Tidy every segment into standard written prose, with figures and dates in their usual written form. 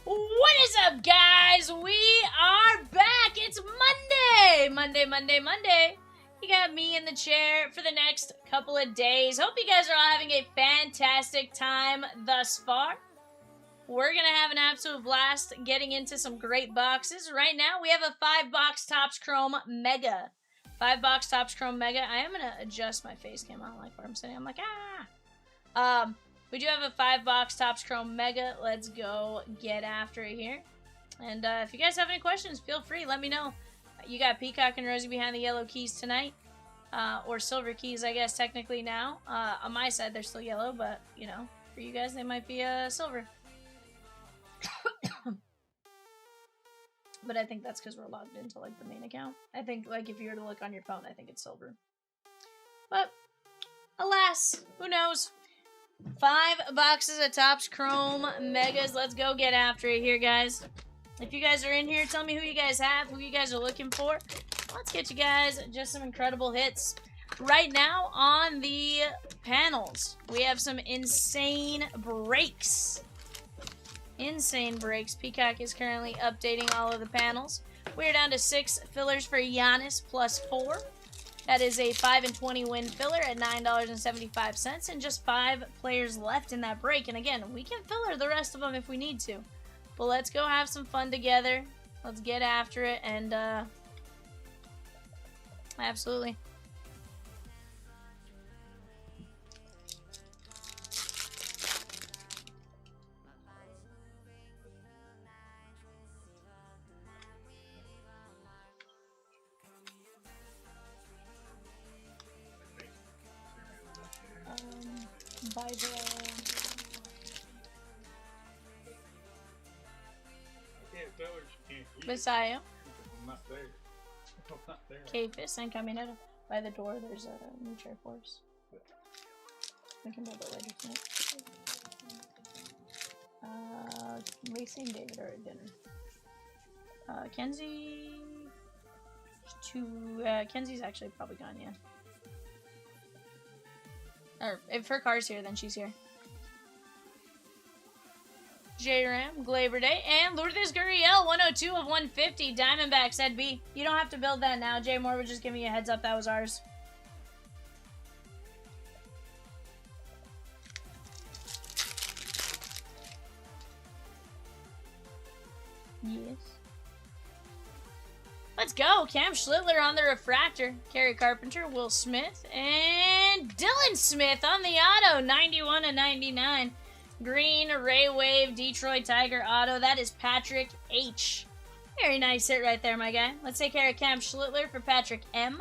What is up, guys? We are back. It's Monday. You got me in the chair for the next couple of days. Hope you guys are all having a fantastic time thus far. We're going to have an absolute blast getting into some great boxes. Right now, we have a 5-box Topps Chrome Mega. 5-box Topps Chrome Mega. I am going to adjust my face cam. I don't like where I'm sitting. I'm like, ah. We do have a 5-box Topps Chrome Mega. Let's go get after it here. And if you guys have any questions, feel free. Let me know. You got Peacock and Rosie behind the yellow keys tonight. Or silver keys, I guess, technically now. On my side, they're still yellow, but, you know, for you guys, they might be silver. But I think that's because we're logged into, like, the main account. I think, like, if you were to look on your phone, I think it's silver. But, alas, who knows? 5 boxes of Topps Chrome Megas. Let's go get after it here, guys. If you guys are in here, tell me who you guys have, who you guys are looking for. Let's get you guys just some incredible hits. Right now on the panels, we have some insane breaks. Peacock is currently updating all of the panels. We're down to 6 fillers for Giannis plus 4. That is a 5 and 20 win filler at $9.75, and just 5 players left in that break. And again, we can filler the rest of them if we need to. But let's go have some fun together. Let's get after it, and absolutely. Messiah. K-Fist and Caminero. By the door, there's a new chair for us. We can build it later tonight. Lacey and David are at dinner. Kenzie... Kenzie's actually probably gone, yeah. Or, if her car's here, then she's here. J-Ram, Glaber Day, and Lourdes Gurriel, 102 of 150. Diamondbacks, Ed B. You don't have to build that now. Jay Moore was just giving you a heads up. That was ours. Yes. Let's go. Cam Schlittler on the refractor. Kerry Carpenter, Will Smith, and Dylan Smith on the auto. 91 of 99. Green, Ray Wave, Detroit Tiger auto. That is Patrick H. Very nice hit right there, my guy. Let's take care of Cam Schlittler for Patrick M.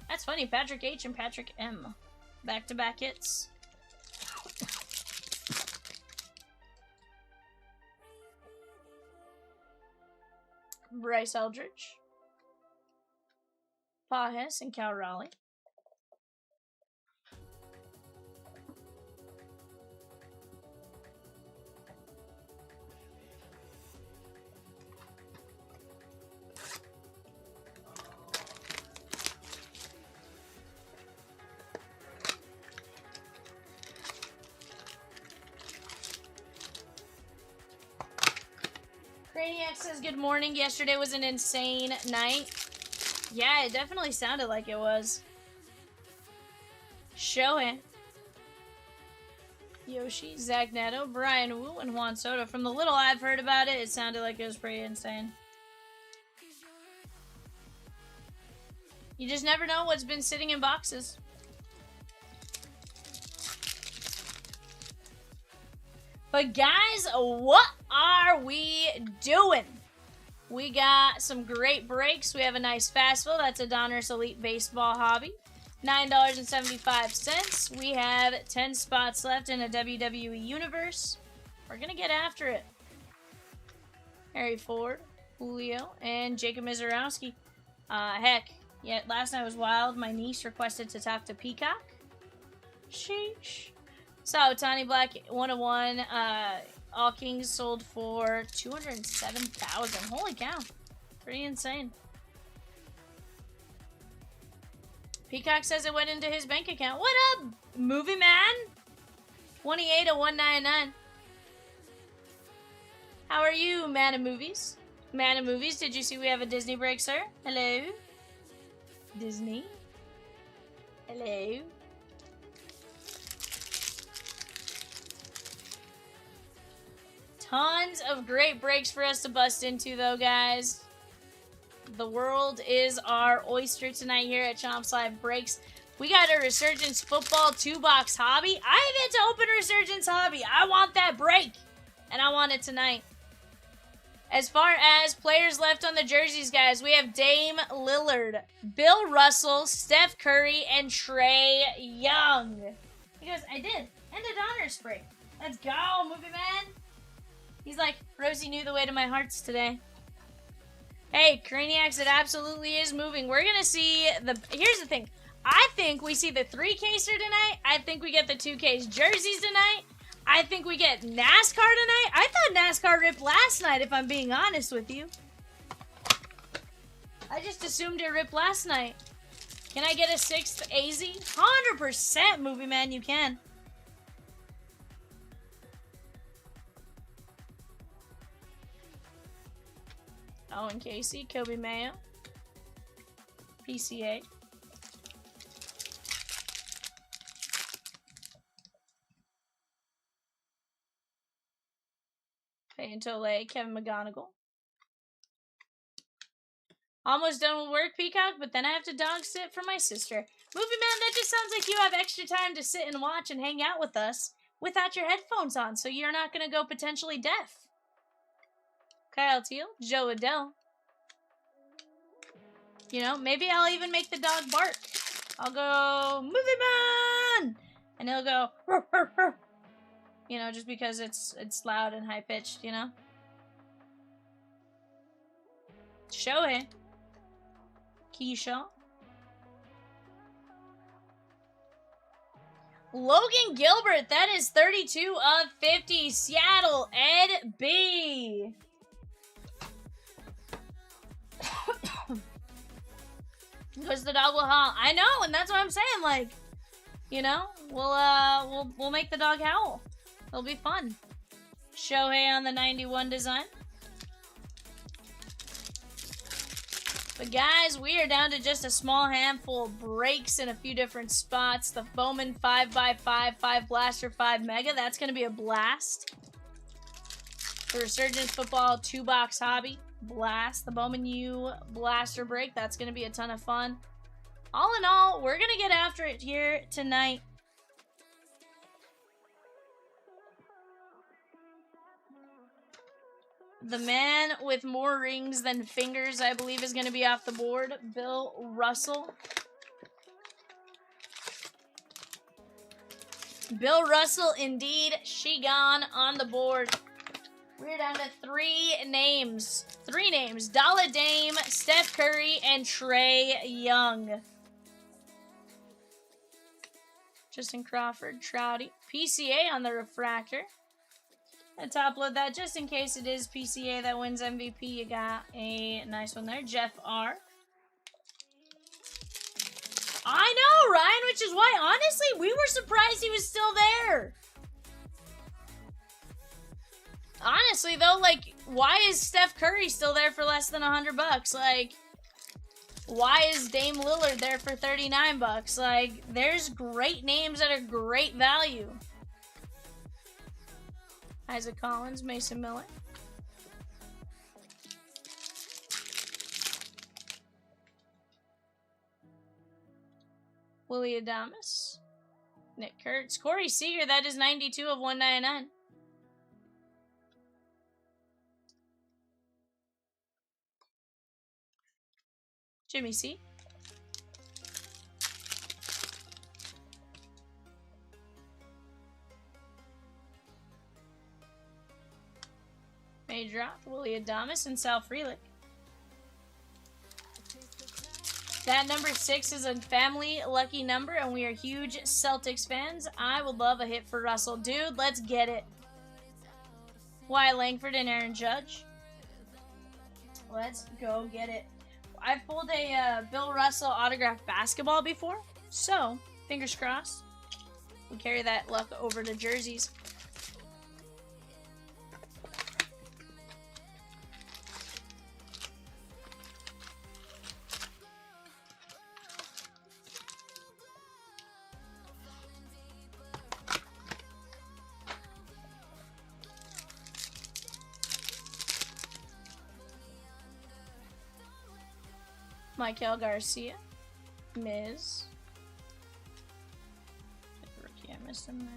That's funny. Patrick H and Patrick M. Back-to-back hits. Bryce Eldridge, Pajes, and Cal Raleigh. Craniac says, good morning. Yesterday was an insane night. Yeah, it definitely sounded like it was. Show it. Yoshi, Zach Neto, Brian Wu, and Juan Soto. From the little I've heard about it, it sounded like it was pretty insane. You just never know what's been sitting in boxes. But guys, what are we doing? We got some great breaks. We have a nice fast fill. That's a Donruss Elite Baseball Hobby. $9.75. We have 10 spots left in a WWE Universe. We're going to get after it. Harry Ford, Julio, and Jacob Mizorowski. Heck, yeah, last night was wild. My niece requested to talk to Peacock. Sheesh. So, Tiny Black 101, All Kings sold for $207,000. Holy cow. Pretty insane. Peacock says it went into his bank account. What up, Movie Man? 28 of 199. How are you, Man of Movies? Man of Movies, did you see we have a Disney break, sir? Hello? Disney? Hello? Tons of great breaks for us to bust into, though, guys. The world is our oyster tonight here at Chomps Live Breaks. We got a Resurgence Football 2-box hobby. I have yet to open a Resurgence hobby. I want that break, and I want it tonight. As far as players left on the jerseys, guys, we have Dame Lillard, Bill Russell, Steph Curry, and Trae Young. He goes, I did. And a Donruss break. Let's go, Movie Man. He's like, Rosie knew the way to my hearts today. Hey, Craniacs, it absolutely is moving. We're going to see the... Here's the thing. I think we see the 3-caser tonight. I think we get the 2-case jerseys tonight. I think we get NASCAR tonight. I thought NASCAR ripped last night, if I'm being honest with you. I just assumed it ripped last night. Can I get a 6th AZ? 100% Movie Man, you can. Owen Casey, Kobe Mayo, PCA. Payne Tole, Kevin McGonigal. Almost done with work, Peacock, but then I have to dog sit for my sister. Movie Man, that just sounds like you have extra time to sit and watch and hang out with us without your headphones on, so you're not going to go potentially deaf. Kyle Teal, Joe Adele. You know, maybe I'll even make the dog bark. I'll go, Movie Man! And he'll go, ruff, ruff, ruff. You know, just because it's loud and high-pitched, you know? Shohei. Keyshawn. Logan Gilbert, that is 32 of 50. Seattle, Ed B. Because the dog will howl. I know, and that's what I'm saying. Like, you know, we'll make the dog howl. It'll be fun. Shohei on the 91 design. But guys, we are down to just a small handful of breaks in a few different spots. The Bowman 5x5, 5 Blaster, 5 Mega. That's going to be a blast. The Resurgence Football 2-box hobby. Blast. The Bowman U Blaster break. That's going to be a ton of fun. All in all, we're going to get after it here tonight. The man with more rings than fingers, I believe, is going to be off the board. Bill Russell. Bill Russell, indeed. She gone on the board. We're down to 3 names. 3 names. Dalla Dame, Steph Curry, and Trae Young. Justin Crawford, Trouty. PCA on the refractor. And top load that just in case it is PCA that wins MVP. You got a nice one there. Jeff R. I know, Ryan, which is why, honestly, we were surprised he was still there. Honestly, though, like, why is Steph Curry still there for less than $100? Like, why is Dame Lillard there for $39? Like, there's great names at a great value. Isaac Collins, Mason Miller. Willie Adames. Nick Kurtz. Corey Seager, that is 92 of 199. Jimmy C. May drop. Willie Adames and Sal Frelick. That number 6 is a family lucky number, and we are huge Celtics fans. I would love a hit for Russell. Dude, let's get it. Wyatt Langford and Aaron Judge. Let's go get it. I've pulled a Bill Russell autographed basketball before, so fingers crossed. We carry that luck over to jerseys. Michael Garcia, Miz. Rookie, I missed him there.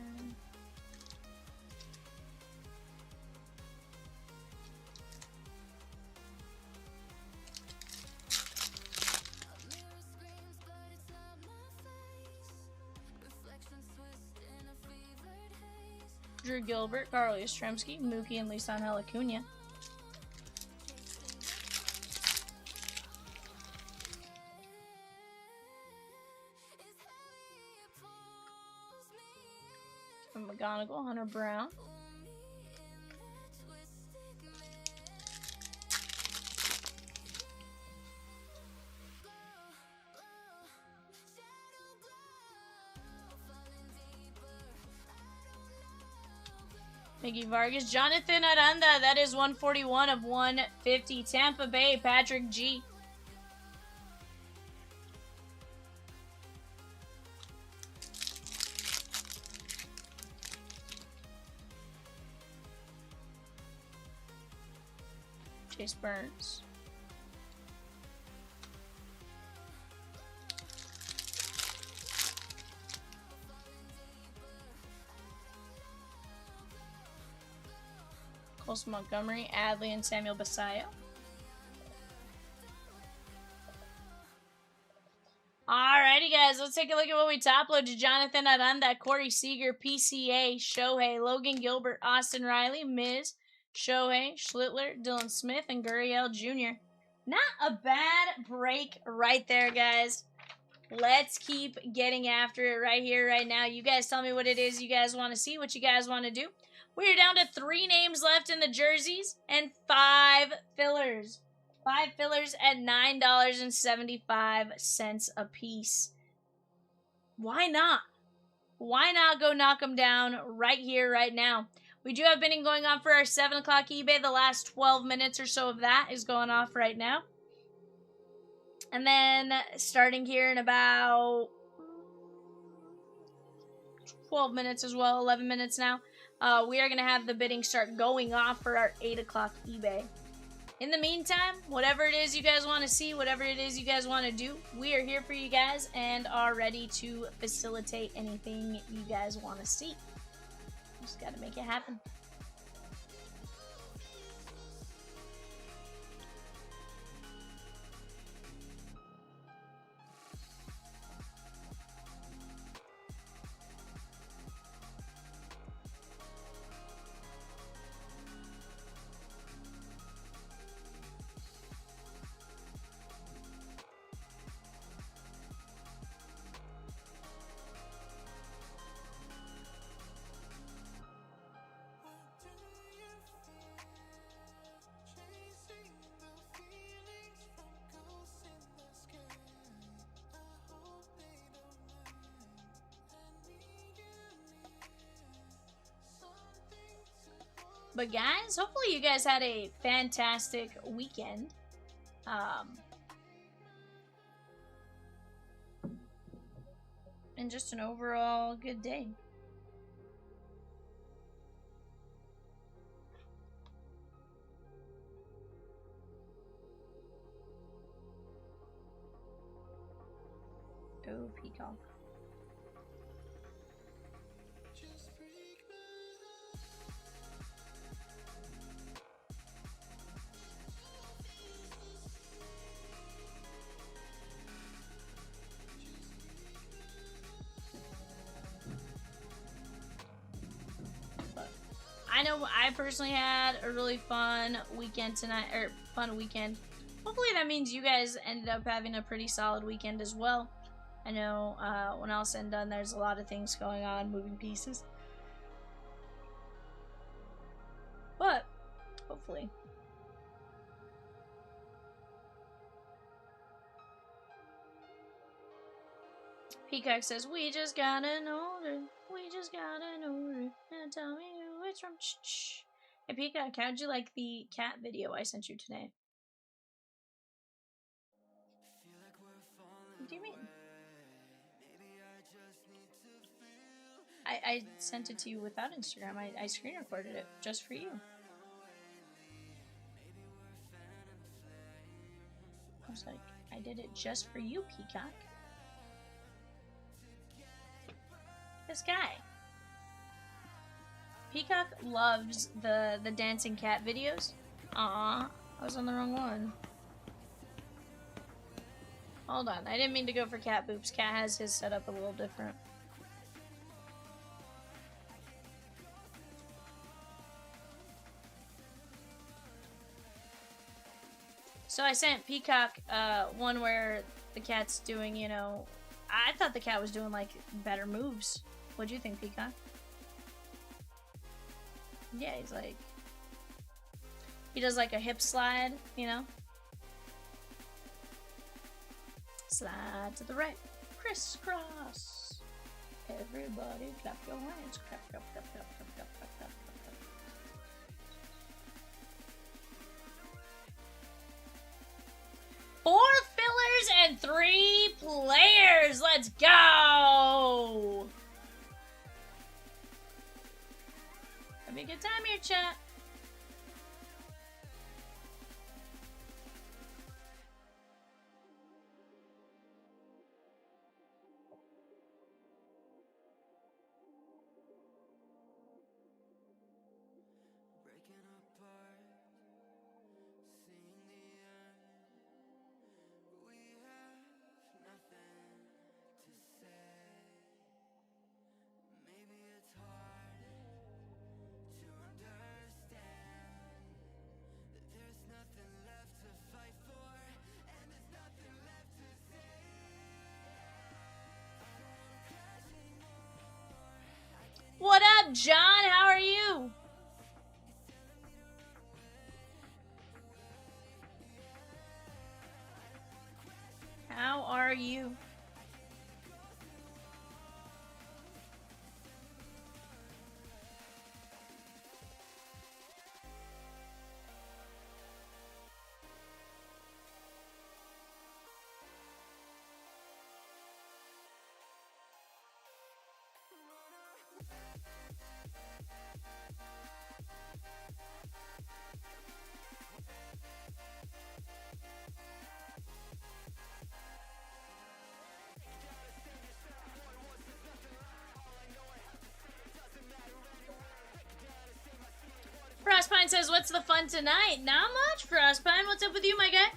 Drew Gilbert, Carly Yastrzemski, Mookie, and Lisan Acuna. McGonigal, Hunter Brown. Miggy Vargas, Jonathan Aranda, that is 141 of 150. Tampa Bay, Patrick G. Chase Burns. Colson Montgomery, Adley, and Samuel Basayo. Alrighty, guys, let's take a look at what we top loaded. Jonathan Aranda, Corey Seager, PCA, Shohei, Logan Gilbert, Austin Riley, Miz, Shohei, Schlittler, Dylan Smith, and Gurriel Jr. Not a bad break right there, guys. Let's keep getting after it right here, right now. You guys tell me what it is you guys want to see, what you guys want to do. We are down to 3 names left in the jerseys and 5 fillers. 5 fillers at $9.75 a piece. Why not? Why not go knock them down right here, right now? We do have bidding going on for our 7 o'clock eBay. The last 12 minutes or so of that is going off right now. And then starting here in about 12 minutes as well, 11 minutes now, we are going to have the bidding start going off for our 8 o'clock eBay. In the meantime, whatever it is you guys want to see, whatever it is you guys want to do, we are here for you guys and are ready to facilitate anything you guys want to see. Just got to make it happen. But guys, hopefully you guys had a fantastic weekend. And just an overall good day. Oh, Peacock. I know I personally had a really fun weekend tonight, or fun weekend. Hopefully that means you guys ended up having a pretty solid weekend as well. I know when all said and done, there's a lot of things going on, moving pieces. But, hopefully. Peacock says, we just got an order. We just got an order. Now tell me who it's from. Shh. Hey, Peacock, how'd you like the cat video I sent you today? What do you mean? I sent it to you without Instagram. I screen recorded it just for you. I was like, I did it just for you, Peacock. This guy. Peacock loves the dancing cat videos. Aw, I was on the wrong one. Hold on, I didn't mean to go for Cat Boops. Cat has his set up a little different. So I sent Peacock one where the cat's doing, you know, I thought the cat was doing like better moves. What'd you think, Peacock? Yeah, he's like, he does like a hip slide, you know? Slide to the right, crisscross. Everybody clap your hands. Clap, clap, clap, clap, clap, clap, clap, clap, clap. 4 fillers and 3 players. Let's go. Have a good time here, chat. What up, John? How are you? How are you? Frostpine says, what's the fun tonight? Not much, Frostpine. What's up with you, my guy?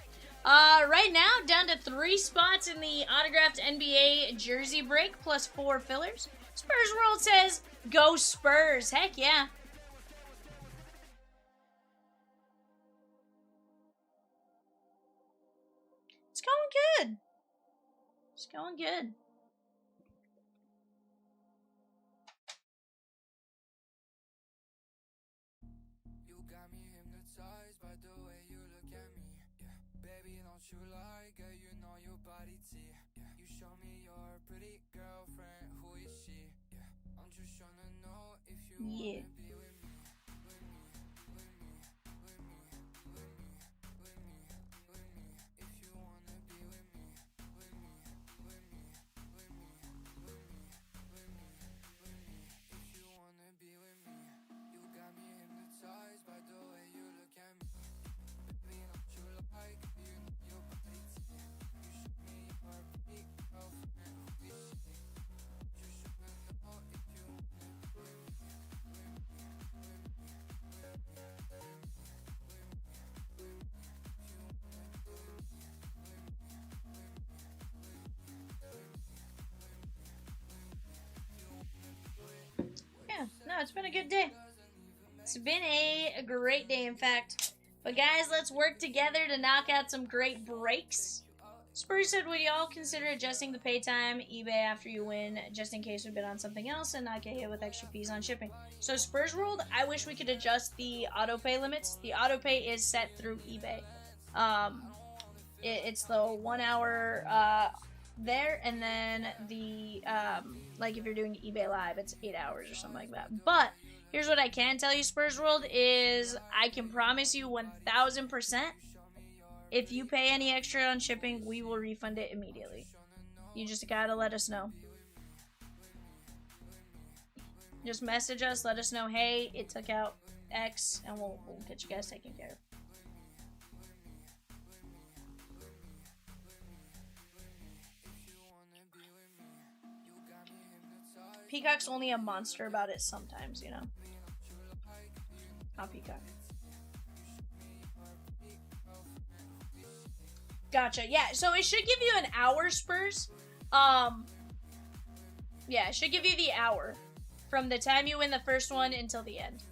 Right now, down to 3 spots in the autographed NBA jersey break, plus 4 fillers. Spurs World says, go Spurs. Heck yeah. It's going good. It's going good. Yeah. it's been a good day. It's been a great day, in fact. But guys, let's work together to knock out some great breaks. Spurs said, would y'all consider adjusting the pay time eBay after you win, just in case we bid on something else and not get hit with extra fees on shipping? So Spurs World, I wish we could adjust the auto pay limits. The auto pay is set through eBay. It's the 1 hour there, and then the like if you're doing eBay Live, it's 8 hours or something like that. But here's what I can tell you, Spurs World, is I can promise you 1000%. If you pay any extra on shipping, we will refund it immediately. You just gotta let us know. Just message us, let us know, hey, it took out X, and we'll get you guys taken care of. Peacock's only a monster about it sometimes, you know? Not Peacock. Gotcha. Yeah, so it should give you an hour, Spurs. Yeah, it should give you the hour from the time you win the first one until the end.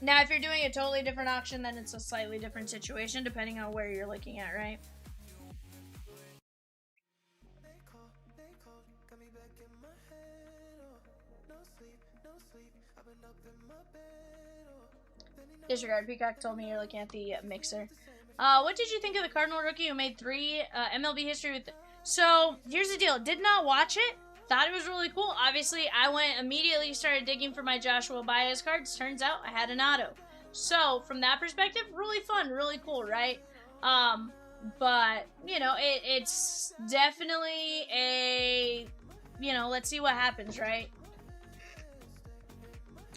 Now, if you're doing a totally different auction, then it's a slightly different situation depending on where you're looking at, right? Disregard. Peacock told me you're looking at the mixer. What did you think of the Cardinal rookie who made 3 MLB history with... So, here's the deal. Did not watch it. Thought it was really cool. Obviously, I went immediately started digging for my Joshua Baez cards. Turns out I had an auto. So, from that perspective, really fun, really cool, right? But, you know, it's definitely a... You know, let's see what happens, right?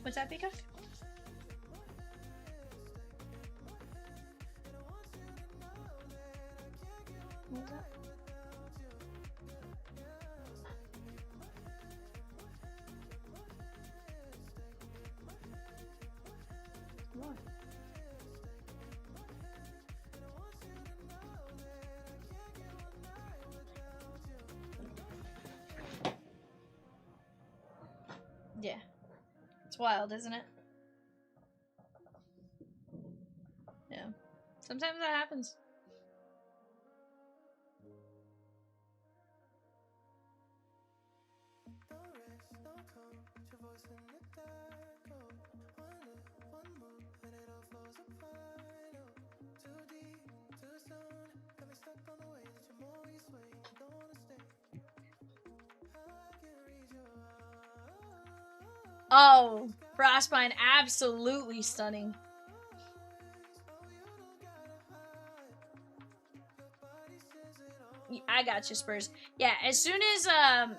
What's that, Peacock? What was that? What? Yeah. It's wild, isn't it? Yeah. Sometimes that happens. Oh, Frostbite, absolutely stunning. I got you, Spurs. Yeah, as soon as,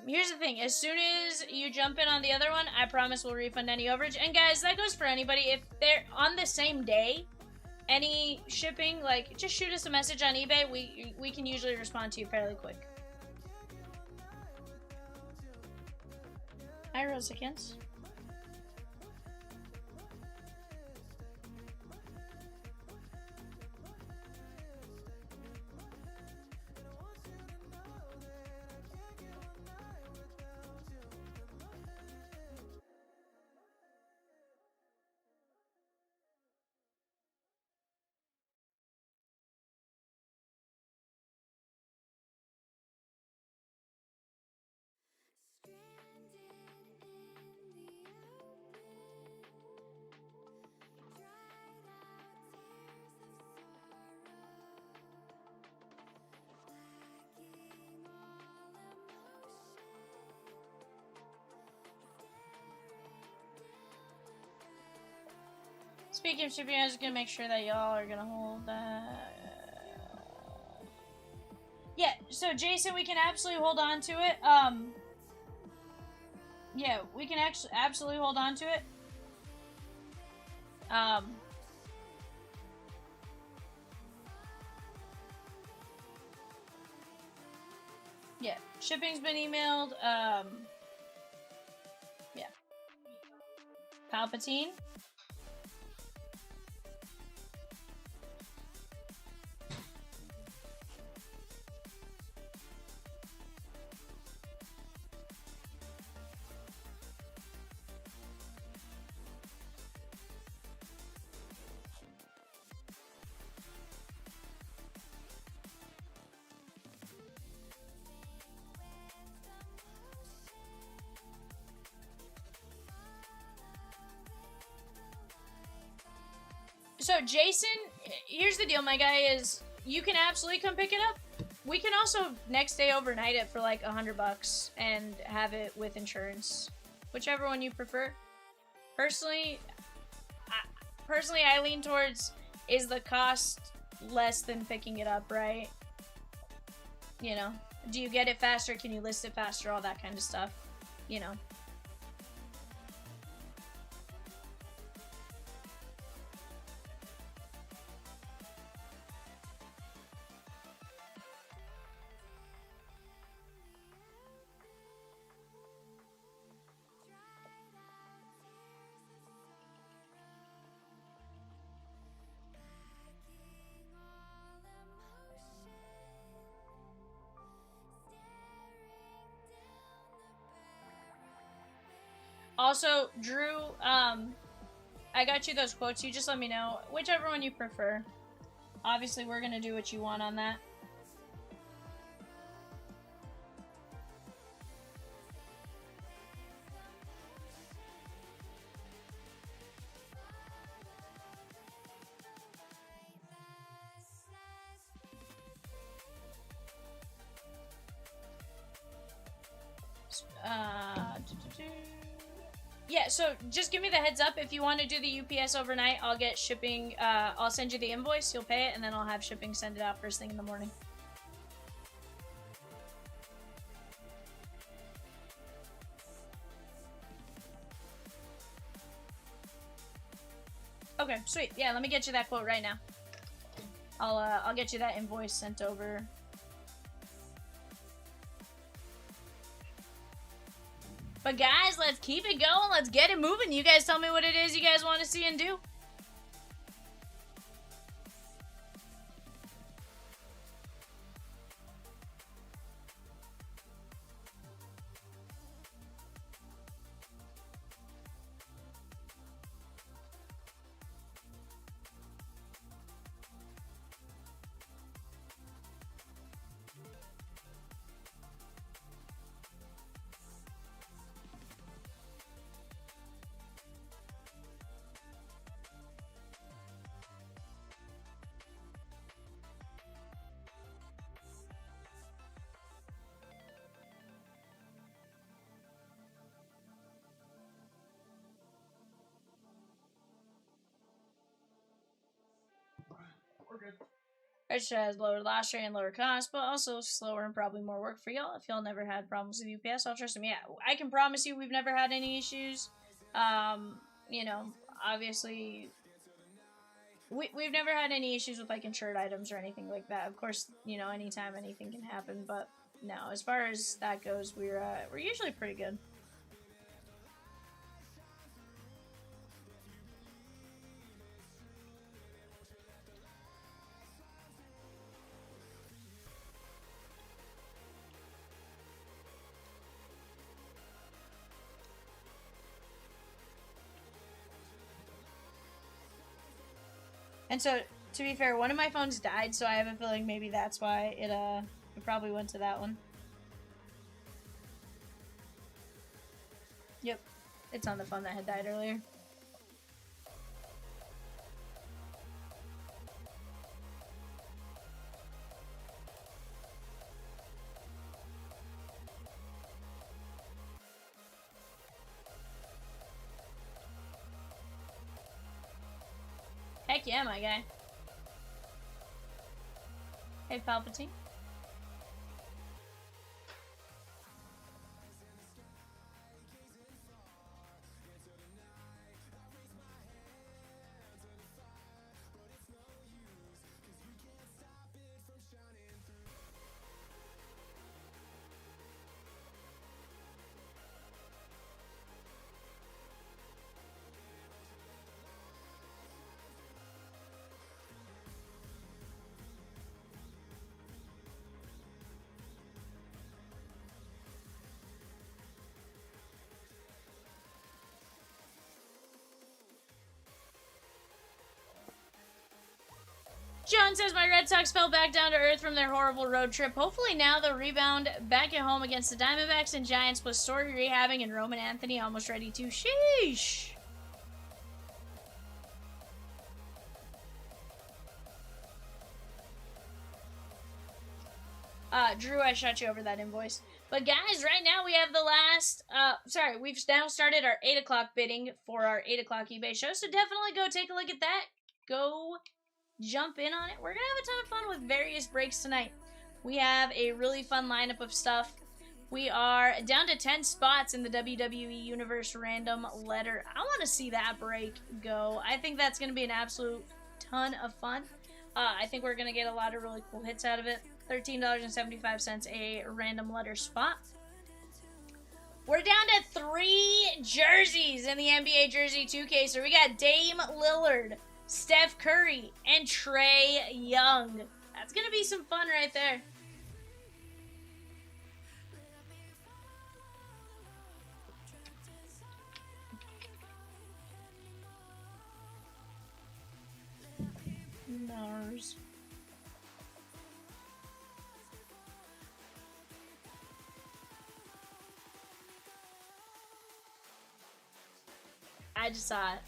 here's the thing. As soon as you jump in on the other one, I promise we'll refund any overage. And guys, that goes for anybody. If they're on the same day, any shipping, like, just shoot us a message on eBay. We can usually respond to you fairly quick. Hi, Resurgence. Speaking of shipping, I'm just gonna make sure that y'all are gonna hold that. Yeah, so Jason, we can absolutely hold on to it. Yeah, we can actually absolutely hold on to it. Yeah, shipping's been emailed. Yeah. Palpatine. So, Jason, here's the deal, my guy, is you can absolutely come pick it up. We can also next day overnight it for like $100 and have it with insurance. Whichever one you prefer. Personally, I lean towards, is the cost less than picking it up, right? You know, do you get it faster? Can you list it faster? All that kind of stuff, you know. Also, Drew, I got you those quotes. You just let me know. Whichever one you prefer. Obviously, we're going to do what you want on that. Yeah, so just give me the heads up. If you want to do the UPS overnight, I'll get shipping. I'll send you the invoice, you'll pay it, and then I'll have shipping send it out first thing in the morning. Okay, sweet. Yeah, let me get you that quote right now. I'll get you that invoice sent over. But guys, let's keep it going. Let's get it moving. You guys tell me what it is you guys want to see and do. Which has lower loss rate and lower cost, but also slower and probably more work for y'all. If y'all never had problems with UPS, I'll trust them. Yeah, I can promise you we've never had any issues. You know, obviously, we've never had any issues with, like, insured items or anything like that. Of course, you know, anytime anything can happen, but no, as far as that goes, we're usually pretty good. And so, to be fair, one of my phones died, so I have a feeling maybe that's why it probably went to that one. Yep, it's on the phone that had died earlier. Heck yeah, my guy. Hey, Palpatine. John says, my Red Sox fell back down to earth from their horrible road trip. Hopefully now they'll rebound back at home against the Diamondbacks and Giants with Story rehabbing and Roman Anthony almost ready to. Sheesh. Drew, I shot you over that invoice. But guys, right now we have the last, we've now started our 8 o'clock bidding for our 8 o'clock eBay show, so definitely go take a look at that. Go jump in on it. We're gonna have a ton of fun with various breaks tonight. We have a really fun lineup of stuff. We are down to 10 spots in the WWE Universe Random Letter. I want to see that break go. I think that's going to be an absolute ton of fun. I think we're going to get a lot of really cool hits out of it. $13.75 a random letter spot. We're down to 3 jerseys in the NBA Jersey 2K. So we got Dame Lillard, Steph Curry, and Trae Young. That's going to be some fun right there. Nars. I just saw it.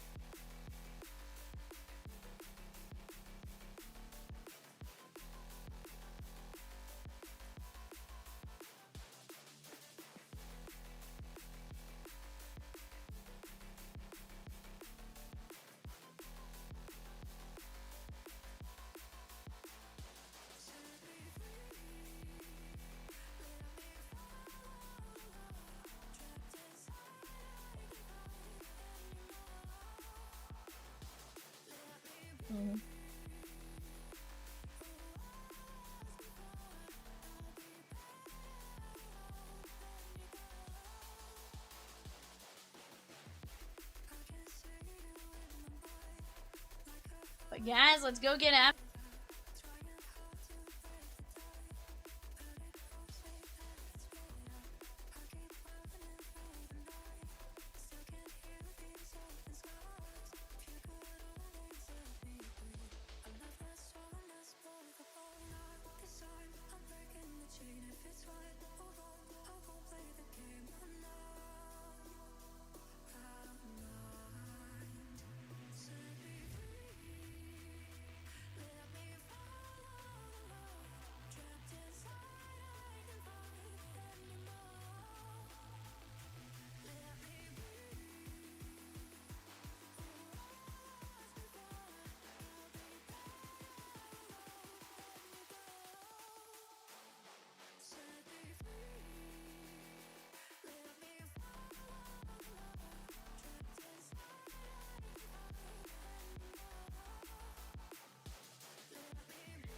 Mm-hmm. But guys, let's go get after.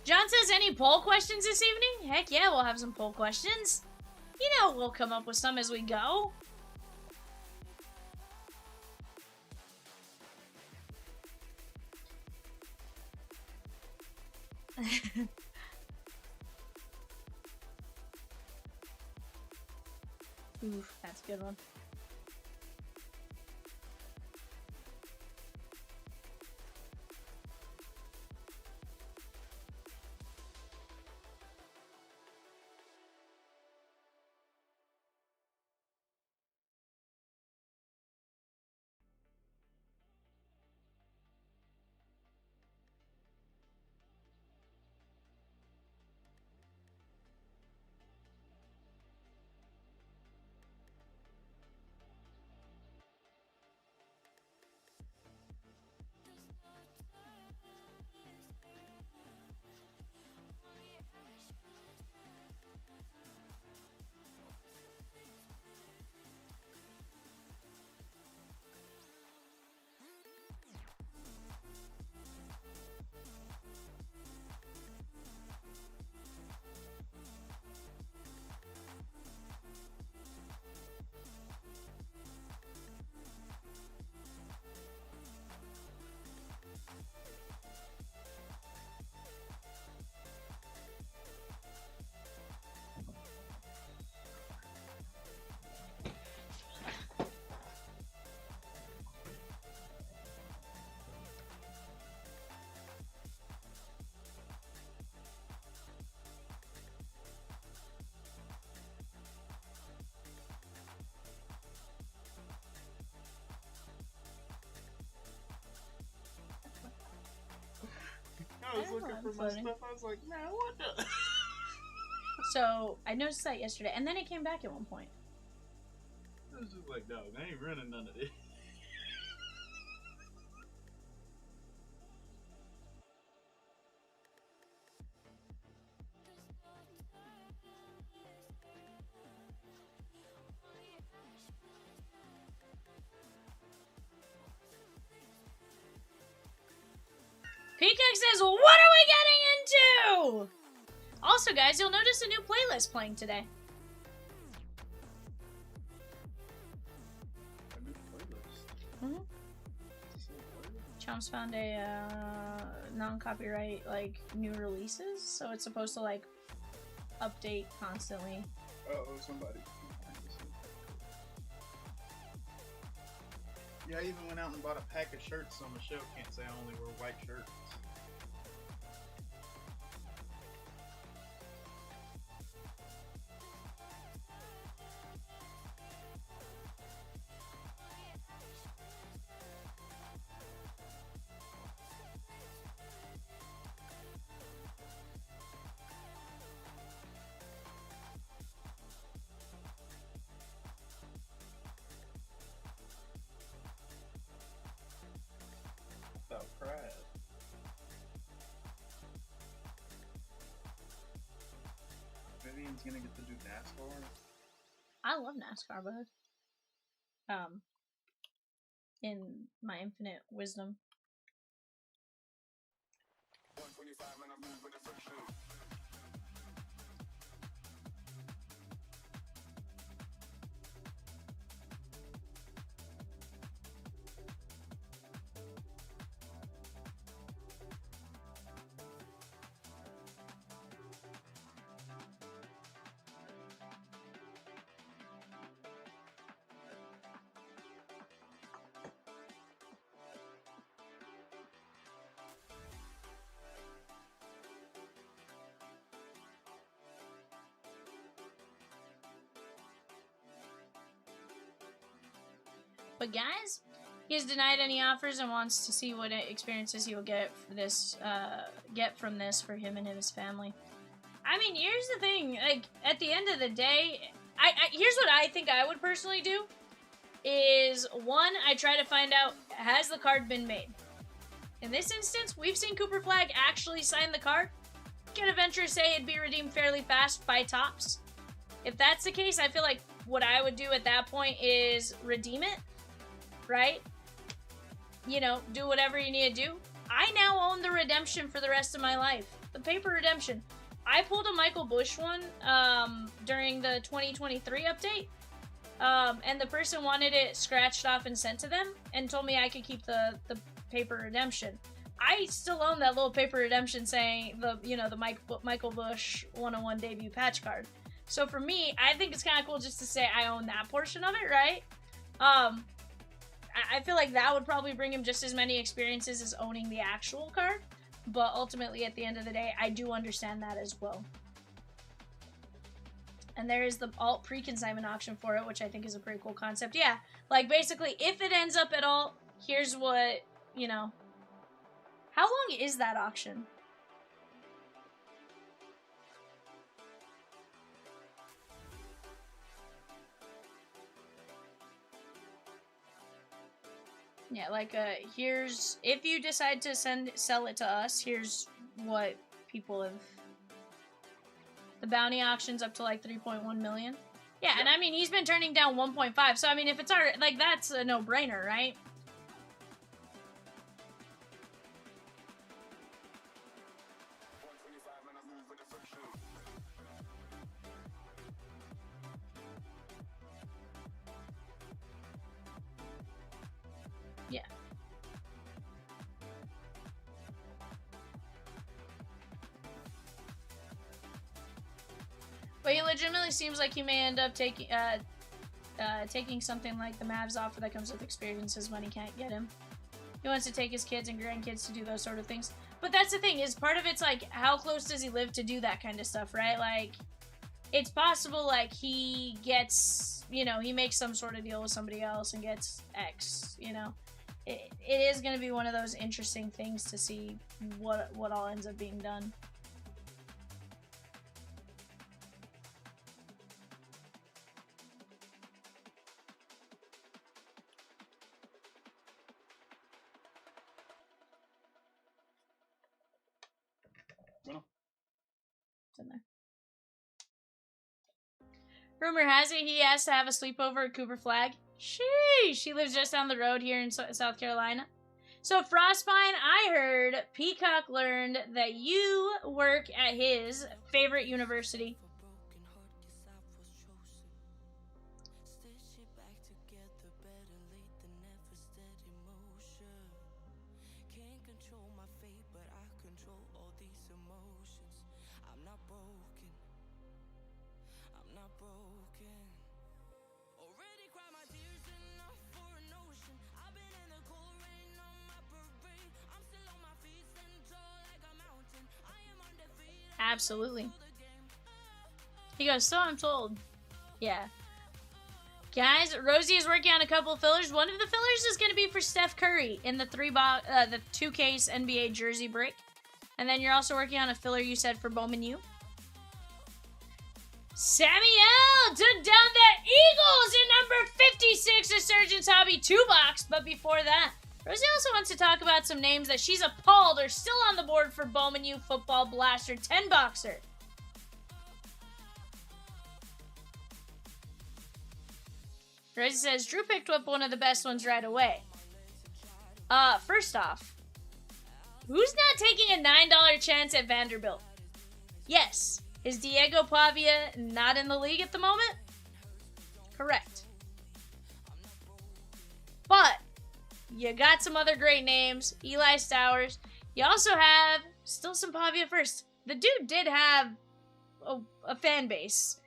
John says, any poll questions this evening? Heck yeah, we'll have some poll questions. You know, we'll come up with some as we go. Oof, that's a good one. I was looking for my stuff. I was like, man, what the? So I noticed that yesterday, and then it came back at one point. It was just like, dog, I ain't running none of this. Peacock says, what are we getting into? Also, guys, you'll notice a new playlist playing today. A new playlist? Mm-hmm. Chomps found a non-copyright, like, new releases, so it's supposed to, like, update constantly. Uh-oh, somebody. Yeah, I even went out and bought a pack of shirts on the show. Can't say I only wear white shirts. About crab. Vivian's gonna get to do NASCAR. I love NASCAR, bud. In my infinite wisdom. But guys, he has denied any offers and wants to see what experiences he will get for this, from this for him and his family. I mean, here's the thing. Like, at the end of the day, here's what I think I would personally do. Is, one, I try to find out, has the card been made? In this instance, we've seen Cooper Flag actually sign the card. Gonna venture to say it'd be redeemed fairly fast by Topps. If that's the case, I feel like what I would do at that point is redeem it. Right? You know, do whatever you need to do. I now own the redemption for the rest of my life. The paper redemption. I pulled a Michael Bush one during the 2023 update. And the person wanted it scratched off and sent to them and told me I could keep the paper redemption. I still own that little paper redemption saying the Michael Bush 101 debut patch card. So for me, I think it's kind of cool just to say I own that portion of it, right? I feel like that would probably bring him just as many experiences as owning the actual card. But ultimately, at the end of the day, I do understand that as well. And there is the alt pre-consignment auction for it, which I think is a pretty cool concept. Yeah, like basically, if it ends up at all, here's what, you know. How long is that auction? Yeah, like, here's, if you decide to sell it to us, here's what people have, the bounty auction's up to, like, 3.1 million. Yeah, and I mean, he's been turning down 1.5, so, I mean, if it's already, like, that's a no-brainer, right? Yeah. But he legitimately seems like he may end up taking something like the Mavs offer that comes with experiences money can't get him. He wants to take his kids and grandkids to do those sort of things. But that's the thing, is part of it's like, how close does he live to do that kind of stuff, right? Like, it's possible, like, he gets, you know, he makes some sort of deal with somebody else and gets X, you know? It is going to be one of those interesting things to see what all ends up being done. Well, It's in there. Rumor has it he asked to have a sleepover at Cooper Flag. Sheesh! She lives just down the road here in South Carolina. So, Frostpine, I heard Peacock learned that you work at his favorite university. Absolutely. He goes, so I'm told. Yeah. Guys, Rosie is working on a couple of fillers. One of the fillers is going to be for Steph Curry in the the 2-case NBA jersey break. And then you're also working on a filler, you said, for Bowman U. Samuel took down the Eagles in number 56 Resurgence Hobby 2-box. But before that, Rosie also wants to talk about some names that she's appalled are still on the board for Bowman U Football Blaster 10-boxer. Rosie says, Drew picked up one of the best ones right away. First off, who's not taking a $9 chance at Vanderbilt? Yes. Is Diego Pavia not in the league at the moment? Correct. But you got some other great names. Eli Stowers. You also have still some Pavia first. The dude did have a fan base,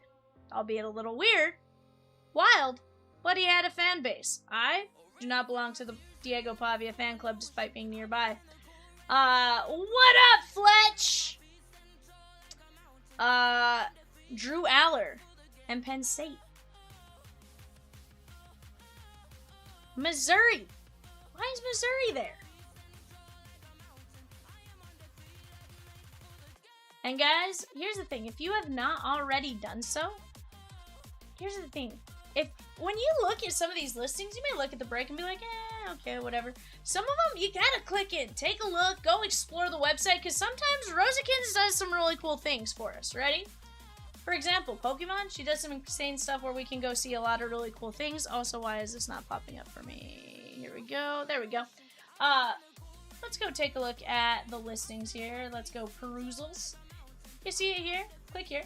albeit a little weird, wild, but he had a fan base. I do not belong to the Diego Pavia fan club despite being nearby. What up, Fletch? Drew Aller and Penn State. Missouri. Why is Missouri there? And guys, here's the thing. If you have not already done so, here's the thing. When you look at some of these listings, you may look at the break and be like, okay, whatever. Some of them, you gotta click in, take a look, go explore the website, because sometimes Rosikins does some really cool things for us. Ready? For example, Pokemon, she does some insane stuff where we can go see a lot of really cool things. Also, why is this not popping up for me? Here we go. There we go. Let's go take a look at the listings here. Let's go perusals. You see it here? Click here.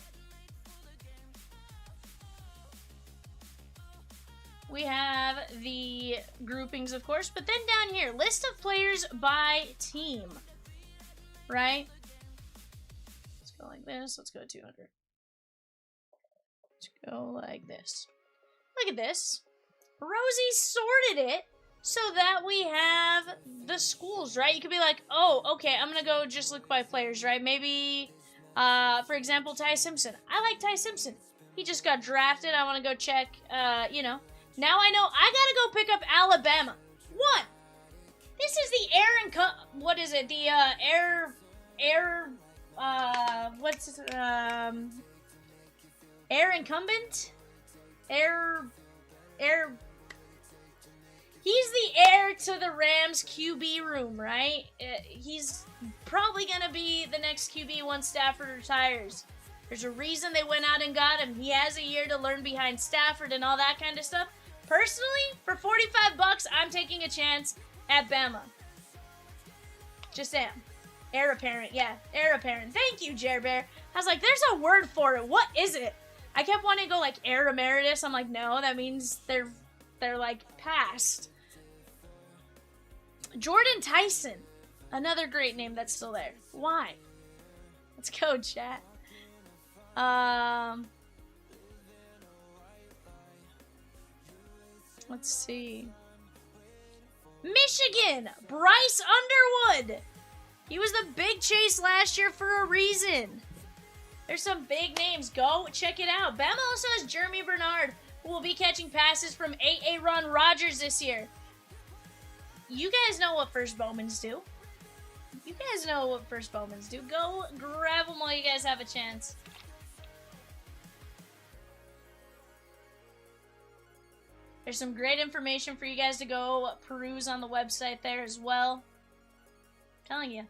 We have the groupings, of course, but then down here, list of players by team, right? Let's go like this. Let's go 200. Let's go like this. Look at this. Rosie sorted it so that we have the schools, right? You could be like, oh, okay, I'm going to go just look by players, right? Maybe, for example, Ty Simpson. I like Ty Simpson. He just got drafted. I want to go check, you know. Now I know I gotta go pick up Alabama. One, this is the what is it? The air incumbent? He's the heir to the Rams QB room, right? He's probably gonna be the next QB once Stafford retires. There's a reason they went out and got him. He has a year to learn behind Stafford and all that kind of stuff. Personally, for $45, I'm taking a chance at Bama. Just am. Heir apparent, yeah. Heir apparent. Thank you, Jer Bear. I was like, there's a word for it. What is it? I kept wanting to go like heir emeritus. I'm like, no, that means they're like past. Jordan Tyson. Another great name that's still there. Why? Let's go, chat. Let's see. Michigan, Bryce Underwood. He was the big chase last year for a reason. There's some big names. Go check it out. Bama also has Jeremy Bernard, who will be catching passes from A.A. Ron Rodgers this year. You guys know what first Bowmans do. You guys know what first Bowmans do. Go grab them while you guys have a chance. There's some great information for you guys to go peruse on the website there as well. I'm telling you.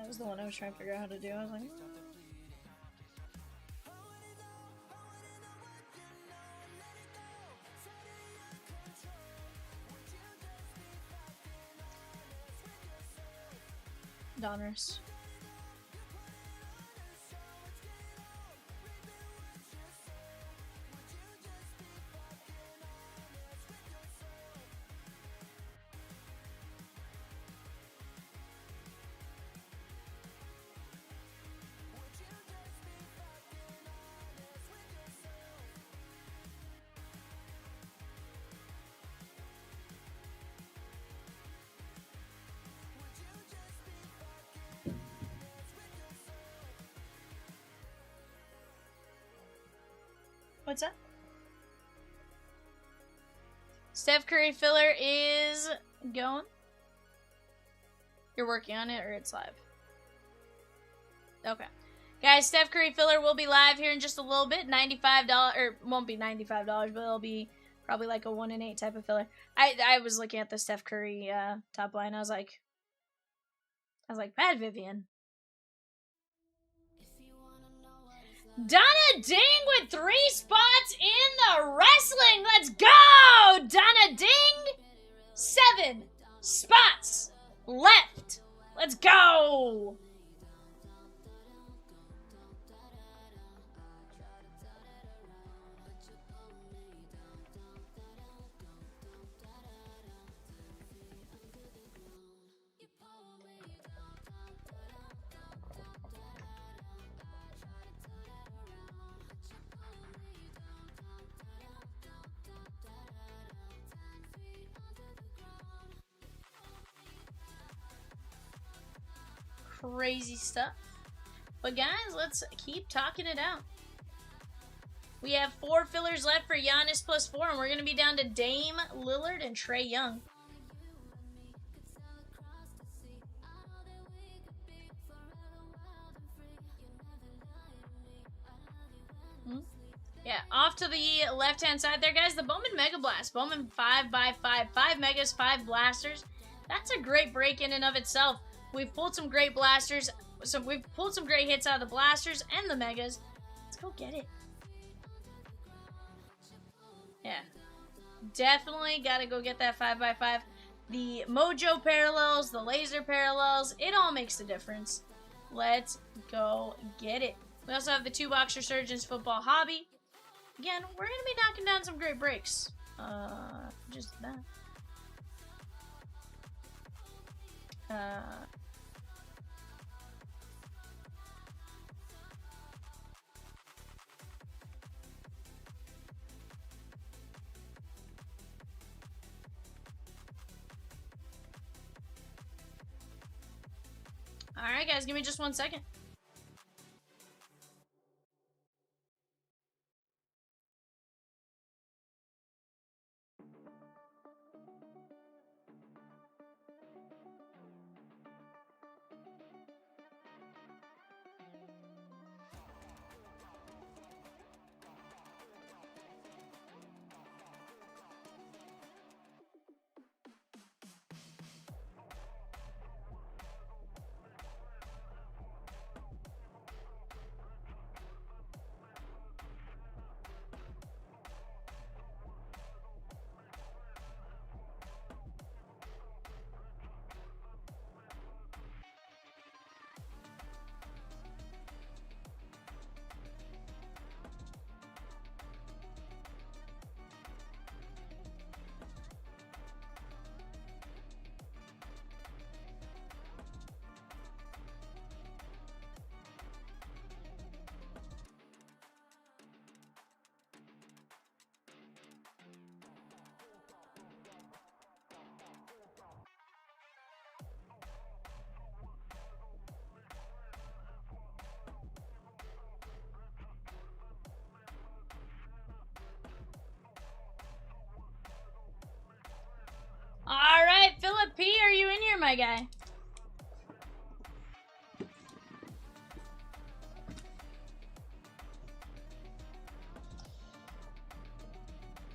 That was the one I was trying to figure out how to do. I was like, Donruss. What's up? Steph Curry filler is going. You're working on it, or it's live? Okay. Guys, Steph Curry filler will be live here in just a little bit. $95, or won't be $95, but it'll be probably like a 1 in 8 type of filler. I was looking at the Steph Curry top line. I was like, bad Vivian. Donna Ding with 3 spots in the wrestling. Let's go, Donna Ding. 7 spots left. Let's go. Crazy stuff. But guys, let's keep talking it out. We have 4 fillers left for Giannis plus 4, and we're going to be down to Dame, Lillard, and Trae Young. Yeah, off to the left-hand side there, guys. The Bowman Mega Blast. Bowman 5x5. 5 megas, 5 blasters. That's a great break in and of itself. We've pulled some great blasters. So we've pulled some great hits out of the blasters and the megas. Let's go get it. Yeah. Definitely got to go get that 5x5. The Mojo parallels, the laser parallels, it all makes a difference. Let's go get it. We also have the 2-box Resurgence football hobby. Again, we're going to be knocking down some great breaks. Just that. Alright guys, give me just 1 second. Alright, Phillip P, are you in here, my guy?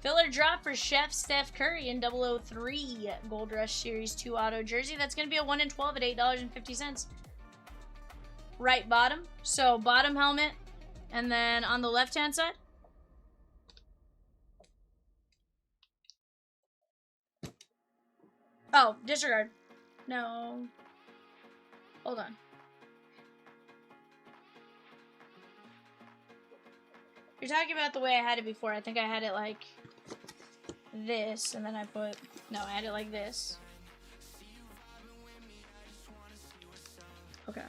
Filler drop for Chef Steph Curry in 003 Gold Rush Series 2 auto jersey. That's going to be a 1 in 12 at $8.50. right bottom. So bottom helmet, and then on the left-hand side. Oh, disregard. No. Hold on. You're talking about the way I had it before. I think I had it like this, and then I put... No, I had it like this. Okay.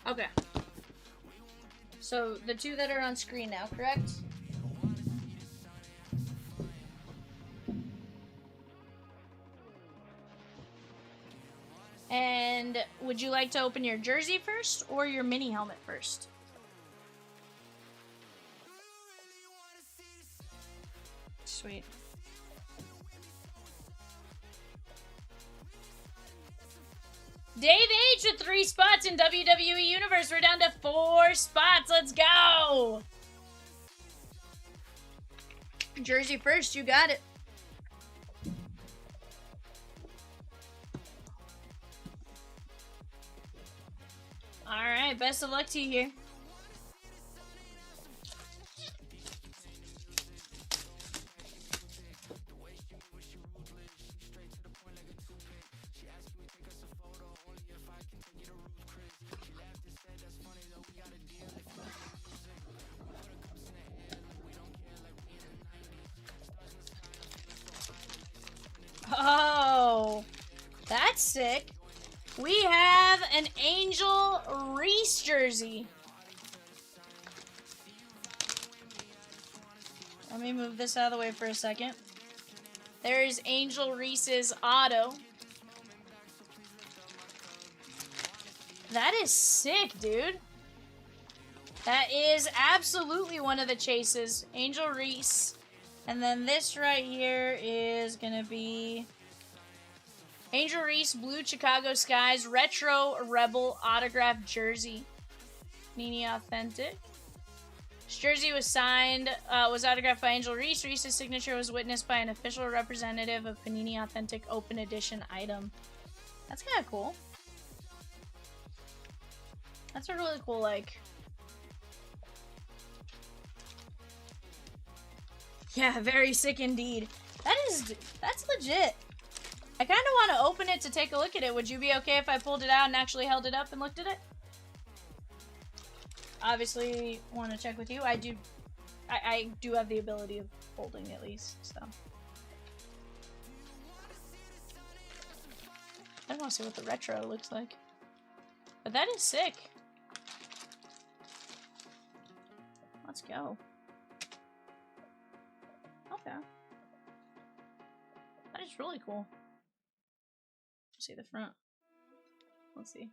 Okay. So, the two that are on screen now, correct? And would you like to open your jersey first or your mini helmet first? Sweet. Dave H with 3 spots in WWE Universe. We're down to 4 spots. Let's go. Jersey first. You got it. All right. Best of luck to you here. Oh, that's sick. We have an Angel Reese jersey. Let me move this out of the way for a second. There's Angel Reese's auto. That is sick, dude. That is absolutely one of the chases. Angel Reese. And then this right here is going to be Angel Reese Blue Chicago Skies Retro Rebel Autographed Jersey. Panini Authentic. This jersey was signed, was autographed by Angel Reese. Reese's signature was witnessed by an official representative of Panini Authentic Open Edition item. That's kind of cool. That's a really cool, like... Yeah, very sick indeed. That's legit. I kind of want to open it to take a look at it. Would you be okay if I pulled it out and actually held it up and looked at it? Obviously, want to check with you. I do have the ability of holding at least, so. I want to see what the retro looks like. But that is sick. Let's go. Okay. That is really cool. Let's see the front. Let's see.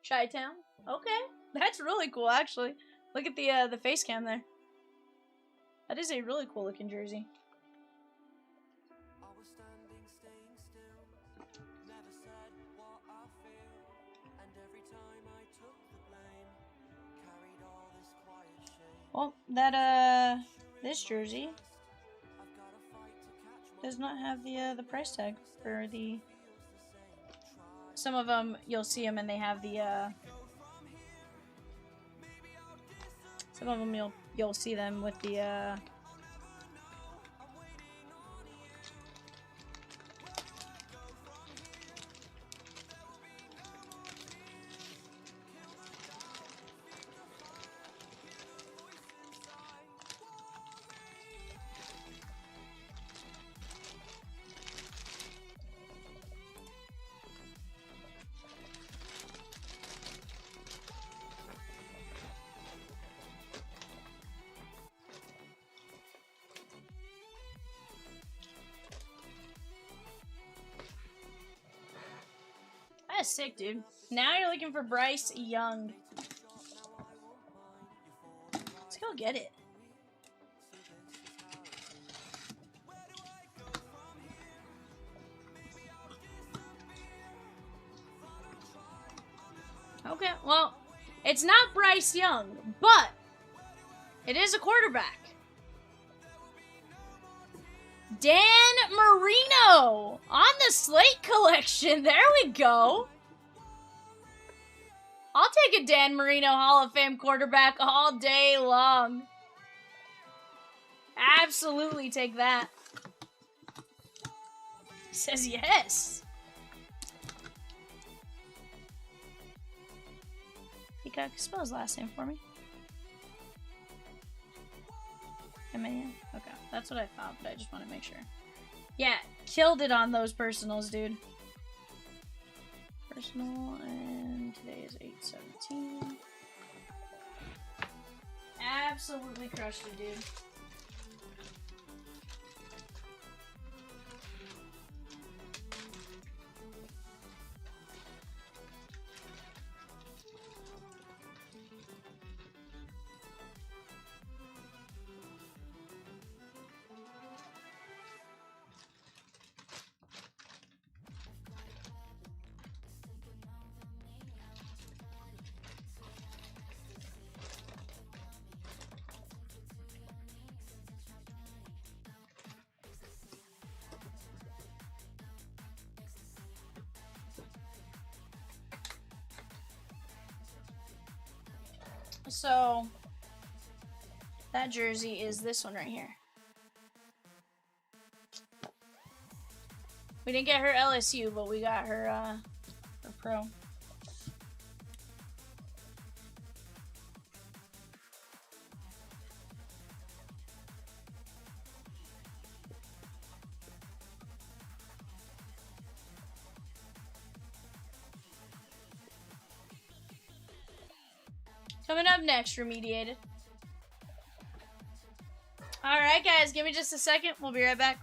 Chi-Town? Okay. That's really cool, actually. Look at the face cam there. That is a really cool looking jersey. Well, that, this jersey does not have the price tag for the... Some of them, you'll see them and they have the, some of them you'll see them with the, That's sick, dude. Now you're looking for Bryce Young. Let's go get it. Okay, well, it's not Bryce Young, but it is a quarterback. Dan Marino on the Slate collection. There we go. I'll take a Dan Marino Hall of Fame quarterback all day long. Absolutely take that. He says yes. Peacock, spell his last name for me. M-A-N? Okay, that's what I thought, but I just want to make sure. Yeah, killed it on those personals, dude. Personal, and today is 8/17. Absolutely crushed it, dude. So, that jersey is this one right here. We didn't get her LSU, but we got her pro. Coming up next, Remediated. Alright, guys, give me just a second. We'll be right back.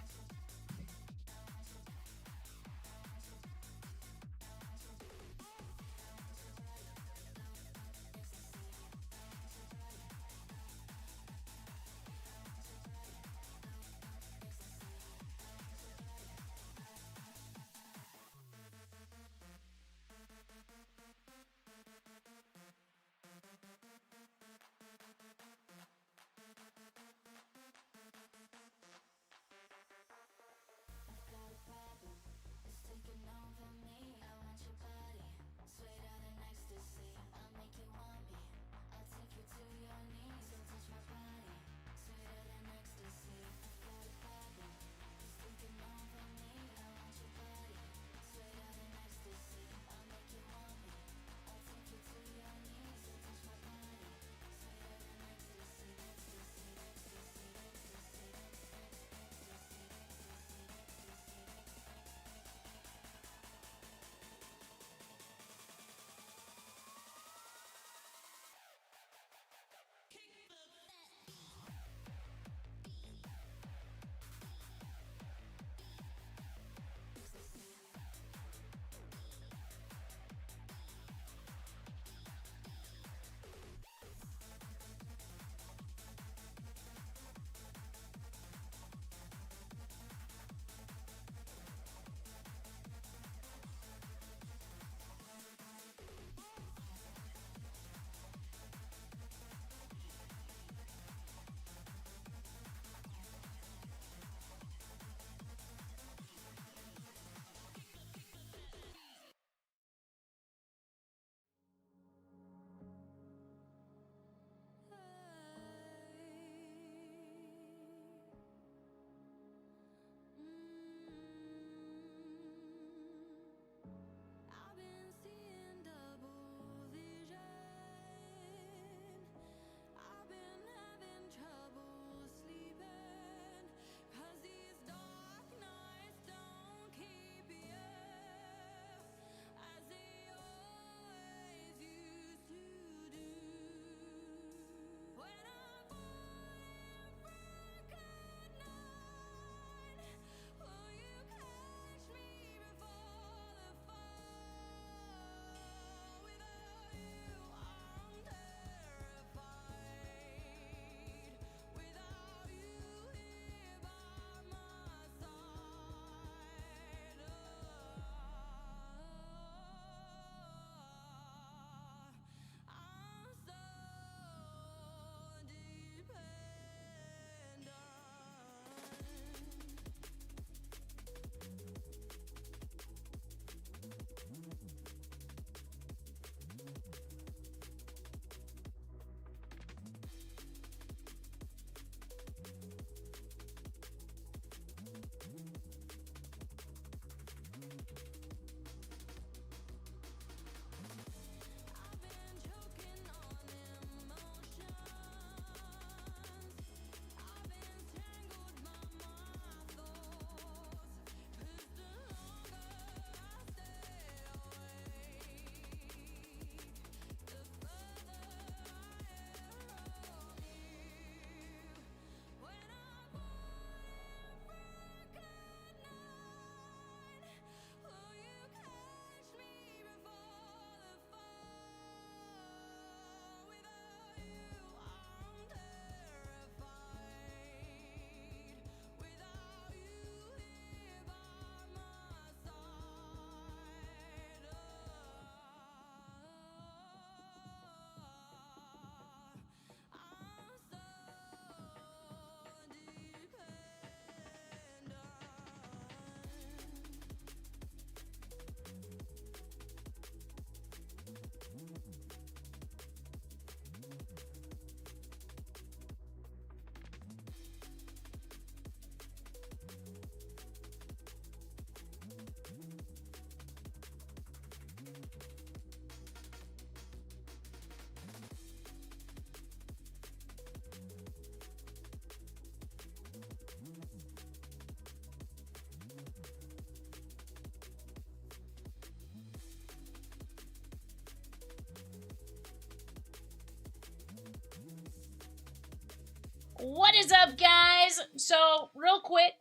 What is up, guys? So, real quick,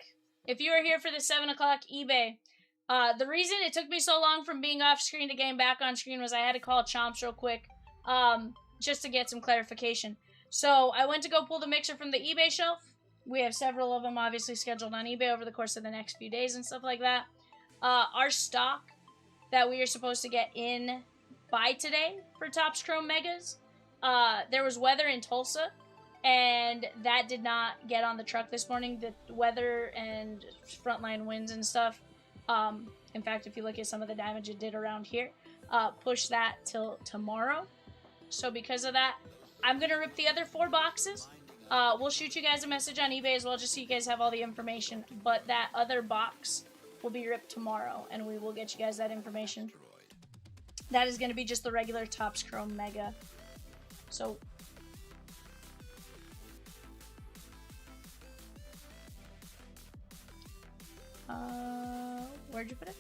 if you were here for the 7 o'clock eBay, the reason it took me so long from being off screen to getting back on screen was I had to call Chomps real quick, just to get some clarification. So, I went to go pull the mixer from the eBay shelf. We have several of them obviously scheduled on eBay over the course of the next few days and stuff like that. Our stock that we are supposed to get in by today for Topps Chrome Megas, there was weather in Tulsa, and that did not get on the truck this morning. The weather and frontline winds and stuff, in fact, if you look at some of the damage it did around here, pushed that till tomorrow. So because of that, I'm going to rip the other 4 boxes. We'll shoot you guys a message on eBay as well, just so you guys have all the information. But that other box will be ripped tomorrow, and we will get you guys that information. That is going to be just the regular Topps Chrome Mega. So, where'd you put it?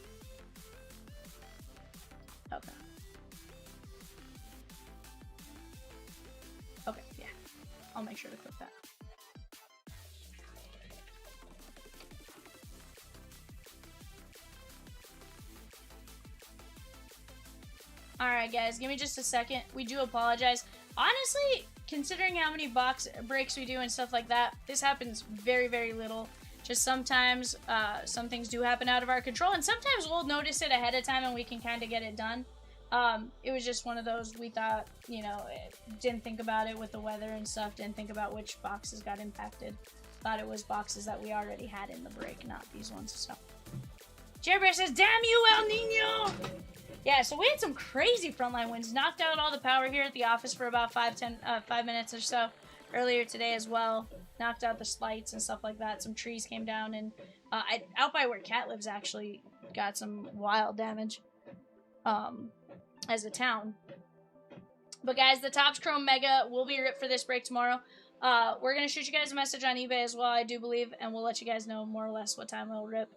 Okay. Okay, yeah. I'll make sure to click that. Alright, guys, give me just a second. We do apologize. Honestly, considering how many box breaks we do and stuff like that, this happens very, very little. Just sometimes, some things do happen out of our control, and sometimes we'll notice it ahead of time and we can kind of get it done. It was just one of those, we thought, you know, didn't think about it with the weather and stuff, didn't think about which boxes got impacted. Thought it was boxes that we already had in the break, not these ones, so. Jerry says, damn you, El Nino! Yeah, so we had some crazy frontline winds, knocked out all the power here at the office for about 5 minutes or so earlier today as well. Knocked out the lights and stuff like that. Some trees came down, and out by where Cat lives actually got some wild damage as a town. But guys, the Topps Chrome Mega will be ripped for this break tomorrow. We're going to shoot you guys a message on eBay as well, I do believe, and we'll let you guys know more or less what time it'll rip.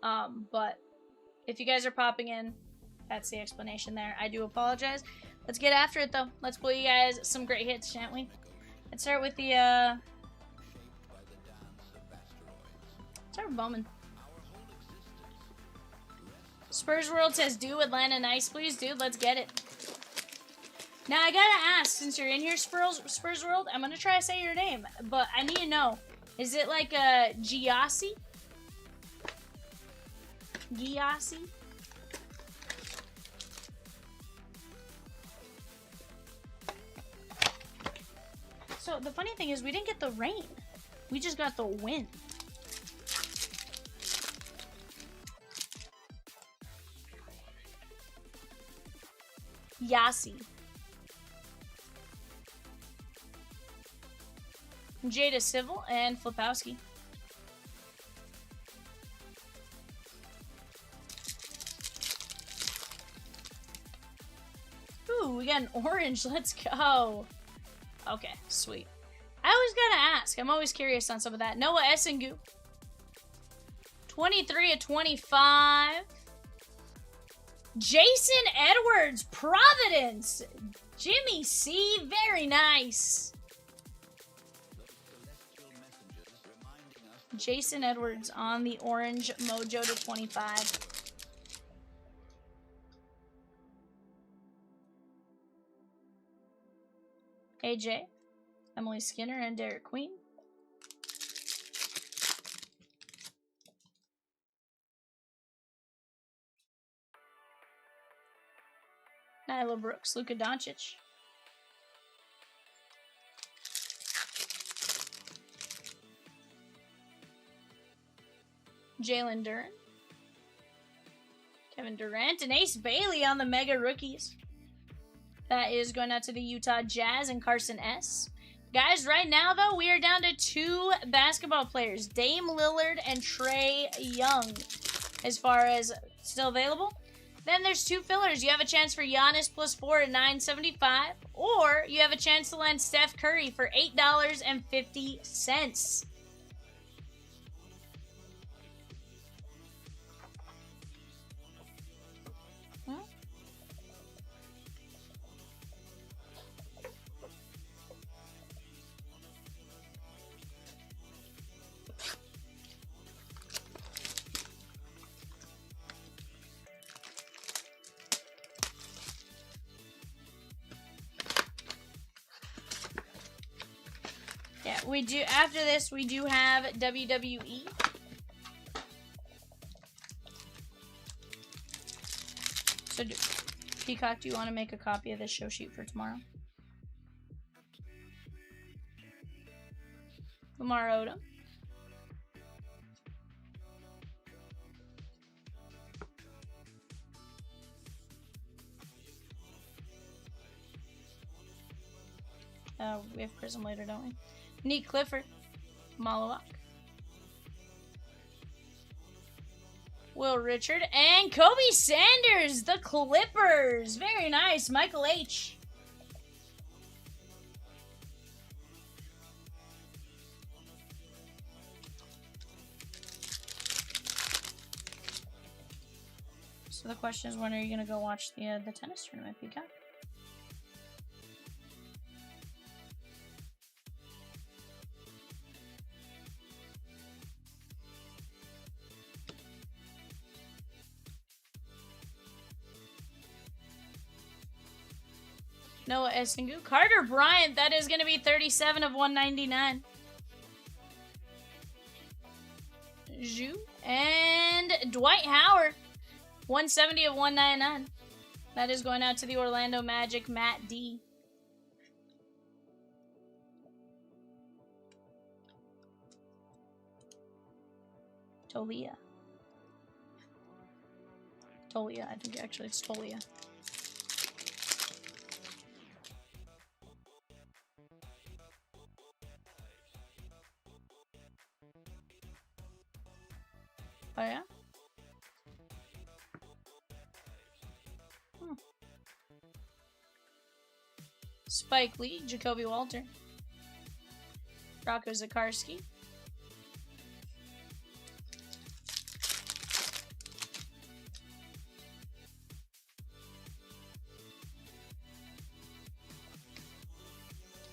But if you guys are popping in, that's the explanation there. I do apologize. Let's get after it, though. Let's pull you guys some great hits, shan't we? Let's start with the, start with Bowman. Spurs World says, do Atlanta nice, please, dude. Let's get it. Now, I gotta ask, since you're in here, Spurs World, I'm gonna try to say your name, but I need to know. Is it like a Giassi? Giassi? So, the funny thing is, we didn't get the rain. We just got the wind. Yassi. Jada Civil and Flipowski. Ooh, we got an orange. Let's go. Okay, sweet. I always gotta ask. I'm always curious on some of that. Noah Essengu. 23 of 25. Jason Edwards, Providence. Jimmy C, very nice. Jason Edwards on the orange mojo to 25. AJ, Emily Skinner, and Derek Queen. Nyla Brooks, Luka Doncic. Jalen Duren. Kevin Durant and Ace Bailey on the Mega Rookies. That is going out to the Utah Jazz and Carson S. Guys, right now, though, we are down to 2 basketball players. Dame Lillard and Trae Young, as far as still available. Then there's 2 fillers. You have a chance for Giannis +4 at $9.75, or you have a chance to land Steph Curry for $8.50. Yeah, we do. After this, we do have WWE. So, Peacock, do you want to make a copy of this show sheet for tomorrow? Lamar Odom. We have Prizm later, don't we? Neat Clifford. Malawak. Will Richard. And Kobe Sanders, the Clippers. Very nice. Michael H. So the question is, when are you going to go watch the tennis tournament, Peacock? Noah Esengu. Carter Bryant, that is going to be 37 of 199. Zhu. And Dwight Howard, 170 of 199. That is going out to the Orlando Magic, Matt D. Tolia. Tolia, I think actually it's Tolia. Oh, yeah? Spike Lee, Jacoby Walter. Rocco Zakarski.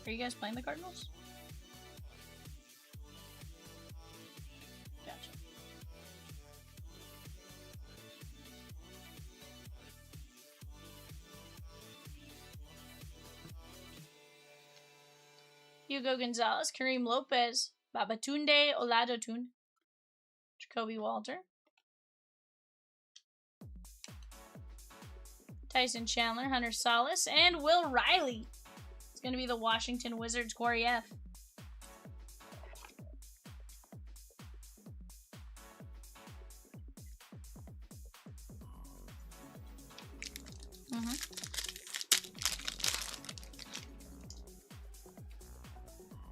Are you guys playing the Cardinals? Gotcha. Hugo Gonzalez, Kareem Lopez, Babatunde Oladotun, Jacoby Walter, Tyson Chandler, Hunter Salas, and Will Riley. It's going to be the Washington Wizards, Corey F.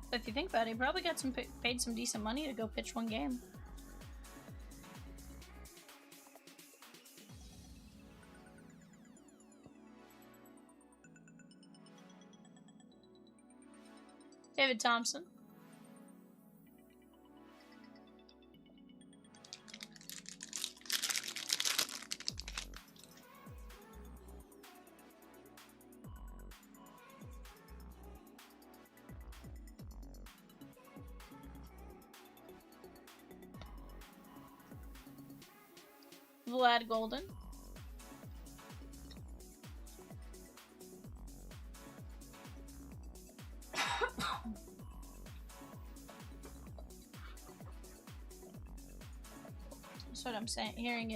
But if you think about it, he probably got paid some decent money to go pitch one game. David Thompson. Vlad Golden. So what I'm hearing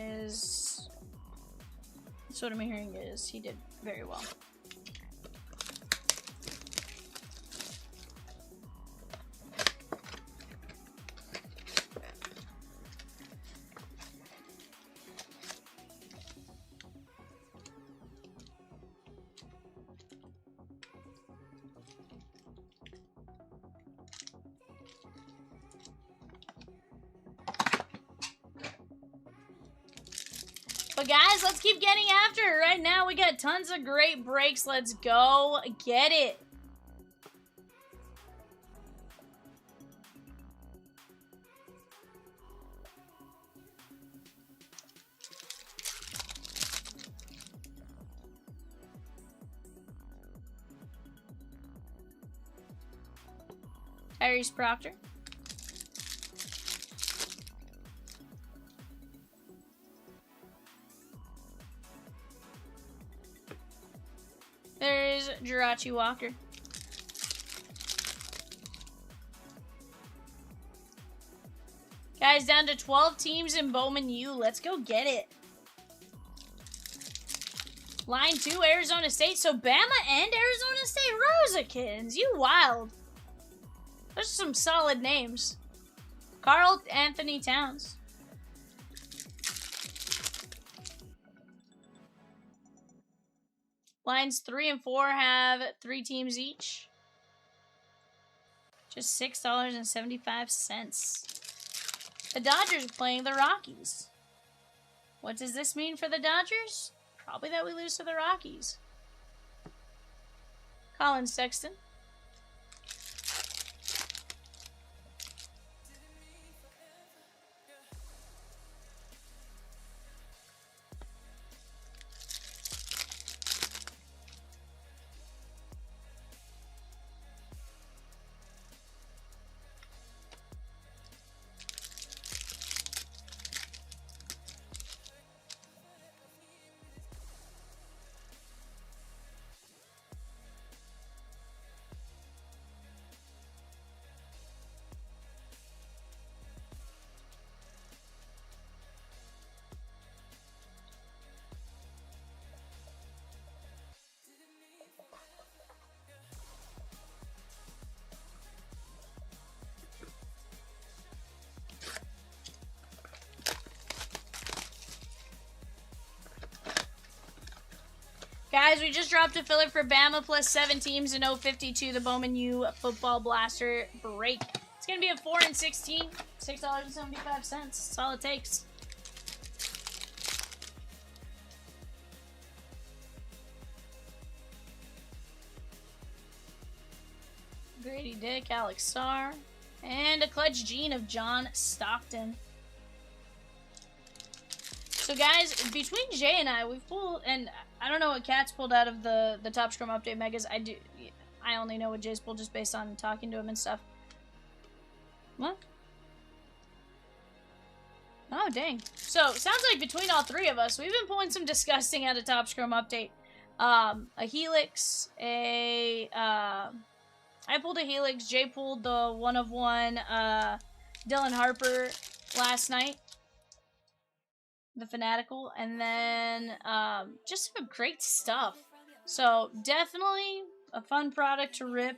is he did very well. But guys, let's keep getting after it. Right now, we got tons of great breaks. Let's go get it. Tyrese Proctor. There's Jirachi Walker. Guys, down to 12 teams in Bowman U. Let's go get it. Line 2, Arizona State. So Bama and Arizona State Rosakins. You wild. Those are some solid names. Carl Anthony Towns. Lines 3 and 4 have 3 teams each. Just $6.75. The Dodgers playing the Rockies. What does this mean for the Dodgers? Probably that we lose to the Rockies. Colin Sexton. Guys, we just dropped a Phillip for Bama plus 7 teams in 052, the Bowman U Football Blaster break. It's going to be a 4 and 16, $6.75. That's all it takes. Grady Dick, Alex Starr, and a clutch gene of John Stockton. So guys, between Jay and I, we've pulled, and I don't know what Cat's pulled out of the Top Scrum Update Megas. I only know what Jay's pulled just based on talking to him and stuff. What? Oh, dang. So, sounds like between all 3 of us, we've been pulling some disgusting out of Top Scrum Update. A Helix, I pulled a Helix, Jay pulled the 1 of 1, Dylan Harper last night. The Fanatical, and then just some great stuff. So definitely a fun product to rip.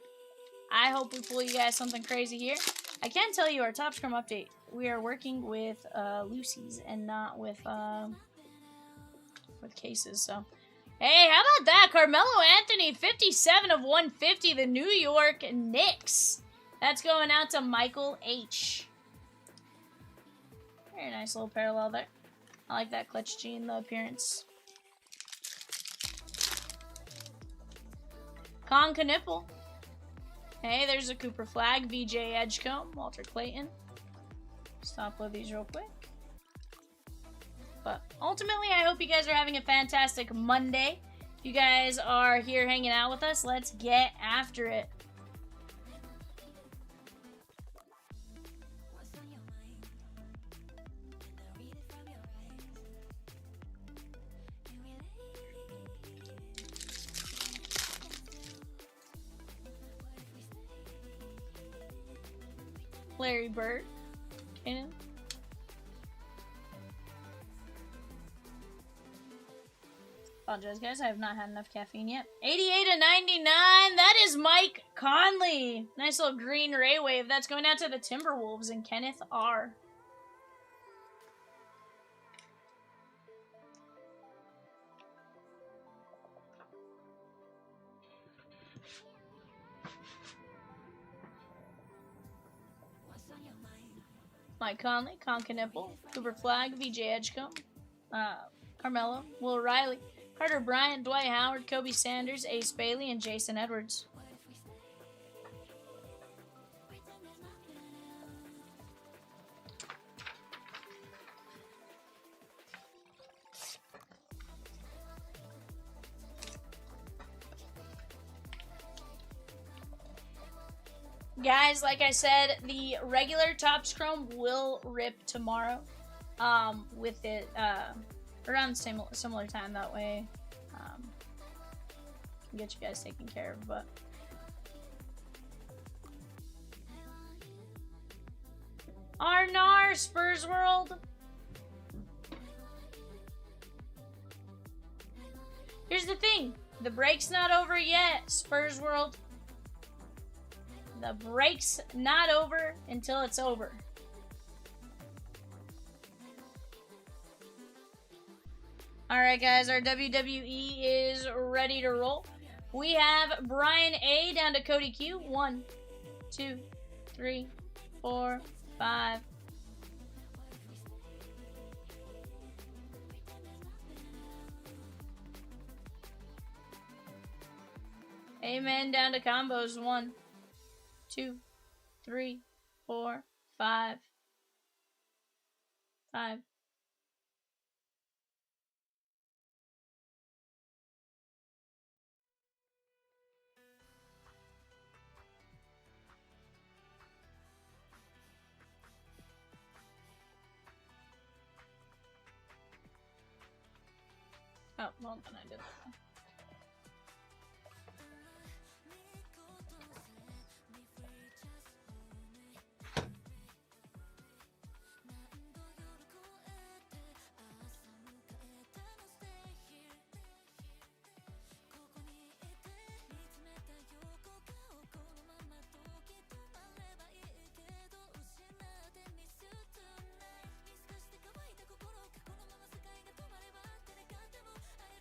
I hope we pull you guys something crazy here. I can tell you our Top Scrum Update, we are working with Lucy's and not with cases. So hey, how about that? Carmelo Anthony, 57 of 150, the New York Knicks. That's going out to Michael H. Very nice little parallel there. I like that clutch gene, the appearance. Con Knipple. Hey, there's a Cooper Flag, VJ Edgecombe, Walter Clayton. Stop with these real quick. But ultimately, I hope you guys are having a fantastic Monday. If you guys are here hanging out with us, let's get after it. Larry Bird. Kanan. Apologize, guys. I have not had enough caffeine yet. 88 of 99. That is Mike Conley. Nice little green ray wave. That's going out to the Timberwolves and Kenneth R. Mike Conley, Conca Nipple, Cooper Flag, VJ Edgecombe, Carmelo, Will Riley, Carter Bryant, Dwight Howard, Kobe Sanders, Ace Bailey, and Jason Edwards. Guys, like I said, the regular Top Scrum will rip tomorrow. With it around the similar time. That way, can get you guys taken care of. But Arnard. over, Spurs World? Here's the thing. The break's not over yet, Spurs World. The break's not over until it's over. Alright guys, our WWE is ready to roll. We have Brian A down to Cody Q. 1, 2, 3, 4, 5. Amen down to combos. 1, 2, 3, 4, 5. 5. Oh, hold on, I did that.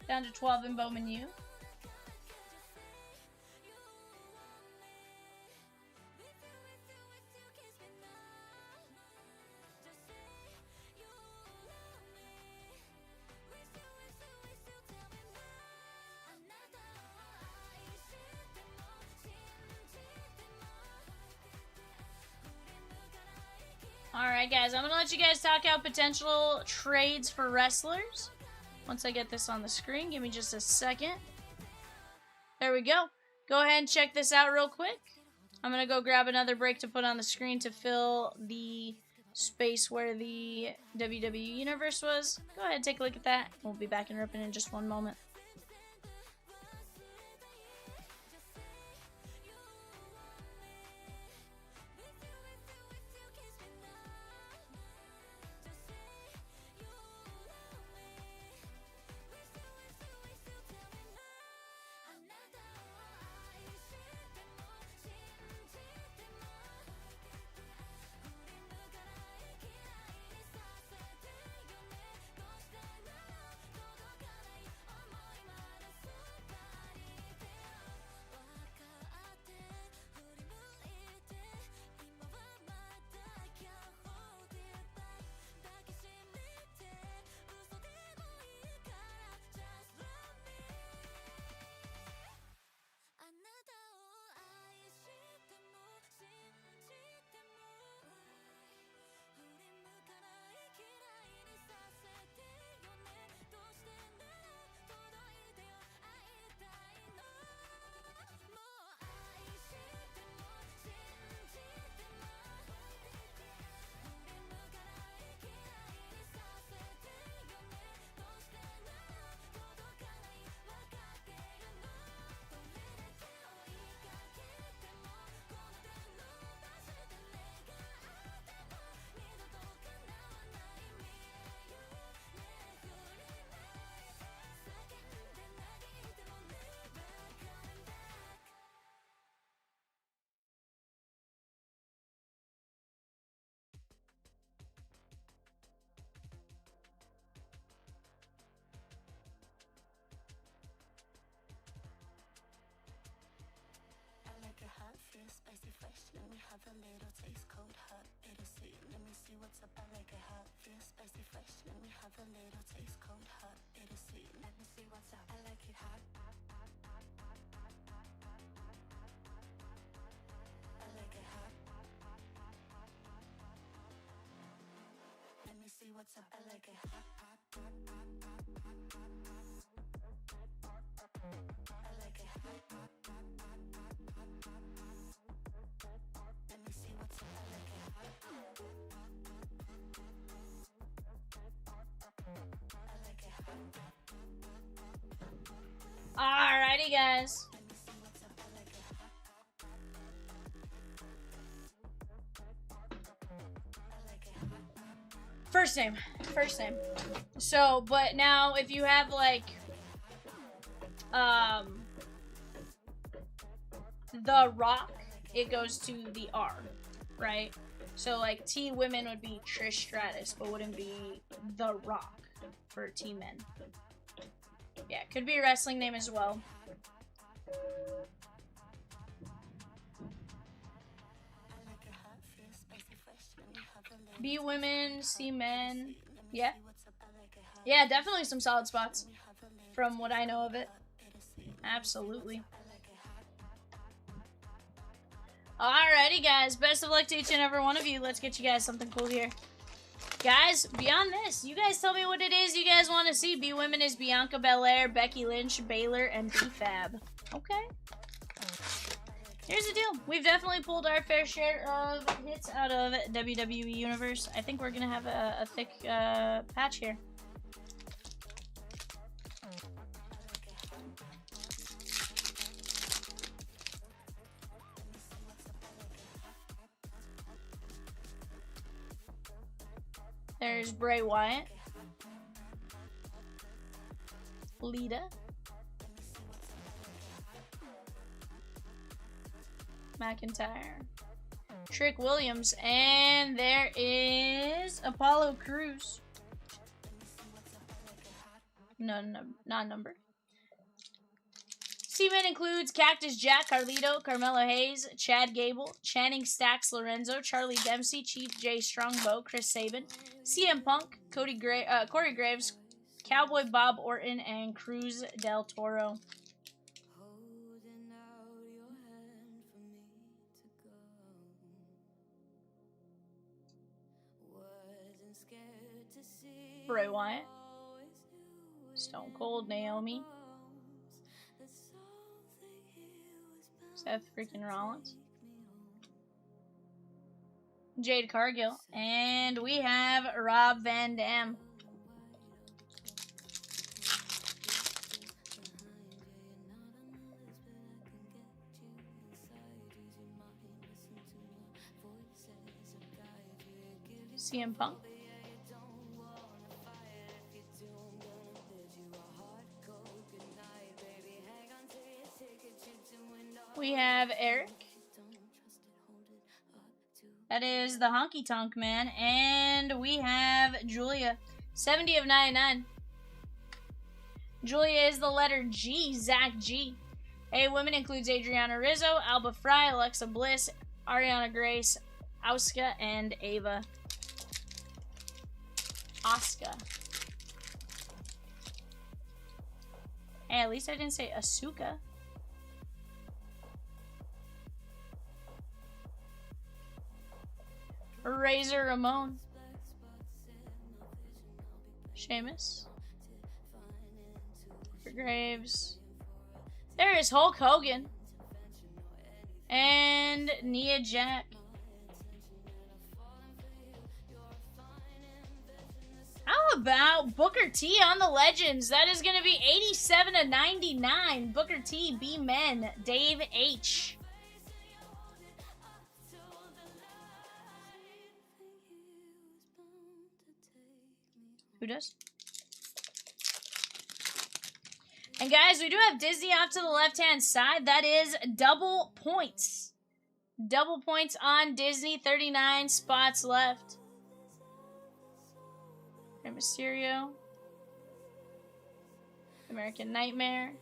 Down to 12 in Bowman U. Alright guys, I'm going to let you guys talk out potential trades for wrestlers. Once I get this on the screen, give me just a second. There we go. Go ahead and check this out real quick. I'm going to go grab another break to put on the screen to fill the space where the WWE Universe was. Go ahead and take a look at that. We'll be back and ripping in just one moment. Spicy fresh, let me have a little taste. Cold hot, it'll sweet. Let me see what's up. I like it hot, feel spicy fresh. Let me have a little taste. Cold hot, it'll sweet. Let me see what's up. I like it hot. I like it hot. Let me see what's up. I like it hot. I like it hot. Let me see what's up. I like it hot. I like it hot. Alrighty, guys. Let me see what's up. I like it hot. I like it hot. First name. First name. So, but now if you have like The Rock, it goes to the R, right? So like T women would be Trish Stratus, but wouldn't be The Rock for T men. Yeah, could be a wrestling name as well. B women, C men. Yeah. Yeah, definitely some solid spots from what I know of it. Absolutely. Alrighty, guys. Best of luck to each and every one of you. Let's get you guys something cool here. Guys, beyond this, you guys tell me what it is you guys want to see. B women is Bianca Belair, Becky Lynch, Baylor, and B-Fab. Okay. Here's the deal. We've definitely pulled our fair share of hits out of WWE Universe. I think we're going to have a thick patch here. There's Bray Wyatt. Lita. McIntyre. Trick Williams. And there is Apollo Crews. No, not numbered. C-Men includes Cactus Jack, Carlito, Carmelo Hayes, Chad Gable, Channing Stacks Lorenzo, Charlie Dempsey, Chief J Strongbow, Chris Sabin, CM Punk, Corey Graves, Cowboy Bob Orton, and Cruz del Toro. Bray Wyatt, Stone Cold Naomi, Seth freaking Rollins, Jade Cargill, and we have Rob Van Dam. CM Punk. We have Eric. That is the Honky Tonk Man. And we have Julia. 70 of 99. Julia is the letter G. Zach G. A women includes Adriana Rizzo, Alba Fry, Alexa Bliss, Ariana Grace, Asuka, and Ava. Asuka. Hey, at least I didn't say Asuka. Razor Ramon. Sheamus. Graves. There is Hulk Hogan. And Nia Jack. How about Booker T on the Legends? That is going to be 87 of 99. Booker T, B-Men, Dave H. Who does? And guys, we do have Disney off to the left-hand side. That is double points. Double points on Disney. 39 spots left. Rey Mysterio. American Nightmare.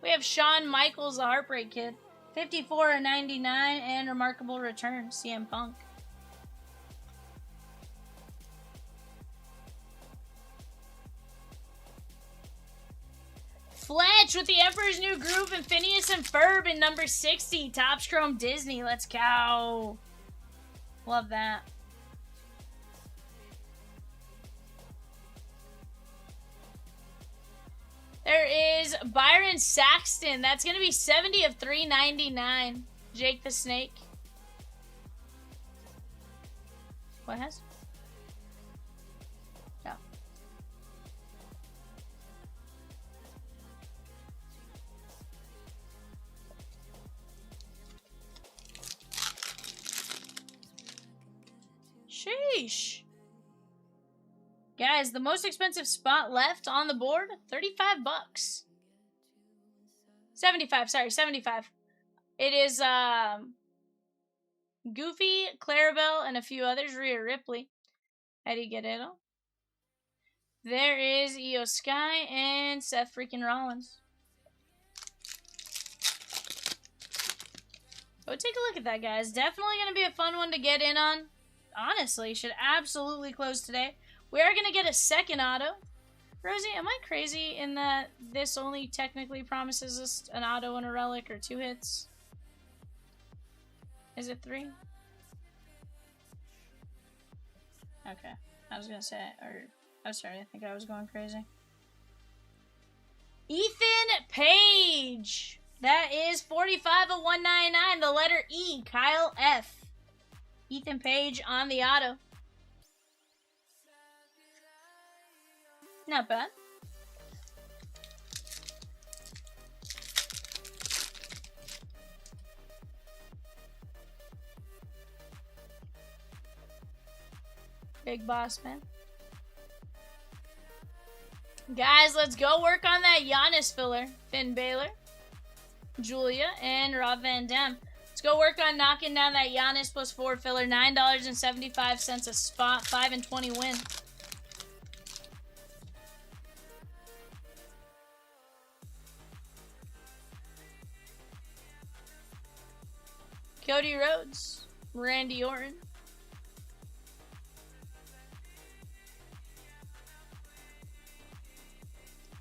We have Shawn Michaels, the Heartbreak Kid. 54 of 99 and Remarkable Return, CM Punk. Fletch with the Emperor's New Groove and Phineas and Ferb in number 60. Topps Chrome Disney. Let's go. Love that. There is Byron Saxton. That's going to be 70 of 399. Jake the Snake. What has? Yeah. Sheesh. Guys, the most expensive spot left on the board, 35 bucks. 75, sorry, 75. It is Goofy, Clarabelle, and a few others. Rhea Ripley, Eddie Guerrero. There is Io Sky and Seth freaking Rollins. Go take a look at that, guys. Definitely going to be a fun one to get in on. Honestly, should absolutely close today. We are going to get a second auto. Rosie, am I crazy in that this only technically promises us an auto and a relic or 2 hits? Is it 3? Okay. I was going to say, oh, sorry, I think I was going crazy. Ethan Page! That is 45 of 199, the letter E, Kyle F. Ethan Page on the auto. Not bad. Big boss, man. Guys, let's go work on that Giannis filler. Finn Balor, Julia, and Rob Van Dam. Let's go work on knocking down that Giannis +4 filler. $9.75 a spot. 5 and 20 win. Cody Rhodes, Randy Orton.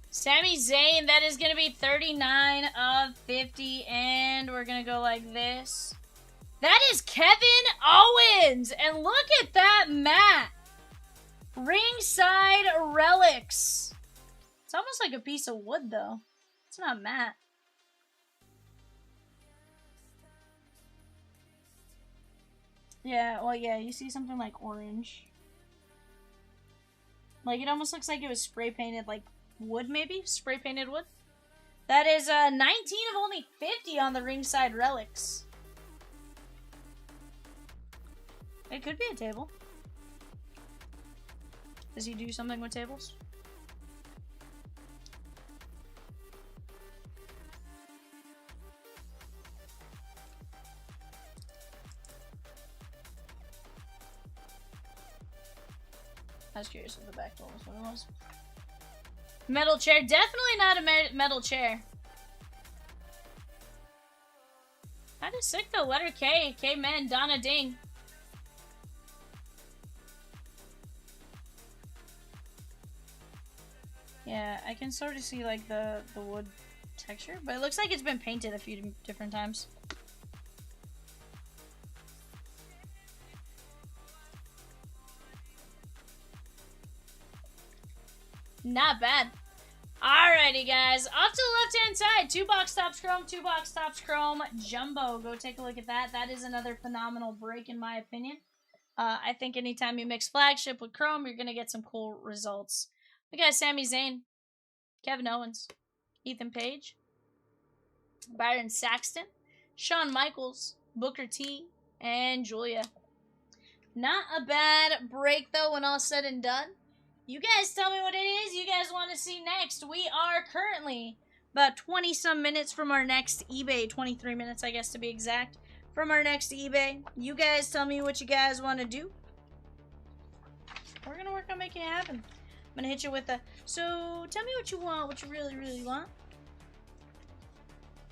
Sami Zayn, that is going to be 39 of 50, and we're going to go like this. That is Kevin Owens, and look at that mat. Ringside Relics. It's almost like a piece of wood, though. It's not matte. Yeah, well, yeah, you see something like orange. Like, it almost looks like it was spray painted, like, wood, maybe? Spray painted wood. That is 19 of only 50 on the Ringside Relics. It could be a table. Does he do something with tables? I was curious if the back door was what it was. Metal chair. Definitely not a metal chair. That is sick though. Letter K. K-Men. Donna Ding. Yeah, I can sort of see like the wood texture. But it looks like it's been painted a few different times. Not bad. Alrighty, guys. Off to the left-hand side. 2-box Topps Chrome, 2-box Topps Chrome Jumbo. Go take a look at that. That is another phenomenal break, in my opinion. I think anytime you mix flagship with Chrome, you're going to get some cool results. We got Sami Zayn, Kevin Owens, Ethan Page, Byron Saxton, Shawn Michaels, Booker T, and Julia. Not a bad break, though, when all said and done. You guys tell me what it is you guys want to see next. We are currently about 20-some minutes from our next eBay. 23 minutes, I guess, to be exact, from our next eBay. You guys tell me what you guys want to do. We're going to work on making it happen. I'm going to hit you with a, so tell me what you want, what you really, really want.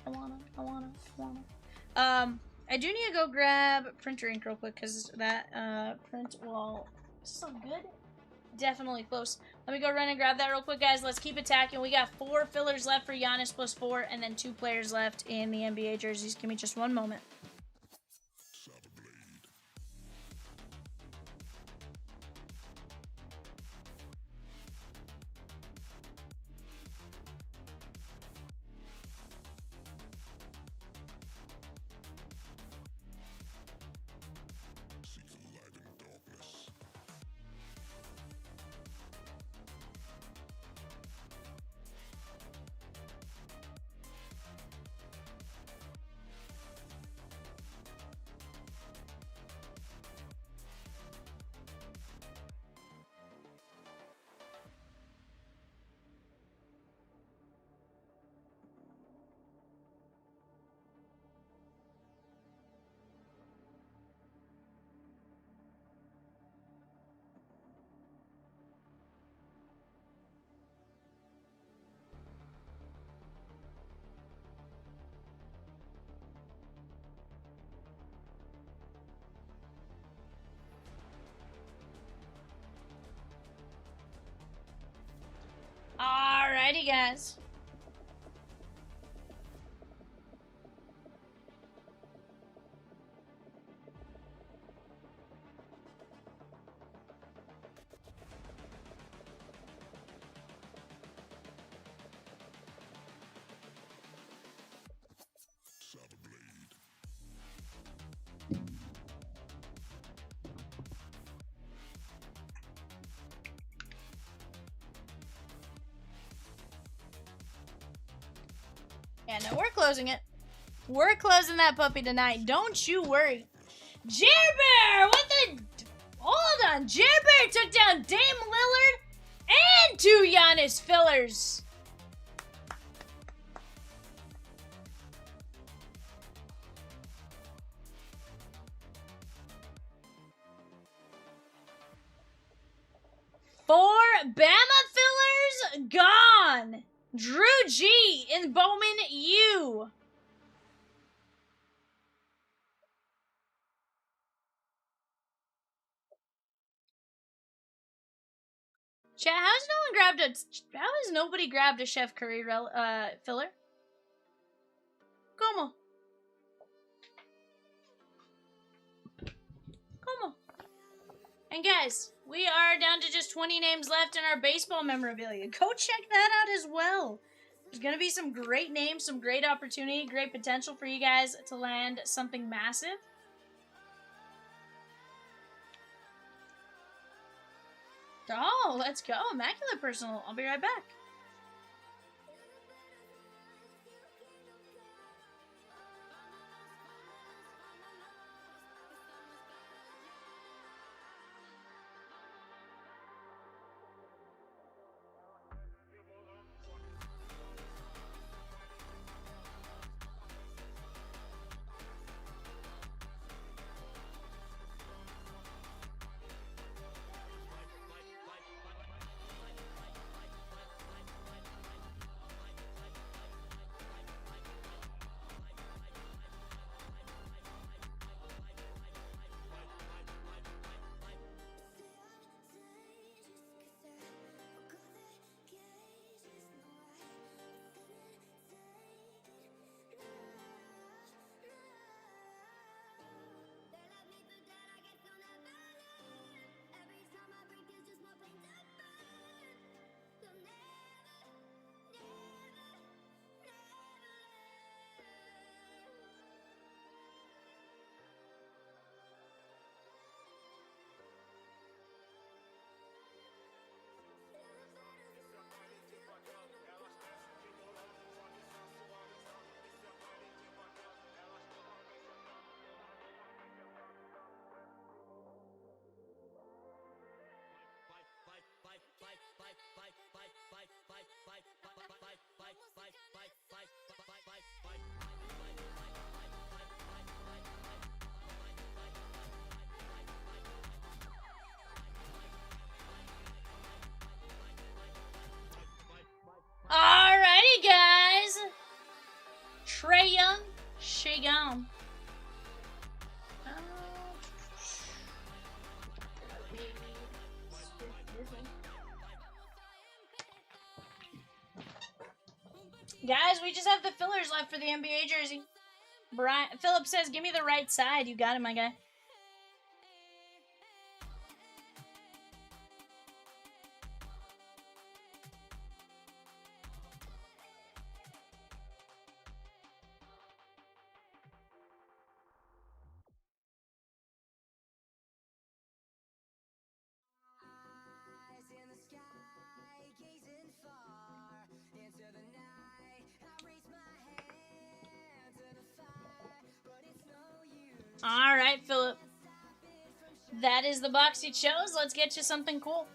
I do need to go grab printer ink real quick because that print wall is so good. Definitely close. Let me go run and grab that real quick, guys. Let's keep attacking. We got 4 fillers left for Giannis +4, and then 2 players left in the NBA jerseys. Give me just one moment. Alrighty, guys. Yeah, no, we're closing it. We're closing that puppy tonight. Don't you worry. Jerbear! What the... Hold on. Jerbear took down Dame Lillard and 2 Giannis fillers. Four Bama fillers gone. Drew G and Bowman U. Chat, how has nobody grabbed a Chef Curry filler? Como? Como? And guys, we are down to just 20 names left in our baseball memorabilia. Go check that out as well. There's going to be some great names, some great opportunity, great potential for you guys to land something massive. Oh, let's go. Immaculate personal. I'll be right back. Alrighty, guys. Trey Young, Shagan. Guys, we just have the fillers left for the NBA jersey. Phillip says, give me the right side. You got it, my guy. All right, Phillip. That is the box you chose. Let's get you something cool.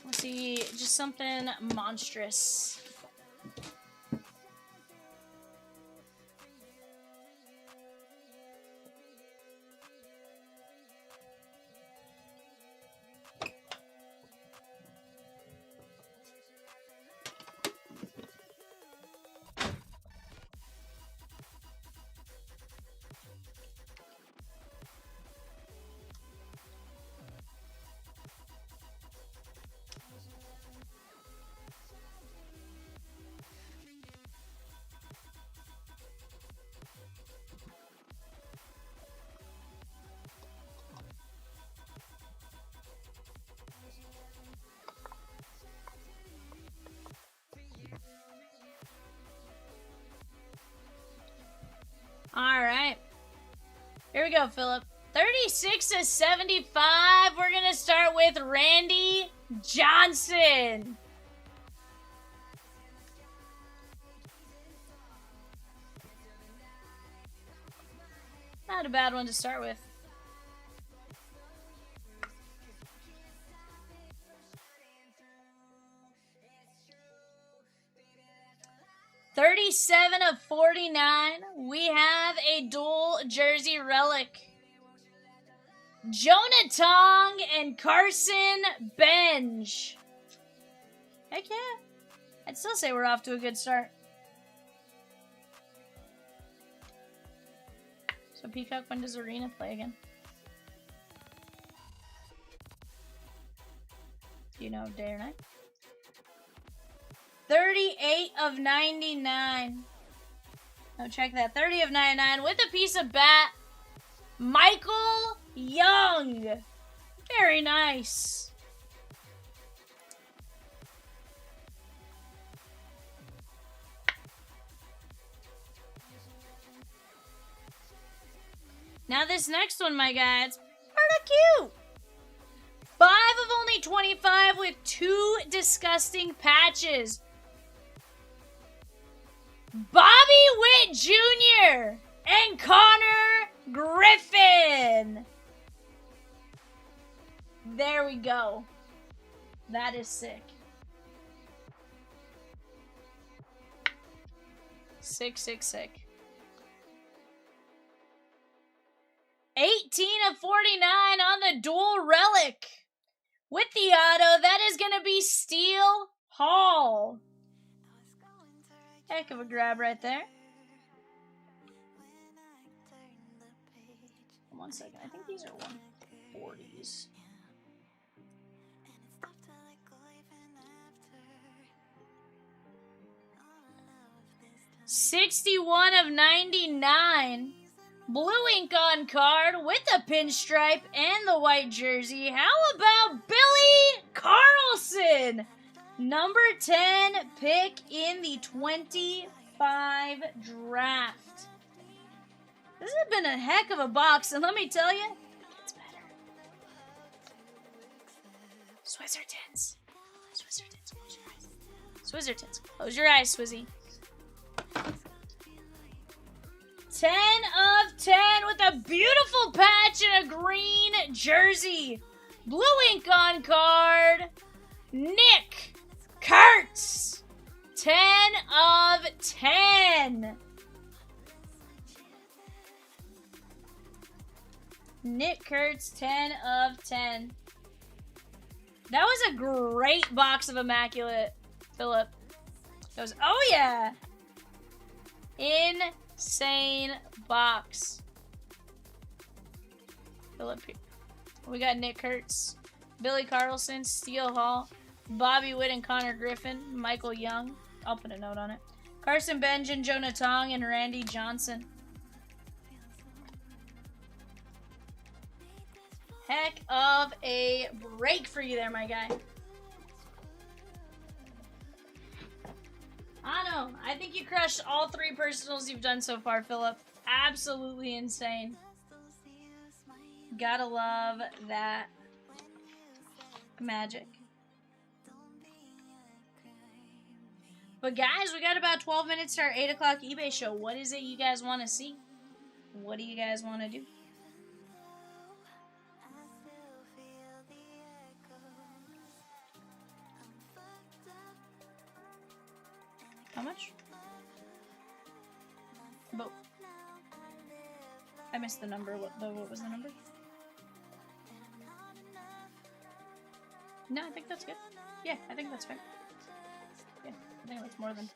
Let's see, just something monstrous. we go, Phillip. 36 to 75. We're going to start with Randy Johnson. Not a bad one to start with. $37/49. We have a dual jersey relic. Jonah Tong and Carson Benj. Heck yeah. I'd still say we're off to a good start. So Peacock, when does Arena play again? Do you know day or night? 38/99. Oh, check that. 30/99 with a piece of bat. Michael Young. Very nice. Now this next one, my guy, it's pretty cute. 5 of only 25 with 2 disgusting patches. Bobby Witt Jr. and Connor Griffin. There we go. That is sick. Sick, sick, sick. 18/49 on the dual relic. With the auto, that is going to be Steel Hall. Heck of a grab right there. 1 second. I think these are 140s. 61/99. Blue ink on card with the pinstripe and the white jersey. How about Billy Carlson? Number 10 pick in the 25 draft. This has been a heck of a box, and let me tell you, it gets better. Swizzertons. Swizzertons, close your eyes. Swizzertons, close your eyes, Swizzy. 10/10 with a beautiful patch and a green jersey. Blue ink on card. Nick Kurtz. 10/10. Nick Kurtz, 10/10. That was a great box of Immaculate, Phillip. That was, oh yeah. Insane box. Phillip, we got Nick Kurtz, Billy Carlson, Steel Hall, Bobby Witt and Connor Griffin, Michael Young. I'll put a note on it. Carson Benj and Jonah Tong and Randy Johnson. Heck of a break for you there, my guy. I know. I think you crushed all 3 personals you've done so far, Phillip. Absolutely insane. Gotta love that magic. But guys, we got about 12 minutes to our 8 o'clock eBay show. What is it you guys want to see? What do you guys want to do? How much? But I missed the number. What was the number? No, I think that's good. Yeah, I think that's fair. Yeah, I think that's more than.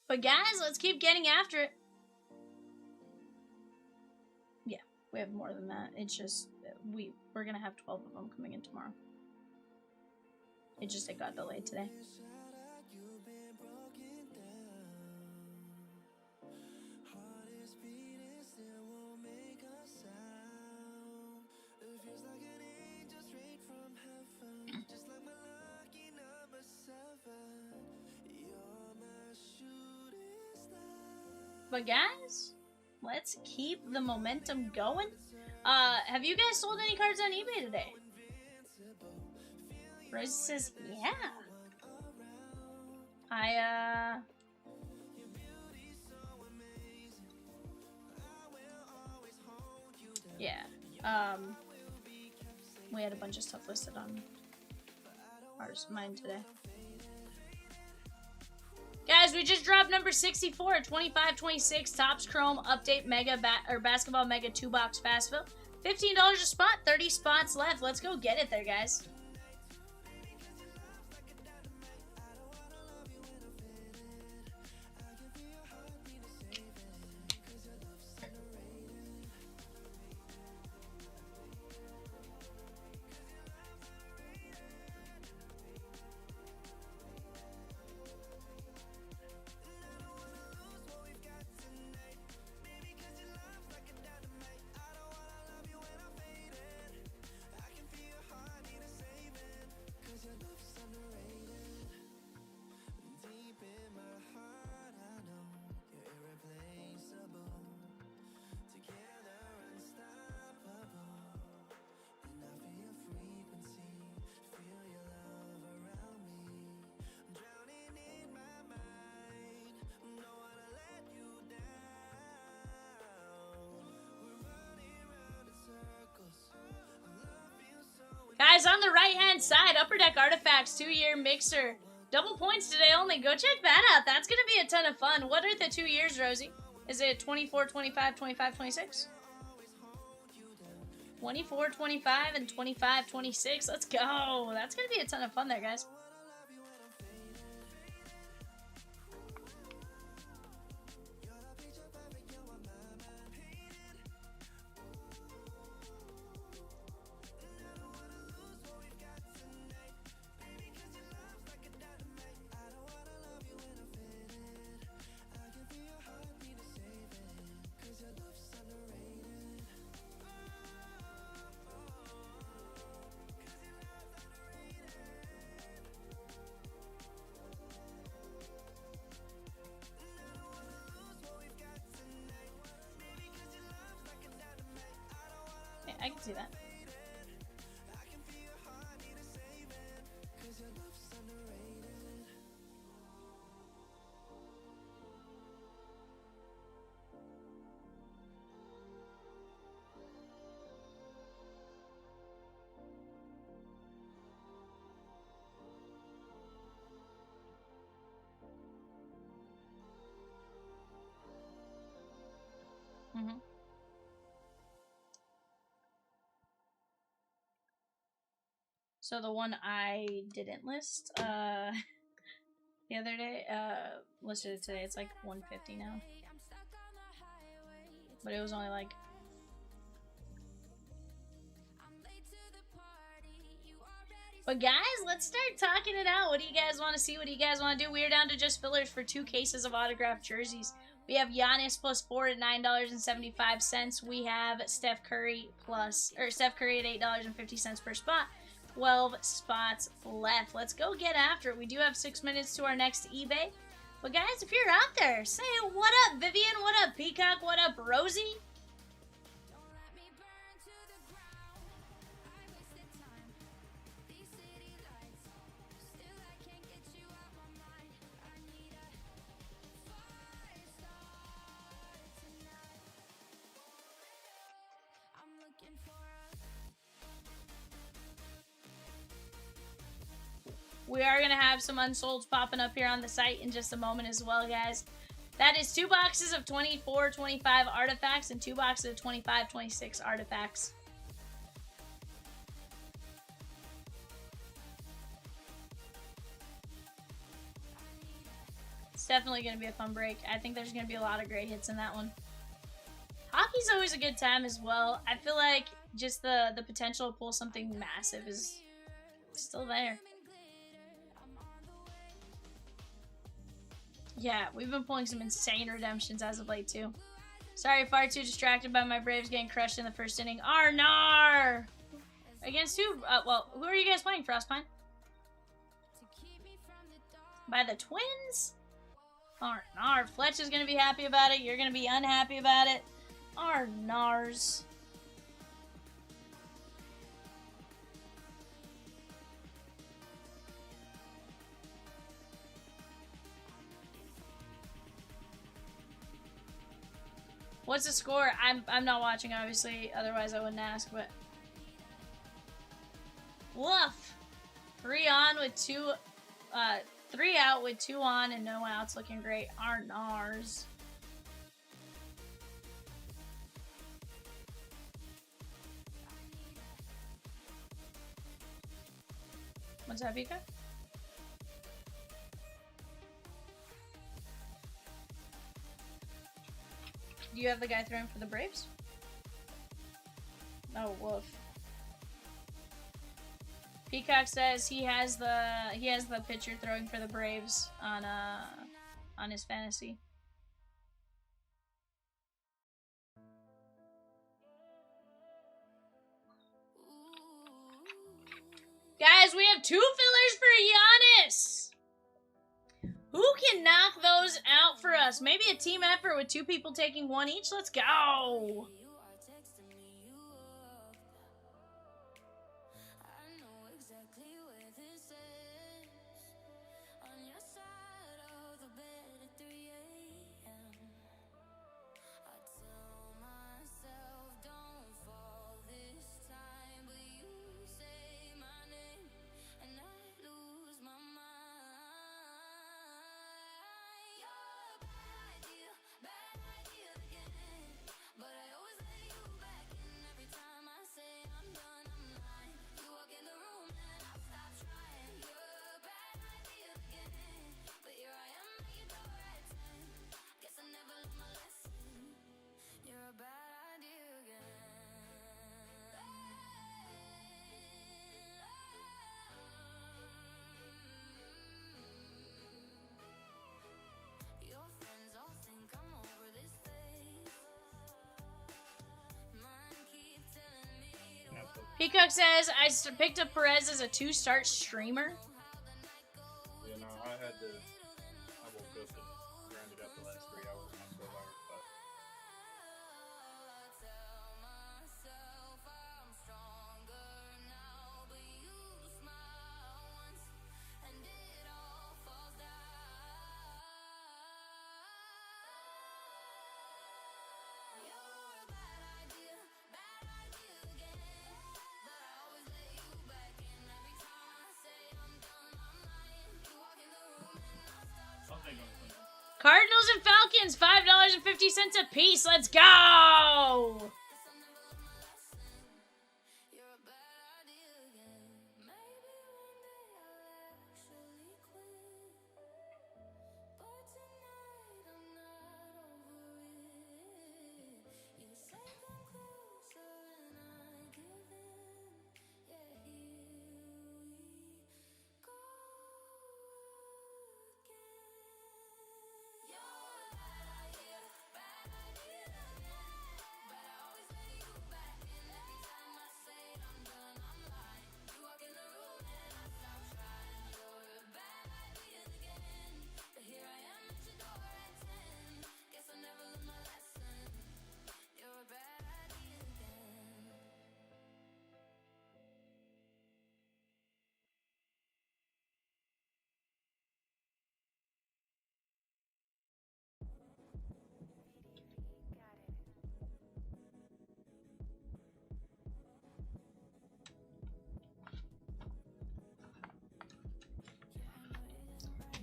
But guys, let's keep getting after it. Yeah, we have more than that. It's just, we're gonna have 12 of them coming in tomorrow. It got delayed today. But guys, let's keep the momentum going. Have you guys sold any cards on eBay today? Rose says, yeah. Yeah. We had a bunch of stuff listed on mine today. Guys, we just dropped number 64, 2526 Topps Chrome Update Mega Basketball Mega 2-box Fast Fill. $15 a spot, 30 spots left. Let's go get it there, guys. Guys, on the right-hand side, Upper Deck Artifacts, 2-year mixer. Double points today only. Go check that out. That's going to be a ton of fun. What are the 2 years, Rosie? Is it 24, 25, 25, 26? 24, 25, and 25, 26. Let's go. That's going to be a ton of fun there, guys. I can see that. Mm-hmm. So the one I didn't list the other day, listed it today. It's like 150 now. But it was only like... But guys, let's start talking it out. What do you guys want to see? What do you guys want to do? We're down to just fillers for 2 cases of autographed jerseys. We have Giannis +4 at $9.75. We have Steph Curry at $8.50 per spot. 12 spots left. Let's go get after it. We do have 6 minutes to our next eBay. But guys, if you're out there, say what up, Vivian? What up, Peacock? What up, Rosie? We are going to have some unsolds popping up here on the site in just a moment as well, guys. That is 2 boxes of 24, 25 artifacts and 2 boxes of 25, 26 artifacts. It's definitely going to be a fun break. I think there's going to be a lot of great hits in that one. Hockey's always a good time as well. I feel like just the potential to pull something massive is still there. Yeah, we've been pulling some insane redemptions as of late, too. Sorry, far too distracted by my Braves getting crushed in the first inning. Arnar! Against who? Well, who are you guys playing, Frostpine? By the Twins? Arnar. Fletch is going to be happy about it. You're going to be unhappy about it. Arnars. What's the score? I'm not watching, obviously. Otherwise, I wouldn't ask, but... Woof! 3 on with 2... 3 out with 2 on and no outs. Looking great. Arnars. What's that, Vika? Do you have the guy throwing for the Braves? Oh, woof. Peacock says he has the pitcher throwing for the Braves on his fantasy. Guys, we have 2 fillers for Giannis. Who can knock those out for us? Maybe a team effort with 2 people taking 1 each. Let's go. Peacock says, I picked up Perez as a 2-start streamer. You know, I woke up and grinded out the last 3 hours of my 12-hour class. Cardinals and Falcons, $5.50 a piece. Let's go!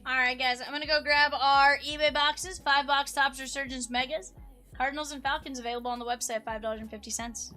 Alright, guys, I'm going to go grab our eBay boxes. 5-box Topps Resurgence Megas. Cardinals and Falcons available on the website, $5.50.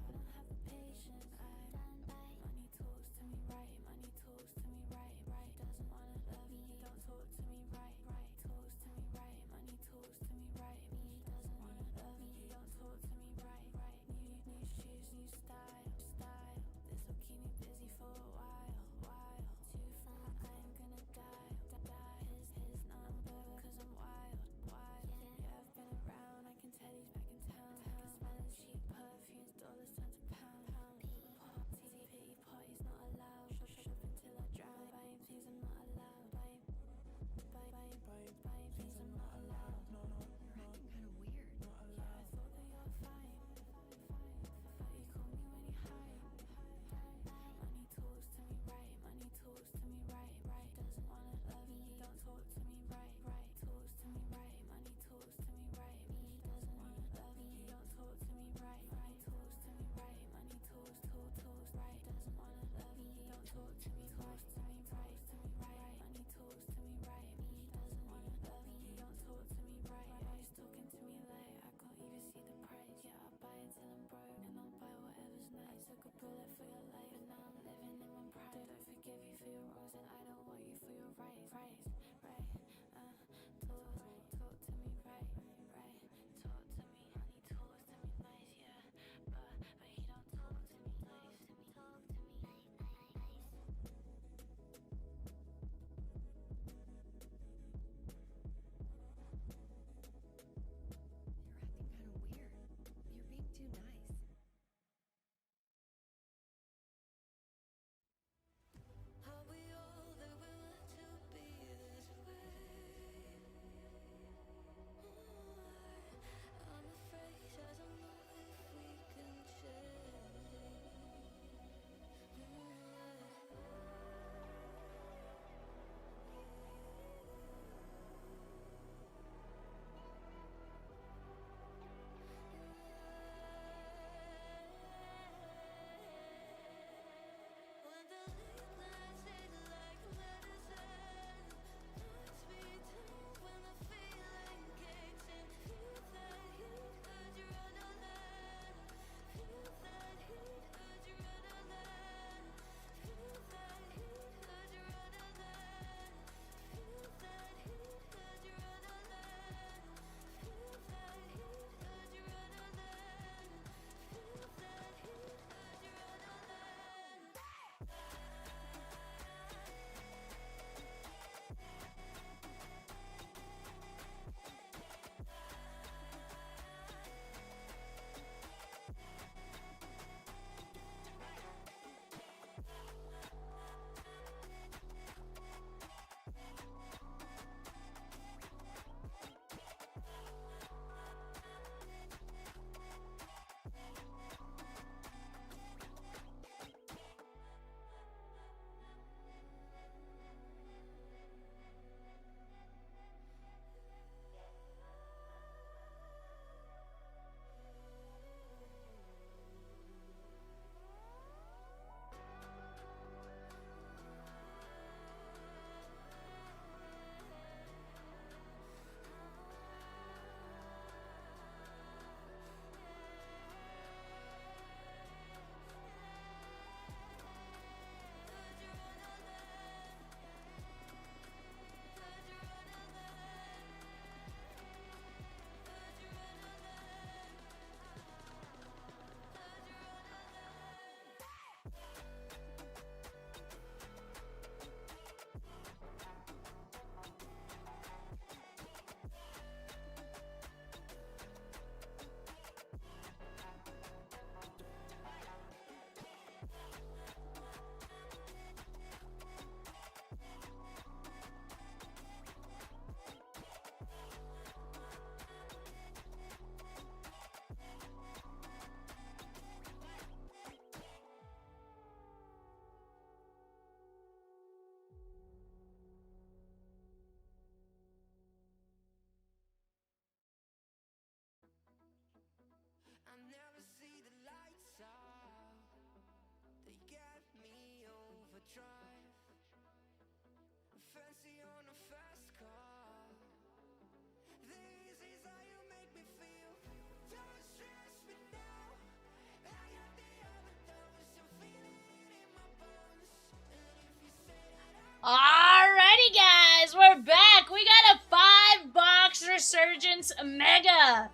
Alrighty, guys, we're back. We got a 5-box Resurgence Mega.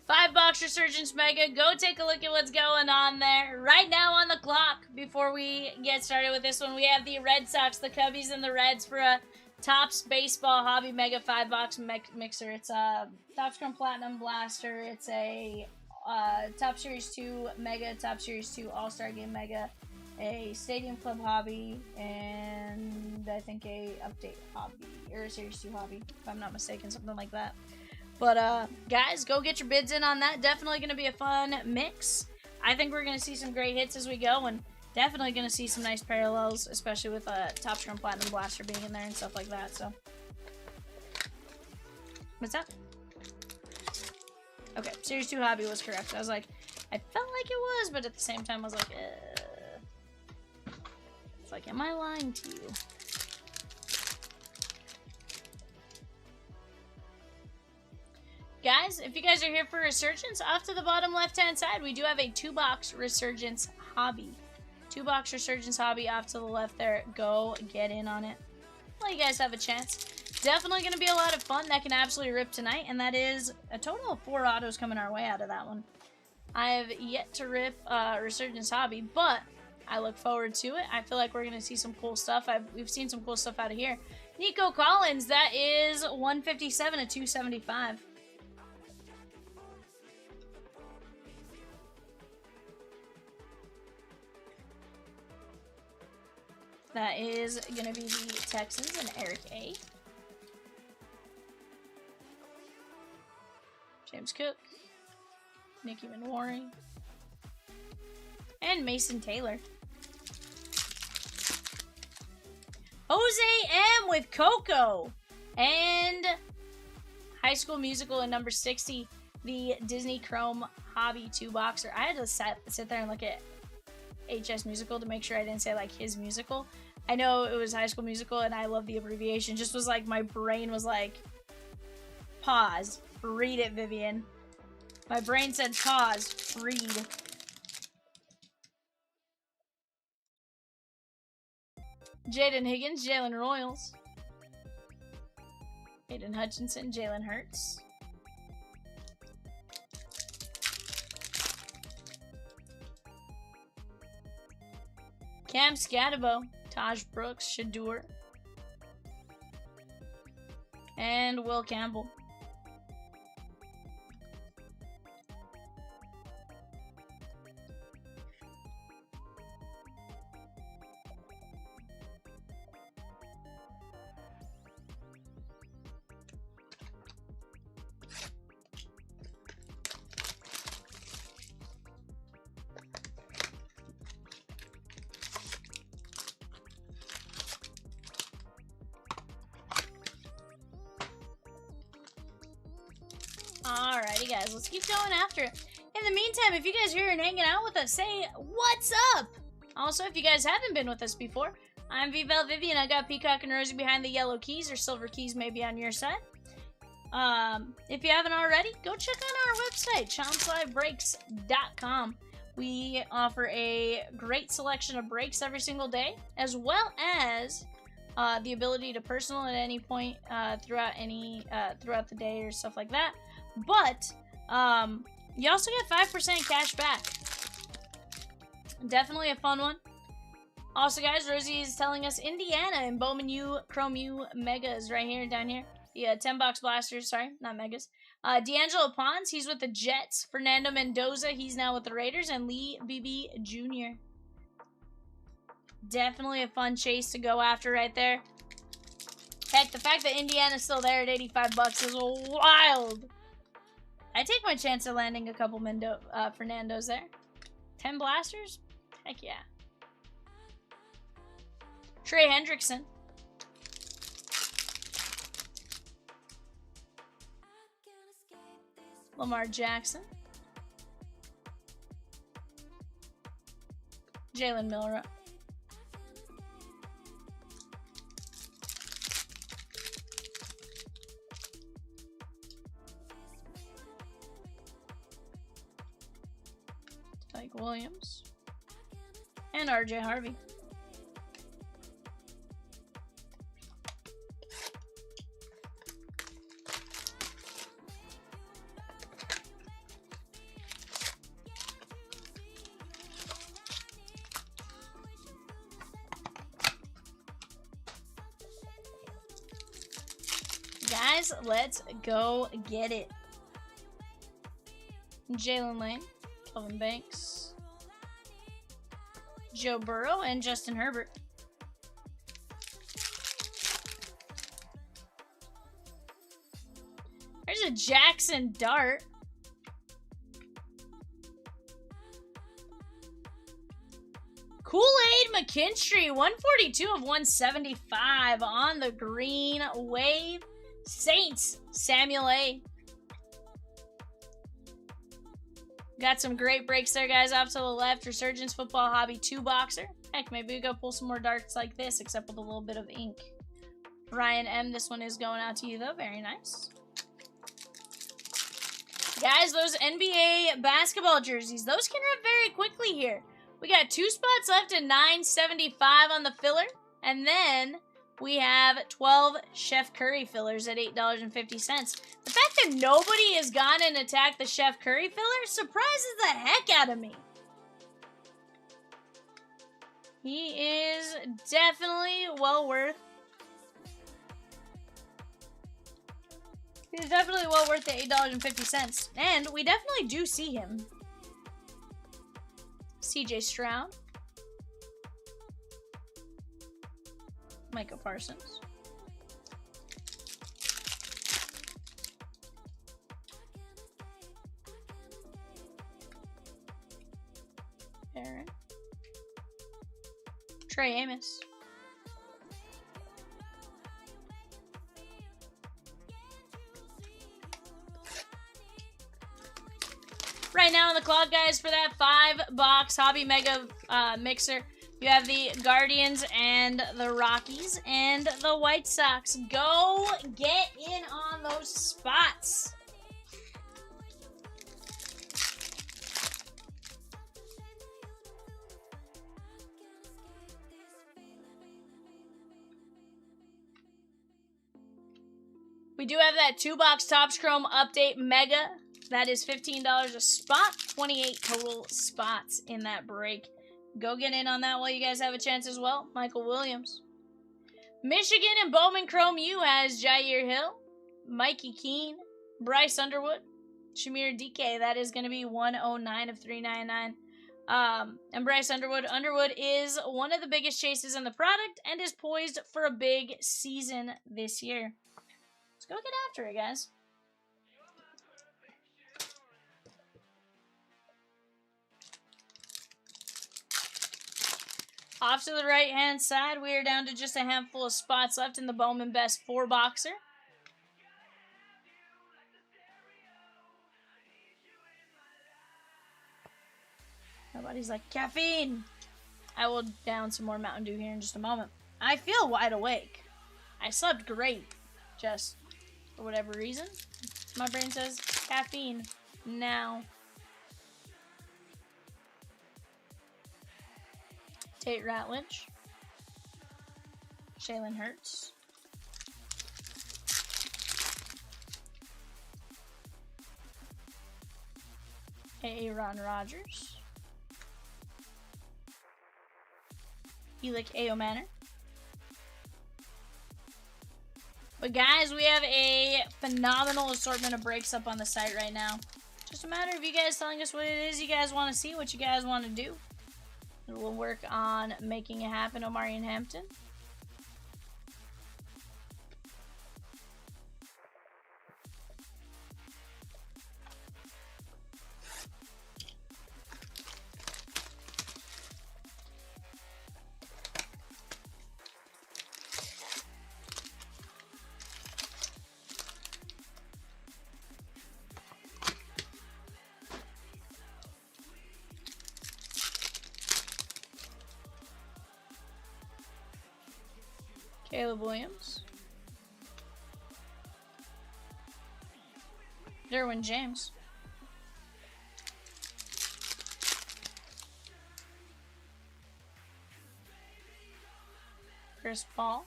5-box Resurgence Mega. Go take a look at what's going on there. Right now on the clock, before we get started with this one, we have the Red Sox, the Cubbies, and the Reds for a Topps Baseball Hobby Mega 5-box mixer. It's a Topps Chrome Platinum Blaster. It's a Top Series 2 Mega, Top Series 2 All-Star Game Mega, a Stadium Club Hobby, and I think a Update Hobby, or a Series 2 Hobby, if I'm not mistaken, something like that. But, guys, go get your bids in on that. Definitely going to be a fun mix. I think we're going to see some great hits as we go, and definitely going to see some nice parallels, especially with Topps Chrome Platinum Blaster being in there and stuff like that, so. What's that? Okay, Series 2 Hobby was correct. I was like, I felt like it was, but at the same time I was like, it's like, am I lying to you? Guys, if you guys are here for Resurgence, off to the bottom left-hand side, we do have a 2-box Resurgence Hobby. 2-box Resurgence Hobby off to the left there. Go get in on it. Well, you guys have a chance. Definitely going to be a lot of fun. That can absolutely rip tonight, and that is a total of 4 autos coming our way out of that one. I have yet to rip Resurgence Hobby, but I look forward to it. I feel like we're going to see some cool stuff. We've seen some cool stuff out of here. Nico Collins, that is 157 to 275. That is going to be the Texans and Eric A. James Cook. Nicky Manwari. And Mason Taylor. Jose M with Coco. And High School Musical and number 60. The Disney Chrome Hobby 2-boxer. I had to sit there and look at HS Musical to make sure I didn't say like his musical. I know it was High School Musical and I love the abbreviation. Just was like, my brain was like, pause. Read it, Vivian. My brain said pause. Read. Jaden Higgins, Jalen Royals. Aiden Hutchinson, Jalen Hurts. Cam Scatabo, Taj Brooks, Shadur, and Will Campbell. Alrighty, guys, let's keep going after it. In the meantime, if you guys are here and hanging out with us, say, what's up? Also, if you guys haven't been with us before, I'm VAL Vivian. I got Peacock and Rosie behind the yellow keys, or silver keys maybe on your side. If you haven't already, go check out our website, ChomsLiveBreaks.com. We offer a great selection of breaks every single day, as well as the ability to personal at any point throughout the day or stuff like that. But you also get 5% cash back. Definitely a fun one. Also, guys, Rosie is telling us Indiana and Bowman U, Chrome U Megas right here, down here. The 10-box blasters, sorry, not Megas. D'Angelo Pons, he's with the Jets. Fernando Mendoza, he's now with the Raiders. And Lee Beebe Jr. Definitely a fun chase to go after right there. Heck, the fact that Indiana's still there at 85 bucks is wild. I take my chance of landing a couple Fernandos there. 10 blasters? Heck yeah. Trey Hendrickson. Lamar Jackson. Jalen Milroe. And RJ Harvey. Guys, let's go get it. Jalen Lane, Kelvin Banks, Joe Burrow, and Justin Herbert. There's a Jackson Dart. Kool-Aid McKinstry, 142 of 175 on the green wave. Saints, Samuel A. Got some great breaks there, guys. Off to the left, Resurgence Football Hobby 2-boxer. Heck, maybe we go pull some more darts like this, except with a little bit of ink. Ryan M, this one is going out to you, though. Very nice. Guys, those NBA basketball jerseys, those can rip very quickly here. We got 2 spots left at $9.75 on the filler, and then we have 12 Chef Curry fillers at $8.50. The fact that nobody has gone and attacked the Chef Curry filler surprises the heck out of me. He is definitely well worth. He's definitely well worth the $8.50. And we definitely do see him. CJ Stroud. Micah Parsons. Aaron. Trey Amos. Right now on the clock, guys, for that 5-box Hobby Mega Mixer, you have the Guardians and the Rockies and the White Sox. Go get in on those spots. We do have that 2-box Topps Chrome Update Mega. That is $15 a spot, 28 total spots in that break. Go get in on that while you guys have a chance as well. Michael Williams. Michigan and Bowman Chrome U has Jair Hill, Mikey Keene, Bryce Underwood, Shamir DK. That is going to be 109 of 399. And Bryce Underwood. Underwood is one of the biggest chases in the product and is poised for a big season this year. Let's go get after it, guys. Off to the right-hand side, we are down to just a handful of spots left in the Bowman Best 4-boxer. Nobody's like, caffeine! I will down some more Mountain Dew here in just a moment. I feel wide awake. I slept great. Just, for whatever reason, my brain says, caffeine, now. Tate Ratledge, Jalen Hurts, Aaron Rodgers, Elick Ayomanor. But guys, we have a phenomenal assortment of breaks up on the site right now. Just a matter of you guys telling us what it is you guys want to see, what you guys want to do. We'll work on making it happen, Omarion Hampton. Caleb Williams. Derwin James. Chris Paul.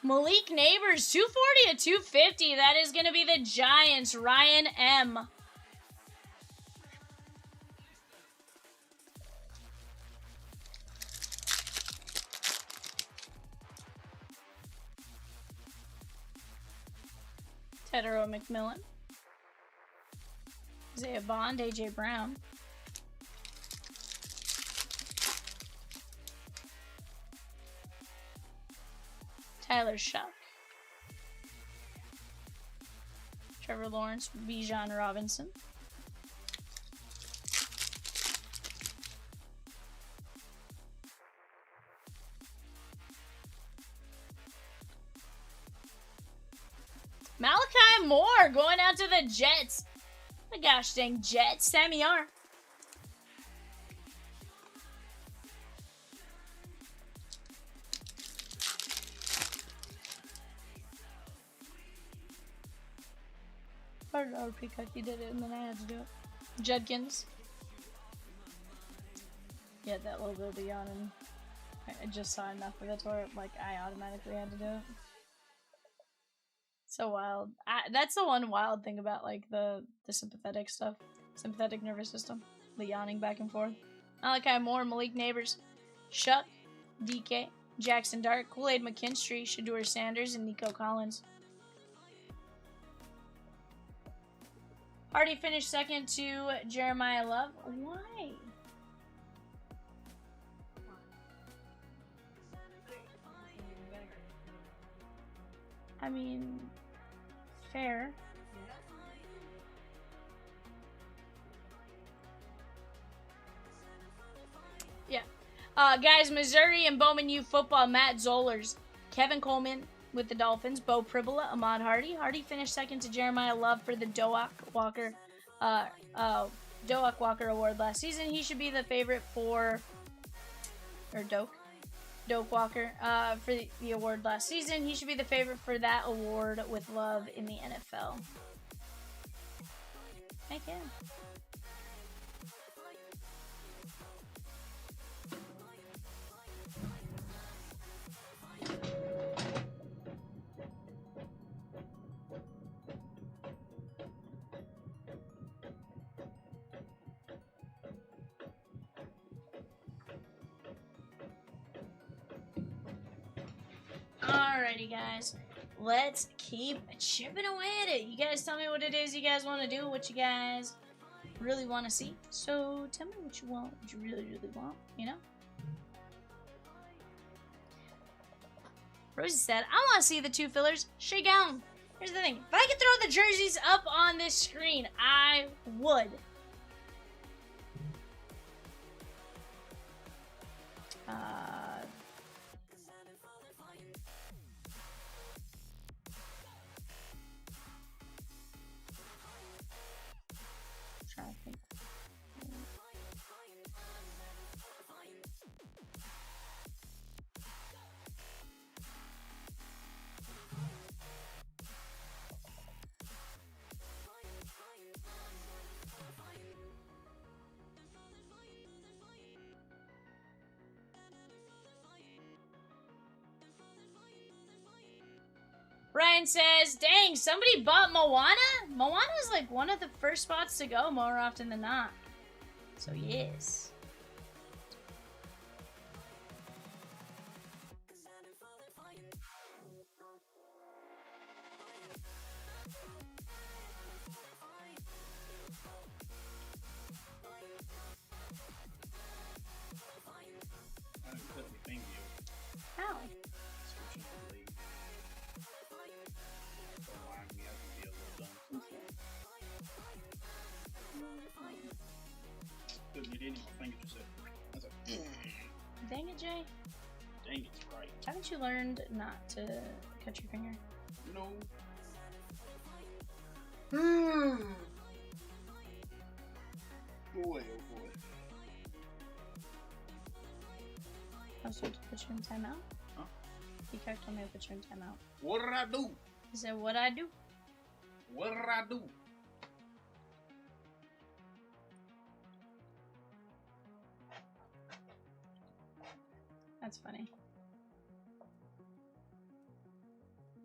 Malik Neighbors, 240 to 250. That is going to be the Giants. Ryan M. Tedero McMillan. Isaiah Bond, AJ Brown. Tyler Shuck. Trevor Lawrence, Bijan Robinson. Malachi Moore going out to the Jets. The gosh dang Jets. Sammy R. Part of Peacock, he did it, and then I had to do it. Judkins. Yeah, that little bit of the yawning. I just saw enough of it where, like, I automatically had to do it. So wild. That's the one wild thing about, like, the sympathetic stuff. Sympathetic nervous system. The yawning back and forth. Malachi Moore, Malik Neighbors, Shuck, DK, Jackson Dart, Kool-Aid McKinstry, Shador Sanders, and Nico Collins. Hardy finished second to Jeremiah Love. Why? I mean, fair. Yeah. Guys, Missouri and Bowman U football, Matt Zollers, Kevin Coleman with the Dolphins, Bo Pribola, Ahmad Hardy. Hardy finished second to Jeremiah Love for the Doak Walker Award last season. He should be the favorite for, or Doak Walker for the award last season. He should be the favorite for that award with Love in the NFL. Heck yeah. Alrighty, guys. Let's keep chipping away at it. You guys tell me what it is you guys want to do, what you guys really want to see. So tell me what you want, what you really, really want, you know? Rosie said, I want to see the two fillers shake down. Here's the thing. If I could throw the jerseys up on this screen, I would. Trying to think. Ryan says, dang, somebody bought Moana? Moana is like one of the first spots to go more often than not. So yes. I didn't put anything here. How? Switching the league. Don't mind me, I can be a little dumb. Couldn't get any, my finger just said, I was like, Dang it, Jay. dang, it's right. Haven't you learned not to cut your finger? No. Boy, oh boy. I was told to put you in timeout. Huh? Peacock told me to put you in timeout. What did I do? He said, what'd I do? What did I do? That's funny.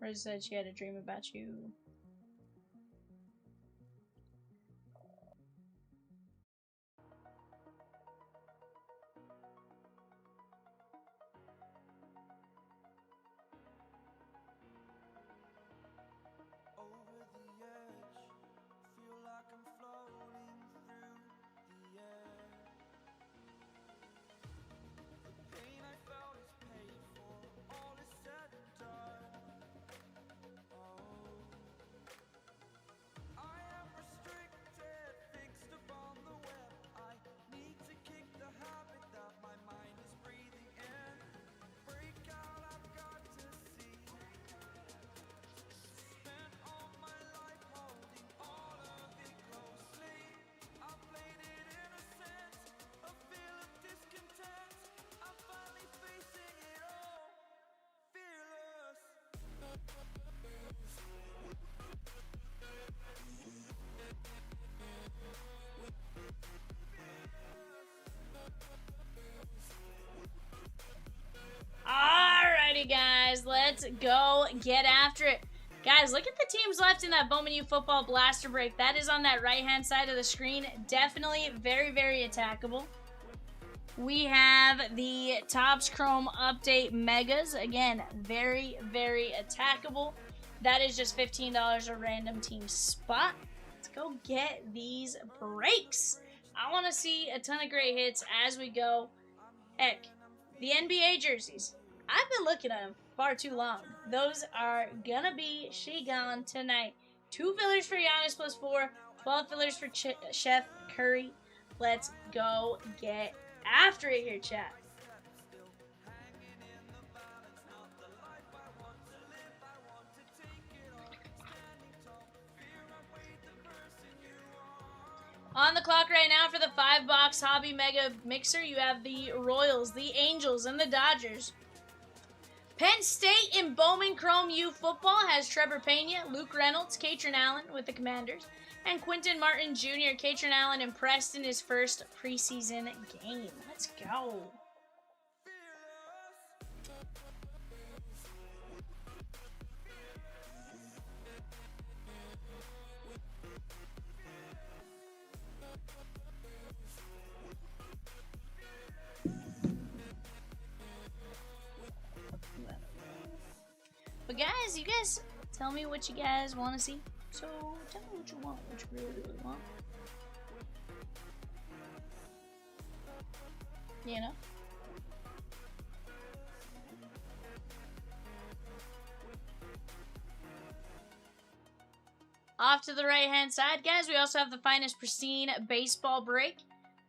Rose said she had a dream about you. Alrighty, guys, let's go get after it. Guys, look at the teams left in that Bowman U Football Blaster Break. That is on that right-hand side of the screen. Definitely very, very attackable. We have the Topps Chrome Update Megas. Again, very, very attackable. That is just $15 a random team spot. Let's go get these breaks. I want to see a ton of great hits as we go. Heck, the NBA jerseys. I've been looking at them far too long. Those are gonna be gone tonight. 2 fillers for Giannis plus 4. 12 fillers for Chef Curry. Let's go get after it here, chat. On the clock right now for the 5-box Hobby Mega Mixer, you have the Royals, the Angels, and the Dodgers. Penn State in Bowman Chrome U football has Trevor Pena, Luke Reynolds, Katrin Allen with the Commanders, and Quinton Martin Jr. Katrin Allen impressed in his first preseason game. Let's go. But guys, you guys tell me what you guys want to see. So tell me what you want, what you really, really want. You know? Off to the right hand side, guys, we also have the finest pristine baseball break.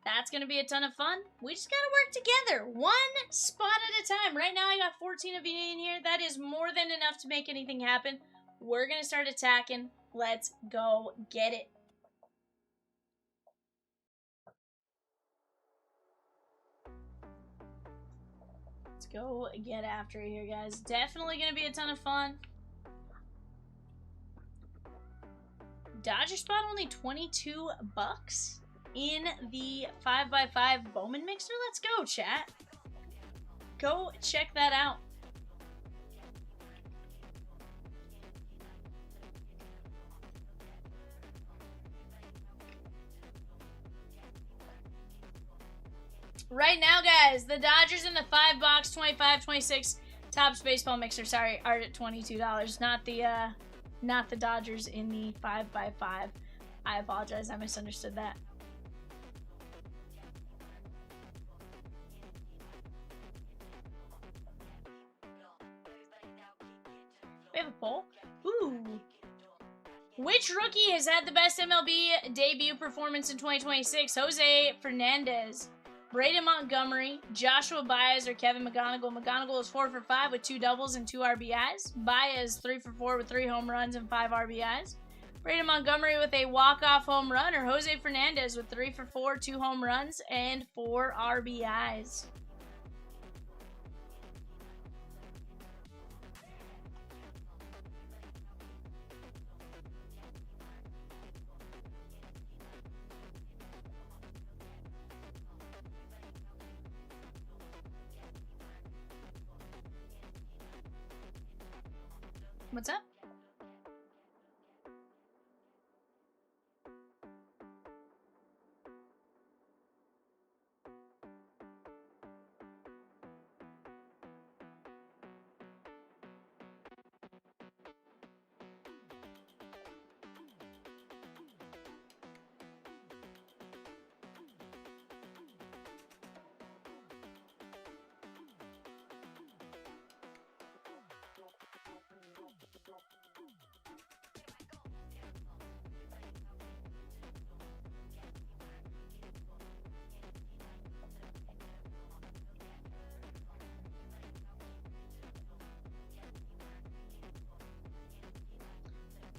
That's going to be a ton of fun. We just got to work together. One spot at a time. Right now, I got 14 of you in here. That is more than enough to make anything happen. We're going to start attacking. Let's go get it. Let's go get after it here, guys. Definitely going to be a ton of fun. Dodger spot only $22 in the 5x5 Bowman mixer. Let's go, chat. Go check that out. Right now, guys, the Dodgers in the 5-box 25-26 Topps baseball mixer, sorry, are at $22. Not the Dodgers in the 5x5. I apologize, I misunderstood that. We have a poll. Ooh. Which rookie has had the best MLB debut performance in 2026? Jose Fernandez, Braden Montgomery, Joshua Baez, or Kevin McGonigal. McGonigal is 4 for 5 with 2 doubles and 2 RBIs. Baez 3 for 4 with 3 home runs and 5 RBIs. Braden Montgomery with a walk-off home run, or Jose Fernandez with 3 for 4, 2 home runs, and 4 RBIs. What's up?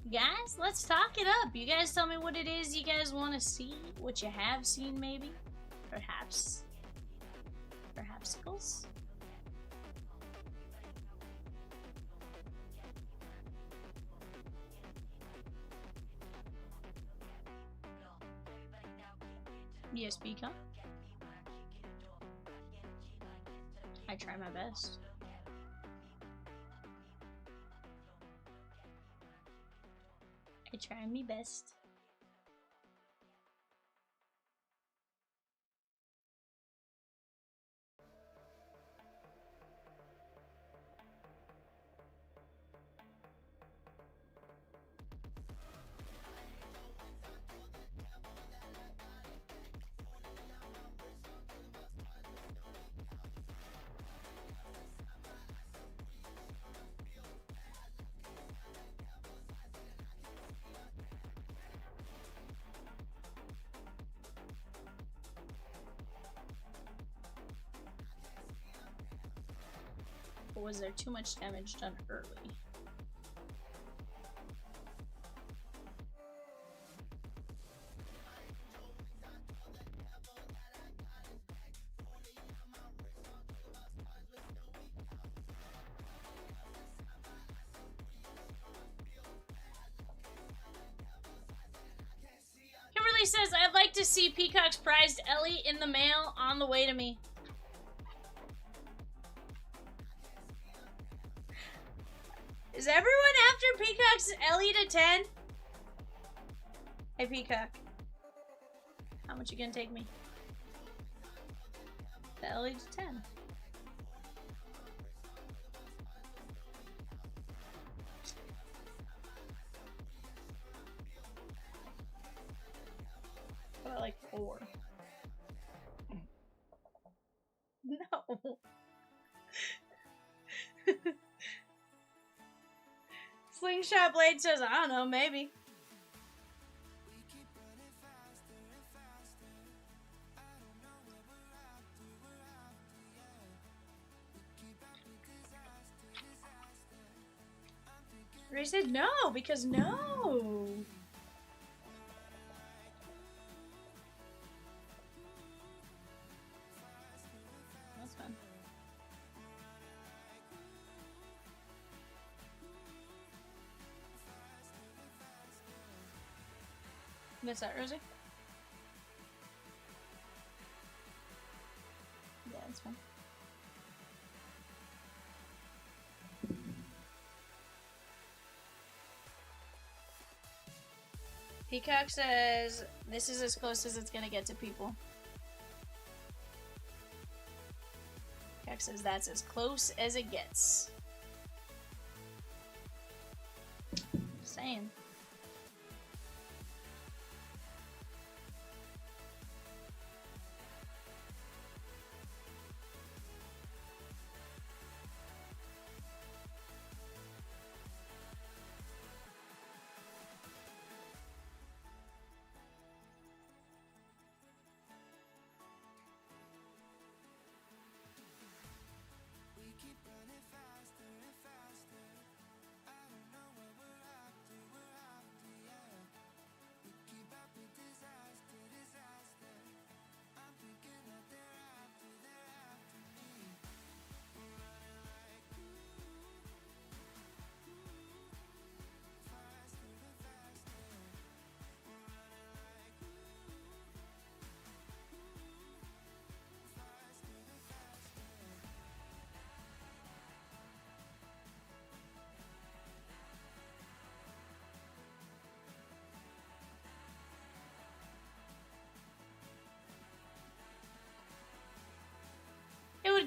Guys, let's talk it up. You guys tell me what it is you guys want to see, what you have seen, maybe, perhaps, perhapsicles. Yes, Peacock. I try my best. I try my best. Or was there too much damage done early? Kimberly says, I'd like to see Peacock's prized Ellie in the mail on the way to me. Is everyone after Peacock's Ellie to 10? Hey, Peacock. How much you gonna take me? The Ellie to 10. What about like 4? No. Slingshot Blade says, I don't know, maybe. Ray said no, because no. That's fun. Miss that, Rosie? Yeah, that's fine. Peacock says, this is as close as it's gonna get to people. Peacock says, that's as close as it gets. Just saying.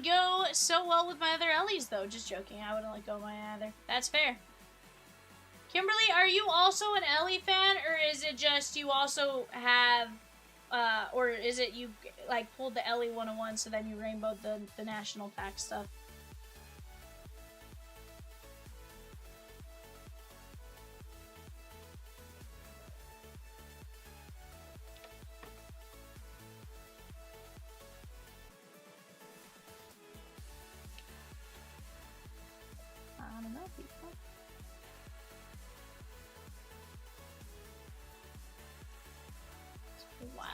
would go so well with my other Ellies, though. Just joking. I wouldn't let go of my either. That's fair. Kimberly, are you also an Ellie fan, or is it just you also have, or is it you, like, pulled the Ellie 101, so then you rainbowed the national pack stuff? I don't know, people. Wild.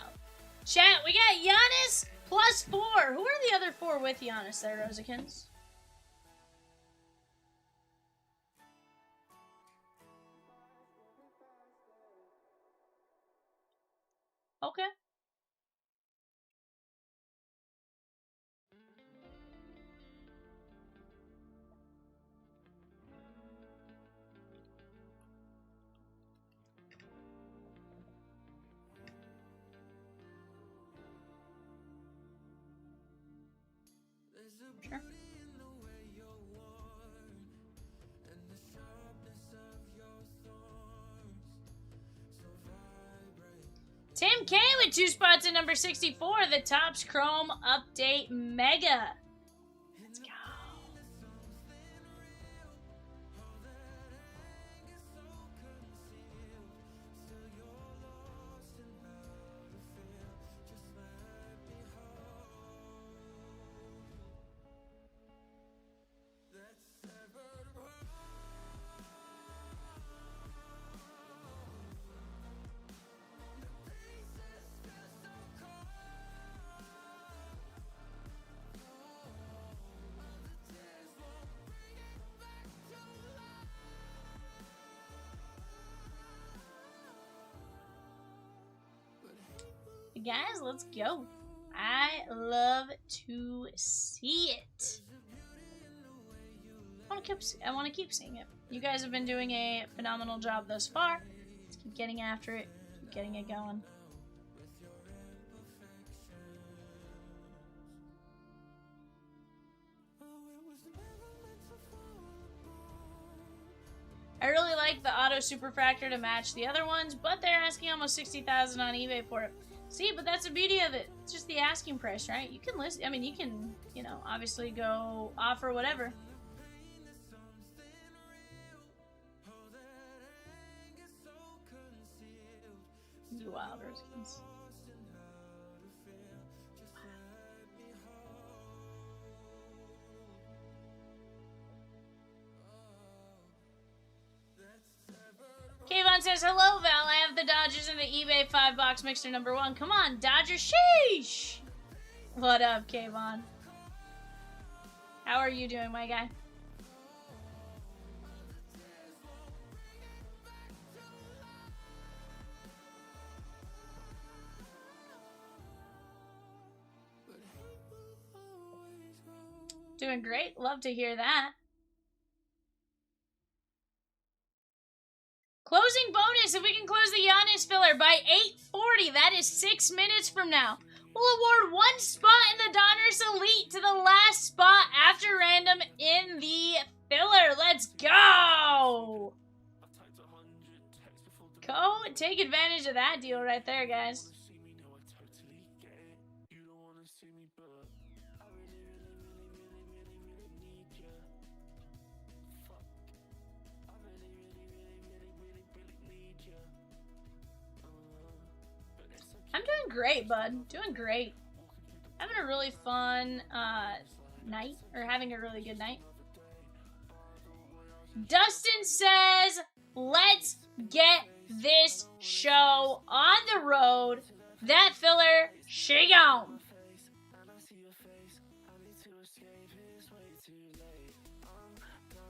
Chat, we got Giannis +4. Who are the other 4 with Giannis there, Rosikins? Okay. Sure. Tim K with 2 spots at number 64, the Topps Chrome Update Mega. Let's go. Guys, let's go. I love to see it. I want to keep seeing it. You guys have been doing a phenomenal job thus far. Let's keep getting after it. Keep getting it going. I really like the auto superfractor to match the other ones, but they're asking almost 60,000 on eBay for it. See, but that's the beauty of it. It's just the asking price, right? You can list, I mean, you can, you know, obviously go offer whatever. You wild Rosikins. Kayvon says, hello, Val. I have the Dodgers in the eBay 5-box mixer number 1. Come on, Dodgers. Sheesh. What up, Kayvon? How are you doing, my guy? Doing great. Love to hear that. Closing bonus, if we can close the Giannis filler by 8:40, that is 6 minutes from now. We'll award 1 spot in the Donruss Elite to the last spot after random in the filler. Let's go! Go take advantage of that deal right there, guys. I'm doing great, bud. Doing great. Having a really fun night, or having a really good night. Dustin says, let's get this show on the road. That filler, she gone.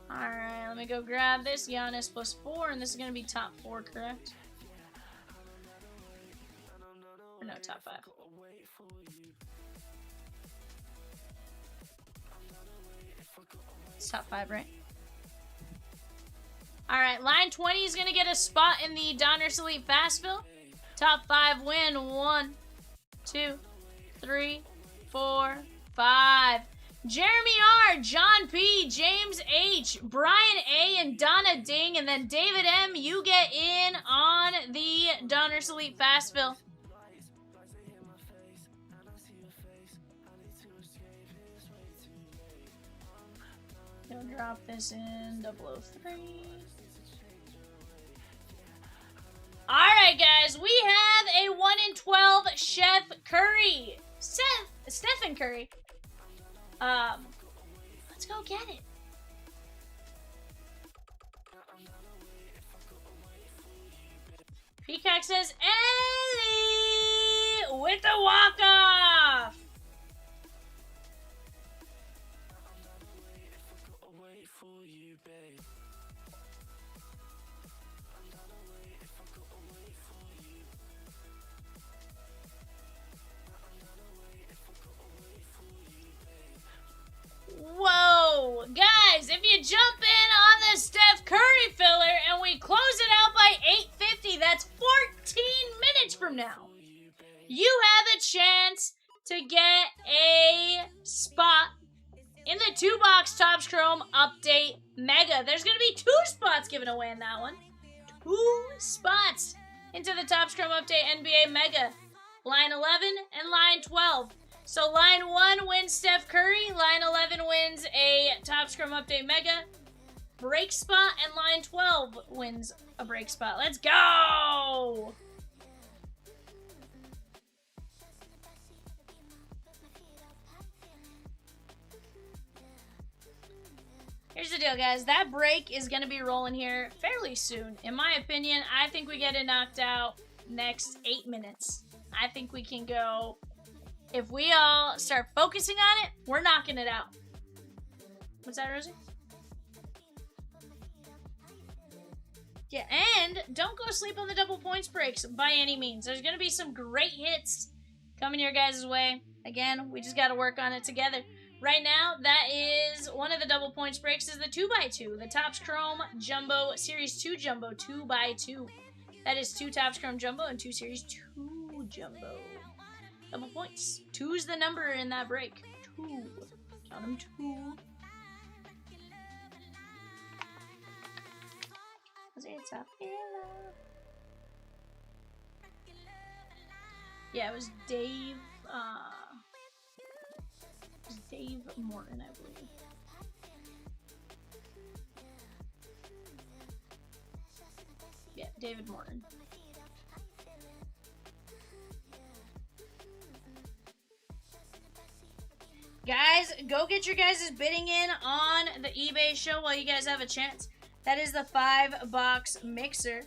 Alright, let me go grab this. Giannis +4, and this is going to be top 4, correct? Or no, top 5. It's top 5, right? Alright, line 20 is going to get a spot in the Donruss Elite Fast Fill. Top 5 win. 1, 2, 3, 4, 5. Jeremy R, John P, James H, Brian A, and Donna Ding, and then David M, you get in on the Donruss Elite Fast Fill. Gonna drop this in 003. Alright, guys, we have a 1 in 12 Chef Curry. Stephen Curry. Let's go get it. Peacock says, Ellie with the walk-off. Whoa, guys, if you jump in on the Steph Curry filler and we close it out by 8:50, that's 14 minutes from now. You have a chance to get a spot in the 2-box Topps Chrome Update Mega. There's going to be 2 spots given away in that one. 2 spots into the Topps Chrome Update NBA Mega. Line 11 and line 12. So line 1 wins Steph Curry, line 11 wins a Topps Chrome Update Mega break spot, and line 12 wins a break spot. Let's go! Here's the deal, guys. That break is going to be rolling here fairly soon. In my opinion, I think we get it knocked out next 8 minutes. I think we can go... If we all start focusing on it, we're knocking it out. What's that, Rosie? Yeah, and don't go sleep on the double points breaks by any means. There's going to be some great hits coming your guys' way. Again, we just got to work on it together. Right now, that is one of the double points breaks is the 2x2. The Topps Chrome Jumbo Series 2 Jumbo 2x2. That is 2 Topps Chrome Jumbo and 2 Series 2 Jumbo. Double points. 2's the number in that break. 2. Count them 2. It's a yeah, it was Dave. It was Dave Morton, I believe. Yeah, David Morton. Guys, go get your guys' bidding in on the eBay show while you guys have a chance. That is the 5-box mixer.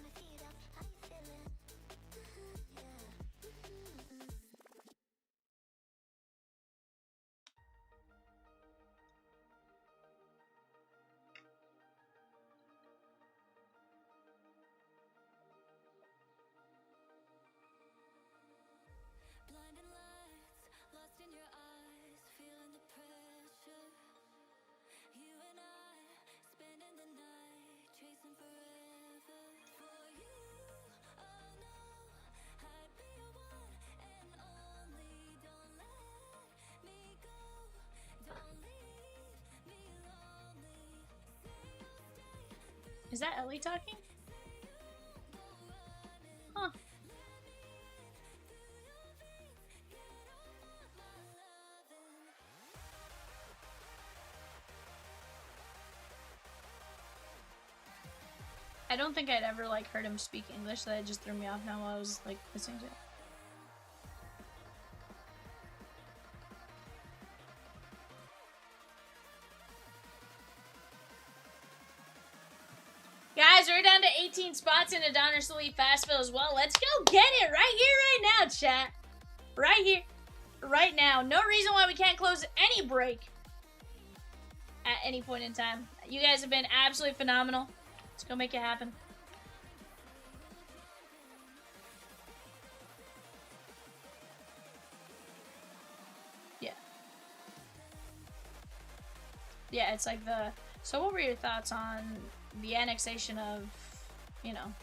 Is that Ellie talking? Huh. I don't think I'd ever like heard him speak English, so that just threw me off now while I was like listening to it. Guys, we're down to 18 spots in a Donruss Elite Fast Fill as well. Let's go get it right here, right now, chat. Right here, right now. No reason why we can't close any break at any point in time. You guys have been absolutely phenomenal. Let's go make it happen. Yeah. Yeah, it's like the... So what were your thoughts on the annexation of, you know...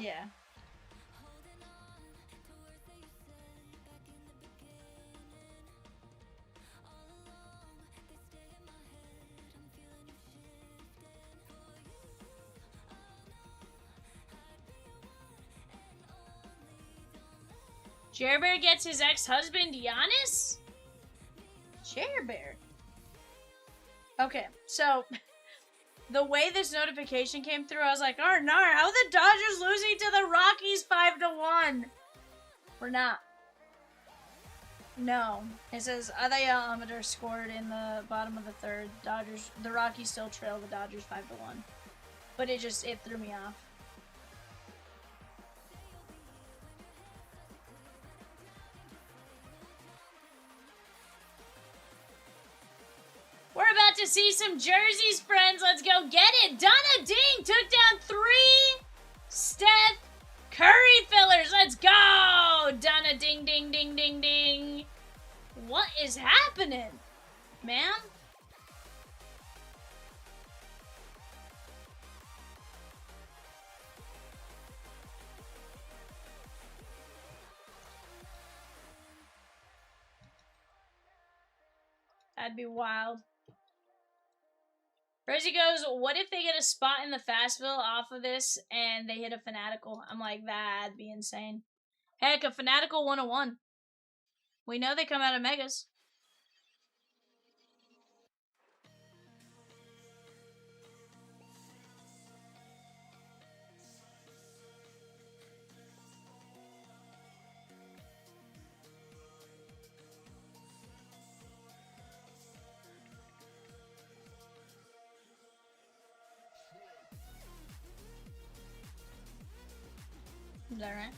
Yeah. Jer Bear gets his ex-husband Giannis? Jer Bear. Okay, so the way this notification came through, I was like, oh no, how are the Dodgers losing to the Rockies 5-1? We're not. No. It says Adayometer scored in the bottom of the third. The Rockies still trail the Dodgers 5-1. But it threw me off. We're about to see some jerseys, friends. Let's go get it. Donna Ding took down 3 Steph Curry fillers. Let's go. Donna Ding, ding, ding, ding, ding. What is happening, ma'am? That'd be wild. Rosie goes, what if they get a spot in the Fastville off of this and they hit a Fanatical? I'm like, that'd be insane. Heck, a Fanatical 101. We know they come out of Megas. Is that right?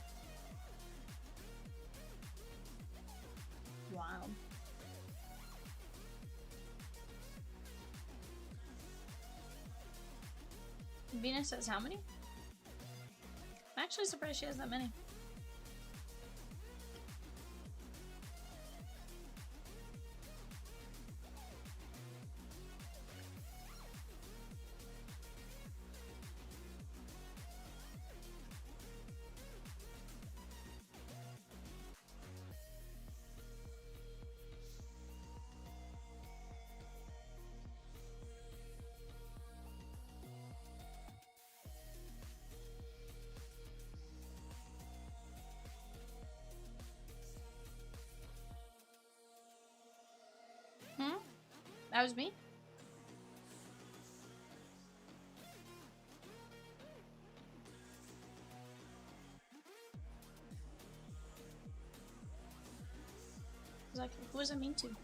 Wow. Venus says how many? I'm actually surprised she has that many. That was me? I was like, who was I mean to?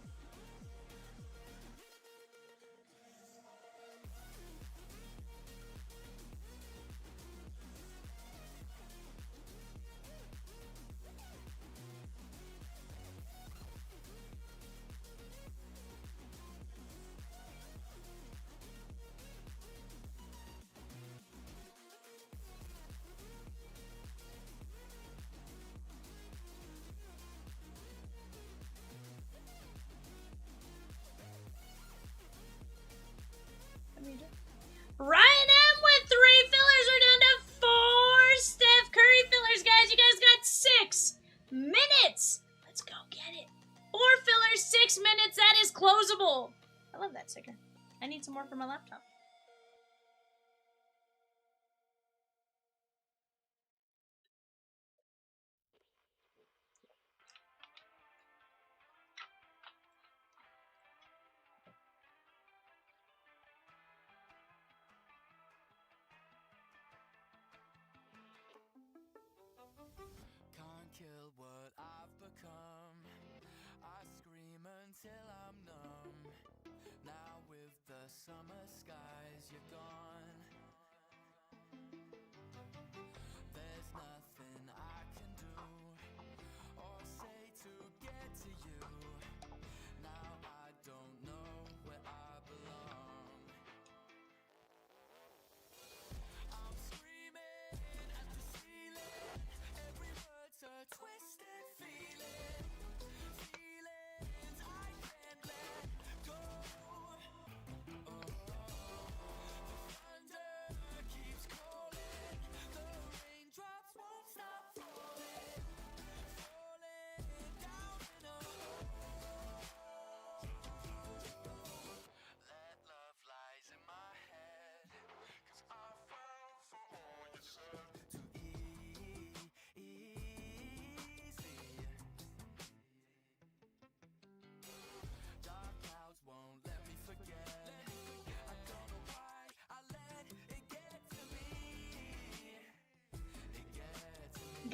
Ryan M with 3 fillers. We're down to 4 Steph Curry fillers, guys. You guys got 6 minutes. Let's go get it. 4 fillers, 6 minutes. That is closable. I love that sticker. I need some more for my laptop. Kill what I've become. I scream until I'm numb. Now with the summer skies, you're gone. There's nothing I can do or say to get to you. Now I don't know where I belong. I'm screaming at the ceiling. Every word's a twisted feeling. Feelings I can't let go. Oh, the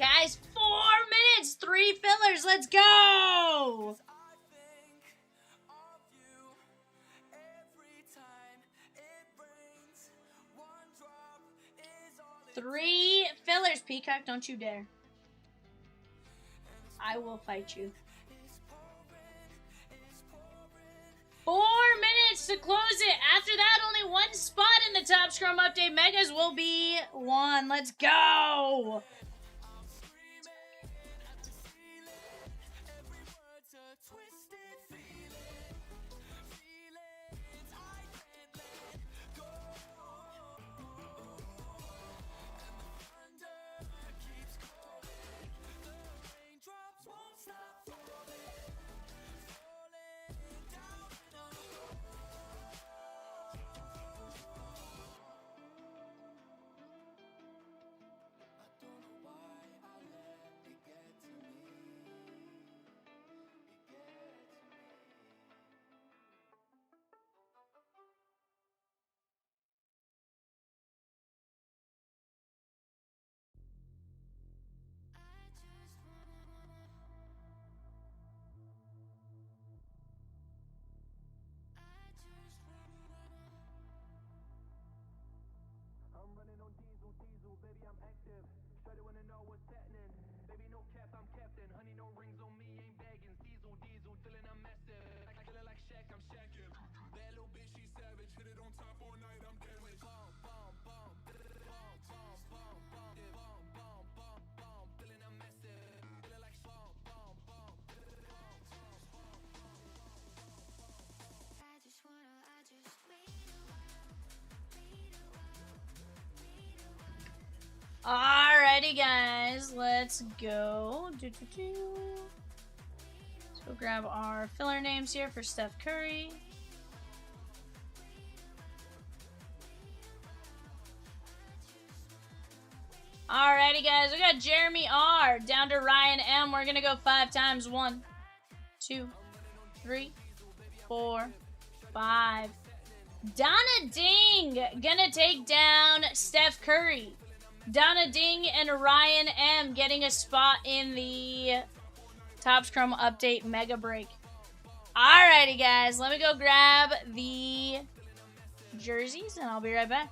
Guys, 4 minutes, 3 fillers. Let's go. 3 fillers. Peacock, don't you dare. I will fight you. 4 minutes to close it. After that, only 1 spot in the Top Scrum Update. Megas will be 1. Let's go. Alrighty, guys, let's go. Let's go grab our filler names here for Steph Curry. Alrighty, guys, we got Jeremy R down to Ryan M. We're gonna go 5 times. 1, 2, 3, 4, 5. Donna Ding gonna take down Steph Curry. Donna Ding and Ryan M getting a spot in the Top Scrum Update Mega Break. Alrighty, guys. Let me go grab the jerseys, and I'll be right back.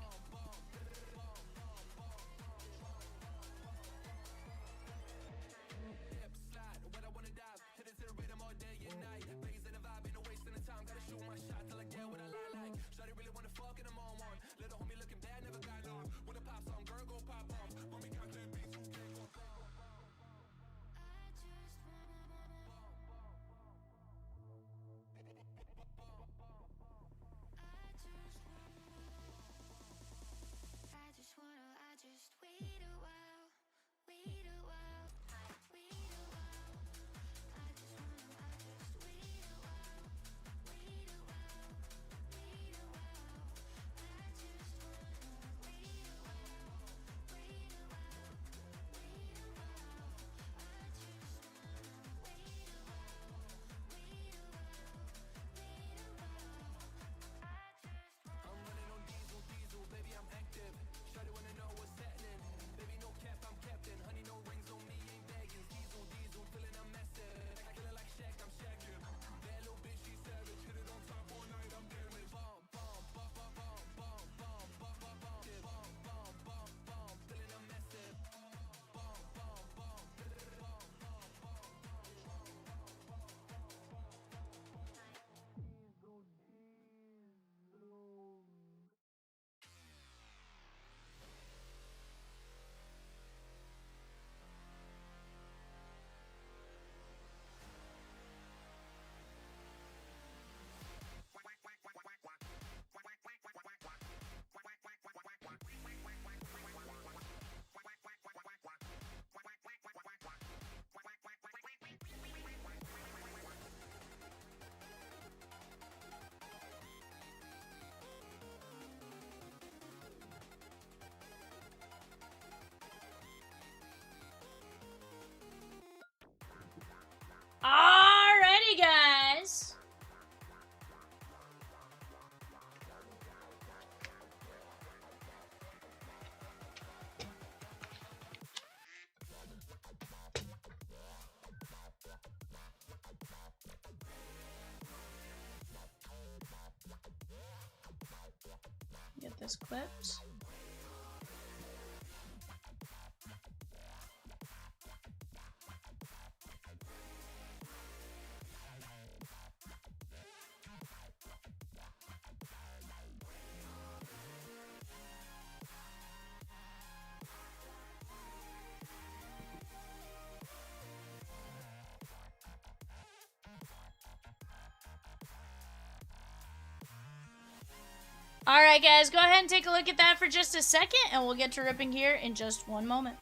this clipped. Alright guys, go ahead and take a look at that for just a second, and we'll get to ripping here in just one moment.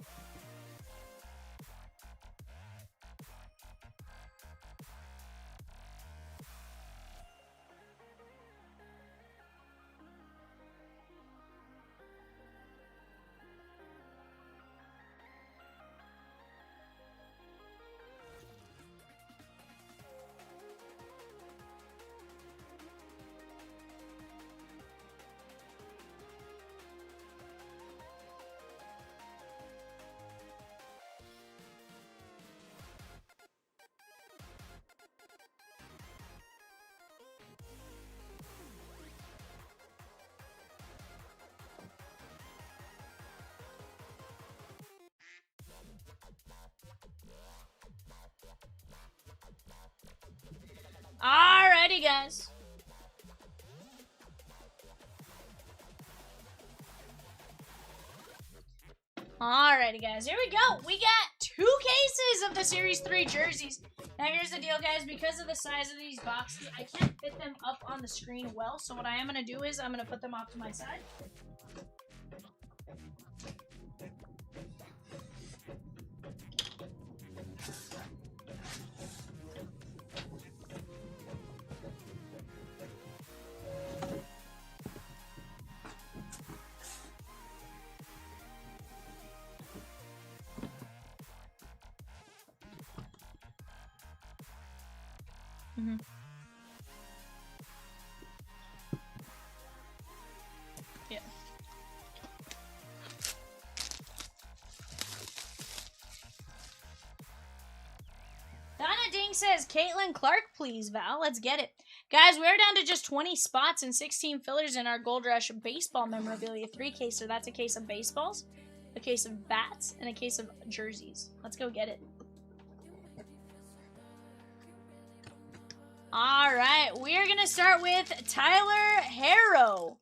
Alrighty, guys. Alrighty, guys. Here we go. We got 2 cases of the Series 3 jerseys. Now, here's the deal, guys. Because of the size of these boxes, I can't fit them up on the screen well. So what I am going to do is I'm going to put them off to my side. Yeah. Donna Ding says, Caitlin Clark, please, Val. Let's get it. Guys, we're down to just 20 spots and 16 fillers in our Gold Rush Baseball memorabilia 3 case. So that's a case of baseballs, a case of bats, and a case of jerseys. Let's go get it. Alright, we are going to start with Tyler Harrow.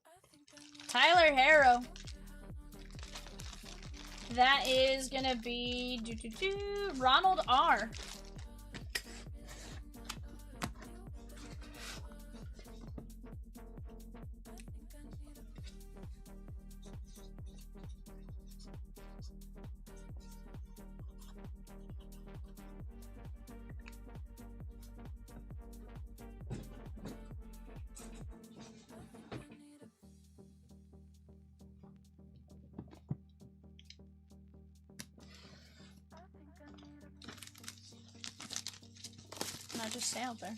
Tyler Harrow. That is going to be Ronald R. I just sailed there.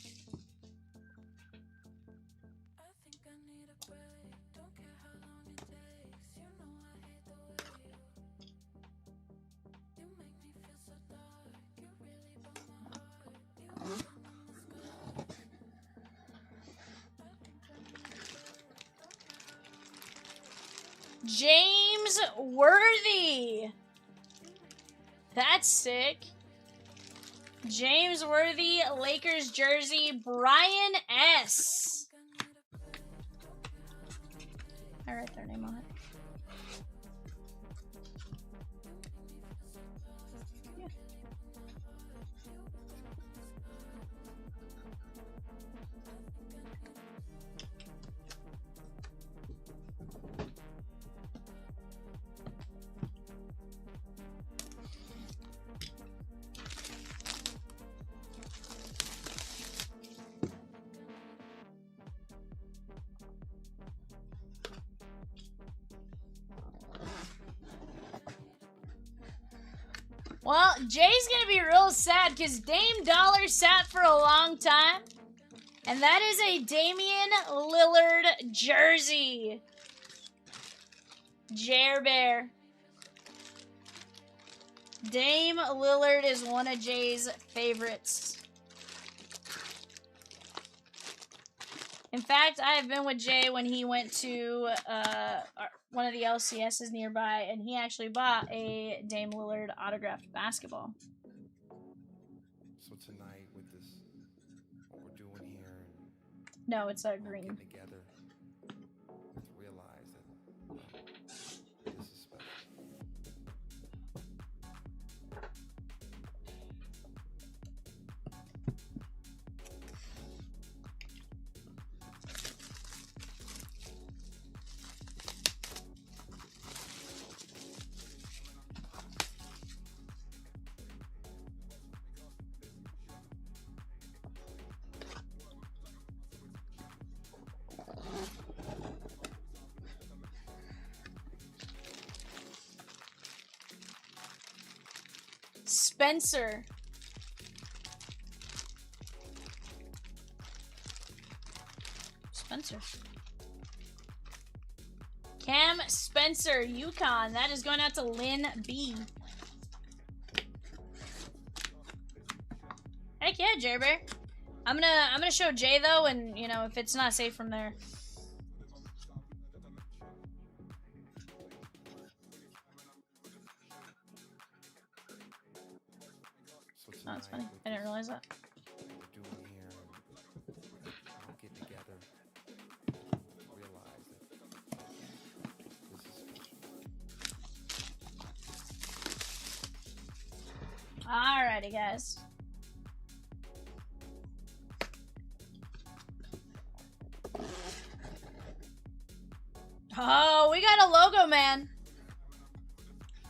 James Worthy. That's sick. James Worthy, Lakers jersey, Brian S. I write their name on it. Yeah. Well, Jay's gonna be real sad because Dame Dollar sat for a long time. And that is a Damian Lillard jersey. Jer Bear. Dame Lillard is one of Jay's favorites. In fact, I have been with Jay when he went to one of the LCSs nearby, and he actually bought a Dame Lillard autographed basketball. So tonight, with this, what we're doing here, and No, it's all green. getting together, we have to realize that this is special. Spencer. Spencer. Cam Spencer, Yukon. That is going out to Lynn B. Heck yeah, Jerry Bear. I'm gonna show Jay though, and you know if it's not safe from there. So Oh, that's funny. tonight, with I didn't this, realize that. what we're doing here, and all getting together, realize that this is special. Alrighty, guys. Oh, we got a logo, man.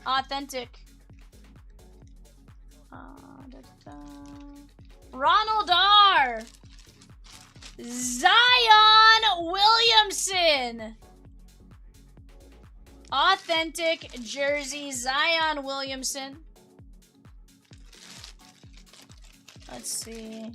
Authentic. Ronald R. Zion Williamson. Authentic jersey, Zion Williamson. Let's see.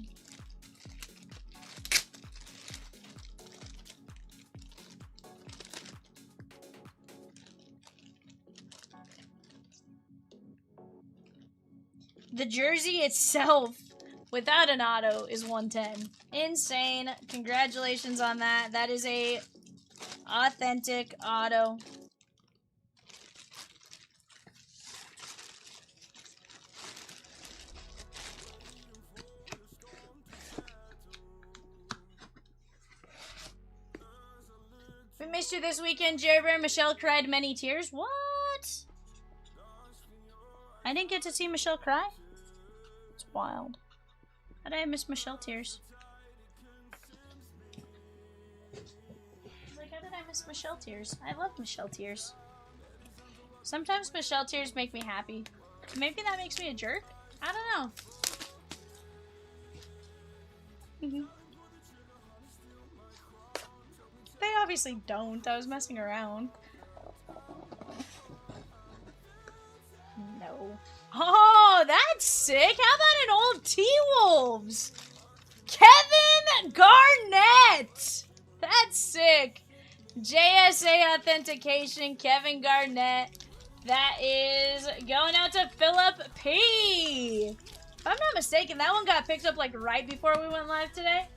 The jersey itself, without an auto, is 110. Insane. Congratulations on that. That is a authentic auto. We missed you this weekend, Jerry Bear. Michelle cried many tears. What? I didn't get to see Michelle cry? It's wild. How did I miss Michelle tears? Like, how did I miss Michelle tears? I love Michelle tears. Sometimes Michelle tears make me happy. Maybe that makes me a jerk? I don't know. They obviously don't. I was messing around. No. Oh, that's sick. How about an old T-Wolves? Kevin Garnett. That's sick. JSA authentication, Kevin Garnett. That is going out to Phillip P. If I'm not mistaken, that one got picked up like right before we went live today.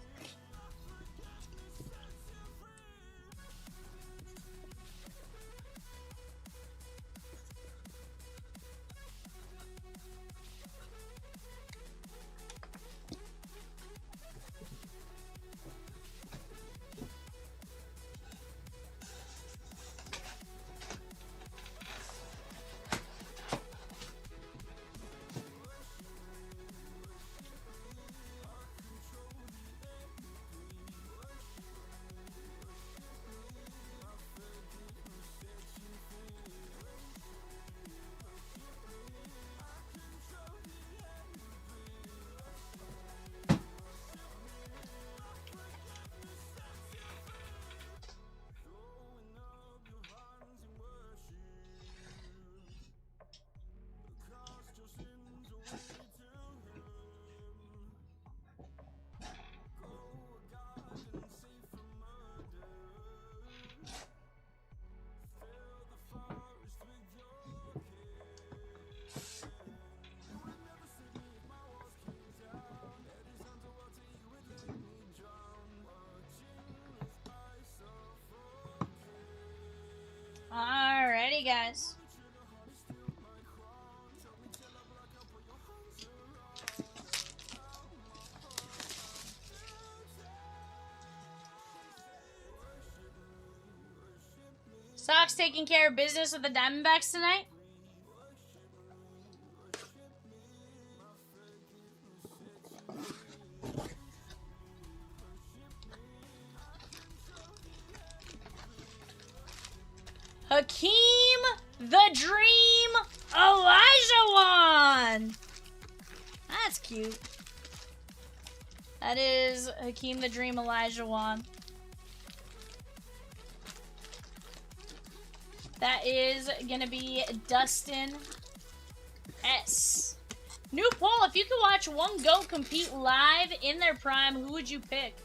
guys. Sox taking care of business with the Diamondbacks tonight. Hakeem the Dream Olajuwon. That's cute. That is Hakeem the Dream Olajuwon. That is gonna be Dustin S. New poll: if you could watch one GOAT compete live in their prime, who would you pick?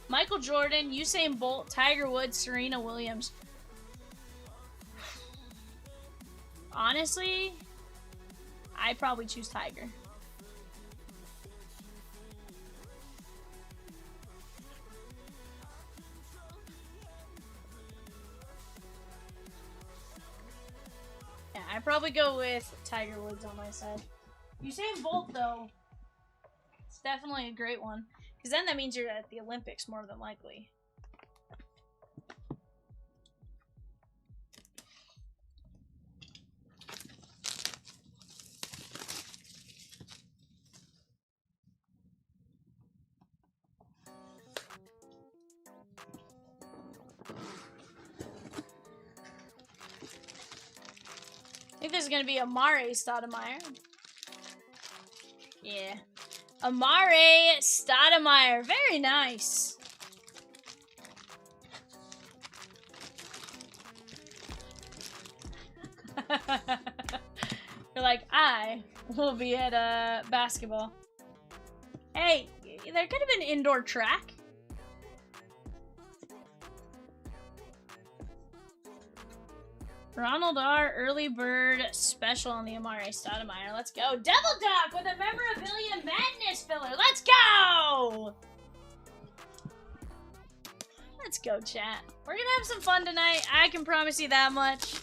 Michael Jordan, Usain Bolt, Tiger Woods, Serena Williams. Honestly, I'd probably choose Tiger. Yeah, I'd probably go with Tiger Woods on my side. Usain Bolt, though, it's definitely a great one. Because then that means you're at the Olympics, more than likely. I think this is going to be Amare Stoudemire. Yeah. Amare Stoudemire. Very nice. You're like, I will be at basketball. Hey, there could have been indoor track. Ronald R. Early Bird Special on the Amare Stoudemire. Let's go. Devil Duck with a Memorabilia Madness filler. Let's go! Let's go, chat. We're gonna have some fun tonight. I can promise you that much.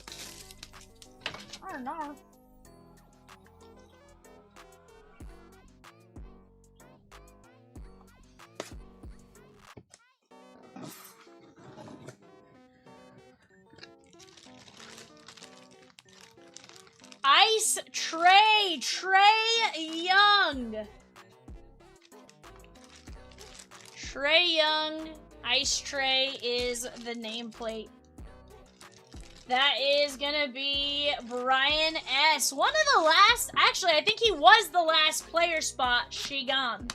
I don't know. Ice Trey Young. Trey Young. Ice Trey is the nameplate. That is gonna be Brian S. One of the last, actually, I think he was the last player spot. Shigan.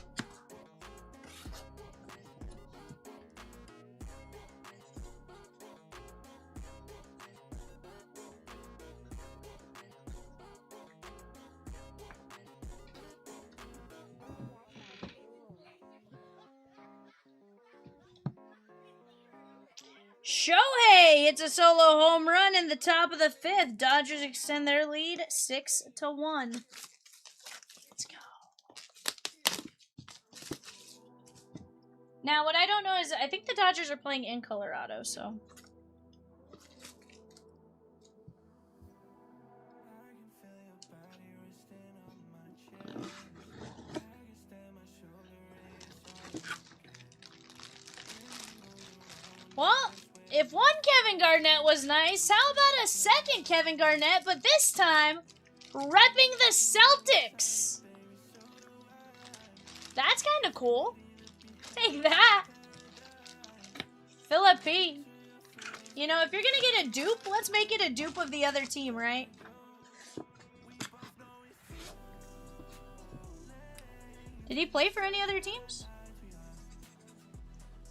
Shohei, it's a solo home run in the top of the 5th. Dodgers extend their lead 6-1. Let's go. Now, what I don't know is, I think the Dodgers are playing in Colorado, so. Well, if one Kevin Garnett was nice, how about a second Kevin Garnett, but this time, repping the Celtics? That's kind of cool. Take that. Phillip P. You know, if you're going to get a dupe, let's make it a dupe of the other team, right? Did he play for any other teams?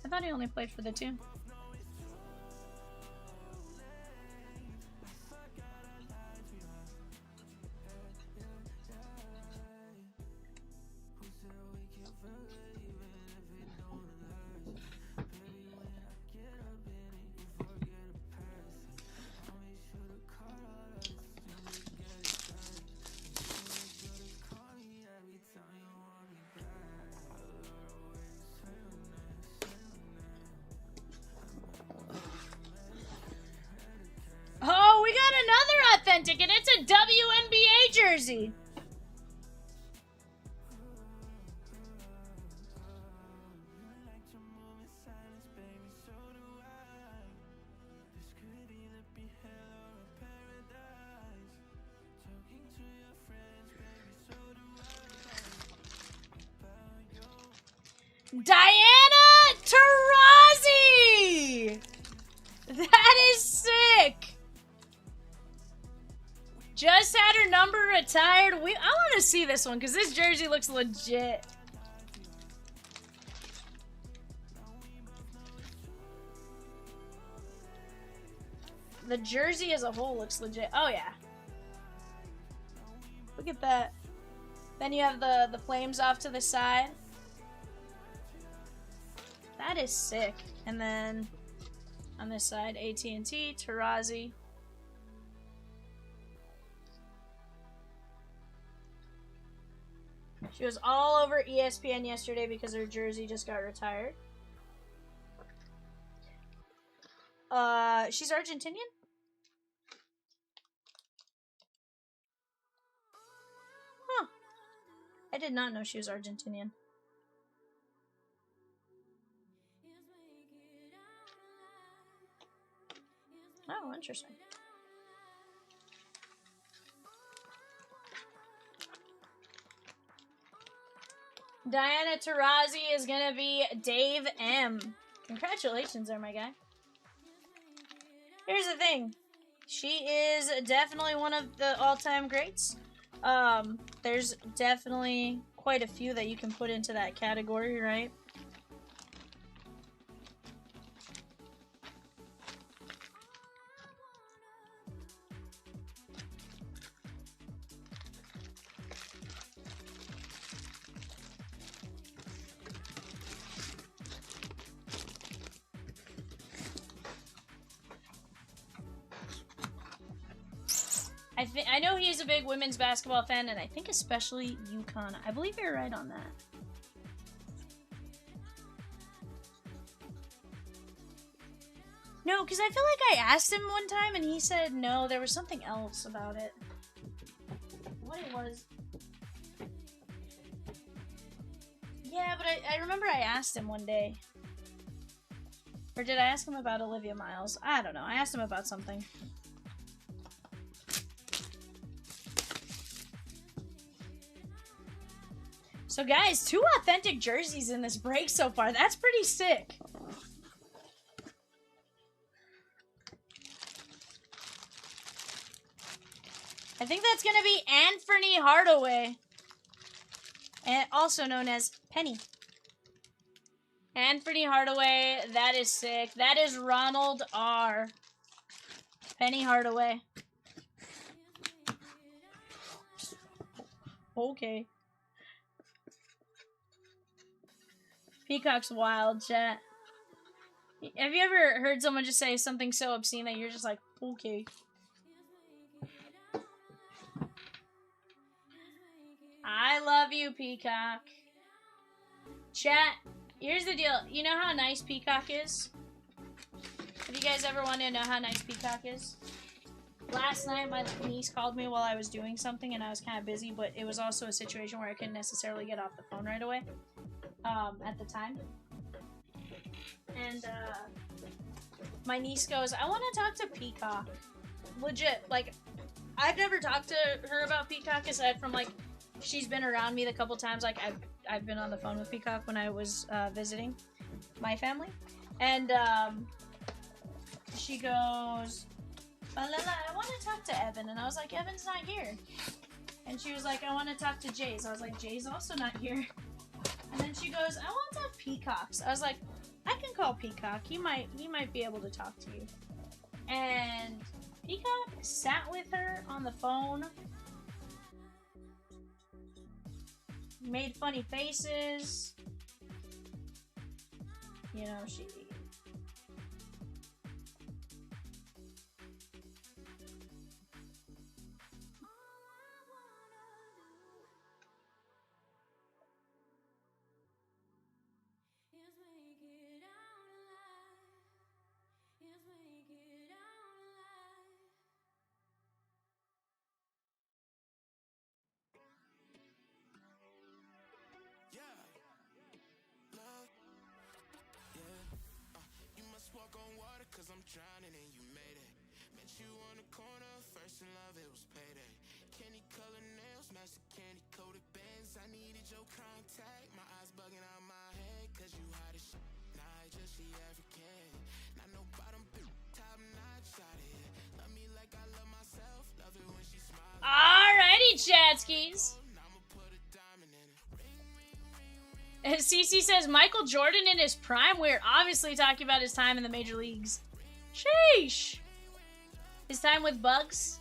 I thought he only played for the 2. authentic, and it's a WNBA jersey. Diana Taurasi! That is sick! Just had her number retired. I want to see this one because this jersey looks legit. The jersey as a whole looks legit. Oh, yeah. Look at that. Then you have the flames off to the side. That is sick. And then on this side, AT&T, Taurasi. She was all over ESPN yesterday because her jersey just got retired. She's Argentinian? Huh. I did not know she was Argentinian. Oh, interesting. Diana Taurasi is gonna be Dave M. Congratulations there, my guy. Here's the thing. She is definitely one of the all-time greats. There's definitely quite a few that you can put into that category, right? I know he's a big women's basketball fan, and I think especially UConn. I believe you're right on that. No, because I feel like I asked him one time, and he said no, there was something else about it. What it was. Yeah, but I remember I asked him one day. Or did I ask him about Olivia Miles? I don't know. I asked him about something. So guys, 2 authentic jerseys in this break so far. That's pretty sick. I think that's going to be Anthony Hardaway. And also known as Penny. Anthony Hardaway, that is sick. That is Ronald R. Penny Hardaway. Okay. Peacock's wild, chat. Have you ever heard someone just say something so obscene that you're just like, okay. I love you, Peacock. Chat, here's the deal. You know how nice Peacock is? Have you guys ever wanted to know how nice Peacock is? Last night, my niece called me while I was doing something, and I was kind of busy, but it was also a situation where I couldn't necessarily get off the phone right away. At the time. And, my niece goes, I want to talk to Peacock. Legit, like, I've never talked to her about Peacock aside from, like, she's been around me the couple times, like, I've been on the phone with Peacock when I was, visiting my family. And, she goes, Lala, I want to talk to Evan. And I was like, Evan's not here. And she was like, I want to talk to Jay's. I was like, Jay's also not here. And then she goes, I want to have Peacocks. I was like, I can call Peacock. He might be able to talk to you. And Peacock sat with her on the phone. Made funny faces. You know, she cause I'm drowning and you made it. Met you on the corner, first in love, it was payday. Candy color nails, match the candy coated bands. I needed your contact, my eyes bugging out my head, cause you hot as shit. Nah, I just see African. Not no bottom bitch, top notch out here. Love me like I love myself, love it when she smiles. Alrighty, Chatskis. I'ma put a diamond in it. CC says Michael Jordan in his prime. We're obviously talking about his time in the major leagues. Sheesh. His time with Bugs.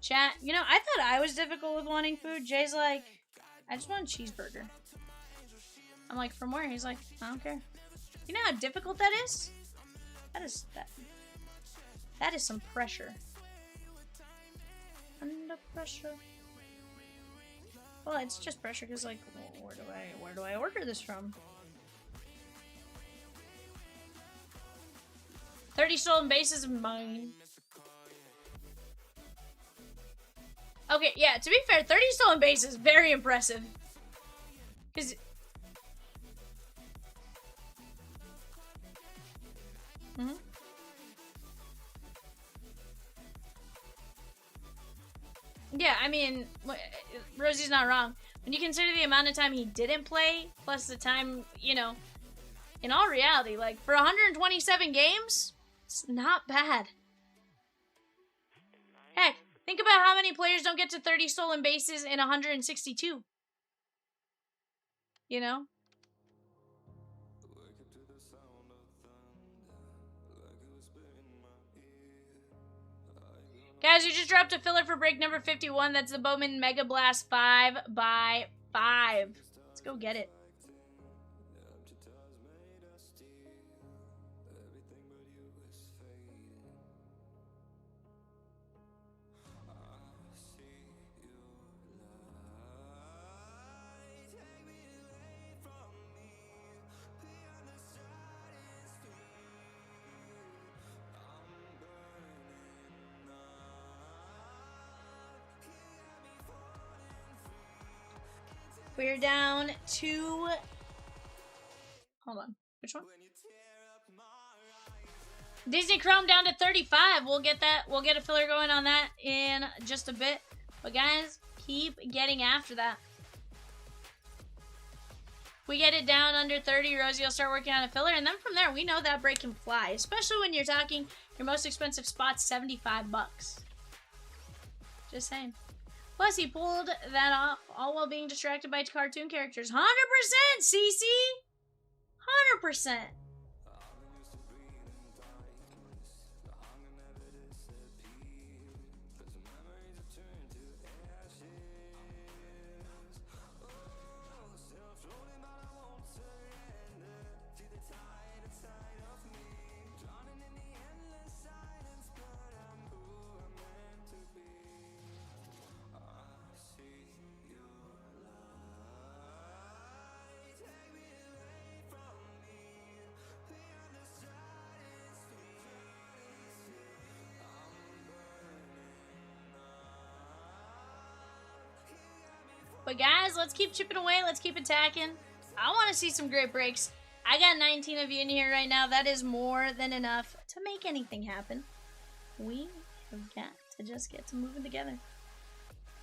Chat, you know, I thought I was difficult with wanting food. Jay's like, I just want a cheeseburger. I'm like, from where? He's like, I don't care. You know how difficult that is? That is some pressure. Under pressure. Well, it's just pressure because, like, well, where do I order this from? 30 stolen bases of mine. Okay, yeah, to be fair, 30 stolen bases, very impressive. Because... Yeah, I mean, Rosie's not wrong. When you consider the amount of time he didn't play, plus the time, you know, in all reality, like, for 127 games, it's not bad. Heck, think about how many players don't get to 30 stolen bases in 162. You know? Guys, you just dropped a filler for break number 51. That's the Bowman Mega Blast 5x5. Let's go get it. We're down to... Hold on. Which one? Disney Chrome down to 35. We'll get that. We'll get a filler going on that in just a bit. But guys, keep getting after that. If we get it down under 30, Rosie will start working on a filler. And then from there, we know that break can fly. Especially when you're talking your most expensive spot's 75 bucks. Just saying. Plus, he pulled that off, all while being distracted by cartoon characters. 100%, CC! 100%. But guys, let's keep chipping away. Let's keep attacking. I want to see some great breaks. I got 19 of you in here right now. That is more than enough to make anything happen. We have got to just get to moving together.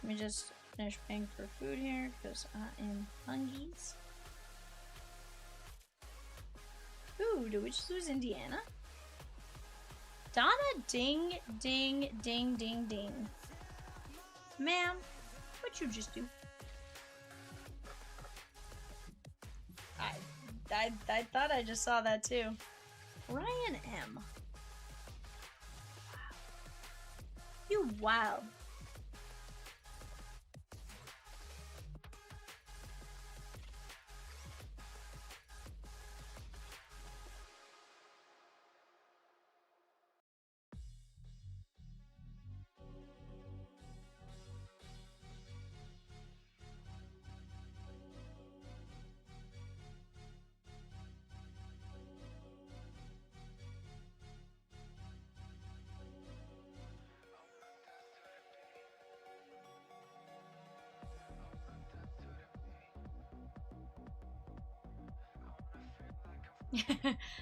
Let me just finish paying for food here because I am hungry. Ooh, did we just lose Indiana? Donna, ding, ding, ding, ding, ding. Ma'am, what'd you just do? I thought I just saw that too. Ryan M. You wow.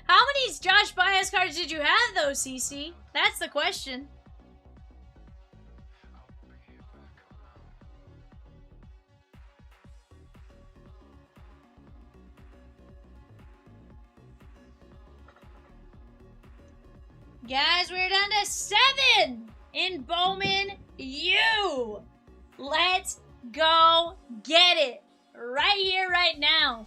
How many Josh Baez cards did you have, though, CC? That's the question. Guys, we're down to 7 in Bowman U. Let's go get it. Right here, right now.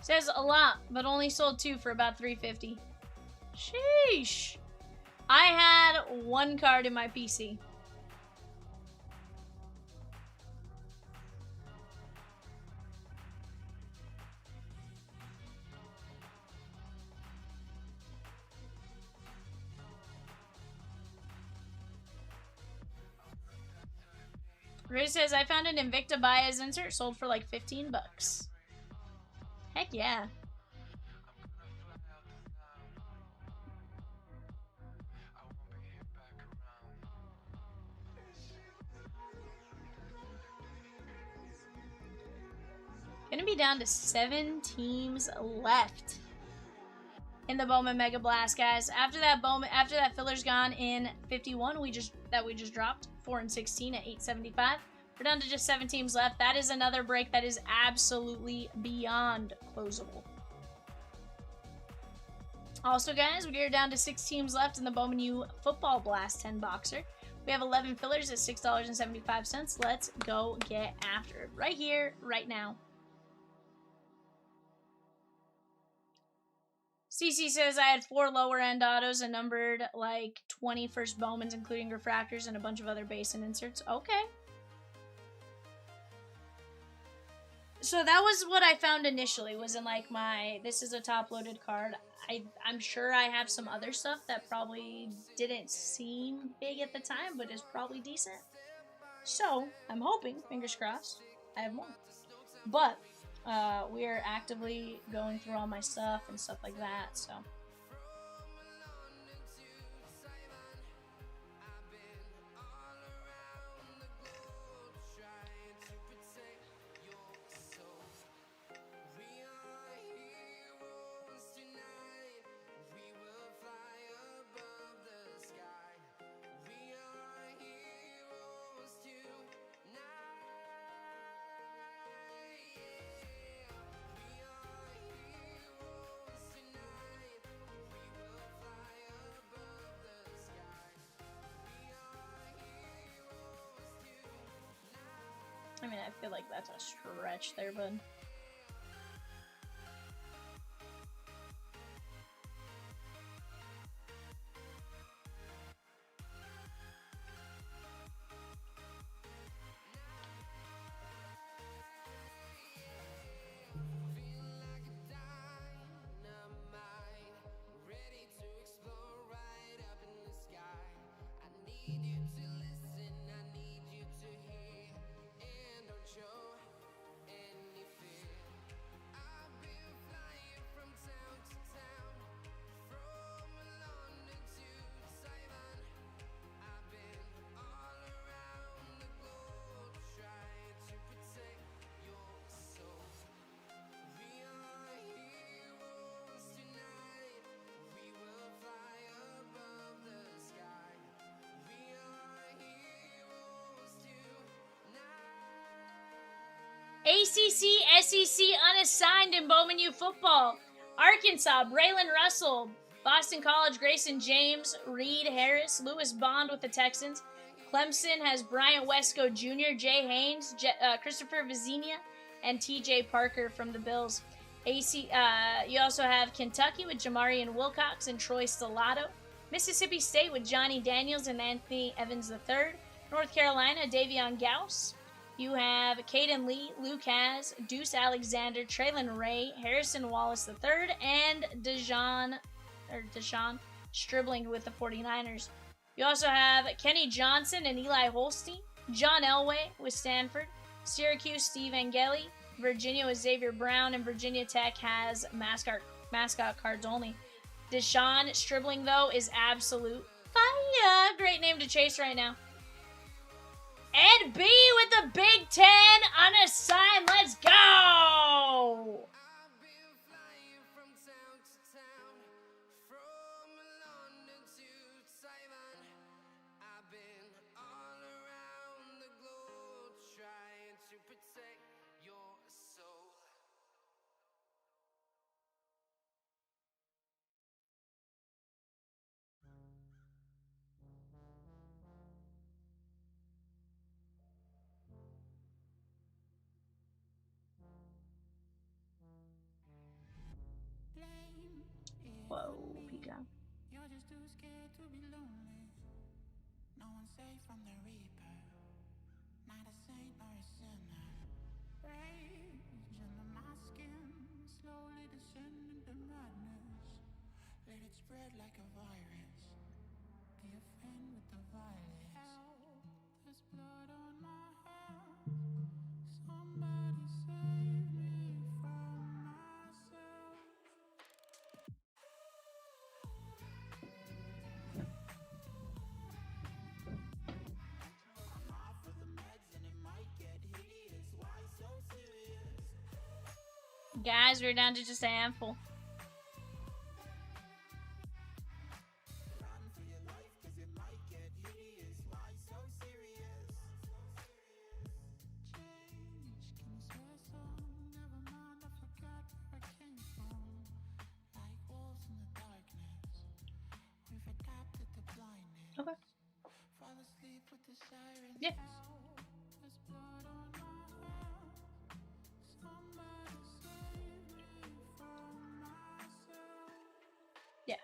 Says a lot, but only sold 2 for about $3.50. Sheesh. I had 1 card in my PC. Riz says, I found an Invicta Baez insert sold for like 15 bucks. Heck yeah. Gonna be down to 7 teams left in the Bowman Mega Blast, guys. After that filler's gone in 51, we just dropped 4 and 16 at 875. We're down to just 7 teams left. That is another break that is absolutely beyond closable. Also, guys, we are down to 6 teams left in the Bowman U Football Blast 10 Boxer. We have 11 fillers at $6.75. Let's go get after it right here, right now. CC says I had 4 lower end autos and numbered like 20 first Bowmans, including refractors and a bunch of other base and inserts. Okay. So that was what I found initially, was in like my, this is a top loaded card. I'm sure I have some other stuff that probably didn't seem big at the time, but is probably decent. So I'm hoping, fingers crossed, I have more. But we are actively going through all my stuff and stuff like that, so. I mean, I feel like that's a stretch there, bud. ACC, SEC unassigned in Bowman U football. Arkansas, Braylon Russell. Boston College, Grayson James. Reed Harris. Lewis Bond with the Texans. Clemson has Bryant Wesco Jr., Jay Haynes, Christopher Vizina, and T.J. Parker from the Bills. You also have Kentucky with Jamarian Wilcox and Troy Stellato. Mississippi State with Johnny Daniels and Anthony Evans III. North Carolina, Davion Gauss. You have Caden Lee, Luke Haz, Deuce Alexander, Traylon Ray, Harrison Wallace III, and Deshaun Stribling with the 49ers. You also have Kenny Johnson and Eli Holstein, John Elway with Stanford, Syracuse Steve Angeli, Virginia with Xavier Brown, and Virginia Tech has mascot cards only. Deshaun Stribling, though, is absolute fire. Great name to chase right now. Ed B with the Big Ten unassigned. Let's go! I've been flying from town to town, from London to Taiwan. I've been all around the globe trying to protect your soul. Whoa, Peacock. You're just too scared to be lonely. No one's safe from the reaper. Not a saint nor a sinner. Rage under my skin, slowly descend into madness. Let it spread like a virus. Be a friend with the violence. Help, there's blood on my hands. Somebody save me from myself. Guys, we're down to just a handful. Okay. Yeah. Yeah.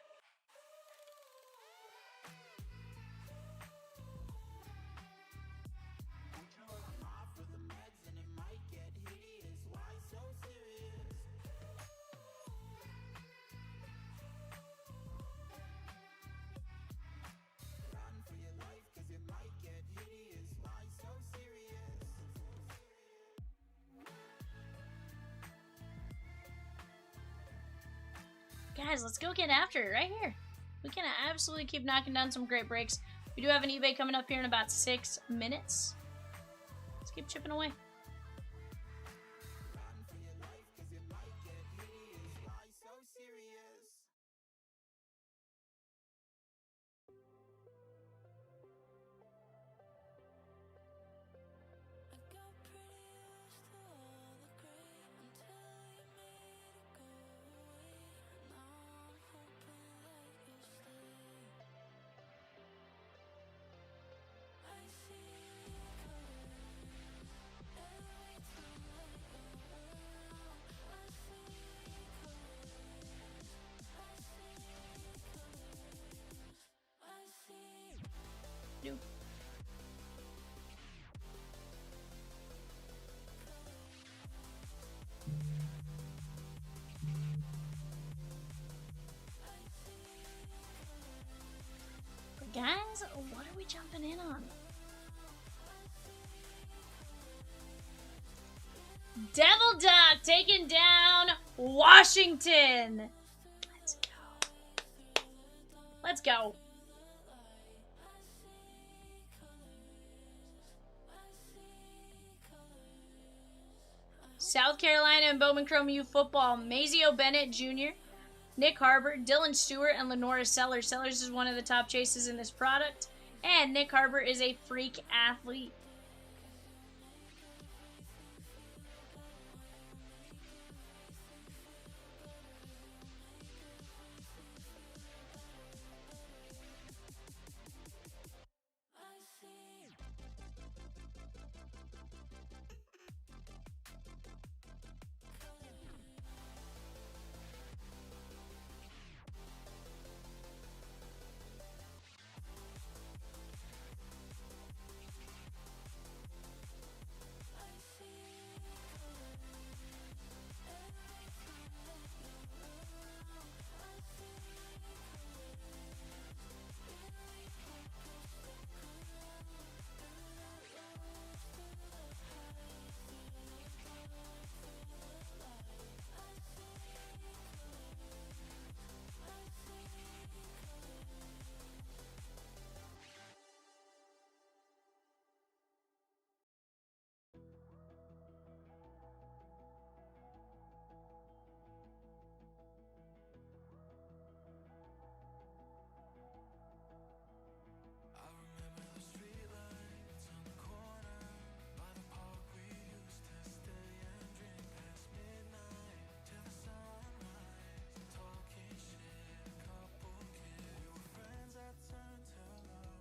Guys, let's go get after it right here. We can absolutely keep knocking down some great breaks. We do have an eBay coming up here in about 6 minutes. Let's keep chipping away. Nope. But guys, what are we jumping in on? Devil Duck taking down Washington. Let's go. Let's go. South Carolina and Bowman Chrome U football. Mazio Bennett Jr., Nick Harbor, Dylan Stewart, and Lenora Sellers. Sellers is one of the top chases in this product. And Nick Harbor is a freak athlete.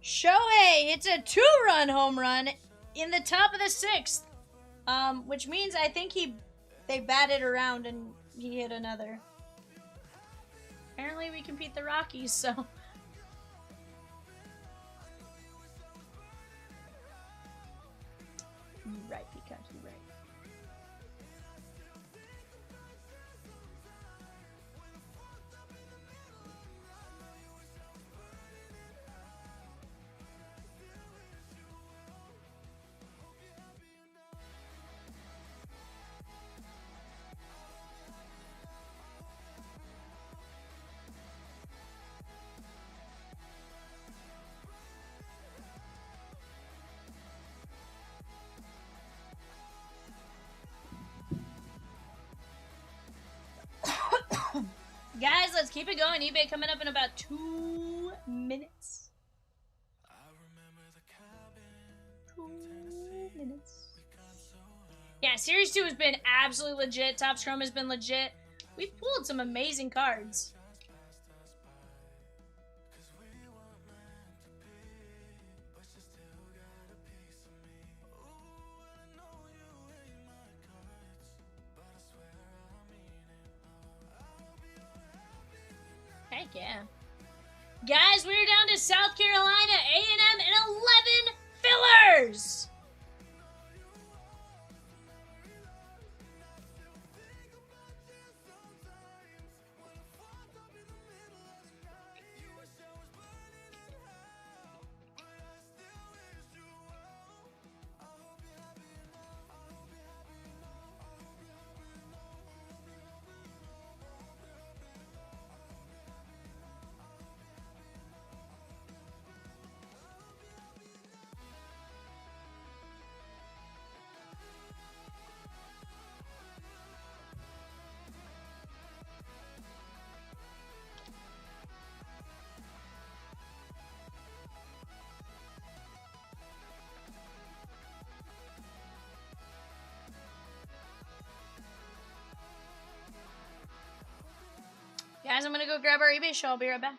Shohei hits a 2-run home run in the top of the 6th. Which means I think they batted around and he hit another. Apparently we can beat the Rockies, so. You right, Peacock, you right. Guys, let's keep it going. eBay coming up in about 2 minutes. 2 minutes. Yeah, Series 2 has been absolutely legit. Top Scrum has been legit. We've pulled some amazing cards. Heck yeah. Guys, we're down to South Carolina, A&M, and 11 fillers! Guys, I'm gonna go grab our eBay show. I'll be right back.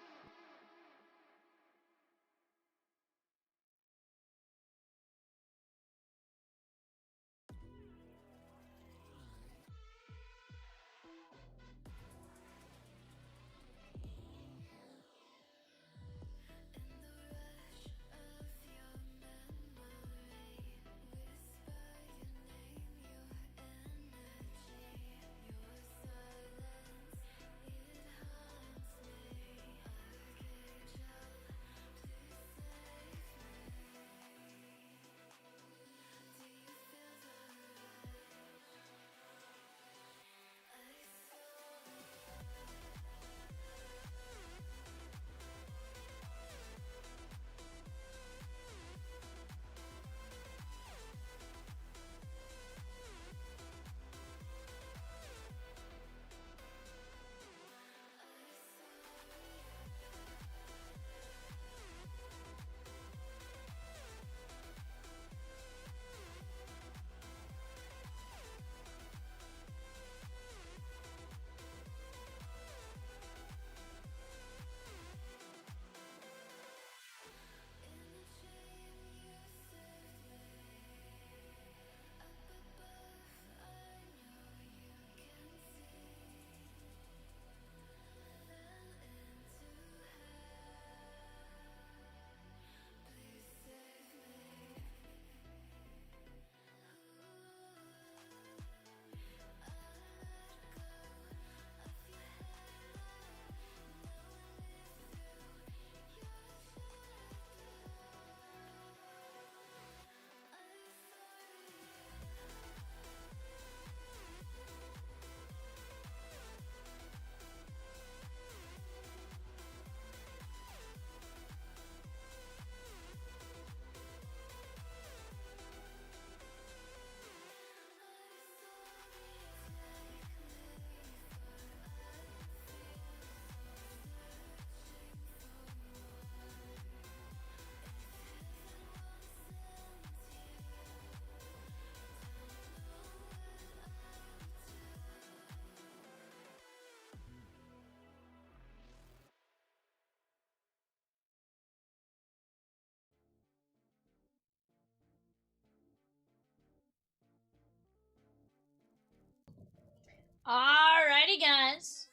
Alrighty, guys.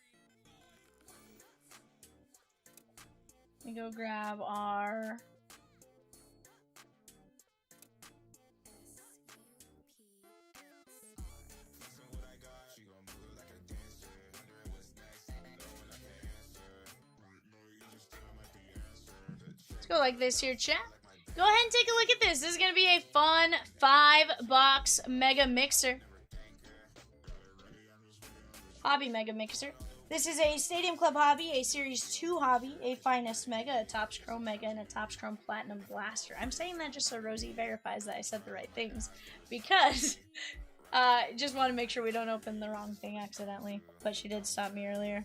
Let me go grab our... Let's go like this here, chat. Go ahead and take a look at this. This is going to be a fun 5-box Mega Mixer. Hobby Mega Mixer. This is a Stadium Club Hobby, a Series 2 Hobby, a Finest Mega, a Topps Chrome Mega, and a Topps Chrome Platinum Blaster. I'm saying that just so Rosie verifies that I said the right things, because just want to make sure we don't open the wrong thing accidentally, but she did stop me earlier.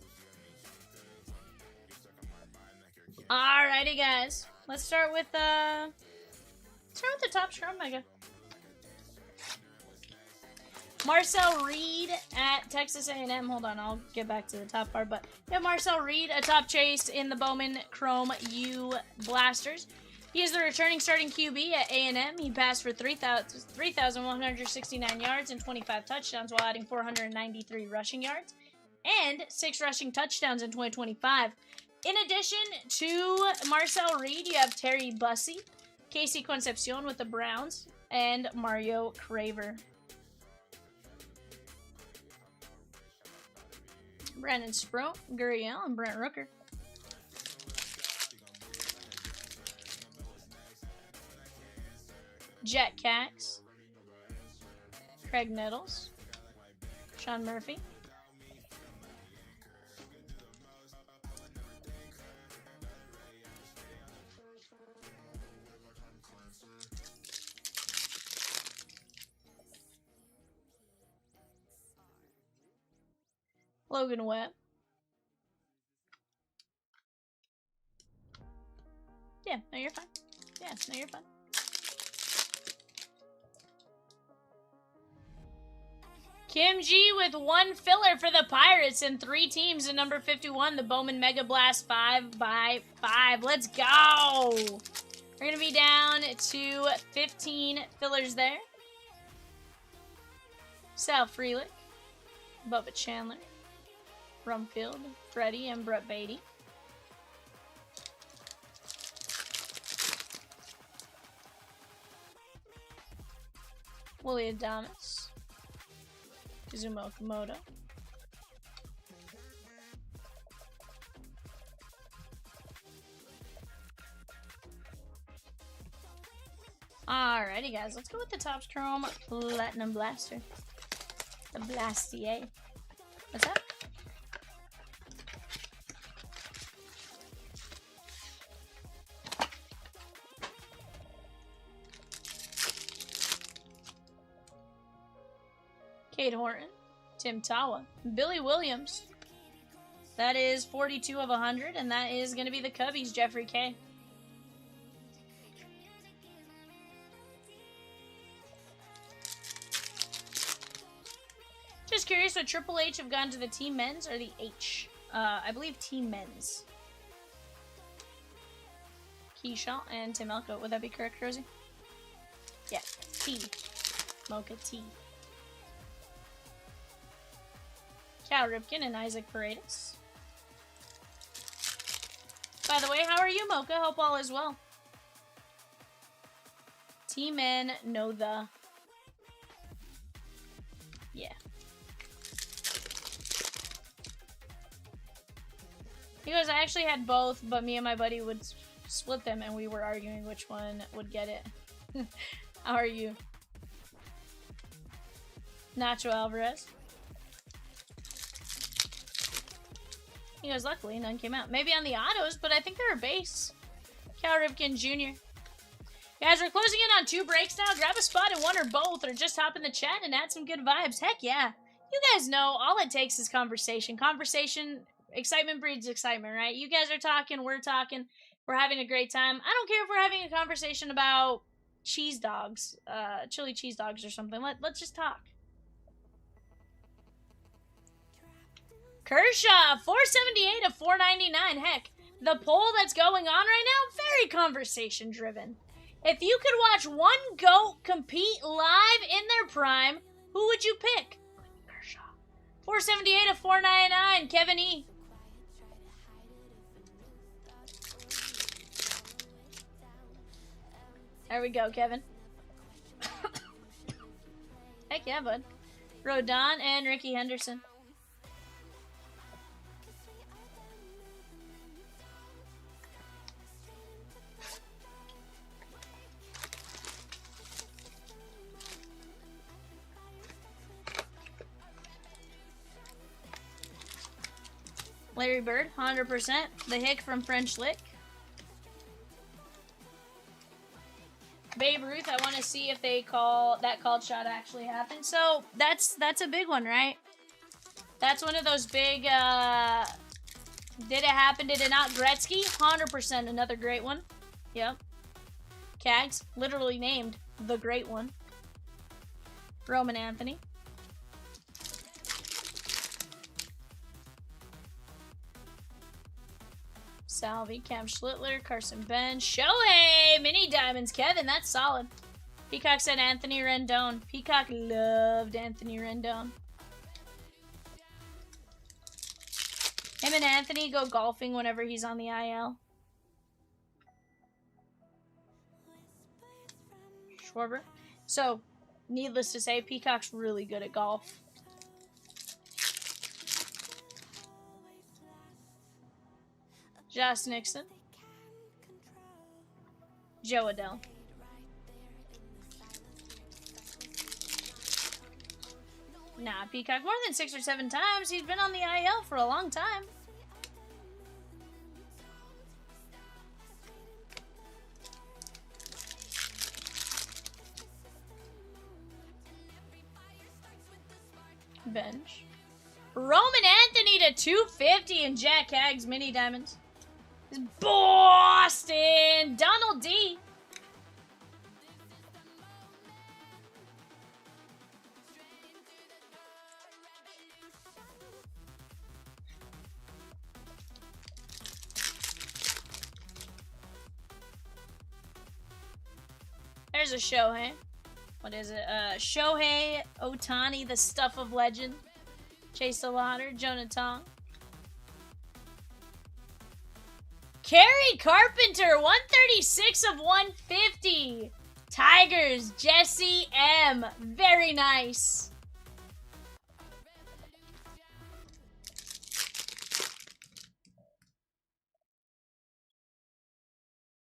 Alrighty, guys. Let's start with the Topps Chrome Mega. Marcel Reed at Texas A&M. Hold on, I'll get back to the top part. But yeah, Marcel Reed, a top chase in the Bowman Chrome U Blasters. He is the returning starting QB at A&M. He passed for 3,169 yards and 25 touchdowns while adding 493 rushing yards and 6 rushing touchdowns in 2025. In addition to Marcel Reed, you have Terry Bussey, Casey Concepcion with the Browns, and Mario Craver. Brandon Sproat, Gurriel, and Brent Rooker. Jet Cax, Craig Nettles, Sean Murphy. Logan Webb. Yeah, no, you're fine. Yeah, no, you're fine. Kim G with 1 filler for the Pirates and 3 teams in number 51, the Bowman Mega Blast 5x5. Let's go! We're going to be down to 15 fillers there. Sal Frelick, Bubba Chandler, Rumfield, Freddie, and Brett Beatty. Willie Adames, Kazuma Okamoto, alrighty, guys, let's go with the Topps Chrome Platinum Blaster. The Blastier. What's that? Cade Horton, Tim Tawa, Billy Williams. That is 42 of 100, and that is going to be the Cubbies, Jeffrey K. Just curious, would Triple H have gone to the Team Men's or the H? I believe Team Men's. Keyshawn and Tim Elko. Would that be correct, Rosie? Yeah, T. Mocha T. Cal Ripken and Isaac Paredes. By the way, how are you, Mocha? Hope all is well. Team N, know the. Yeah. He goes, I actually had both, but me and my buddy would split them, and we were arguing which one would get it. How are you? Nacho Alvarez. He goes, luckily, none came out. Maybe on the autos, but I think they're a base. Cal Ripken Jr. Guys, we're closing in on 2 breaks now. Grab a spot in one or both, or just hop in the chat and add some good vibes. Heck yeah. You guys know, all it takes is conversation. Conversation, excitement breeds excitement, right? You guys are talking, we're having a great time. I don't care if we're having a conversation about cheese dogs, chili cheese dogs or something. Let's just talk. Kershaw, 478 of 499. Heck, the poll that's going on right now, very conversation driven. If you could watch one GOAT compete live in their prime, who would you pick? Kershaw, 478 of 499, Kevin E. There we go, Kevin. Heck yeah, bud. Rodon and Ricky Henderson. Larry Bird, 100%. The Hick from French Lick. Babe Ruth, I want to see if they call that called shot actually happened. So that's a big one, right? That's one of those big. Did it happen? Did it not? Gretzky, 100%. Another great one. Yep. Cags, literally named the Great One. Roman Anthony. Salvi, Cam Schlittler, Carson Ben, Shohei, Mini Diamonds, Kevin, that's solid. Peacock said Anthony Rendon. Peacock loved Anthony Rendon. Him and Anthony go golfing whenever he's on the IL. Schwarber. So, needless to say, Peacock's really good at golf. Josh Nixon. Joe Adele. Nah, Peacock more than 6 or 7 times. He's been on the IL for a long time. Bench. Roman Anthony to 250 and Jack Hagg's Mini Diamonds. Boston! Donald D. There's a Shohei. What is it? Shohei Ohtani, the stuff of legend. Chase Delauder, Jonah Tong. Kerry Carpenter, 136 of 150. Tigers, Jesse M. Very nice.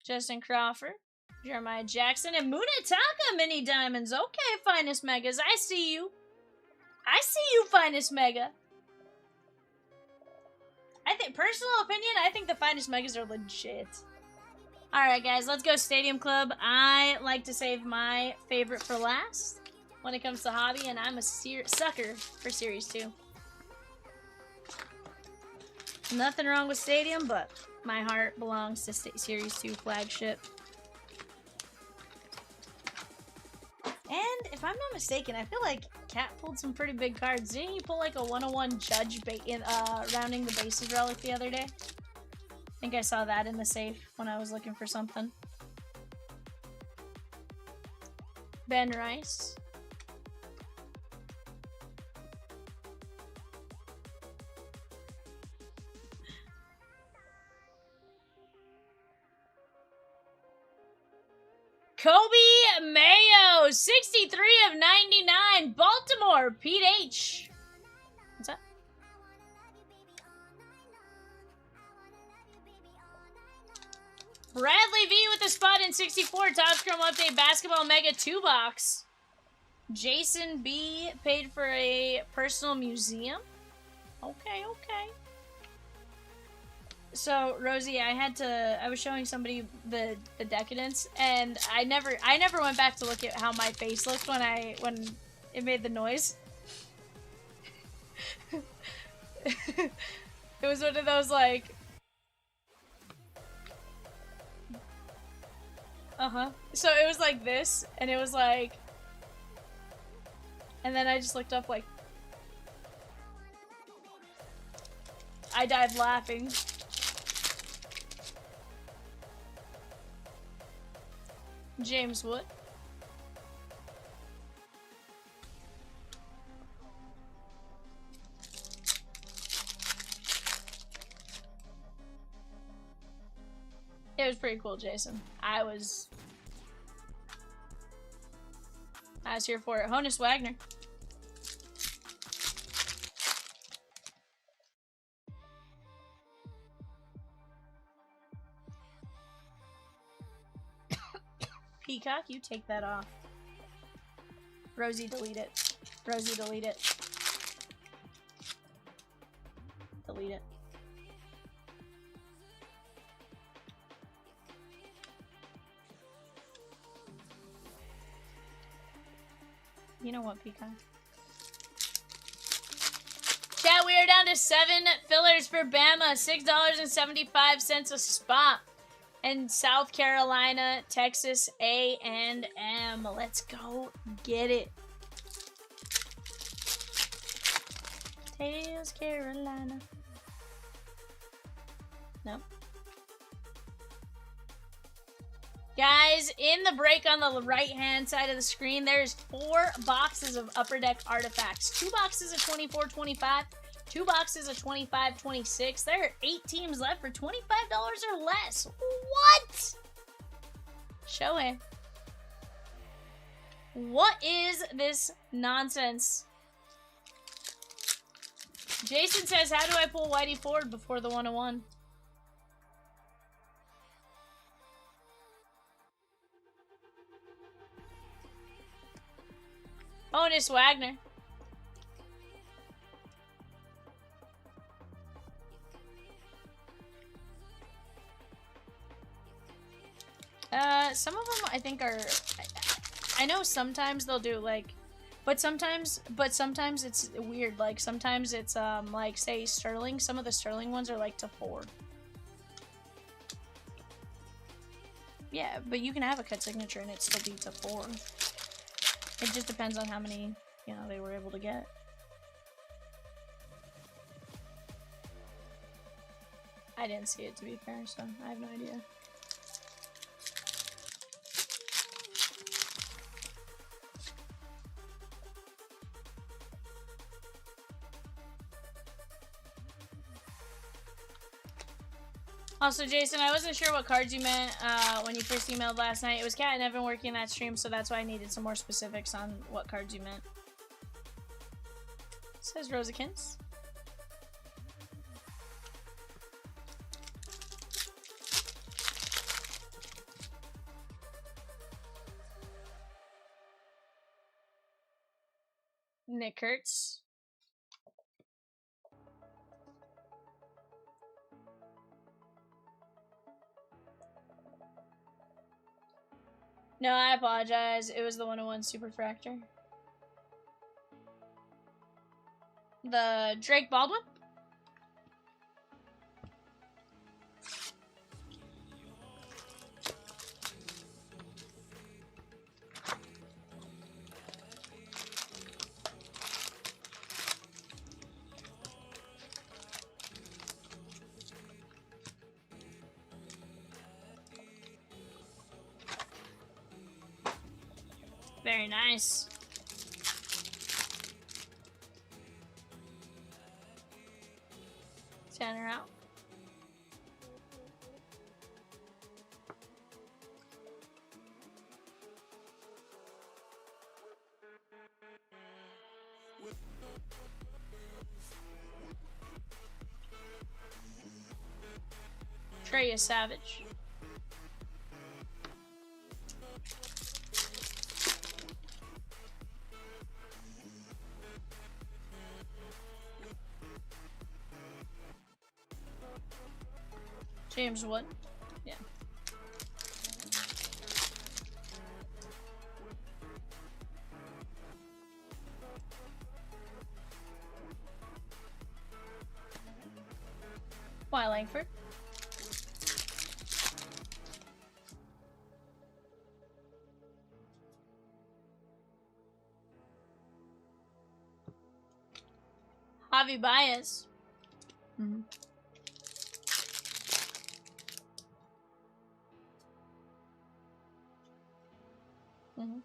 Justin Crawford, Jeremiah Jackson, and Munetaka Mini Diamonds. Okay, Finest Megas, I see you. I see you, Finest Mega. I think, personal opinion, I think the Finest Megas are legit. Alright, guys, let's go Stadium Club. I like to save my favorite for last when it comes to hobby, and I'm a sucker for Series 2. Nothing wrong with Stadium, but my heart belongs to Series 2 flagship. And if I'm not mistaken, I feel like Cat pulled some pretty big cards. Didn't he pull like a 101 Judge rounding the bases relic the other day? I think I saw that in the safe when I was looking for something. Ben Rice. Kobe Mayo, 63 of 99. Baltimore, Pete H. What's that? Bradley V with the spot in 64. Top Chrome Update Basketball Mega 2-box. Jason B paid for a personal museum. Okay, okay. So, Rosie, I was showing somebody the Decadence, and I never went back to look at how my face looked when it made the noise. It was one of those, like... So it was like this, and it was like... And then I just looked up, like... I died laughing. James Wood. It was pretty cool, Jason. I was here for it. Honus Wagner. Peacock, you take that off. Rosie, delete it. Rosie, delete it. Delete it. You know what, Peacock? Chat, we are down to 7 fillers for Bama. $6.75 a spot. And South Carolina, Texas A&M. Let's go get it. South Carolina. No. Guys, in the break on the right-hand side of the screen, there's 4 boxes of Upper Deck artifacts. 2 boxes of 24-25, 2 boxes of 25-26. There are 8 teams left for $25 or less. What? Show him. What is this nonsense? Jason says, how do I pull Whitey forward before the 101? Honus Wagner. Some of them I think are, I know sometimes they'll do like, but sometimes it's weird. Like sometimes it's like say Sterling. Some of the Sterling ones are like to 4. Yeah, but you can have a cut signature and it still be to 4. It just depends on how many, you know, they were able to get. I didn't see it, to be fair, so I have no idea. Also, Jason, I wasn't sure what cards you meant when you first emailed last night. It was Kat and Evan working that stream, so that's why I needed some more specifics on what cards you meant. It says Rosikins. Nick Kurtz. No, I apologize. It was the 101 Superfractor. The Drake Baldwin? Very nice. Center out. Treya Savage. James Wood. Yeah. Why Langford? Javi Baez. Mm-hmm. Mm-hmm.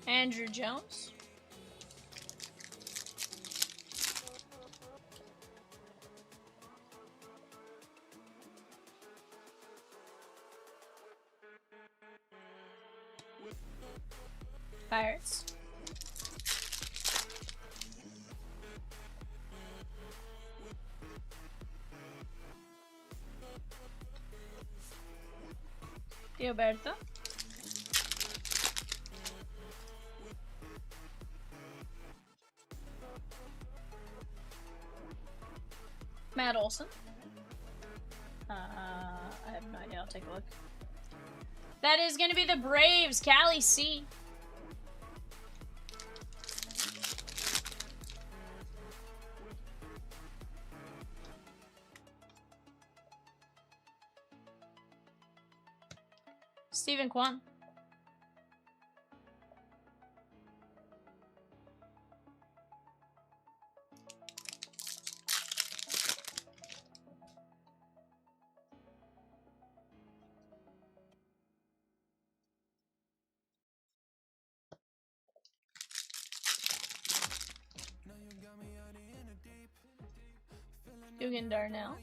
Andrew Jones. Pirates. Gilberto. Matt Olson. I have no idea. I'll take a look. That is going to be the Braves. Callie C. Stephen Kwan. Dugan Darnell.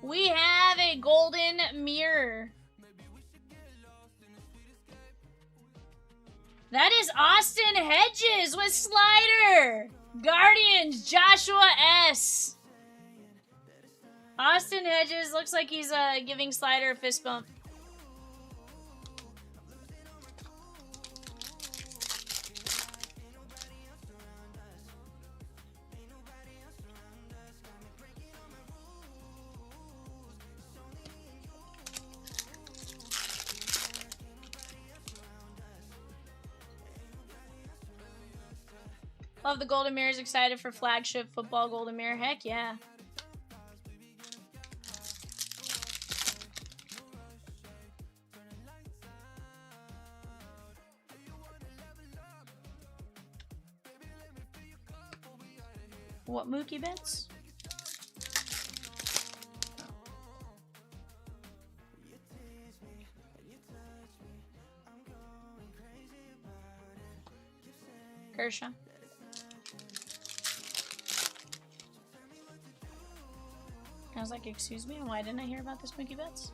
We have a golden mirror. That is Austin Hedges with slider. Guardians, Joshua S. Austin Hedges looks like he's giving slider a fist bump. Love the Golden Mirrors. Excited for flagship football Golden Mirror. Heck yeah. What Mookie Betts? Kershaw. I was like, excuse me, why didn't I hear about this Mookie Betts?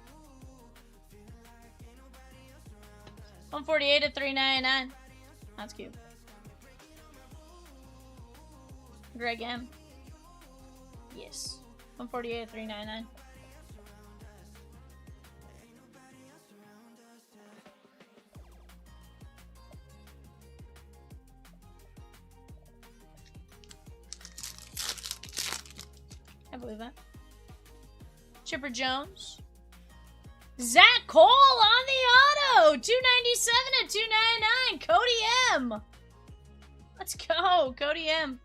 148 at 399. That's cute. Greg M. Yes. 148 at 399. I believe that. Chipper Jones. Zach Cole on the auto. 297 at 299. Cody M. Let's go. Cody M.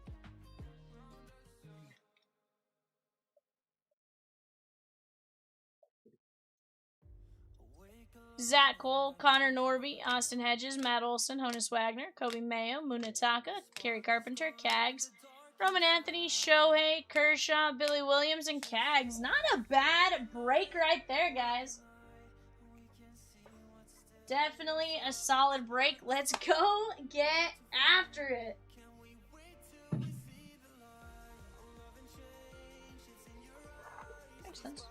Zach Cole, Connor Norby, Austin Hedges, Matt Olson, Honus Wagner, Kobe Mayo, Munataka, Kerry Carpenter, Cags, Roman Anthony, Shohei, Kershaw, Billy Williams, and Cags. Not a bad break right there, guys. Definitely a solid break. Let's go get after it. Makes sense.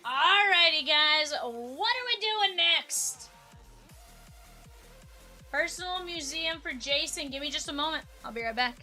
Alrighty, guys, what are we doing next? Personal museum for Jason. Give me just a moment. I'll be right back.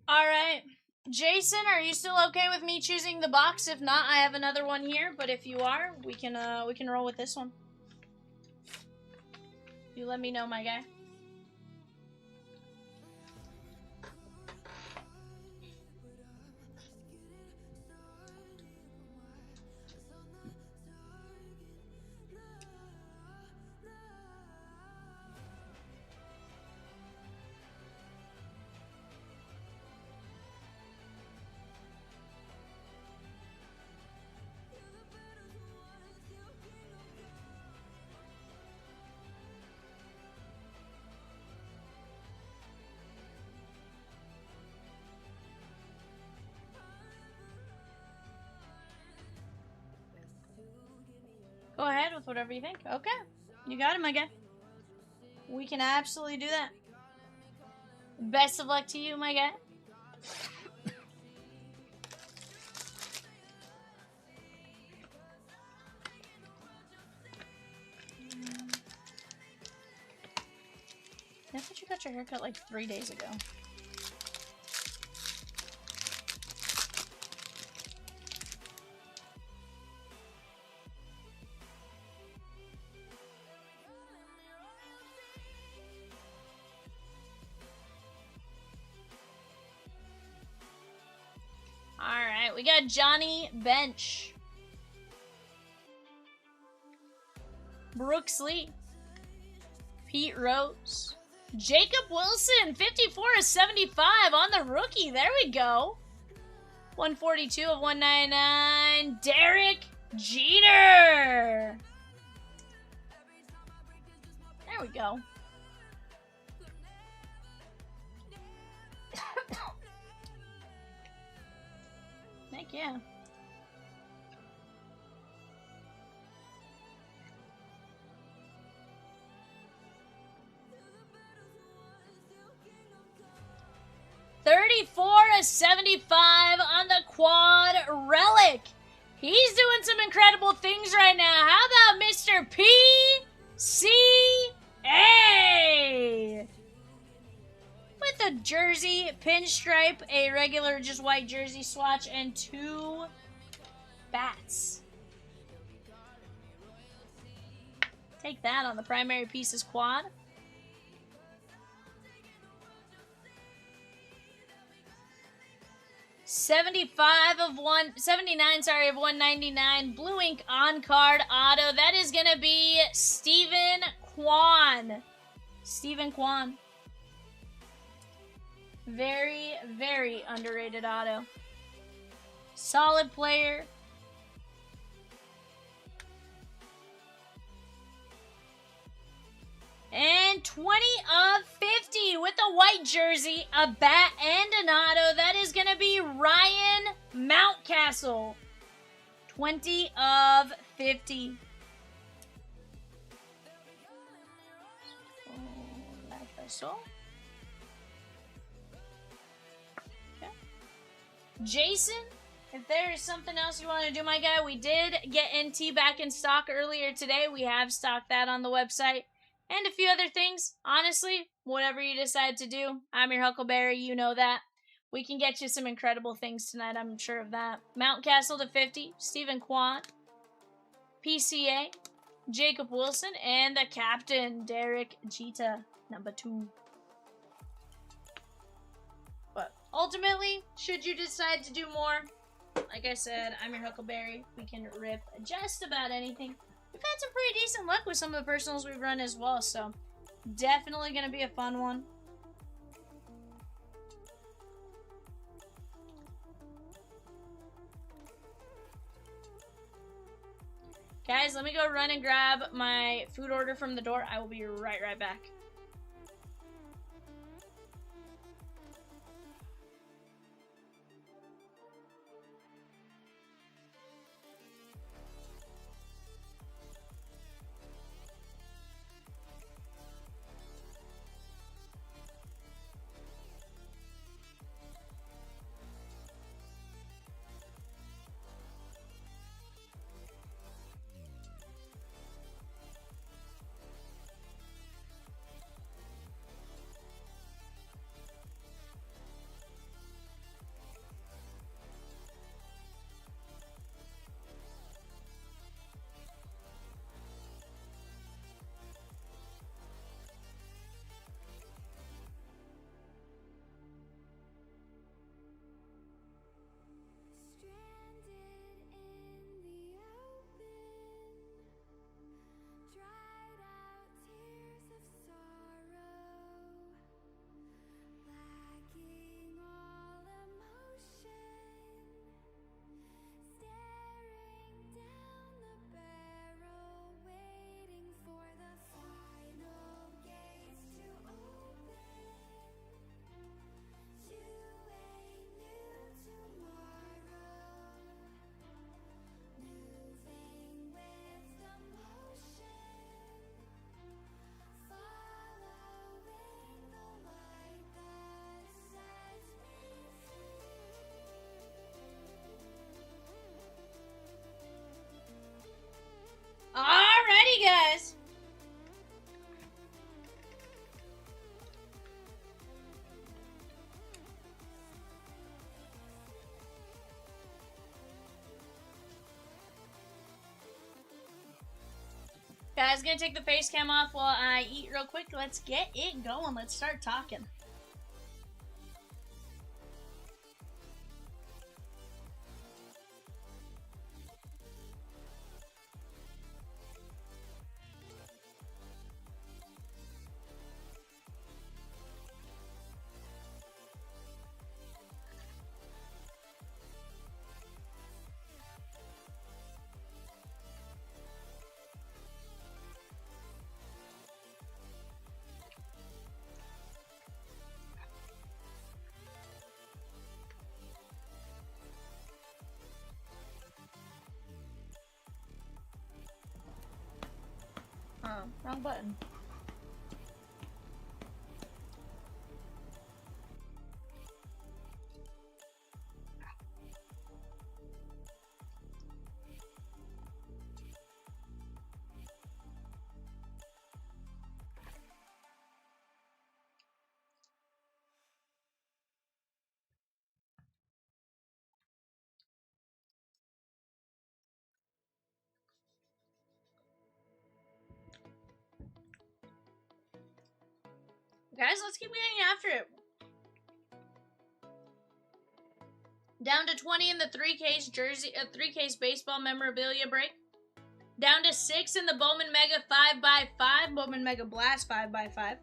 Alright. Jason, are you still okay with me choosing the box? If not, I have another one here, but if you are, we can roll with this one. You let me know, my guy. Go ahead with whatever you think. Okay. You got it, my guy. We can absolutely do that. Best of luck to you, my guy. I thought you got your haircut like 3 days ago. Alright, we got Johnny Bench. Brooks Lee. Pete Rose. Jacob Wilson, 54/75 on the rookie. There we go. 142/199. Derek Jeter. There we go. Heck yeah. $34/75 on the quad relic. He's doing some incredible things right now. How about Mr. PCA? With a jersey pinstripe, a regular just white jersey swatch, and 2 bats. Take that on the primary pieces quad. $79 of 199. Blue ink on card auto. That is gonna be Stephen Kwan. Stephen Kwan. Very, very underrated auto. Solid player. And 20/50 with a white jersey, a bat, and an auto. That is going to be Ryan Mountcastle. 20/50. Like so. Okay. Jason, if there is something else you want to do, my guy, we did get NT back in stock earlier today. We have stocked that on the website. And a few other things. Honestly, whatever you decide to do, I'm your Huckleberry, you know that. We can get you some incredible things tonight, I'm sure of that. Mountcastle to 50, Stephen Kwan, PCA, Jacob Wilson, and the captain, Derek Jeter, number 2. But ultimately, should you decide to do more, like I said, I'm your Huckleberry. We can rip just about anything. We've had some pretty decent luck with some of the personals we've run as well, so definitely going to be a fun one. Guys, let me go run and grab my food order from the door. I will be right back. Guys, gonna take the face cam off while I eat real quick. Let's get it going. Let's start talking. Oh, wrong button. Guys, let's keep getting after it. Down to 20 in the 3-case jersey, 3-case baseball memorabilia break. Down to 6 in the Bowman Mega 5x5, Bowman Mega Blast 5x5.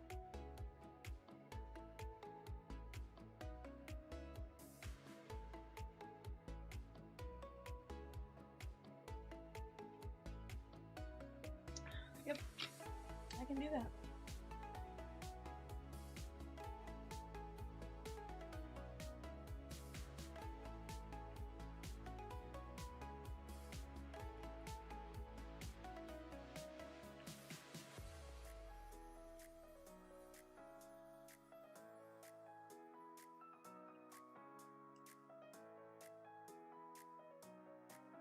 Yep, I can do that.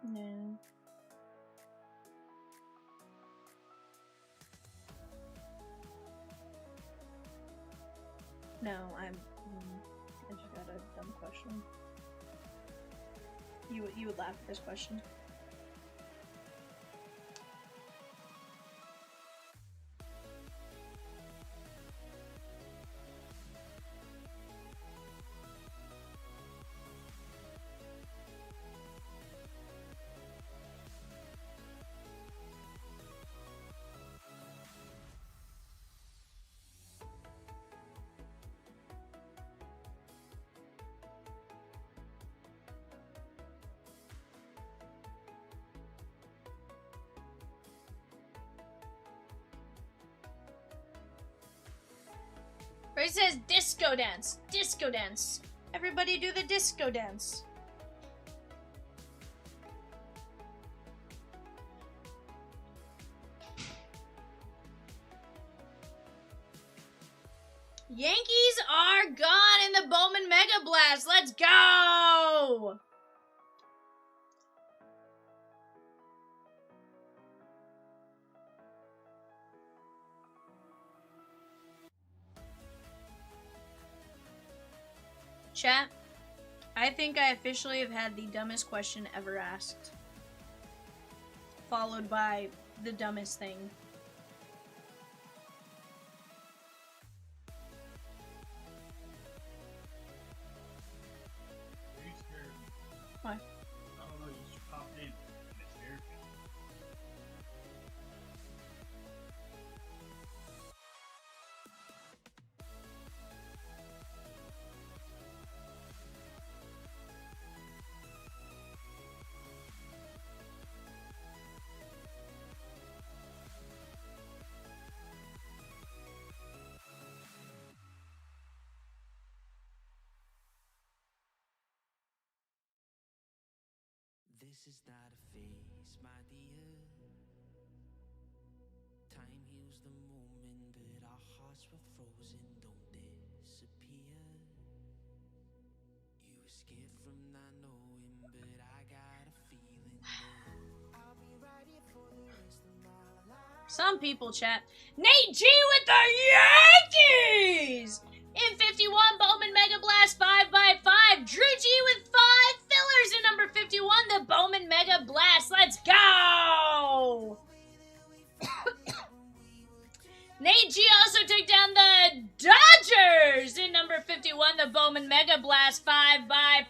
No. No, I just got a dumb question. You would laugh at this question. Where it says disco dance. Disco dance. Everybody do the disco dance. Yankees are gone in the Bowman Mega Blast. Let's go! Chat, I think I officially have had the dumbest question ever asked. Followed by the dumbest thing. Are you scared? Why? I don't know, you just popped in and it scared me. This is not a phase, my dear. Time heals the moment, but our hearts were frozen, don't disappear. You escaped from not knowing, but I got a feeling that I'll be right here for the rest of my life. Some people chat. Nate G with the Yankees! In 51, Bowman Mega Blast 5x5. Drew G with 5 fillers in number 51, the Bowman Mega Blast. Let's go! the Bowman Mega Blast 5x5.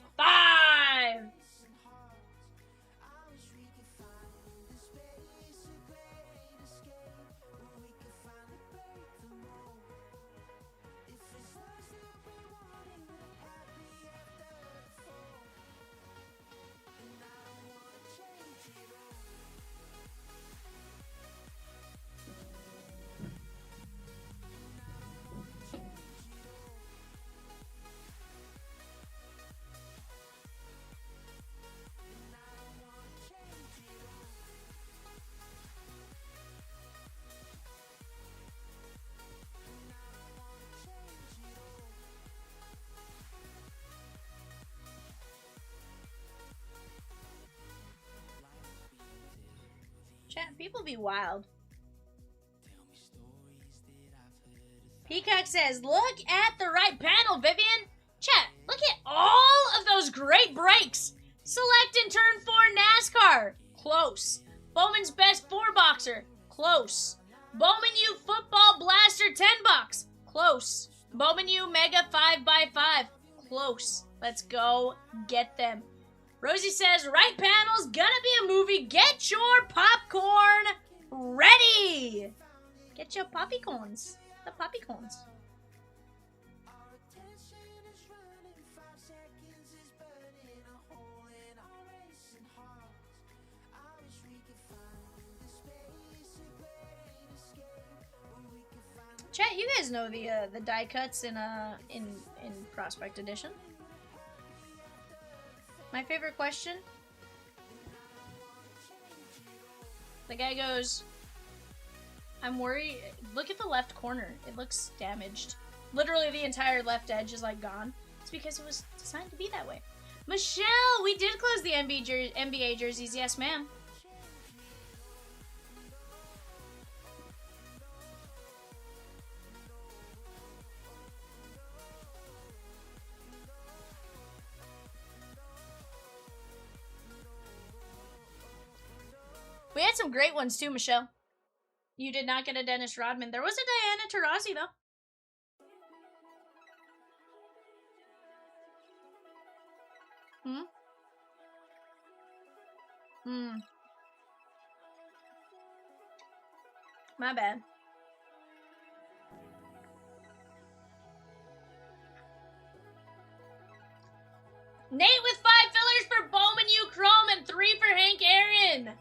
Chat, people be wild. Peacock says, look at the right panel, Vivian. Chat, look at all of those great breaks. Select in turn 4 NASCAR. Close. Bowman's best 4-boxer. Close. Bowman U football blaster 10-box. Close. Bowman U mega 5x5. Close. Let's go get them. Rosie says, right panel's gonna be a movie. Get your popcorn ready. Get your poppycorns. The poppycorns. Chat, you guys know the die cuts in Prospect Edition. My favorite question. The guy goes, I'm worried. Look at the left corner. It looks damaged. Literally the entire left edge is like gone. It's because it was designed to be that way. Michelle, we did close the NBA jerseys. Yes, ma'am. We had some great ones too, Michelle. You did not get a Dennis Rodman. There was a Diana Taurasi, though. My bad. Nate with 5 fillers for Bowman U Chrome and 3 for Hank Aaron.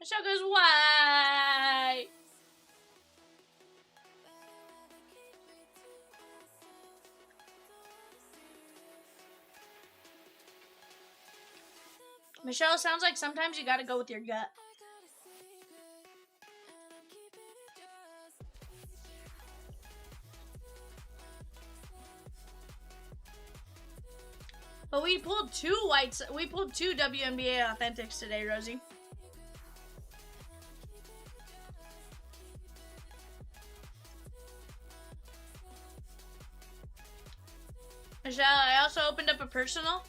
Michelle goes, why? Michelle, sounds like sometimes you gotta go with your gut. But we pulled 2 whites. We pulled 2 WNBA Authentics today, Rosie. Michelle, I also opened up a personal.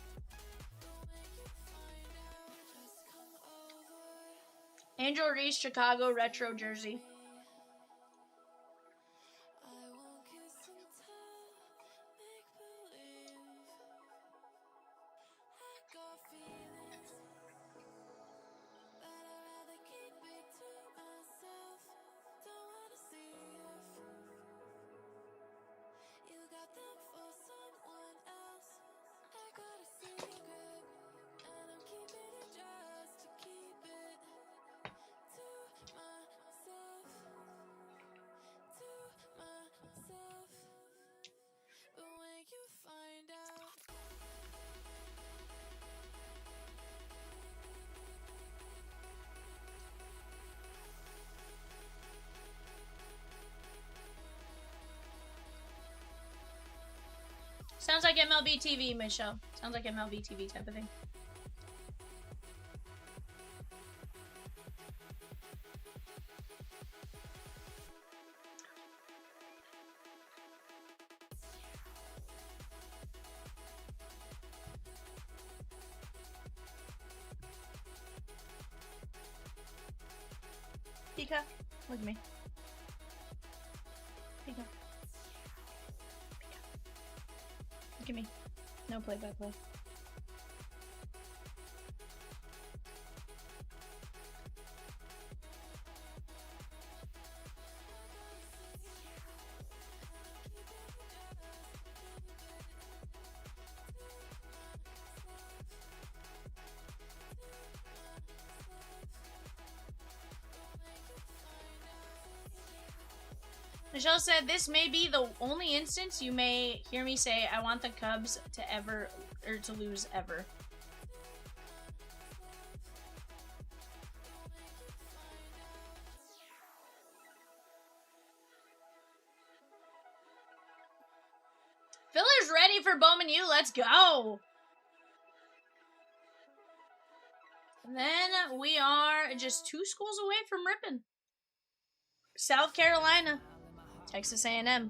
Angel Reese, Chicago Retro Jersey. Sounds like MLB TV, Michelle. Sounds like MLB TV type of thing. Pika, look at me. Pika. Pika. Look at me. No play-by-play. Michelle said, this may be the only instance you may hear me say, I want the Cubs to ever, or to lose ever. Philip's ready for Bowman U. Let's go. And then we are just 2 schools away from ripping. South Carolina, Texas A&M.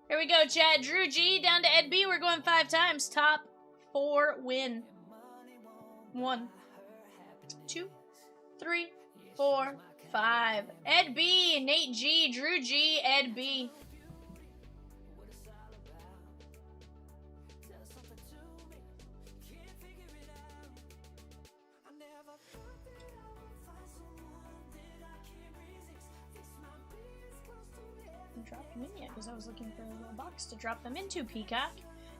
Here we go, chat. Drew G down to Ed B. We're going 5 times. Top 4 win. 1, 2, 3, 4, 5. Ed B, Nate G, Drew G, Ed B. Dropped them in yet because I was looking for a little box to drop them into. Peacock.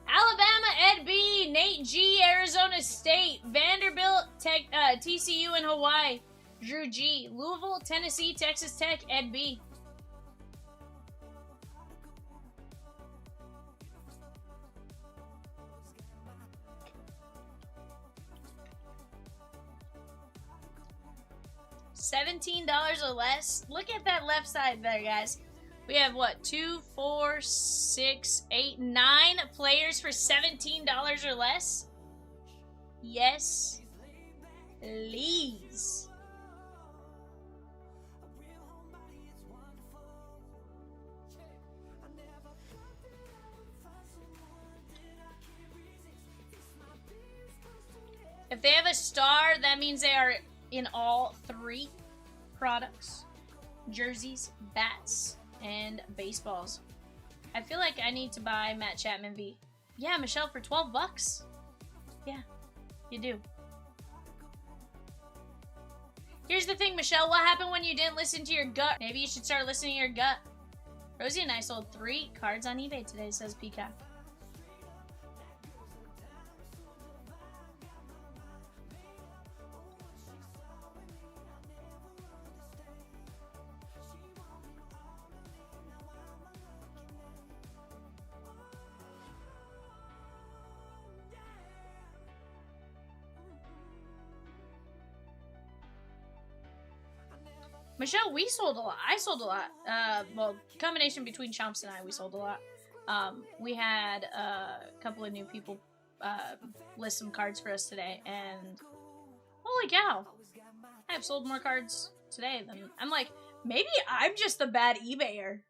Alabama, Ed B, Nate G, Arizona State, Vanderbilt, TCU in Hawaii, Drew G, Louisville, Tennessee, Texas Tech, Ed B. $17 or less. Look at that left side there, guys. We have what? 2, 4, 6, 8, 9 players for $17 or less. Yes, please. If they have a star, that means they are in all 3 products: jerseys, bats, and baseballs. I feel like I need to buy Matt Chapman V. Yeah, Michelle, for 12 bucks. Yeah, you do. Here's the thing, Michelle. What happened when you didn't listen to your gut? Maybe you should start listening to your gut. Rosie and I sold 3 cards on eBay today, says Peacock. Michelle, we sold a lot. I sold a lot. Well, combination between Chomps and I, we sold a lot. We had a couple of new people list some cards for us today, and holy cow, I have sold more cards today than... I'm like, maybe I'm just the bad eBayer.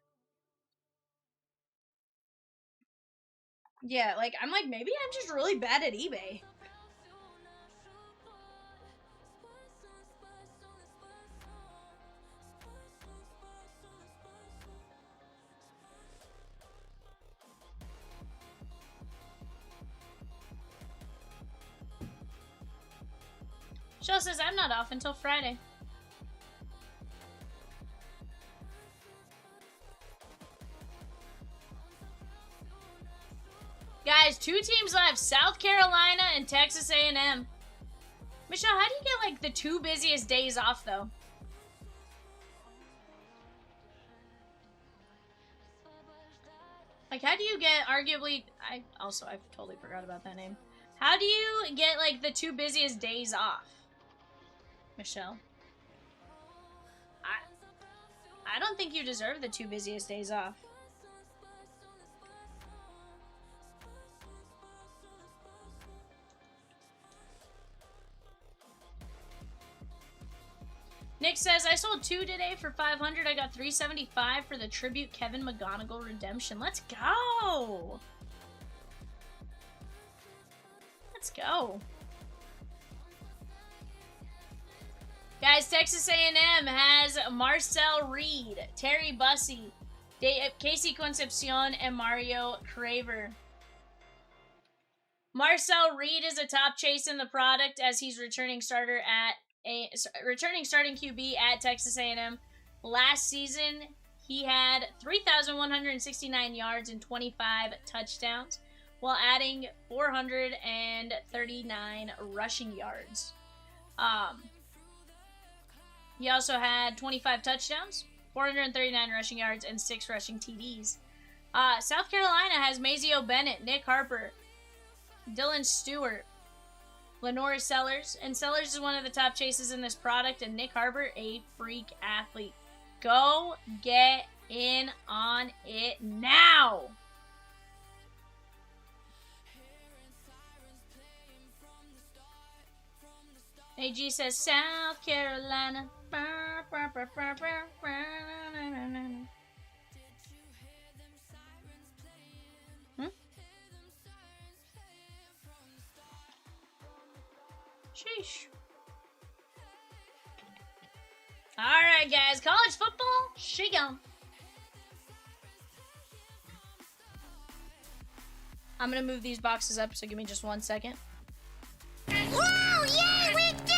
Yeah, like, I'm like, maybe I'm just really bad at eBay. Michelle says, I'm not off until Friday. Guys, 2 teams left. South Carolina and Texas A&M. Michelle, how do you get, like, the 2 busiest days off, though? Like, how do you get, arguably... I totally forgot about that name. How do you get, like, the 2 busiest days off? Michelle? I don't think you deserve the 2 busiest days off. Nick says, I sold 2 today for $500. I got $375 for the Tribute Kevin McGonigal redemption. Let's go! Let's go. Guys, Texas A&M has Marcel Reed, Terry Bussey, Casey Concepcion, and Mario Craver. Marcel Reed is a top chase in the product as he's returning starting QB at Texas A&M. Last season, he had 3,169 yards and 25 touchdowns, while adding 439 rushing yards. He also had 25 touchdowns, 439 rushing yards, and 6 rushing TDs. South Carolina has Mazeo Bennett, Nick Harper, Dylan Stewart, Lenore Sellers, and Sellers is one of the top chases in this product, and Nick Harper, a freak athlete. Go get in on it now! AG says South Carolina. Sheesh. Alright, guys. College football, she gone. I'm gonna move these boxes up, so give me just 1 second. Whoa! Yay! We did it!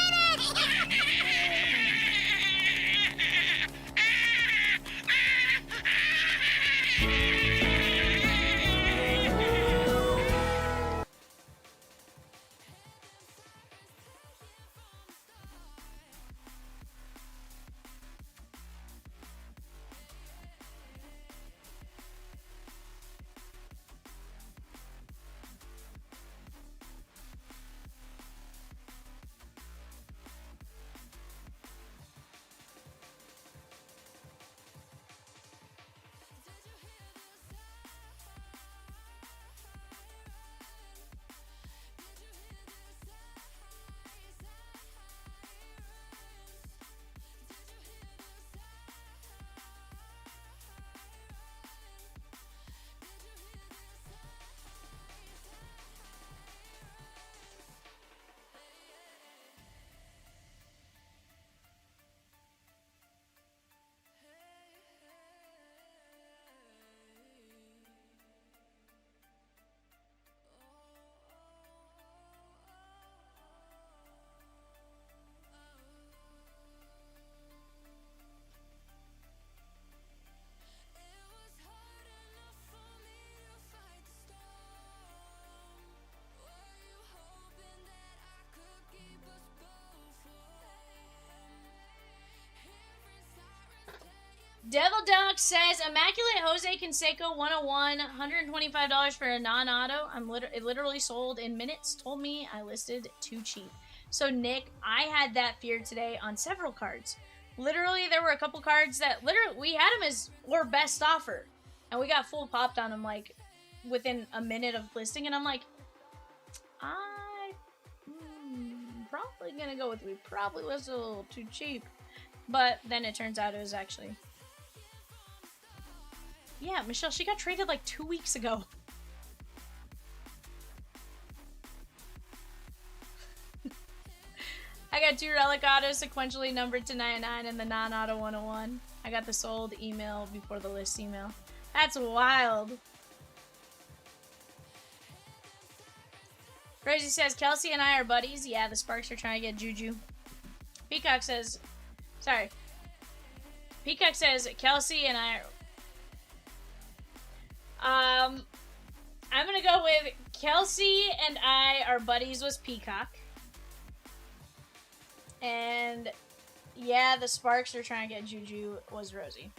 Devil Dog says, Immaculate Jose Canseco 101, $125 for a non-auto. It literally sold in minutes. Told me I listed too cheap. So, Nick, I had that fear today on several cards. Literally, there were a couple cards that we had them as or best offer. And we got full popped on them, like, within a minute of listing. And I'm like, probably going to go with, we probably was a little too cheap. But then it turns out it was actually... Yeah, Michelle, she got traded like 2 weeks ago. I got 2 relic autos sequentially numbered to 99 and the non-auto 101. I got the sold email before the list email. That's wild. Rosie says, Kelsey and I are buddies. Yeah, the Sparks are trying to get Juju. Peacock says, Kelsey and I are... I'm gonna go with Kelsey and I are buddies was Peacock. And yeah, the Sparks are trying to get Juju was Rosie.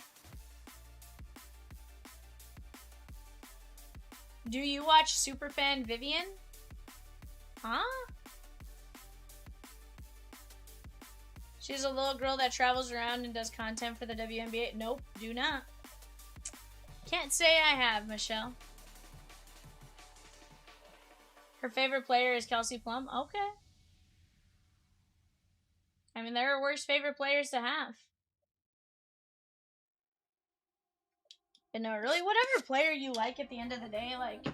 Do you watch Superfan Vivian? Huh? She's a little girl that travels around and does content for the WNBA. Nope, do not. Can't say I have, Michelle. Her favorite player is Kelsey Plum. Okay. I mean, there are worse favorite players to have. But no, really, whatever player you like at the end of the day, like...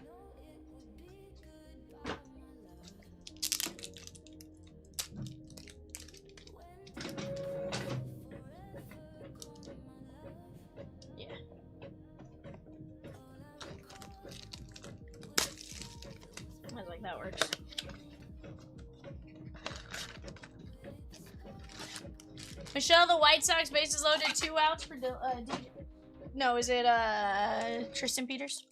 That works. Michelle, the White Sox bases loaded, 2 outs for no, is it Tristan Peters?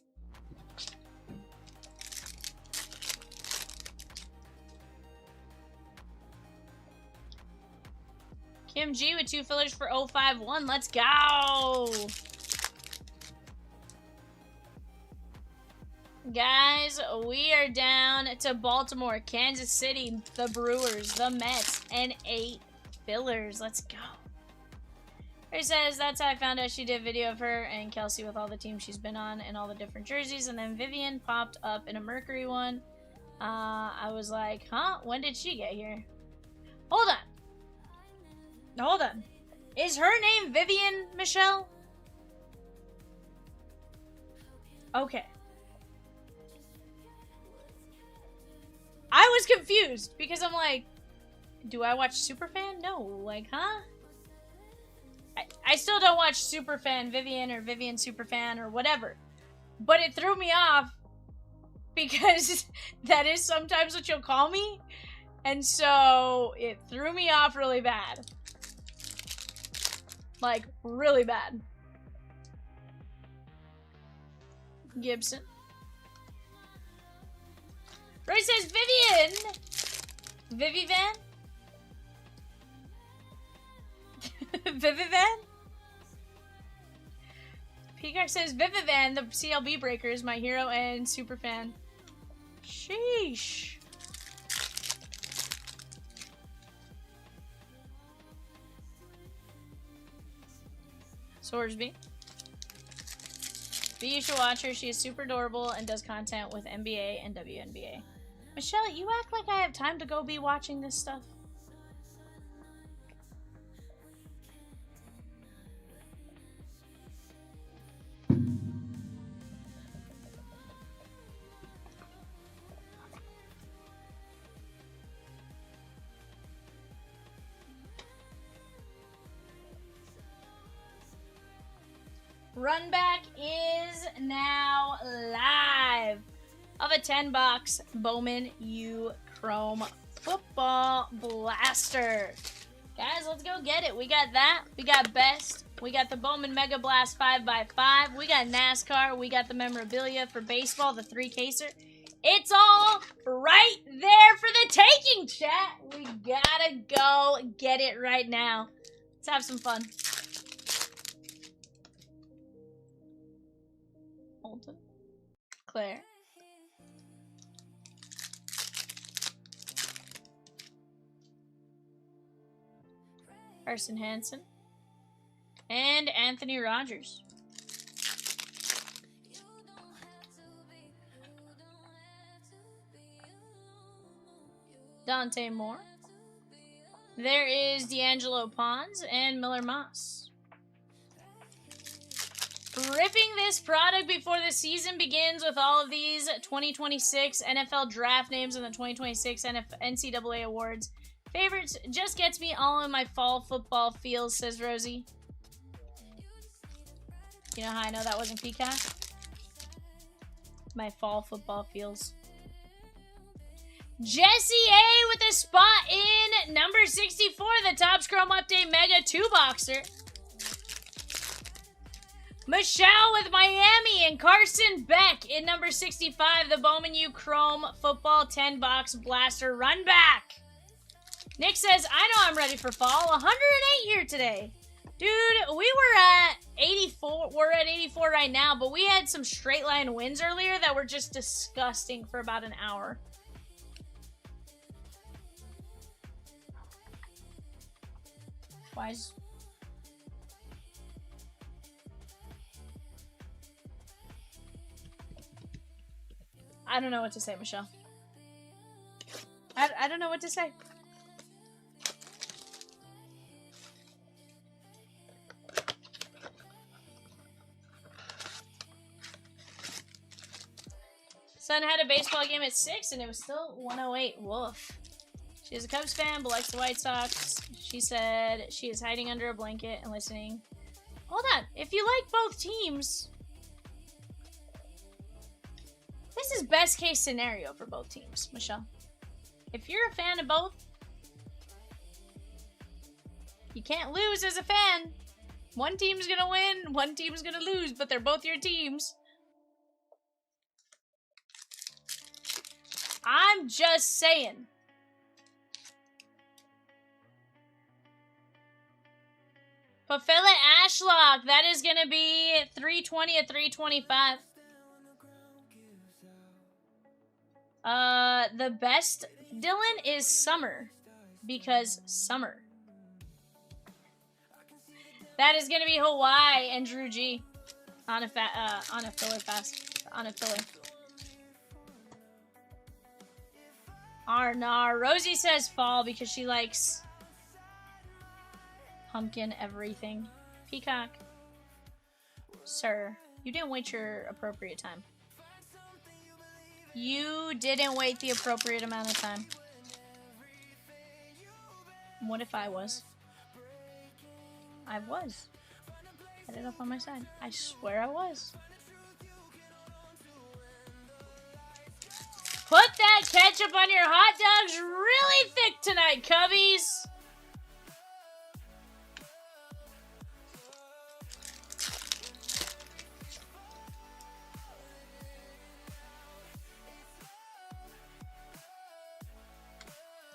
Kim G with 2 fillers for 051. Let's go! Guys, we are down to Baltimore, Kansas City, the Brewers, the Mets, and 8 fillers. Let's go. He says, that's how I found out she did a video of her and Kelsey with all the teams she's been on and all the different jerseys. And then Vivian popped up in a Mercury one. I was like, huh? When did she get here? Hold on. Hold on. Is her name Vivian, Michelle? Okay. I was confused because I'm like, do I watch Superfan? No. Like, huh? I still don't watch Superfan Vivian or Vivian Superfan or whatever. But it threw me off because that is sometimes what you'll call me. And so it threw me off really bad. Like, really bad. Gibson. Roy says Vivian! Vivivan? Vivivan? Peacock says Vivivan, the CLB breaker, is my hero and super fan. Sheesh. Sorsby. But you should watch her. She is super adorable and does content with NBA and WNBA. Michelle, you act like I have time to go be watching this stuff. Run back is now live of a 10-box Bowman U Chrome Football Blaster. Guys, let's go get it. We got that. We got Best. We got the Bowman Mega Blast 5x5. We got NASCAR. We got the memorabilia for baseball, the 3-caser. It's all right there for the taking, chat. We gotta go get it right now. Let's have some fun. Holton. Claire. Carson Hansen. And Anthony Rogers. Dante Moore. There is D'Angelo Pons and Miller Moss. Ripping this product before the season begins with all of these 2026 NFL draft names and the 2026 NCAA awards. Favorites just gets me all in my fall football feels, says Rosie. You know how I know that wasn't Peacock? My fall football feels. Jesse A with a spot in number 64, the Topps Chrome Update Mega 2-boxer. Michelle with Miami and Carson Beck in number 65, the Bowman U Chrome Football 10-box Blaster Run Back. Nick says, I know I'm ready for fall. 108 here today. Dude, we were at 84. We're at 84 right now, but we had some straight line winds earlier that were just disgusting for about an hour. Why is... I don't know what to say, Michelle. I don't know what to say. Son had a baseball game at 6 and it was still 108. Woof. She is a Cubs fan but likes the White Sox. She said she is hiding under a blanket and listening. Hold on. If you like both teams, then this is best case scenario for both teams, Michelle. If you're a fan of both, you can't lose as a fan. One team's gonna win, one team's gonna lose, but they're both your teams. I'm just saying. For Phillip Ashlock, that is gonna be 320 at 325. The best Dylan is Summer, because Summer. That is gonna be Hawaii and Drew G on a filler fast on a filler. Arnar. Rosie says fall because she likes pumpkin everything. Peacock. Sir, you didn't wait your appropriate time. You didn't wait the appropriate amount of time. What if I was? I was. Had it up on my side. I swear I was. Put that ketchup on your hot dogs really thick tonight, cubbies.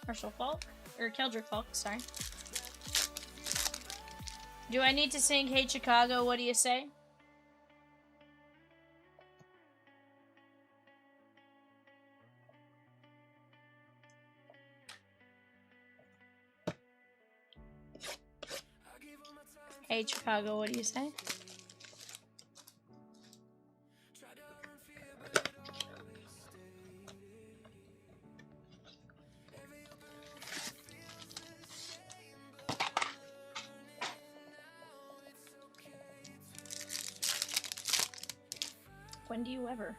Marshall Falk, or Keldrick Falk, sorry. Do I need to sing Hey Chicago, what do you say? Hey Chicago, what do you say? When do you ever?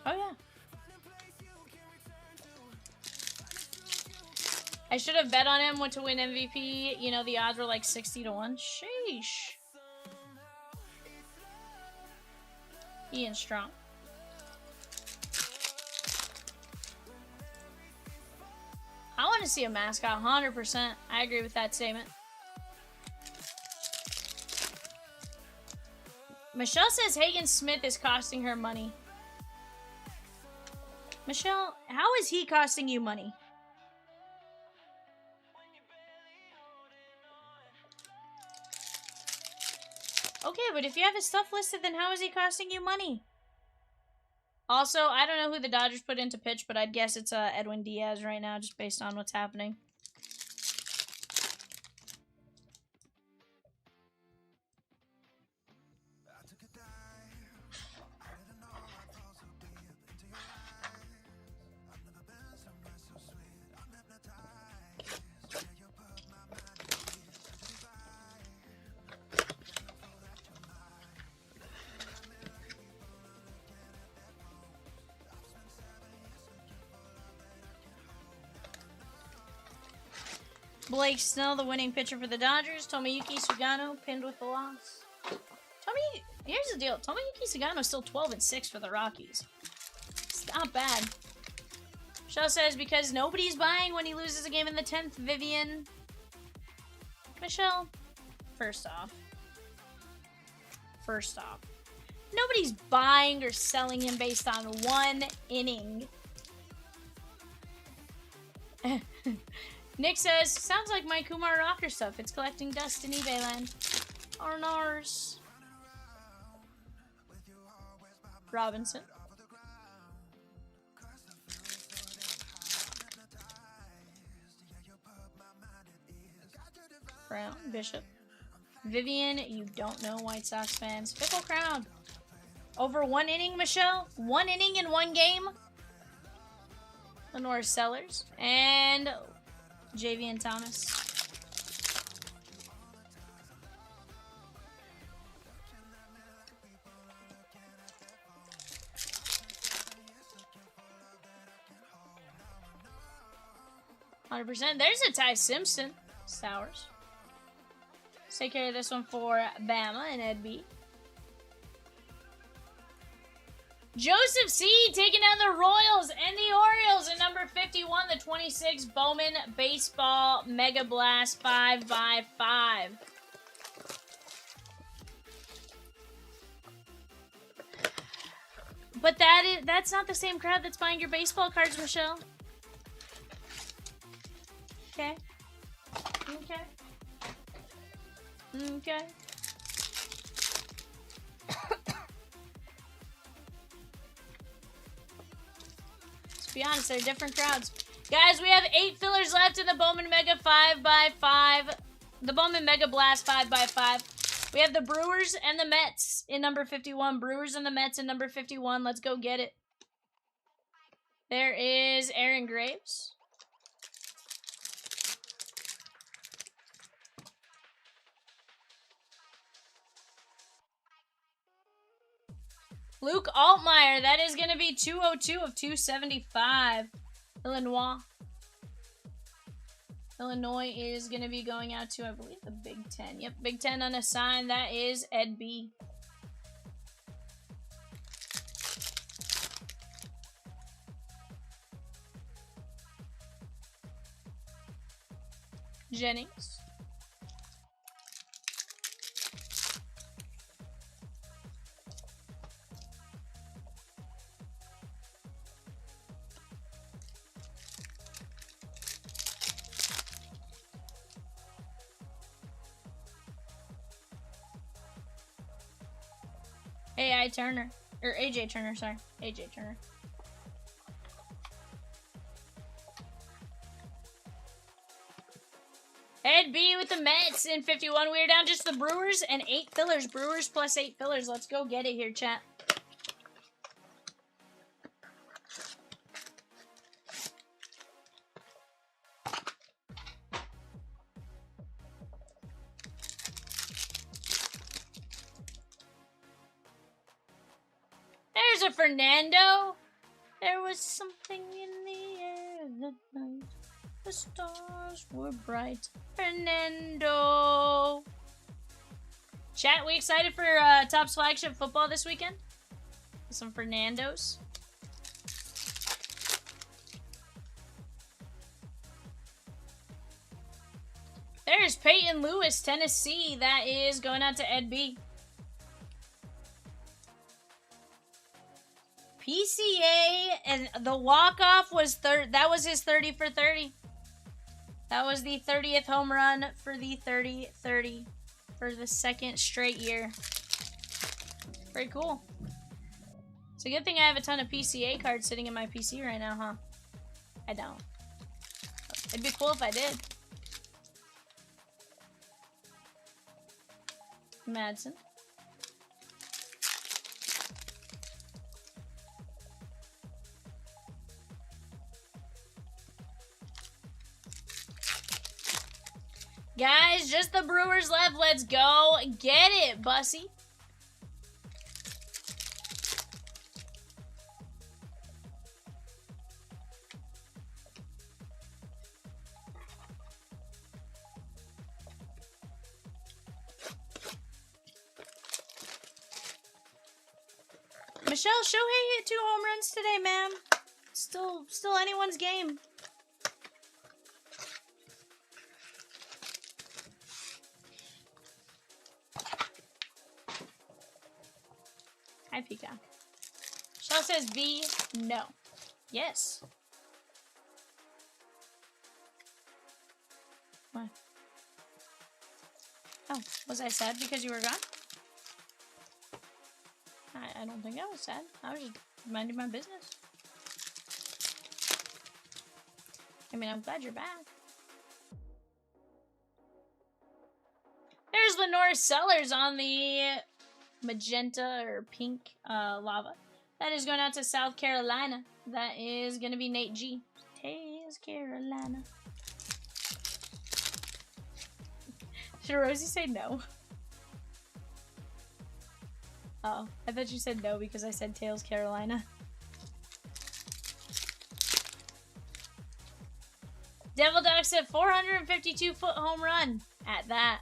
Oh yeah. I should have bet on him to win MVP. You know, the odds were like 60 to 1. Sheesh. Ian Strong. I want to see a mascot, 100%. I agree with that statement. Michelle says Hagen Smith is costing her money. Michelle, how is he costing you money? Okay, but if you have his stuff listed, then how is he costing you money? Also, I don't know who the Dodgers put into pitch, but I'd guess it's Edwin Diaz right now, just based on what's happening. Blake Snell, the winning pitcher for the Dodgers. Tomoyuki Sugano pinned with the loss. Here's the deal. Tomoyuki Sugano is still 12-6 for the Rockies. It's not bad. Michelle says because nobody's buying when he loses a game in the 10th. Vivian. Michelle, first off, nobody's buying or selling him based on one inning. Nick says, sounds like my Kumar Rocker stuff. It's collecting dust in eBay land. Arnars. Robinson. Brown. Bishop. Vivian, you don't know White Sox fans. Fickle crowd. Over one inning, Michelle? One inning in one game? Lenore Sellers. And Javian Thomas. 100%. There's a Ty Simpson. Stowers. Let's take care of this one for Bama and Ed B. Joseph C. taking down the Royals and the Orioles in number 51, the 26 Bowman Baseball Mega Blast 5x5. But that's not the same crowd that's buying your baseball cards, Michelle. Okay. Okay. Okay. Let's be honest, they're different crowds. Guys, we have 8 fillers left in the Bowman Mega 5x5. The Bowman Mega Blast 5x5. We have the Brewers and the Mets in number 51. Brewers and the Mets in number 51. Let's go get it. There is Aaron Graves. Luke Altmaier, that is going to be 202 of 275. Illinois. Illinois is going to be going out to, I believe, the Big Ten. Yep, Big Ten unassigned. That is Ed B. Jennings. AI Turner. Or AJ Turner, sorry. AJ Turner. Ed B with the Mets in 51. We're down just the Brewers and 8 fillers. Brewers plus 8 fillers. Let's go get it here, chat. There's a Fernando. There was something in the air that night. The stars were bright. Fernando. Chat, we excited for Topps Flagship Football this weekend? Some Fernandos. There's Peyton Lewis, Tennessee. That is going out to Ed B. PCA and the walk-off was that was his 30 for 30. That was the 30th home run for the 30-30 for the second straight year. Pretty cool. It's a good thing I have a ton of PCA cards sitting in my PC right now, huh? I don't. It'd be cool if I did. Madsen. Guys, just the Brewers left. Let's go get it, Bussy. Michelle, Shohei hit 2 home runs today, ma'am. Still anyone's game. Hi, Peacock. Michelle says B, no. Yes. What? Oh, was I sad because you were gone? I don't think I was sad. I was just minding my business. I mean, I'm glad you're back. There's Lenore Sellers on the magenta or pink lava. That is going out to South Carolina. That is going to be Nate G. South Carolina. Should Rosie say no? Oh, I thought you said no because I said Tails Carolina. Devil Ducks at 452-foot home run at that.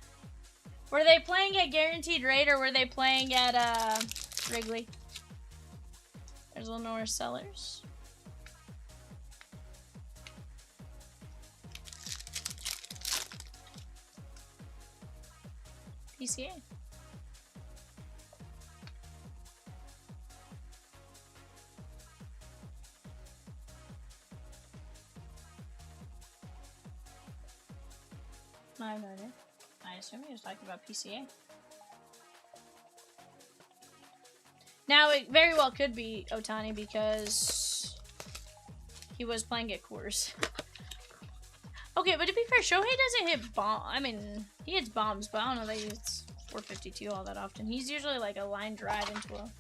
Were they playing at Guaranteed Rate or were they playing at Wrigley? There's Lenore Sellers. PCA. I have no idea. I assume he was talking about PCA. Now, it very well could be Ohtani because he was playing at Coors. Okay, but to be fair, Shohei doesn't hit bomb. I mean, he hits bombs, but I don't know that he hits 452 all that often. He's usually like a line drive into a...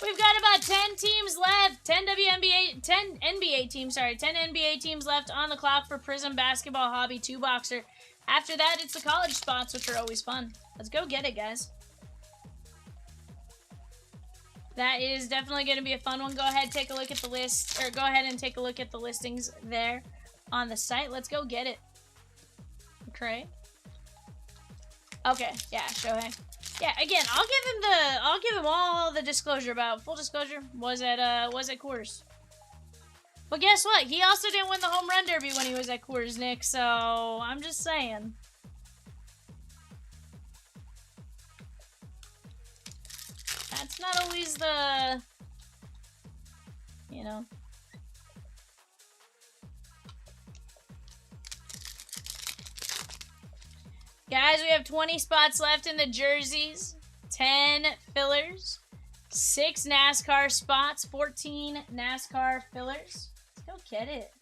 We've got about 10 teams left. 10 NBA teams, sorry. 10 NBA teams left on the clock for Prizm Basketball Hobby 2-boxer. After that, it's the college spots, which are always fun. Let's go get it, guys. That is definitely going to be a fun one. Go ahead and take a look at the list, or go ahead and take a look at the listings there on the site. Let's go get it. Okay. Okay, yeah, Shohei. Yeah, again, I'll give him all the disclosure about full disclosure was at Coors. But guess what? He also didn't win the home run derby when he was at Coors, Nick. So I'm just saying. That's not always the, you know. Guys, we have 20 spots left in the jerseys, 10 fillers, 6 NASCAR spots, 14 NASCAR fillers. Let's go get it.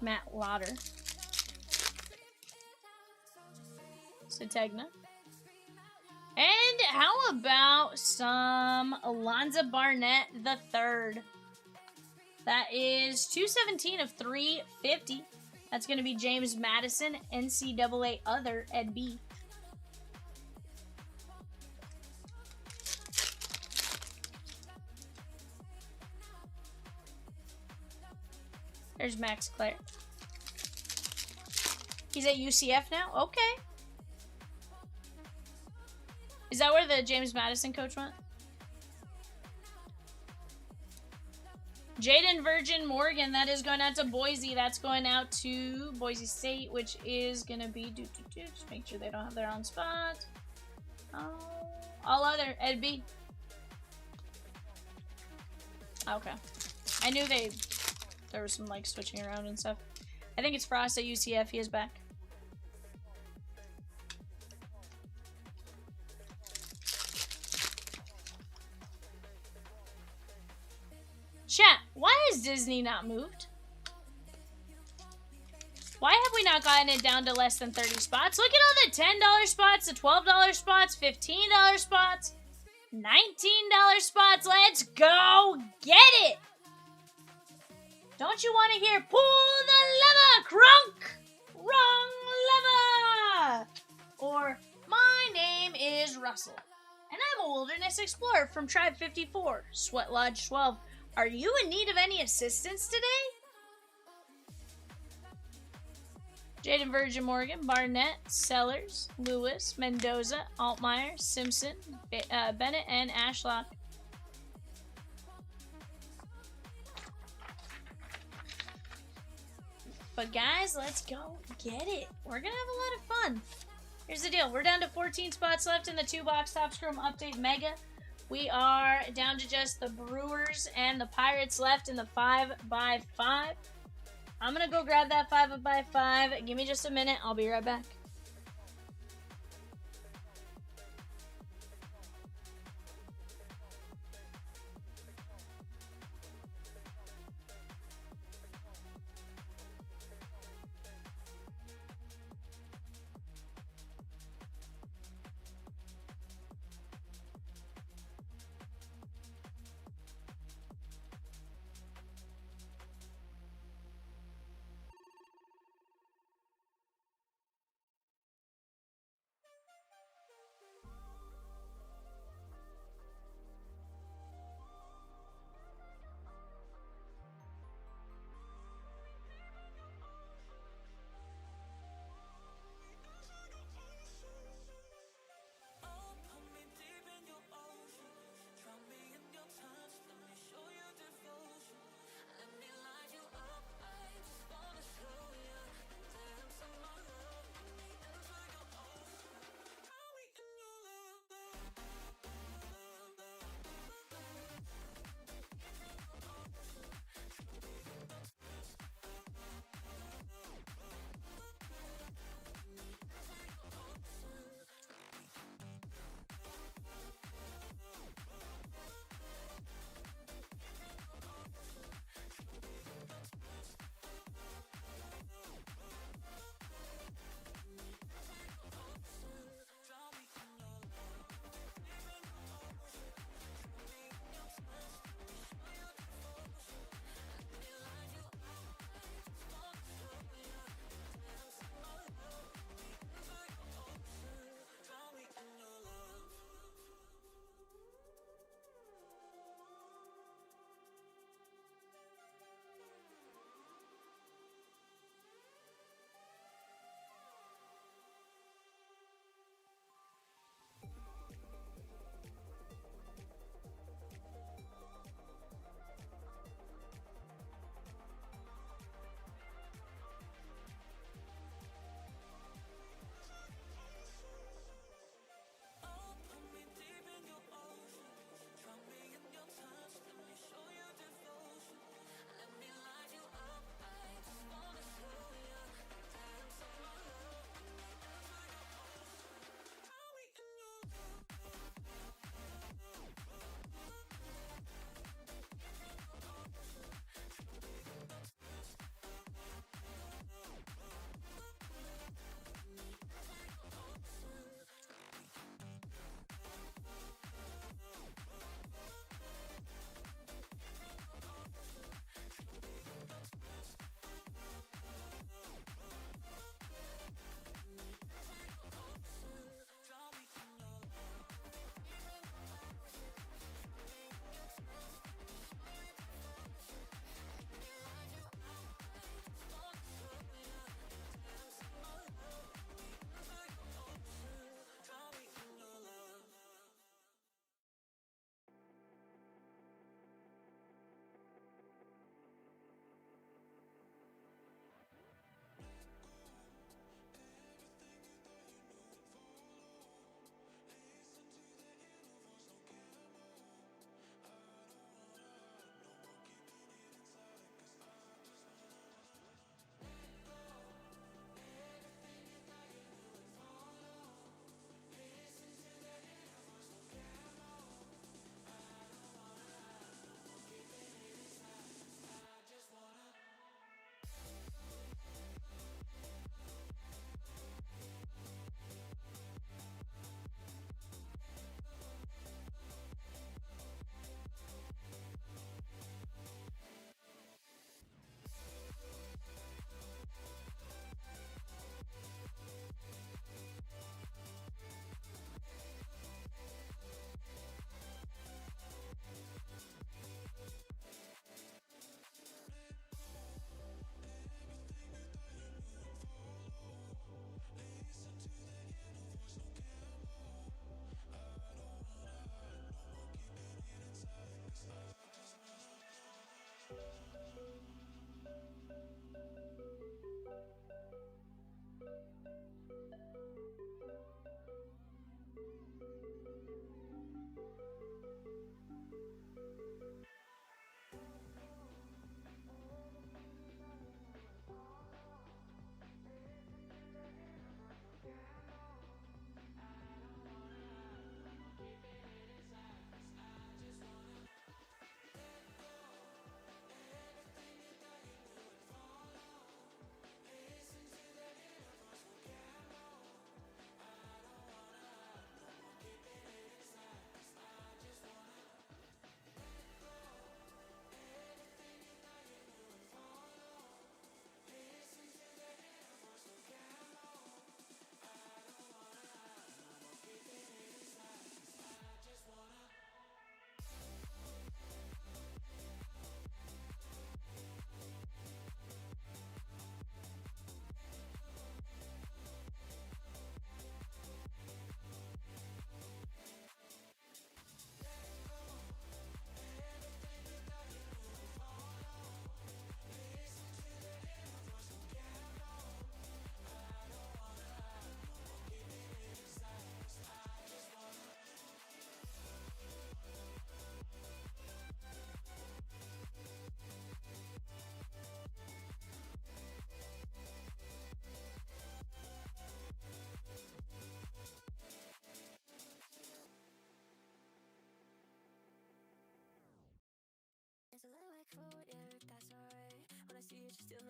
Matt Lauder. Sategna. And how about some Alonzo Barnett the third? That is 217 of 350. That's going to be James Madison, NCAA Other, Ed B. There's Max Clare. He's at UCF now? Okay. Is that where the James Madison coach went? Jaden Virgin Morgan, that is going out to Boise. That's going out to Boise State, which is going to be... Just make sure they don't have their own spot. All other, Ed B. Okay. I knew there was some, like, switching around and stuff. I think it's Frost at UCF. He is back. Chat, why has Disney not moved? Why have we not gotten it down to less than 30 spots? Look at all the $10 spots, the $12 spots, $15 spots, $19 spots. Let's go get it! Don't you want to hear pull the lever, crunk? Wrong lever! Or my name is Russell, and I'm a wilderness explorer from Tribe 54, Sweat Lodge 12. Are you in need of any assistance today? Jaden Virgin Morgan, Barnett, Sellers, Lewis, Mendoza, Altmaier, Simpson, Bennett, and Ashlock. But guys, let's go get it. We're gonna have a lot of fun. Here's the deal. We're down to 14 spots left in the 2-box Top Scrum Update Mega. We are down to just the Brewers and the Pirates left in the 5x5. I'm going to go grab that 5x5. Give me just a minute. I'll be right back.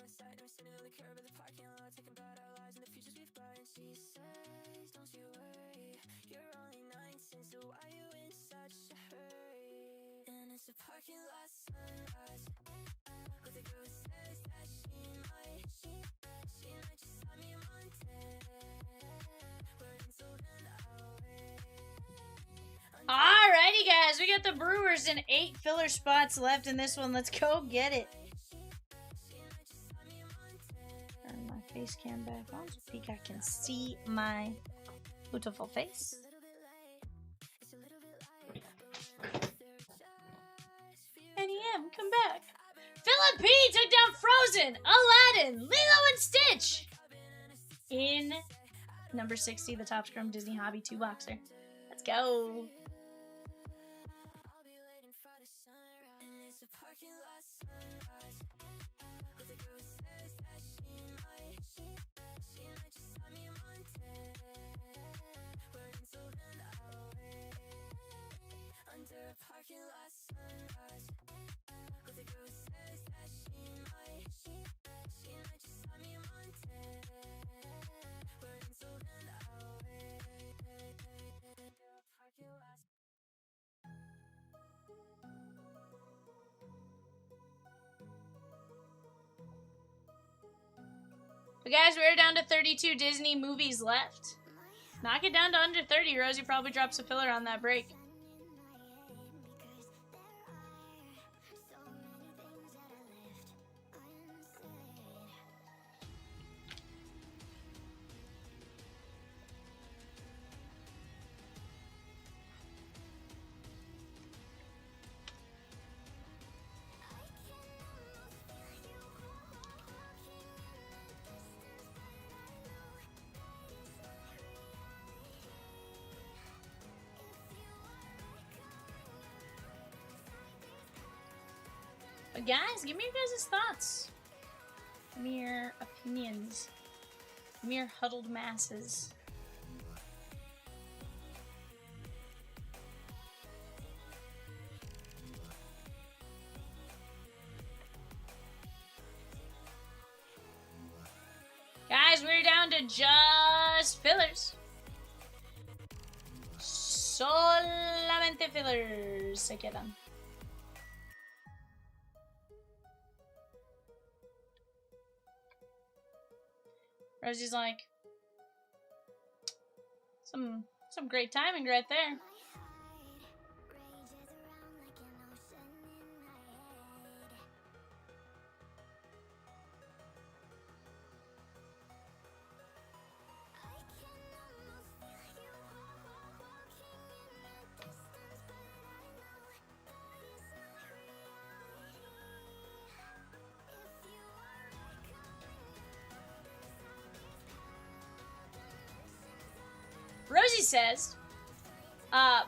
inside, I'm sitting on the curb of the parking lot, talking about our lives and the futures we've got. And she says, don't you worry, you're only 19, so why you in such a hurry? And it's a parking lot sunrise, with a girl who says that she might just have me Monday. We're until then I'll wait. Alrighty, guys, we got the Brewers in 8 filler spots left in this one. Let's go get it. Turn my face cam back on so Peacock can see my beautiful face. NEM, come back. Phillip P took down Frozen, Aladdin, Lilo and Stitch in number 60, the Top Scrum Disney Hobby 2-boxer. Let's go. But guys, we're down to 32 Disney movies left. Knock it down to under 30. Rosie probably drops a filler on that break. But guys, give me your guys' thoughts. Give me your opinions. Give me your huddled masses. Guys, we're down to just fillers. Solamente fillers se quedan. Rosie's like, some great timing right there. Rosie says,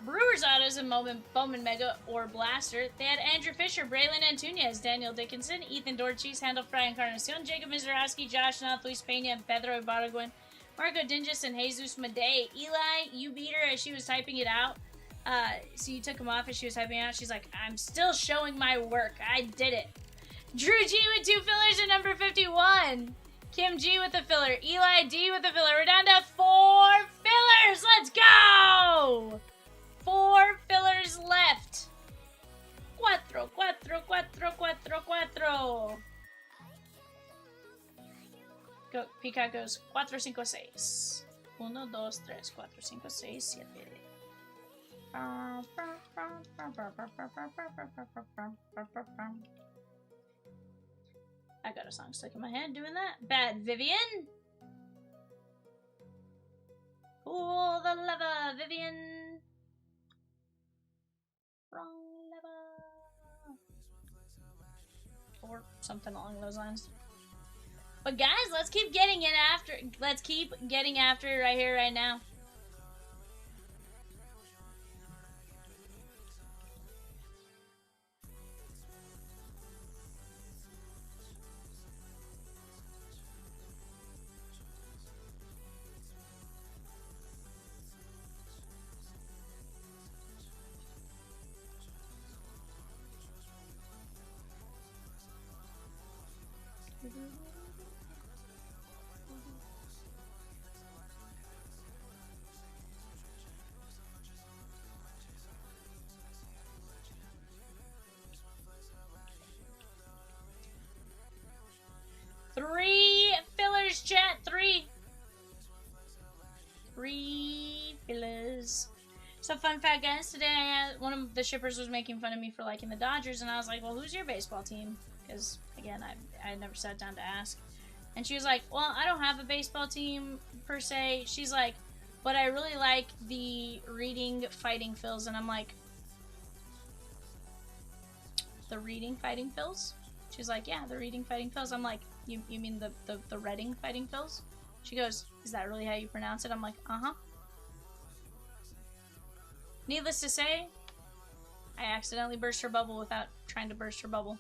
Brewers autos in Bowman Mega or Blaster. They had Andrew Fisher, Braylon Antunes, Daniel Dickinson, Ethan Dorchis, Handel Fry Encarnacion, Jacob Mizraowski, Josh Nath, Luis Pena, and Pedro Ibaraguen, Marco Dingus, and Jesus Madej. Eli, you beat her as she was typing it out. So you took him off as she was typing it out. She's like, I'm still showing my work. I did it. Drew G with 2 fillers at number 51. Kim G with the filler. Eli D with the filler. We're down to 4 fillers. Let's go! 4 fillers left. Cuatro. Go, Peacock goes 4, 5, 6. 1, 2, 3, 4, 5, 6, 7. I got a song stuck in my head doing that. Bad Vivian. Pull the lever, Vivian. Wrong lever. Or something along those lines. But guys, let's keep getting it after. Let's keep getting after it right here, right now. So fun fact, guys, today one of the shippers was making fun of me for liking the Dodgers, and I was like, well, who's your baseball team? Because, again, I never sat down to ask. And she was like, well, I don't have a baseball team, per se. She's like, but I really like the Reading Fighting Phils. And I'm like, the Reading Fighting Phils? She's like, yeah, the Reading Fighting Phils. I'm like, you mean the Reading Fighting Phils? She goes, is that really how you pronounce it? I'm like, uh-huh. Needless to say, I accidentally burst her bubble without trying to burst her bubble.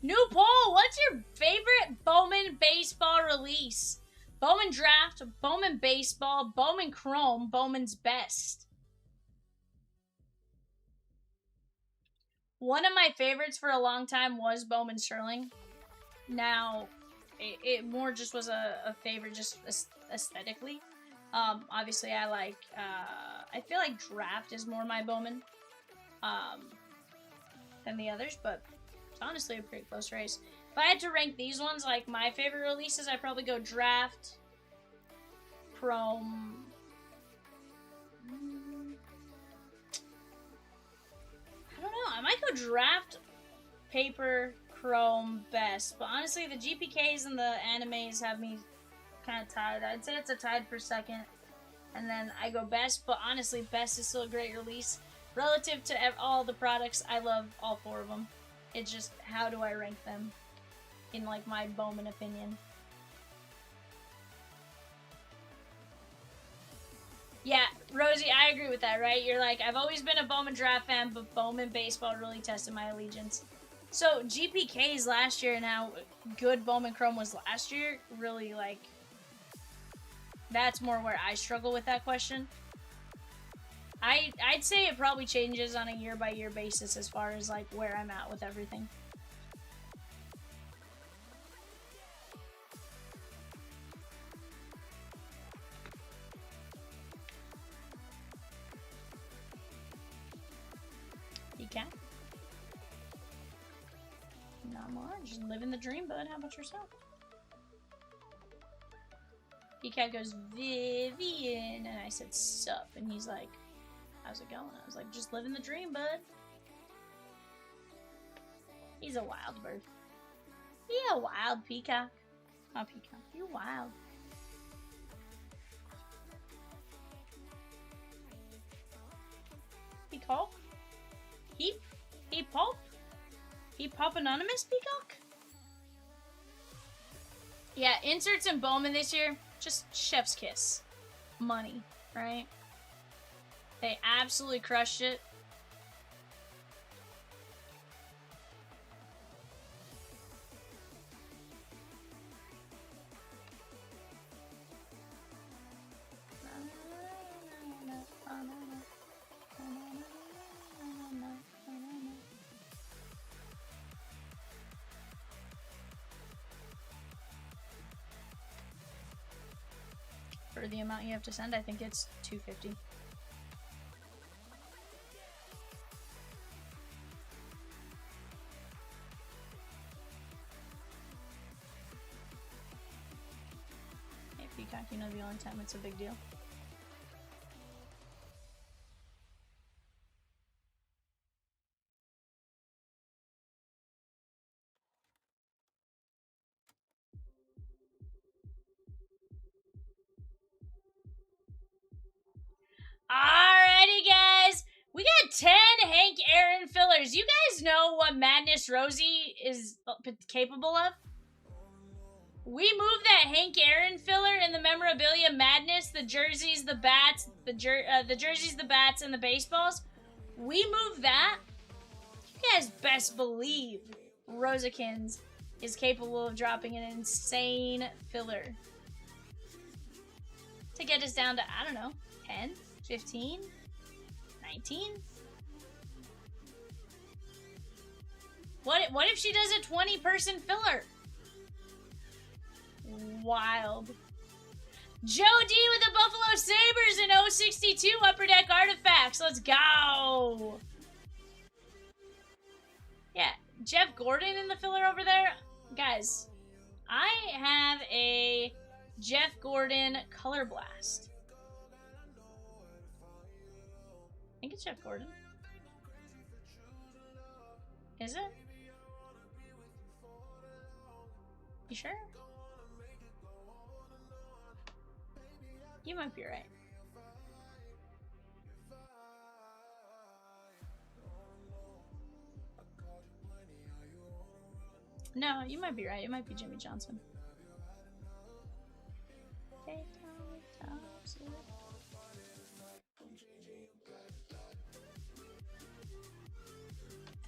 New poll! What's your favorite Bowman baseball release? Bowman Draft, Bowman Baseball, Bowman Chrome, Bowman's Best. One of my favorites for a long time was Bowman Sterling. Now, it more just was a favorite just aesthetically. Obviously, I feel like Draft is more my Bowman than the others, but it's honestly a pretty close race. If I had to rank these ones, like my favorite releases, I'd probably go Draft, Chrome. I don't know. I might go Draft, Paper, Chrome, Best. But honestly, the GPKs and the animes have me kind of tied. I'd say it's a tied for second. And then I go Best. But honestly, Best is still a great release. Relative to all the products, I love all four of them. It's just, how do I rank them in, like, my Bowman opinion? Yeah, Rosie, I agree with that, right? You're like, I've always been a Bowman Draft fan, but Bowman Baseball really tested my allegiance. So, GPKs last year and how good Bowman Chrome was last year, really, like, that's more where I struggle with that question. I'd say it probably changes on a year-by-year basis as far as, like, where I'm at with everything. PCAT? Not more. Just living the dream, bud. How about yourself? PCAT goes, Vivian. And I said, sup. And he's like, how's it going? I was like, just living the dream, bud. He's a wild bird. He a wild peacock. Oh, peacock. You wild. Peacock? He pop? He pop anonymous peacock? Yeah, inserts in Bowman this year, just chef's kiss. Money, right? They absolutely crushed it. For the amount you have to send, I think it's $250. Hey, Peacock, you know the only time it's a big deal. Alrighty, guys. We got 10 Hank Aaron fillers. You guys know what Madness Rosie is capable of? We moved that Hank Aaron filler in the memorabilia madness, the jerseys, the bats, the jerseys, the bats, and the baseballs. We moved that. You guys best believe Rosikins is capable of dropping an insane filler to get us down to, I don't know, 10? 15? 19? What if she does a 20-person filler? Wild. Joe D with the Buffalo Sabres and 062 Upper Deck Artifacts. Let's go. Yeah, Jeff Gordon in the filler over there. Guys, I have a Jeff Gordon Color Blast. I think it's Jeff Gordon. Is it? You sure? You might be right. No, you might be right. It might be Jimmy Johnson.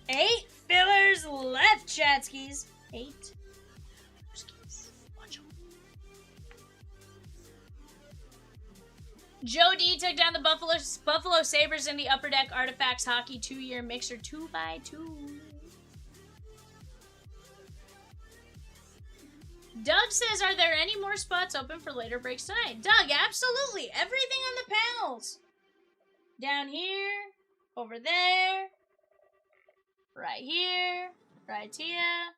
Eight fillers left, Chatskis. 8. Watch 'em. Joe D took down the Buffalo Sabres in the Upper Deck Artifacts Hockey 2-year mixer 2x2. Doug says, are there any more spots open for later breaks tonight? Doug, absolutely. Everything on the panels. Down here, over there, right here, right here,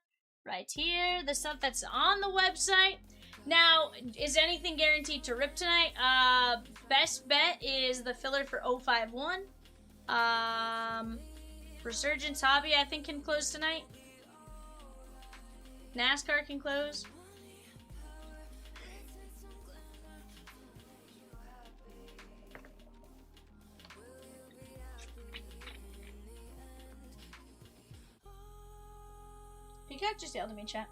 right here. The stuff that's on the website. Now, is anything guaranteed to rip tonight? Best bet is the filler for 051. Resurgence Hobby, I think, can close tonight. NASCAR can close. Peacock just yelled at me, chat.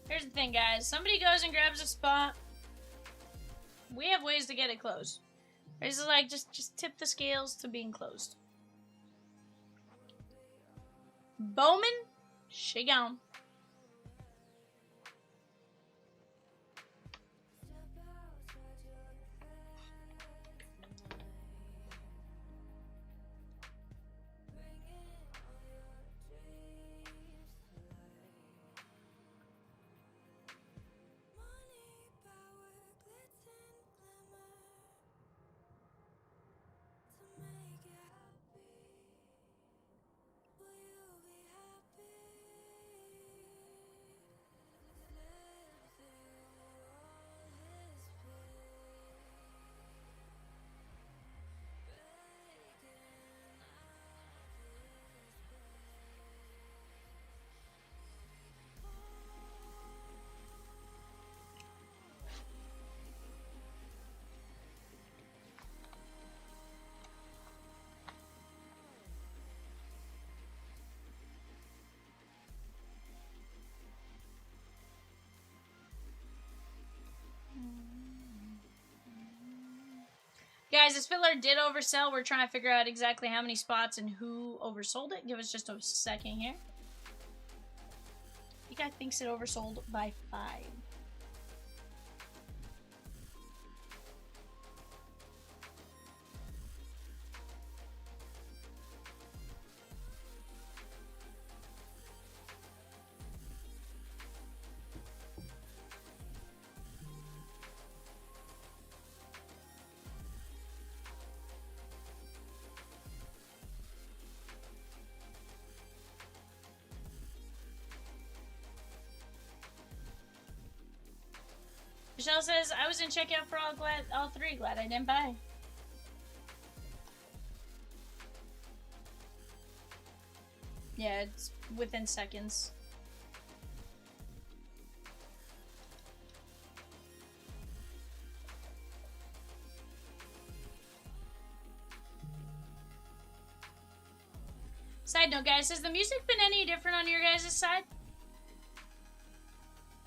Here's the thing, guys. Somebody goes and grabs a spot. We have ways to get it closed. It's like, just tip the scales to being closed. Bowman, she gone. Guys, this filler did oversell. We're trying to figure out exactly how many spots and who oversold it. Give us just a second here. I think I thinks it oversold by 5. Michelle says, I was in checkout for all 3. Glad I didn't buy. Yeah, it's within seconds. Side note, guys, has the music been any different on your guys' side?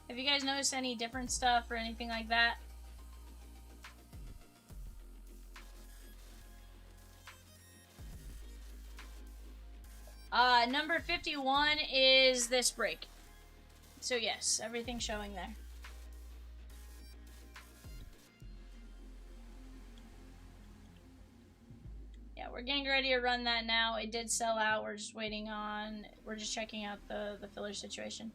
Have you guys noticed any different stuff or anything like that? Number 51 is this break. So yes, everything's showing there. Yeah, we're getting ready to run that now. It did sell out. We're just waiting on... We're just checking out the filler situation.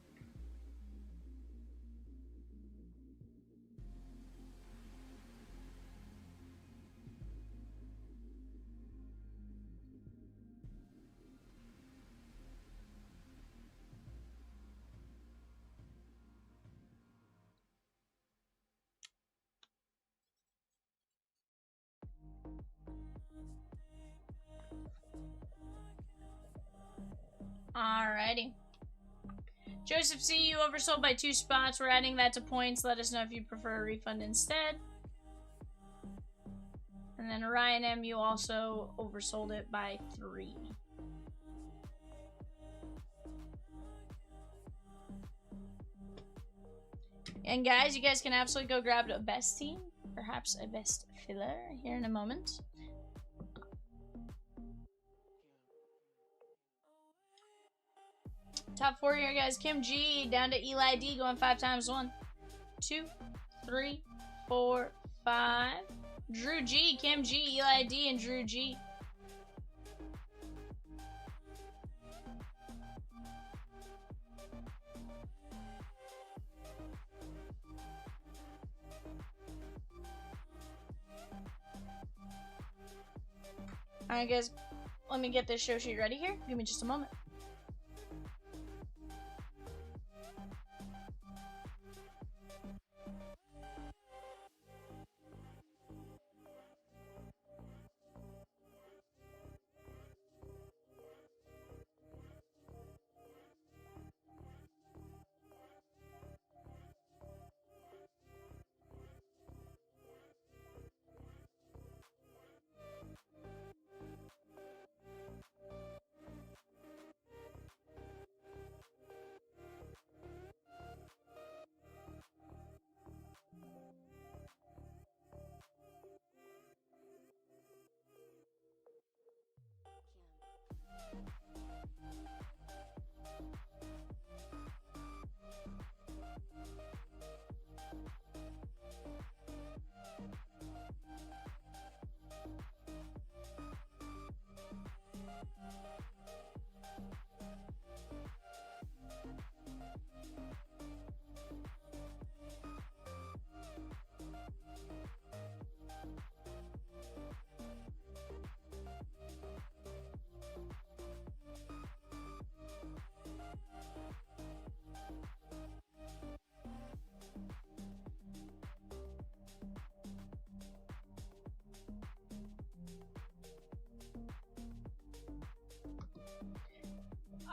Alrighty. Joseph C., you oversold by 2 spots. We're adding that to points. Let us know if you prefer a refund instead. And then Ryan M., you also oversold it by 3. And guys, you guys can absolutely go grab a best team. Perhaps a best filler here in a moment. Top 4 here, guys. Kim G down to Eli D going 5 times 1, 2, 3, 4, 5. Drew G, Kim G, Eli D, and Drew G. Alright, guys. Let me get this show sheet ready here. Give me just a moment.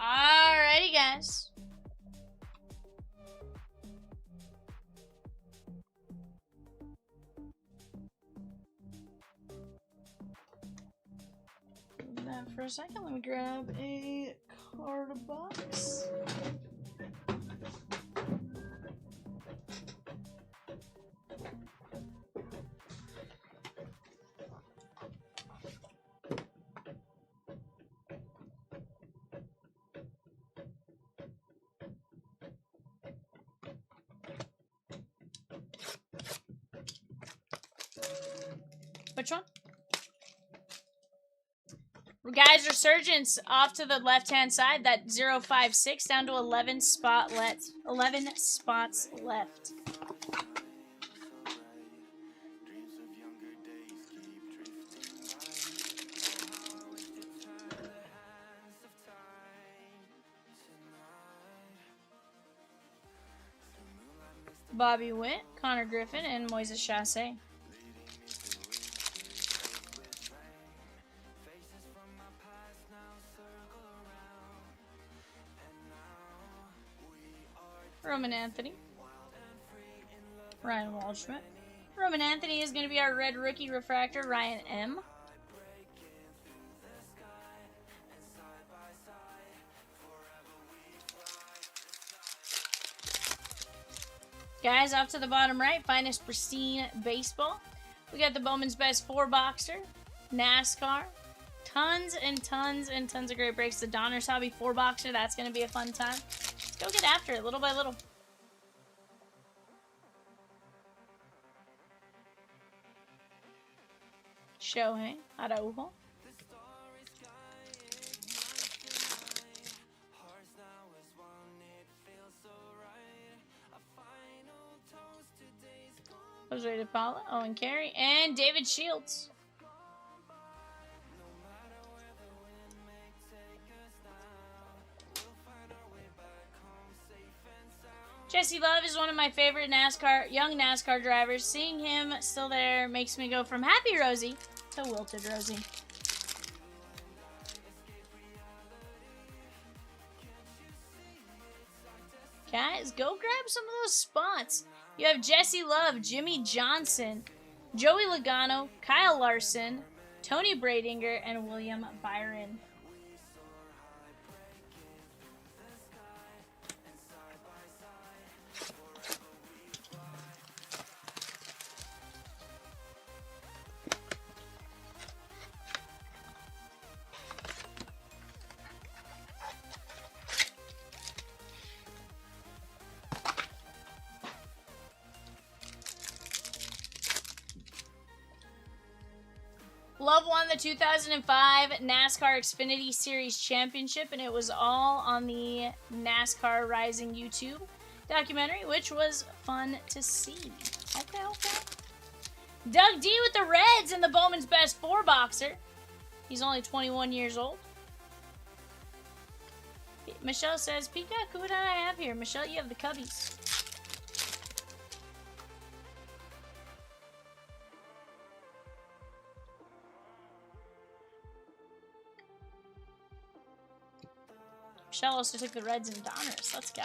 Alrighty, guys. Hold that for a second. Let me grab a card box. Which one? Guys, Resurgence off to the left-hand side. That 056 down to 11 spots left. Bobby Witt, Connor Griffin, and Moises Chassé. Roman Anthony. Ryan Waldschmidt. Roman Anthony is going to be our red rookie refractor, Ryan M. Guys, off to the bottom right, finest pristine baseball. We got the Bowman's Best 4-boxer, NASCAR, tons and tons and tons of great breaks. The Donner's Hobby 4-boxer, that's going to be a fun time. Let's go get after it little by little. Shohei Araujo. Jose De Paula, Owen Carey, and David Shields. Jesse Love is one of my favorite young NASCAR drivers. Seeing him still there makes me go from happy Rosie to wilted Rosie. Guys, go grab some of those spots. You have Jesse Love, Jimmy Johnson, Joey Logano, Kyle Larson, Tony Bradinger, and William Byron. Love won the 2005 NASCAR Xfinity Series Championship, and it was all on the NASCAR Rising YouTube documentary, which was fun to see. Okay. Doug D with the Reds and the Bowman's Best 4-boxer. He's only 21 years old. Michelle says, Peacock, who would I have here? Michelle, you have the Cubbies. Michelle also took the Reds and Donners. Let's go.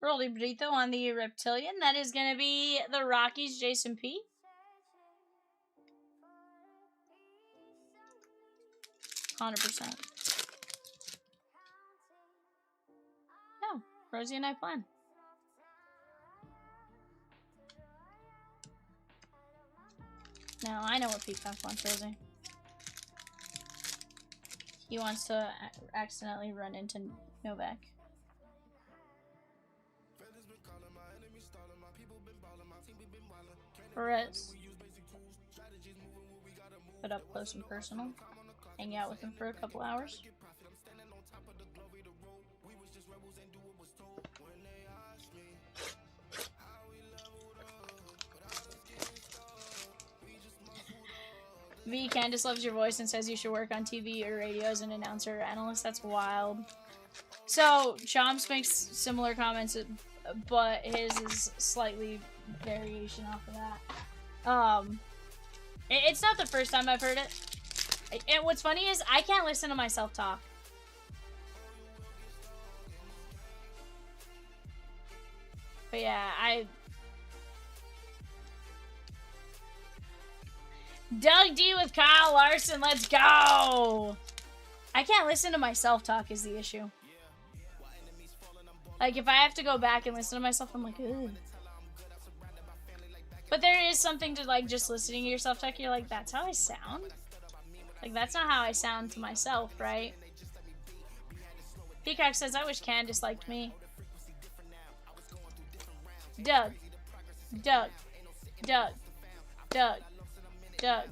Rolly Brito on the Reptilian. That is going to be the Rockies, Jason P. %. No, Rosie and I plan. Now I know what Peacock wants, Rosie. He wants to accidentally run into Novak. Perez. Put up close and personal. Hang out with him for a couple hours. V. Candace loves your voice and says you should work on TV or radio as an announcer or analyst. That's wild. So, Chomps makes similar comments, but his is slightly variation off of that. It's not the first time I've heard it. And what's funny is I can't listen to myself talk. But yeah, Doug D with Kyle Larson, let's go! I can't listen to myself talk is the issue. Like, if I have to go back and listen to myself, I'm like, ugh. But there is something to, like, just listening to yourself talk. You're like, that's how I sound? Like, that's not how I sound to myself, right? Peacock says, I wish Candace liked me. Doug. Doug. Doug. Doug. Doug.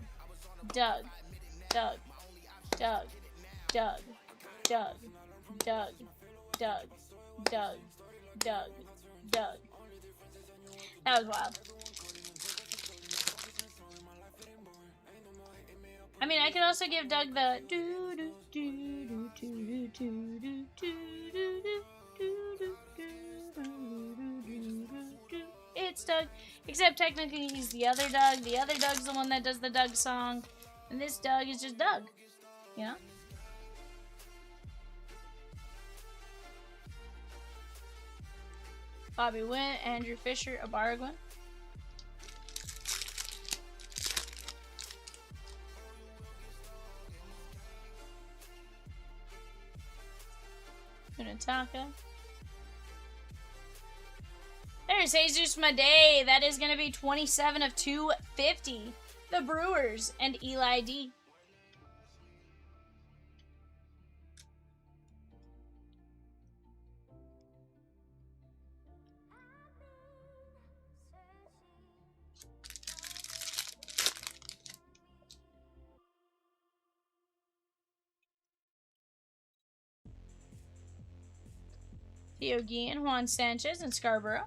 Doug. Doug. Doug. Doug. Doug. Doug. Doug. Doug. Doug. Doug. That was wild. I mean, I could also give Doug the do do do do do do do do do do do. It's Doug, except technically he's the other Doug. The other Doug's the one that does the Doug song, and this Doug is just Doug. You know. Bobby Witt, Andrew Fisher, Abaragwin. Taka. There's Jesus Madej. That is going to be 27 of 250. The Brewers and Eli D. Theo Guillen, Juan Sanchez, and Scarborough.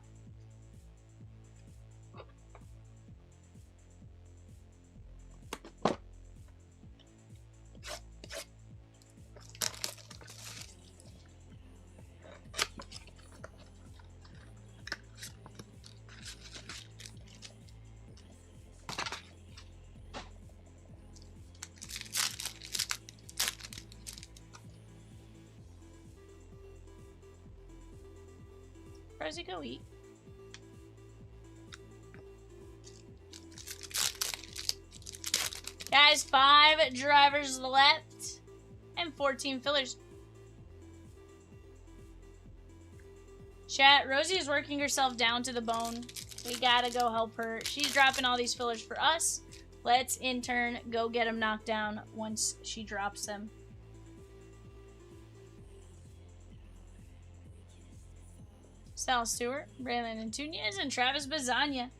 Where does he go eat? Guys, 5 drivers left and 14 fillers. Chat, Rosie is working herself down to the bone. We gotta go help her. She's dropping all these fillers for us. Let's, in turn, go get them knocked down once she drops them. Sal Stewart, Braylon Antunes, and Travis Bazania.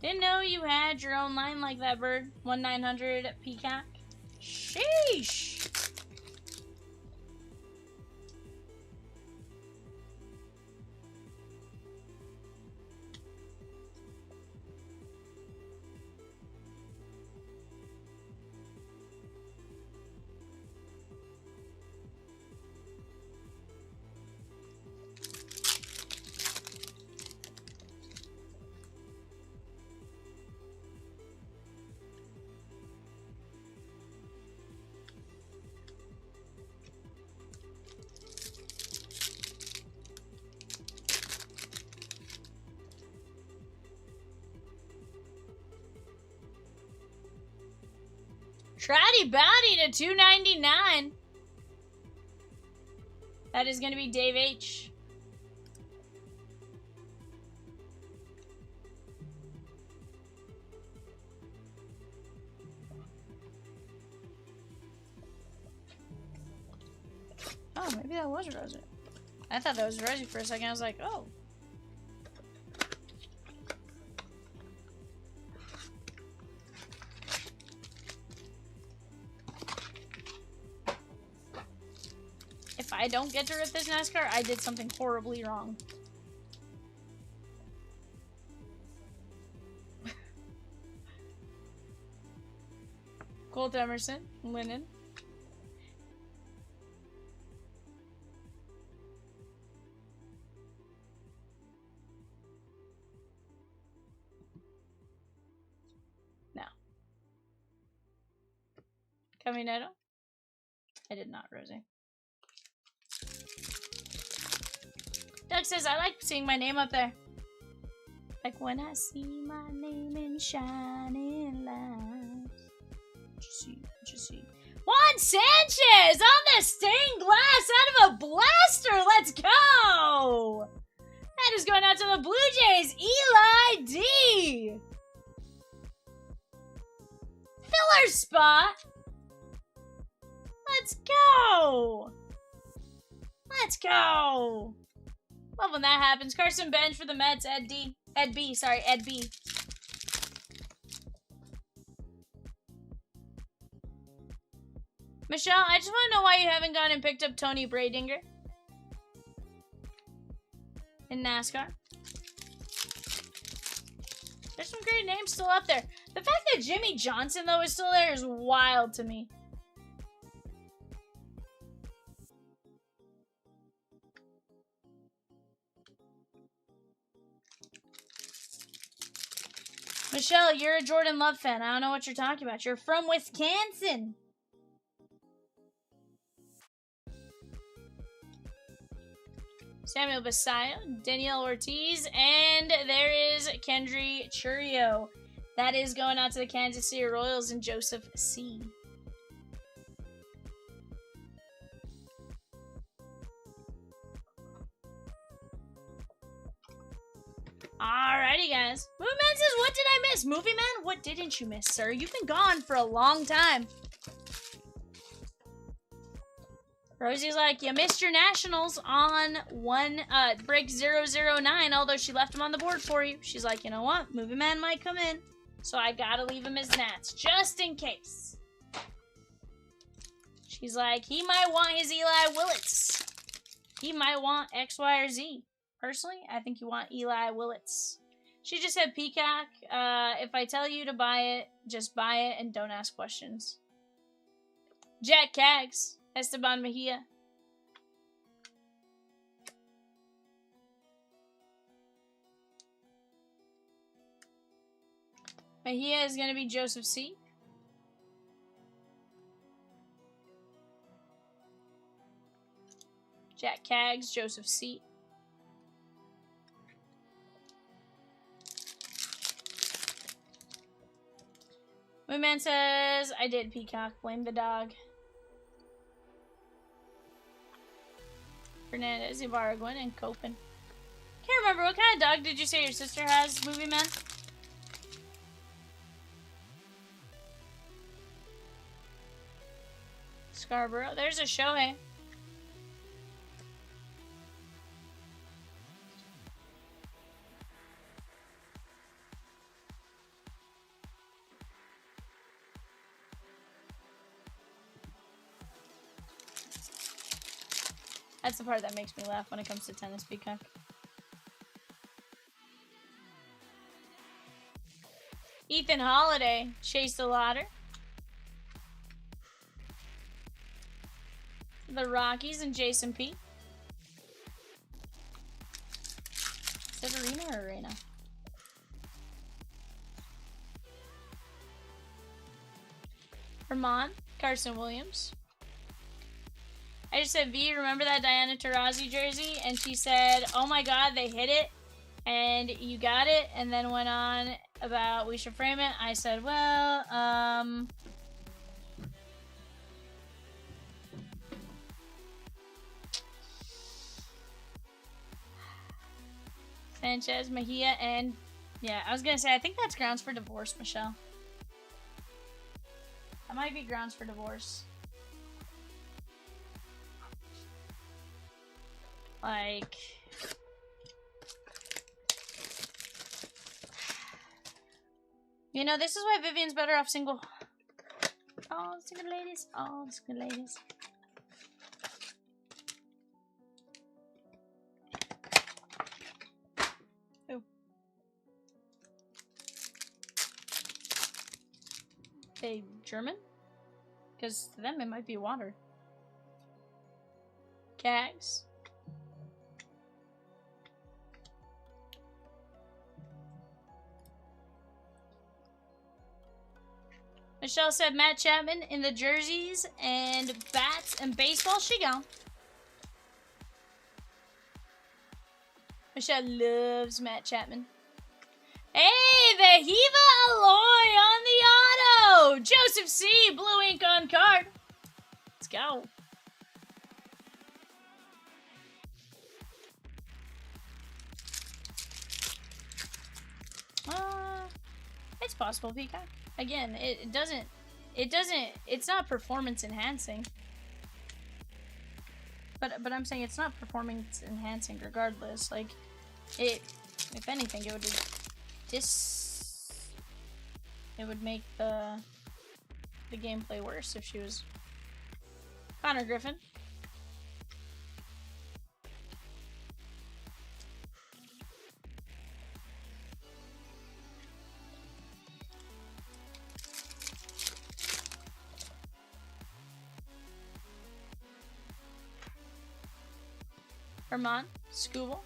Didn't know you had your own line like that, Bird. 1-900 Peacock. Sheesh. Tratty Bowdy to 299. That is going to be Dave H. Oh, maybe that was Rosie. I thought that was Rosie for a second. I was like, oh. If I don't get to rip this NASCAR, I did something horribly wrong. Colt Emerson, Lennon. No. Caminero. I did not, Rosie. Doug says, I like seeing my name up there. Like when I see my name in shining lights. What you see? Juan Sanchez on the stained glass out of a blaster. Let's go. That is going out to the Blue Jays. Eli D. Filler spot. Let's go. Let's go. Love when that happens. Carson Bench for the Mets. Ed B. Michelle, I just want to know why you haven't gone and picked up Tony Bradinger in NASCAR. There's some great names still up there. The fact that Jimmy Johnson, though, is still there is wild to me. Michelle, you're a Jordan Love fan. I don't know what you're talking about. You're from Wisconsin. Samuel Basayo, Danielle Ortiz, and there is Kendry Churio. That is going out to the Kansas City Royals and Joseph C. Alrighty, guys. Movie Man says, what did I miss? Movie Man, what didn't you miss, sir? You've been gone for a long time. Rosie's like, you missed your nationals on break 009, although she left him on the board for you. She's like, you know what? Movie Man might come in, so I gotta leave him as Nats, just in case. She's like, he might want his Eli Willits. He might want X, Y, or Z. Personally, I think you want Eli Willits. She just said, Peacock, if I tell you to buy it, just buy it and don't ask questions. Jack Cags. Esteban Mejia. Mejia is going to be Joseph C. Jack Cags, Joseph C. Moonman says, I did, Peacock. Blame the dog. Fernandez, Ibaraguen, and Copen. Can't remember, what kind of dog did you say your sister has, Movie Man? Scarborough. There's a Shohei. That's the part that makes me laugh when it comes to tennis, Peacock. Ethan Holiday, Chase the Lauder. The Rockies and Jason P. Is it Arena or Arena? Vermont, Carson Williams. I just said, V, remember that Diana Taurasi jersey? And she said, oh my god, they hit it, and you got it, and then went on about we should frame it. I said, well, Sanchez, Mejia, and yeah, I was gonna say, I think that's grounds for divorce, Michelle. That might be grounds for divorce. Like, you know, this is why Vivian's better off single. Oh, single ladies. Oh, single ladies. Who? They German? Because to them it might be water. Cags. Michelle said Matt Chapman in the jerseys and bats and baseball. She gone. Michelle loves Matt Chapman. Hey, the Hiva Alloy on the auto. Joseph C. Blue ink on card. Let's go. It's possible, Peacock. Again, it's not performance enhancing. But I'm saying it's not performance enhancing regardless. Like, if anything, it would make the gameplay worse if she was Connor Griffin. Vermont, Scooble.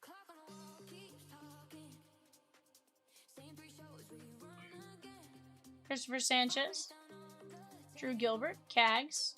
Clock on the wall keeps talking. Same three shows we run again. Christopher Sanchez. Drew Gilbert. Cags.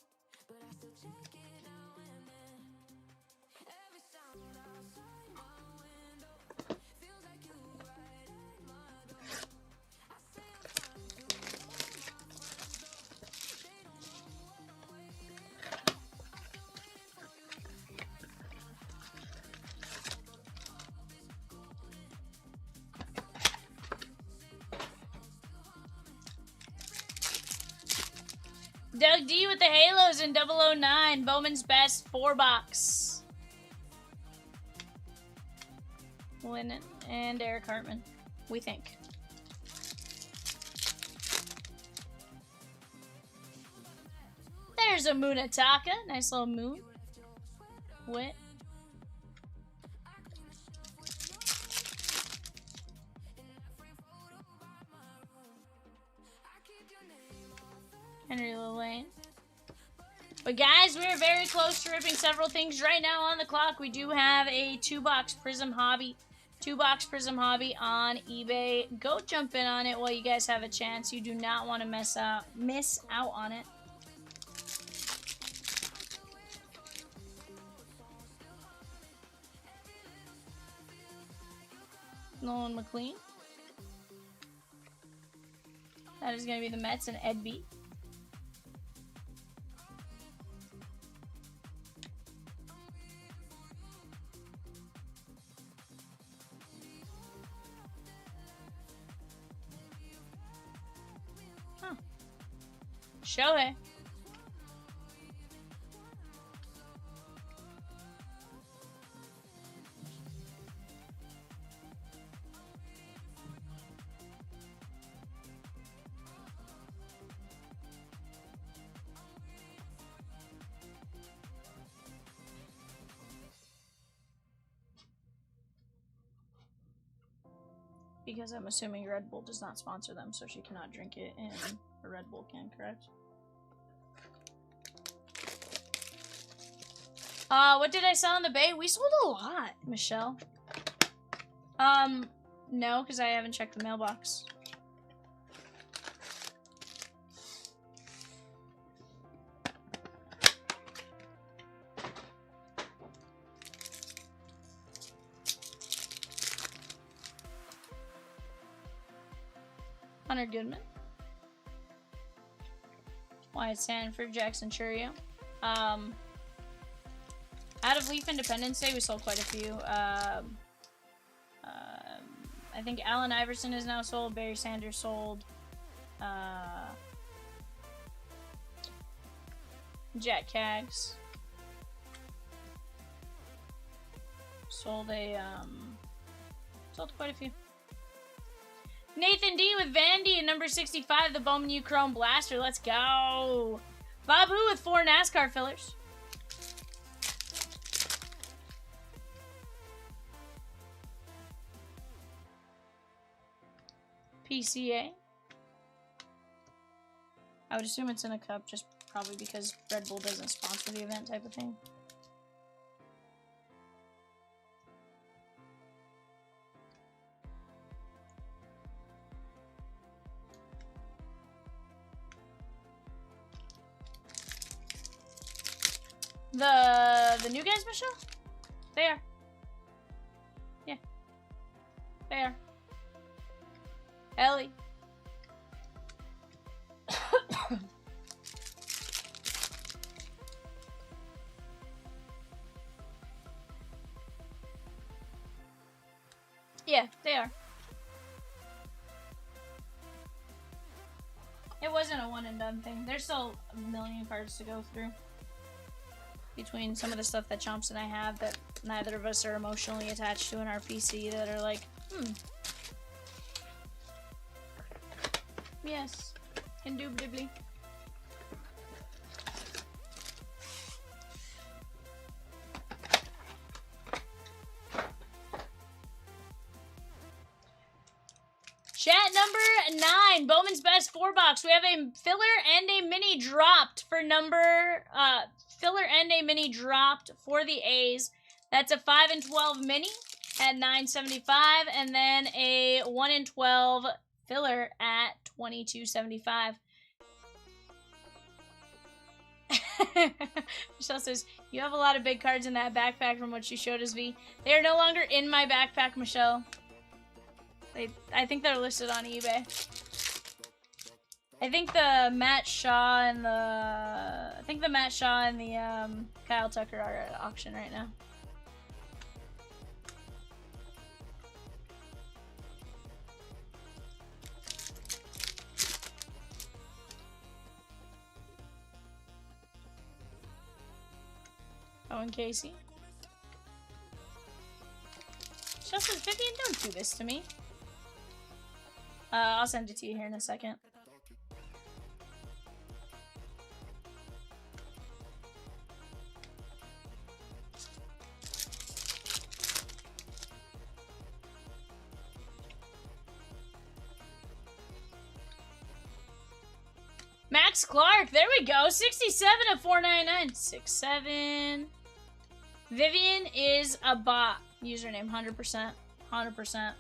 Doug D with the Halos in 009. Bowman's best 4-box. Lennon and Eric Hartman, we think. There's a Munataka. Nice little moon. Wit. Henry Lillane. But guys, we are very close to ripping several things right now on the clock. We do have a 2-box Prizm Hobby. 2-box Prizm Hobby on eBay. Go jump in on it while you guys have a chance. You do not want to miss out on it. Nolan McLean. That is going to be the Mets and Ed B. Huh. Shohei. Because I'm assuming Red Bull does not sponsor them, so she cannot drink it in a Red Bull can, correct? What did I sell on the Bay? We sold a lot, Michelle. No, because I haven't checked the mailbox. Hunter Goodman. Wyatt Sanford, Jackson Churio. Out of Leaf Independence Day, we sold quite a few. I think Allen Iverson is now sold. Barry Sanders sold. Jack Cags. Sold quite a few. Nathan D with Vandy at number 65, the Bowman U Chrome Blaster. Let's go. Babu with 4 NASCAR fillers. PCA. I would assume it's in a cup, just probably because Red Bull doesn't sponsor the event type of thing. The new guys, Michelle? They are. Yeah. They are. Ellie. Yeah, they are. It wasn't a one and done thing. There's still a million cards to go through. Between some of the stuff that Chomps and I have that neither of us are emotionally attached to in our PC that are like, Yes, indubitably. Chat number 9, Bowman's Best 4-box. We have a filler and a mini dropped for filler and a mini dropped for the A's. That's a 5 and 12 mini at $9.75, and then a 1 and 12 filler at $22.75. Michelle says, you have a lot of big cards in that backpack from what you showed us, V. They are no longer in my backpack, Michelle. I think they're listed on eBay. I think the Matt Shaw and the Kyle Tucker are at auction right now. Oh, and Casey. Justin, Vivian, don't do this to me. I'll send it to you here in a second. Max Clark, there we go. 67 of 499. 6-7. Vivian is a bot. Username 100%. 100%.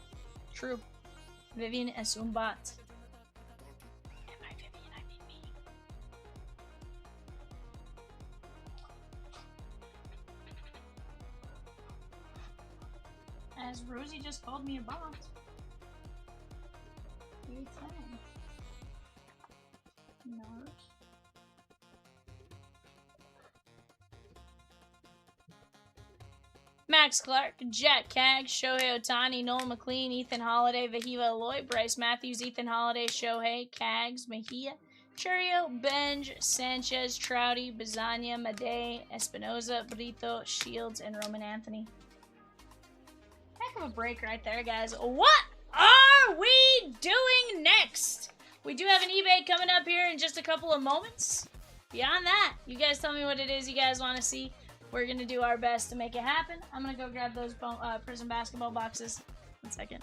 True. Vivian es un bot. Am I Vivian? I mean me. As Rosie just called me a bot. 8-10. No. Max Clark, Jack Cag, Shohei Ohtani, Noel McLean, Ethan Holiday, Vahiva Aloy, Bryce Matthews, Ethan Holiday, Shohei, Cags, Mejia, Churio, Benj, Sanchez, Trouty, Bazania, Madej, Espinoza, Brito, Shields, and Roman Anthony. Heck of a break right there, guys. What are we doing next? We do have an eBay coming up here in just a couple of moments. Beyond that, you guys tell me what it is you guys want to see. We're going to do our best to make it happen. I'm going to go grab those Prizm basketball boxes. 1 second.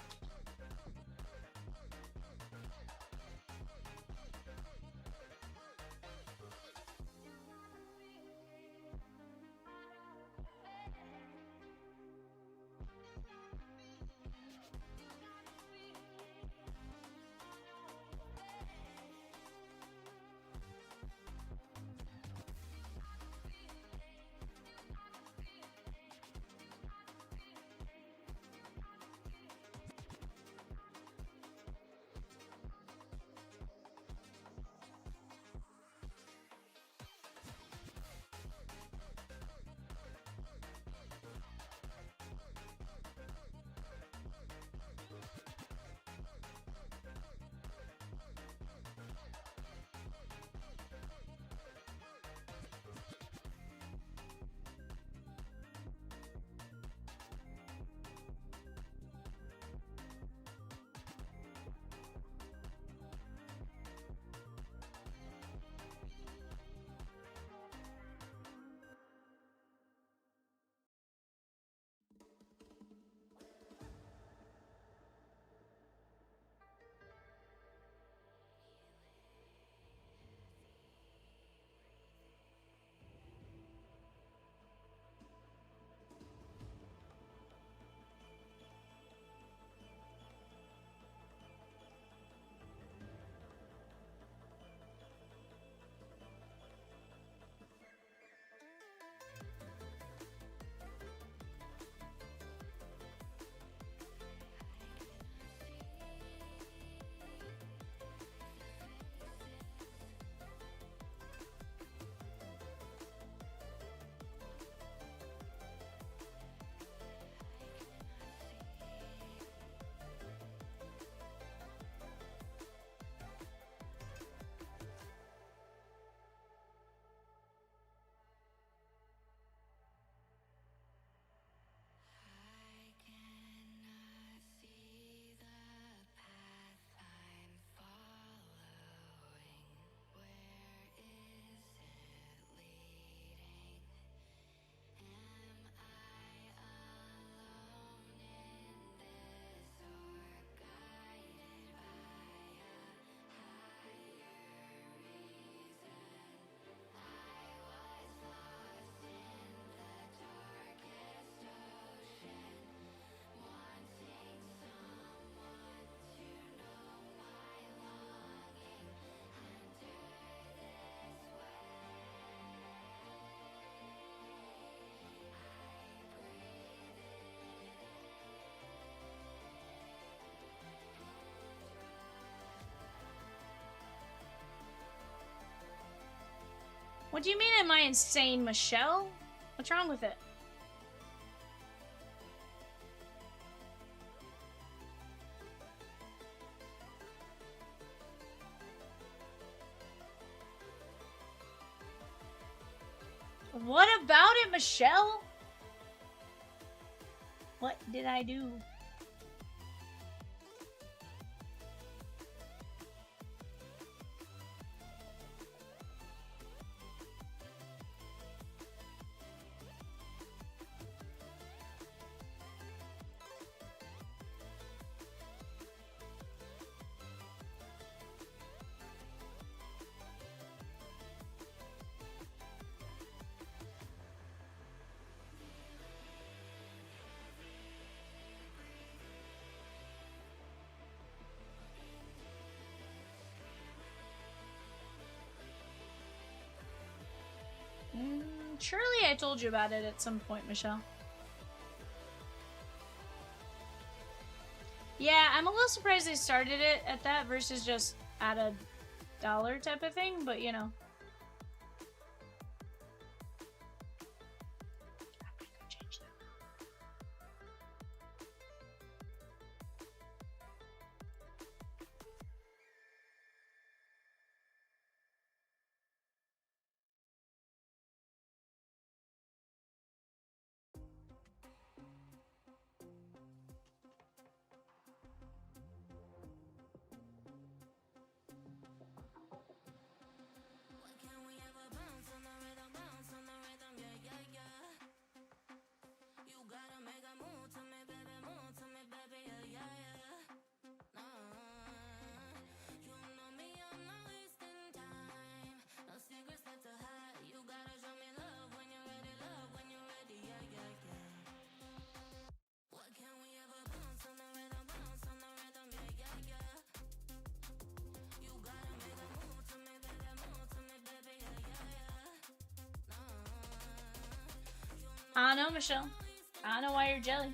What do you mean, am I insane, Michelle? What's wrong with it? What about it, Michelle? What did I do? Surely I told you about it at some point, Michelle. Yeah, I'm a little surprised they started it at that versus just at $1 type of thing, but you know. I know, Michelle. I know why you're jelly.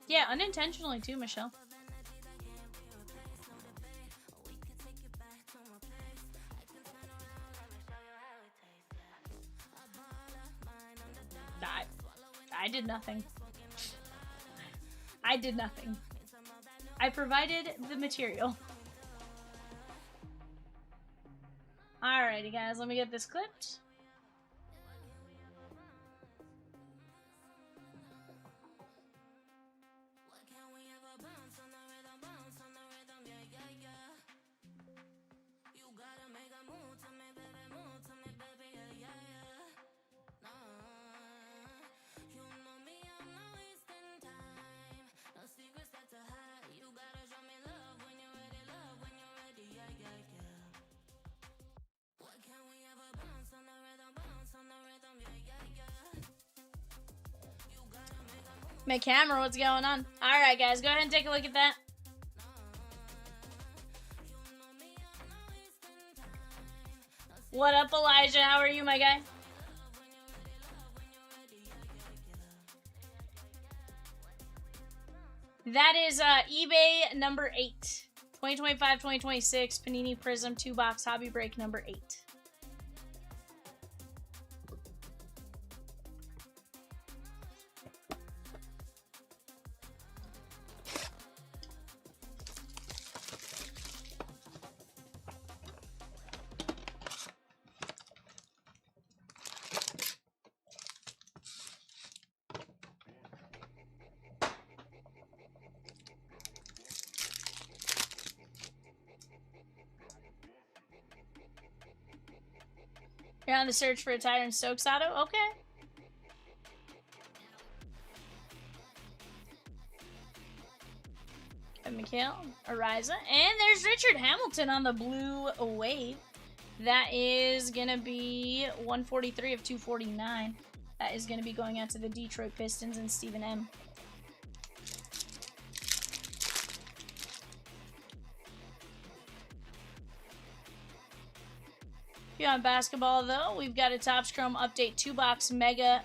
Yeah, unintentionally too, Michelle. I did nothing. I did nothing. I provided the material. Alrighty, guys, let me get this clipped. My camera, what's going on? Alright, guys, go ahead and take a look at that. What up, Elijah? How are you, my guy? That is eBay number 8. 2025-2026 Panini Prizm 2-box hobby break number 8. You're on the search for a Tyrant Stokes auto? Okay. Mikhail, Ariza, and there's Richard Hamilton on the blue wave. That is going to be 143 of 249. That is going to be going out to the Detroit Pistons and Stephen M. Beyond basketball, though, we've got a Topps Chrome Update 2-box mega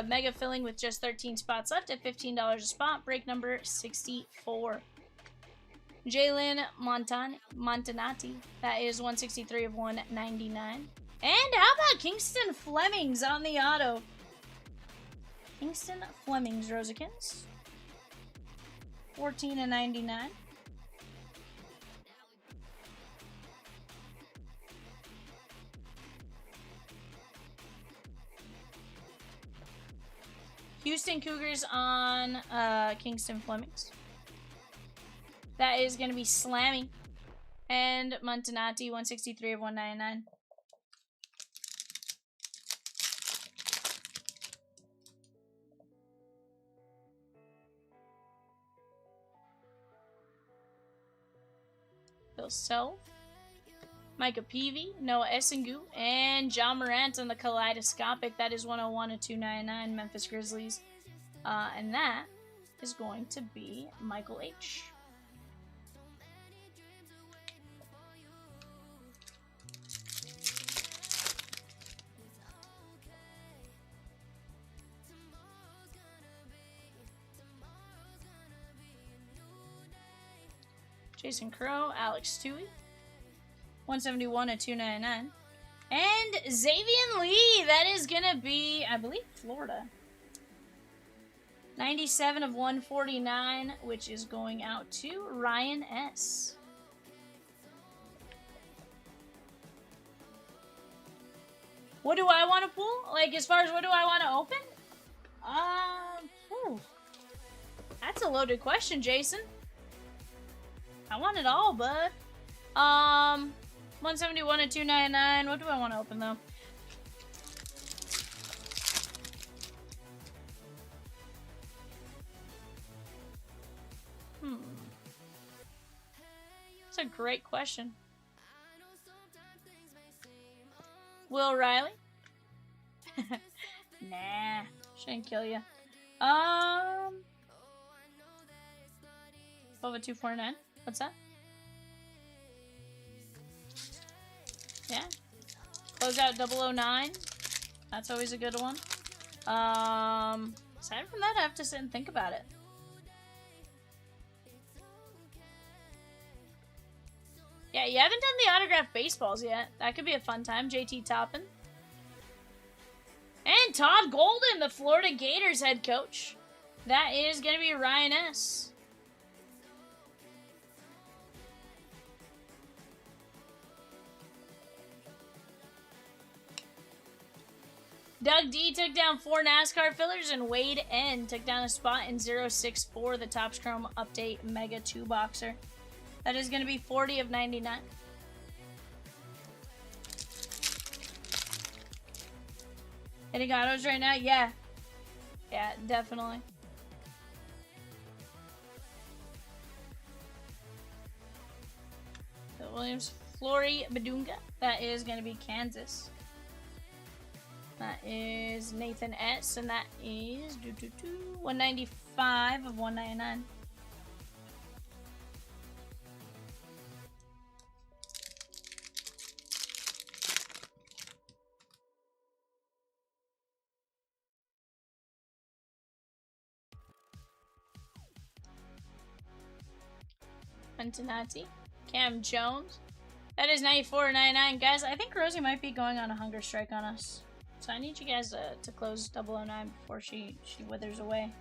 mega filling with just 13 spots left at $15 a spot. Break number 64. Jalen Montanati. That is 163 of 199. And how about Kingston Flemings on the auto? Kingston Flemings Rosikins. 14 of 99. Houston Cougars on Kingston Flemings. That is going to be Slammy. And Montanati, 163 of 199. Bill Self. Micah Peavy, Noah Essingu, and John Morant on the Kaleidoscopic. That is 101 of 299, Memphis Grizzlies. And that is going to be Michael H. Jason Crow, Alex Toohey. 171 of 299. And Xavier Lee, that is going to be, I believe, Florida. 97 of 149, which is going out to Ryan S. What do I want to pull? Like, as far as what do I want to open? That's a loaded question, Jason. I want it all, bud. 171 and 299. What do I want to open, though? That's a great question. Will Riley? Nah, shouldn't kill you. 12 of 249. What's that? Yeah. Close out 009. That's always a good one. Aside from that, I have to sit and think about it. Yeah, you haven't done the autographed baseballs yet. That could be a fun time. JT Toppin. And Todd Golden, the Florida Gators head coach. That is going to be Ryan S. Doug D took down 4 NASCAR fillers, and Wade N took down a spot in 064, the Topps Chrome Update Mega 2-boxer. That is going to be 40 of 99. Hitting autos right now? Yeah. Yeah, definitely. Bill Williams, Flory Badunga. That is going to be Kansas. That is Nathan S. And that is 195 of 199. Antonati, Cam Jones. That is 94 of 99. Guys, I think Rosie might be going on a hunger strike on us. So I need you guys to close 009 before she withers away.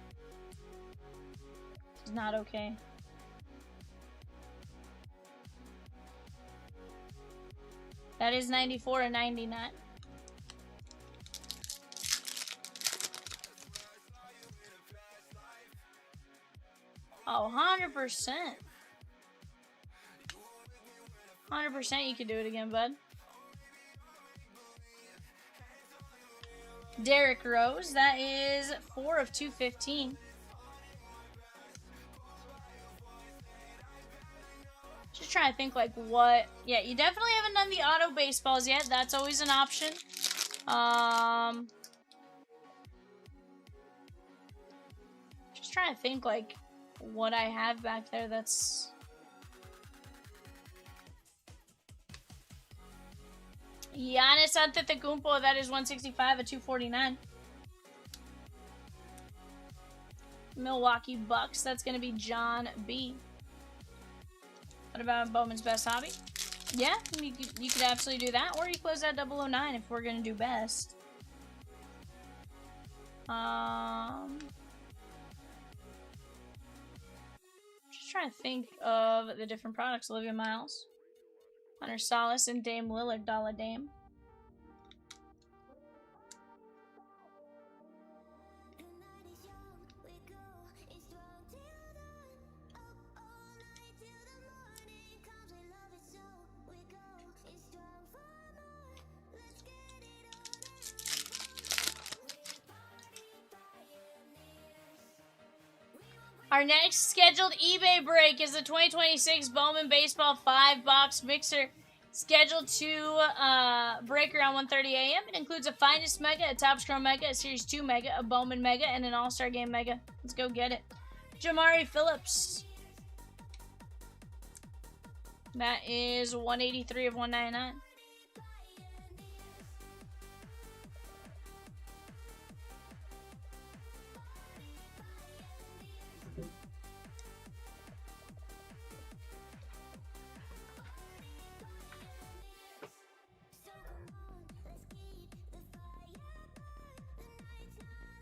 It's not okay. That is 94 and 99. Oh, 100%. 100% you can do it again, bud. Derek Rose, that is 4 of 215. Just trying to think like what. Yeah, you definitely haven't done the auto baseballs yet. That's always an option. Just trying to think like what I have back there that's Giannis Antetokounmpo, that is 165 at 249. Milwaukee Bucks, that's going to be John B. What about Bowman's best hobby? Yeah, you could absolutely do that, or you close that 009 if we're going to do best. Just trying to think of the different products. Olivia Miles, Hunter Salas, and Dame Lillard, Dollar Dame. Our next scheduled eBay break is the 2026 Bowman Baseball 5-box mixer, scheduled to break around 1:30 a.m. It includes a Finest Mega, a Topps Chrome Mega, a Series 2 Mega, a Bowman Mega, and an All-Star Game Mega. Let's go get it. Jamari Phillips. That is 183 of 199.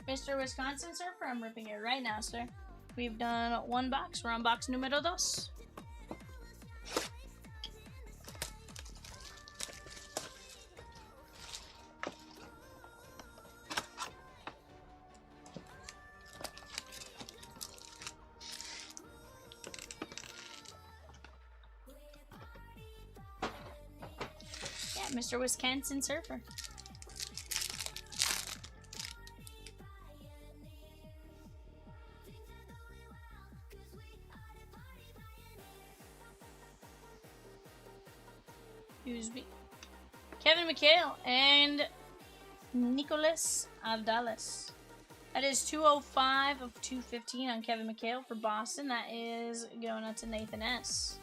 Mr. Wisconsin Surfer, I'm ripping it right now, sir. We've done one box. We're on box numero dos. Yeah, Mr. Wisconsin Surfer. Kevin McHale and Nicholas Aldalis. That is 205 of 215 on Kevin McHale for Boston. That is going out to Nathan S.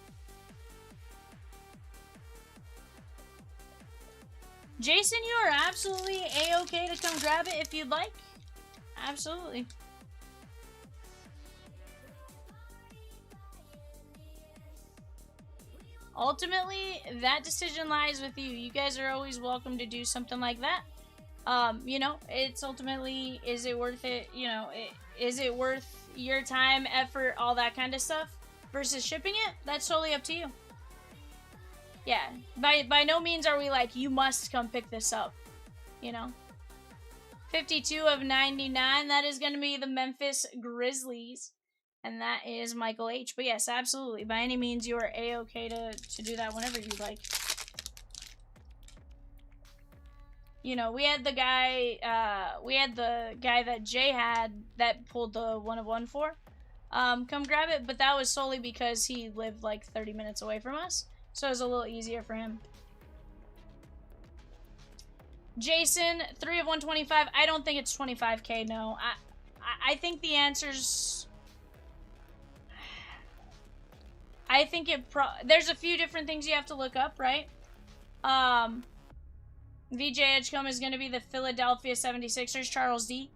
Jason, you are absolutely A-okay to come grab it if you'd like. Absolutely. Ultimately, that decision lies with you. You guys are always welcome to do something like that. You know, it's ultimately, is it worth it? You know, is it worth your time, effort, all that kind of stuff versus shipping it? That's totally up to you. Yeah, by no means are we like, you must come pick this up, you know. 52 of 99, that is going to be the Memphis Grizzlies. And that is Michael H. But yes, absolutely. By any means, you are A-okay to do that whenever you like. You know, we had the guy that Jay had that pulled the 1 of 1 for. Come grab it, but that was solely because he lived like 30 minutes away from us. So it was a little easier for him. Jason, 3 of 125. I don't think it's 25K, no. I think the answer's... I think there's a few different things you have to look up, right? VJ Edgecombe is going to be the Philadelphia 76ers, Charles D.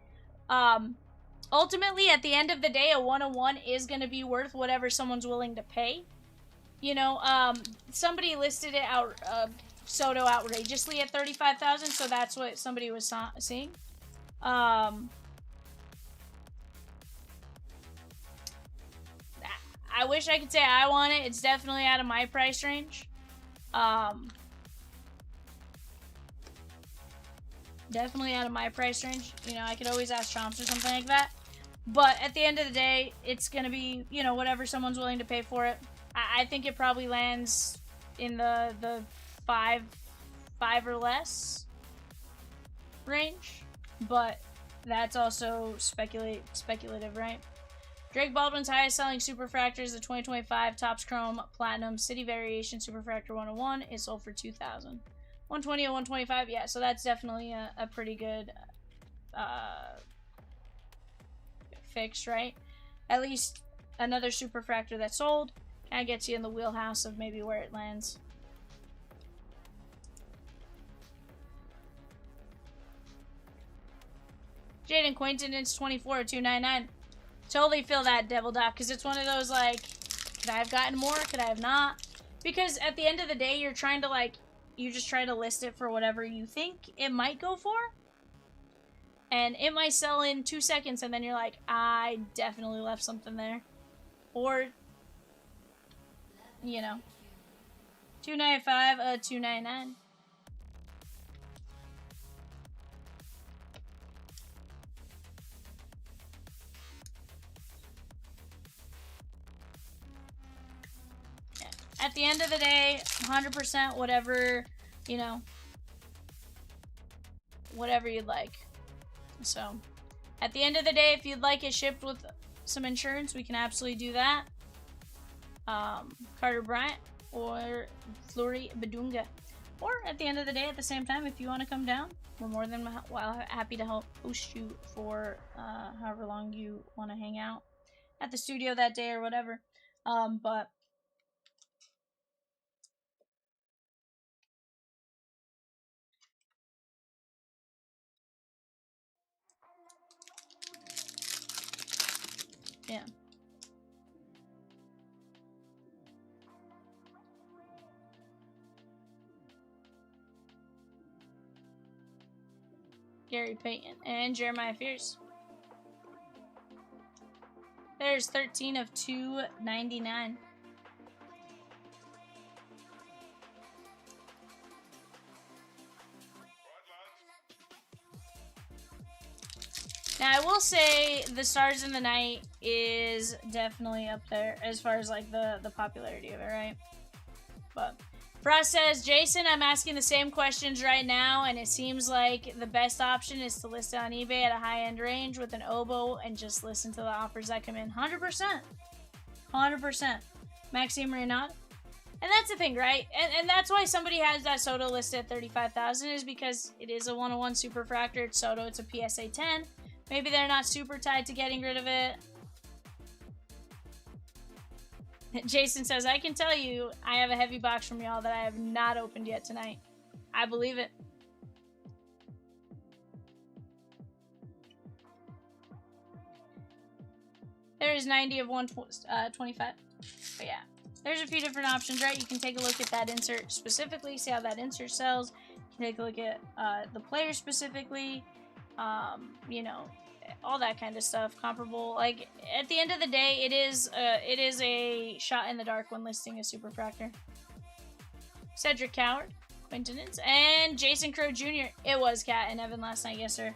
Ultimately, at the end of the day, a 101 is going to be worth whatever someone's willing to pay. You know, somebody listed it out, Soto outrageously at $35,000, so that's what somebody was seeing. I wish I could say I want it. It's definitely out of my price range. Definitely out of my price range. You know, I could always ask Chomps or something like that. But at the end of the day, it's going to be, you know, whatever someone's willing to pay for it. I think it probably lands in the five or less range. But that's also speculative, right? Drake Baldwin's highest selling Superfractor is the 2025 Topps Chrome Platinum City Variation Superfractor 101. It sold for $2,000. 120 or 125, yeah, so that's definitely a pretty good fix, right? At least another Superfractor that sold kind of gets you in the wheelhouse of maybe where it lands. Jaden Quainton, it's 24,299. Totally feel that, Devil Doc, because it's one of those, like, could I have gotten more? Could I have not? Because at the end of the day, you're trying to, like, you just try to list it for whatever you think it might go for. And it might sell in 2 seconds, and then you're like, I definitely left something there. Or, you know, 295, 299. At the end of the day, 100% whatever, you know, whatever you'd like. So, at the end of the day, if you'd like it shipped with some insurance, we can absolutely do that. Carter Bryant or Fleury Badunga. Or at the end of the day, at the same time, if you want to come down, we're more than happy to help host you for however long you want to hang out at the studio that day or whatever. But yeah. Gary Payton and Jeremiah Fierce. There's 13 of 299. Now, I will say the Stars in the Night is definitely up there as far as, like, the popularity of it, right? But Frost says, Jason, I'm asking the same questions right now, and it seems like the best option is to list it on eBay at a high-end range with an oboe and just listen to the offers that come in. 100%. 100%. Maxime Renaud. And that's the thing, right? And that's why somebody has that Soto listed at 35,000 is because it is a 101 Superfractor. It's Soto. It's a PSA 10. Maybe they're not super tied to getting rid of it. Jason says, I can tell you, I have a heavy box from y'all that I have not opened yet tonight. I believe it. There is 90 of 125. But yeah, there's a few different options, right? You can take a look at that insert specifically, see how that insert sells. You can take a look at the player specifically, you know, all that kind of stuff. Comparable, like, at the end of the day, it is a shot in the dark when listing a Superfractor. Cedric Coward, Quintonins, and Jason Crow Jr. It was Kat and Evan last night, yes sir.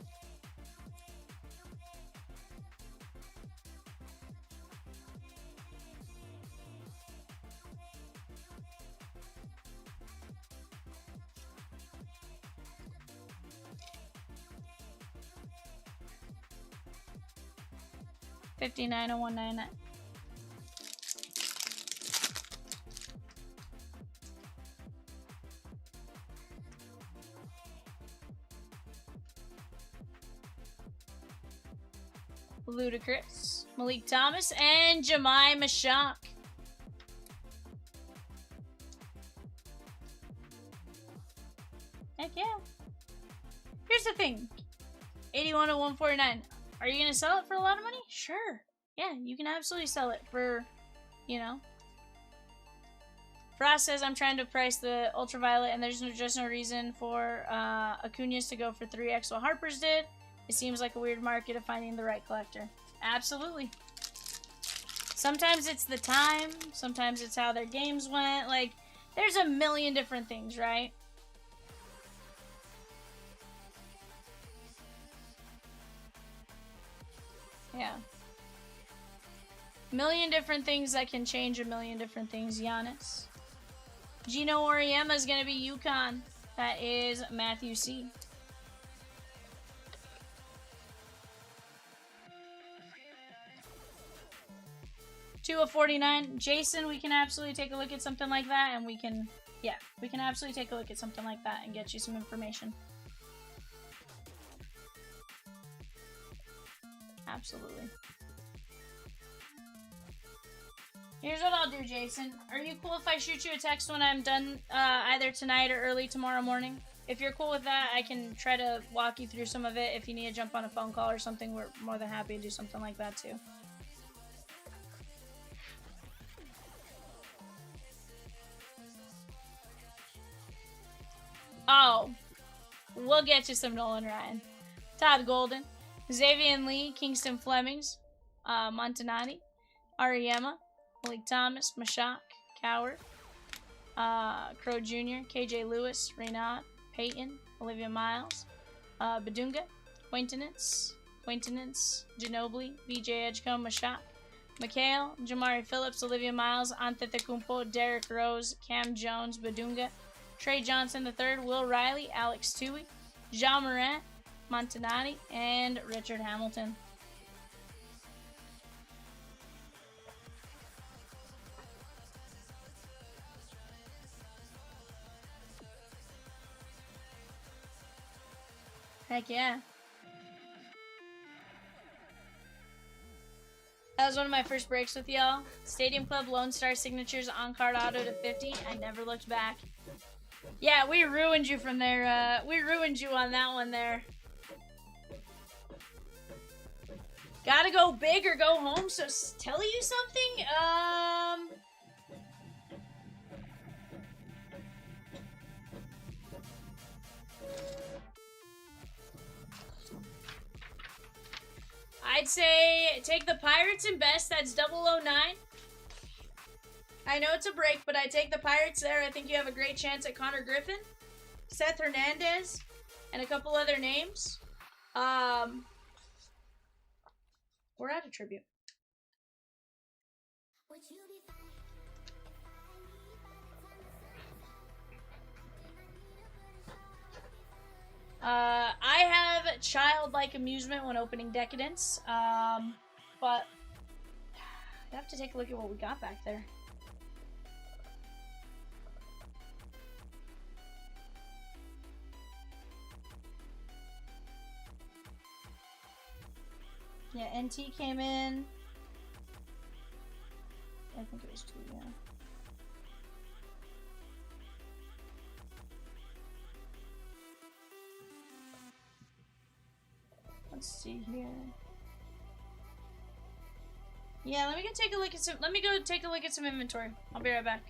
$59,199. Ludacris, Malik Thomas, and Jemima Shock. Heck yeah. Here's the thing. 81 to 149. Are you going to sell it for a lot of money? Sure. Yeah, you can absolutely sell it for, you know. Frost says, I'm trying to price the Ultraviolet, and there's just no reason for Acuña's to go for 3x what Harper's did. It seems like a weird market of finding the right collector. Absolutely. Sometimes it's the time. Sometimes it's how their games went. Like, there's a million different things, right? Yeah. Million different things that can change a million different things. Giannis. Gino Oriema is going to be UConn. That is Matthew C. Two of 49. Jason, we can absolutely take a look at something like that, and we can absolutely take a look at something like that and get you some information. Absolutely. Here's what I'll do, Jason. Are you cool if I shoot you a text when I'm done either tonight or early tomorrow morning? if you're cool with that, I can try to walk you through some of it. If you need to jump on a phone call or something, we're more than happy to do something like that too. Oh, we'll get you some Nolan Ryan. Todd Golden, Xavier Lee, Kingston Flemings, Montanati, Ariema, Malik Thomas, Mashak, Coward, Crow Jr., KJ Lewis, Reynard, Peyton, Olivia Miles, Badunga, Quaintenance, Ginobili, VJ Edgecombe, Mashak, Mikhail, Jamari Phillips, Olivia Miles, Antetokounmpo, Derrick Rose, Cam Jones, Badunga, Trey Johnson III, Will Riley, Alex Tui, Jean Morant, Montanati, and Richard Hamilton. Heck yeah. That was one of my first breaks with y'all. Stadium Club Lone Star Signatures on-card auto to 50. I never looked back. Yeah, we ruined you from there. We ruined you on that one there. Gotta go big or go home, so tell you something? I'd say take the Pirates and best. That's 009. I know it's a break, but I take the Pirates there. I think you have a great chance at Connor Griffin, Seth Hernandez, and a couple other names. We're out of tribute. I have childlike amusement when opening Decadence, but I have to take a look at what we got back there. Yeah, NT came in. I think it was 2, yeah. Let's see here. Yeah, let me go take a look at some inventory. I'll be right back.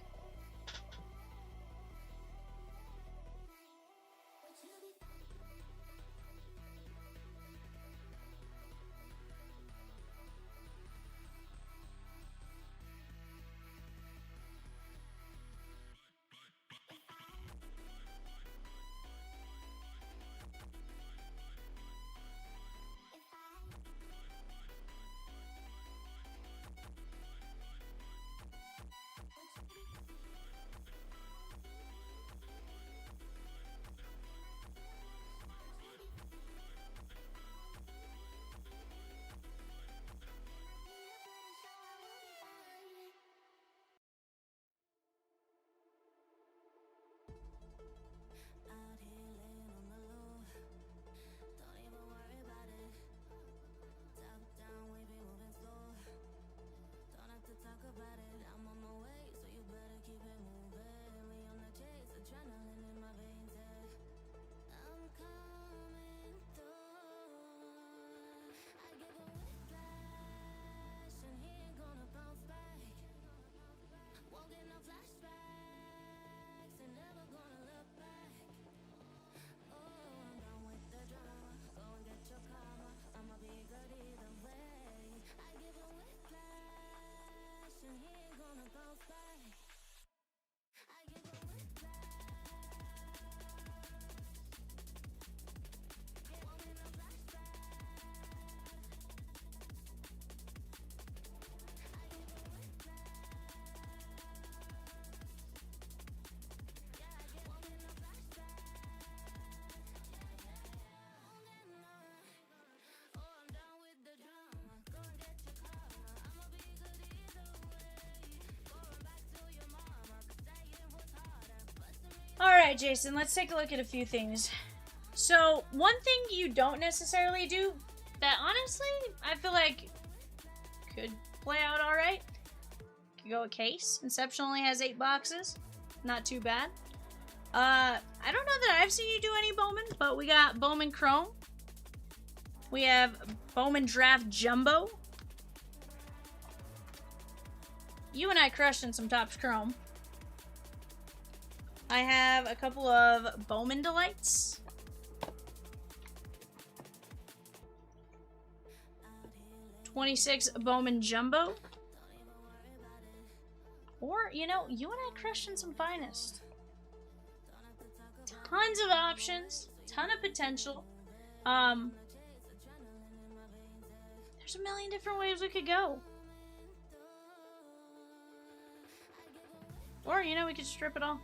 Alright, Jason, let's take a look at a few things. So, one thing you don't necessarily do that honestly, I feel like could play out alright. Could go a case. Inception only has 8 boxes. Not too bad. I don't know that I've seen you do any Bowman, but we got Bowman Chrome. We have Bowman Draft Jumbo. You and I crushed in some Topps Chrome. I have a couple of Bowman Delights. '26 Bowman Jumbo. Or, you know, you and I crushed in some Finest. Tons of options. Ton of potential. There's a million different ways we could go. Or, you know, we could strip it all.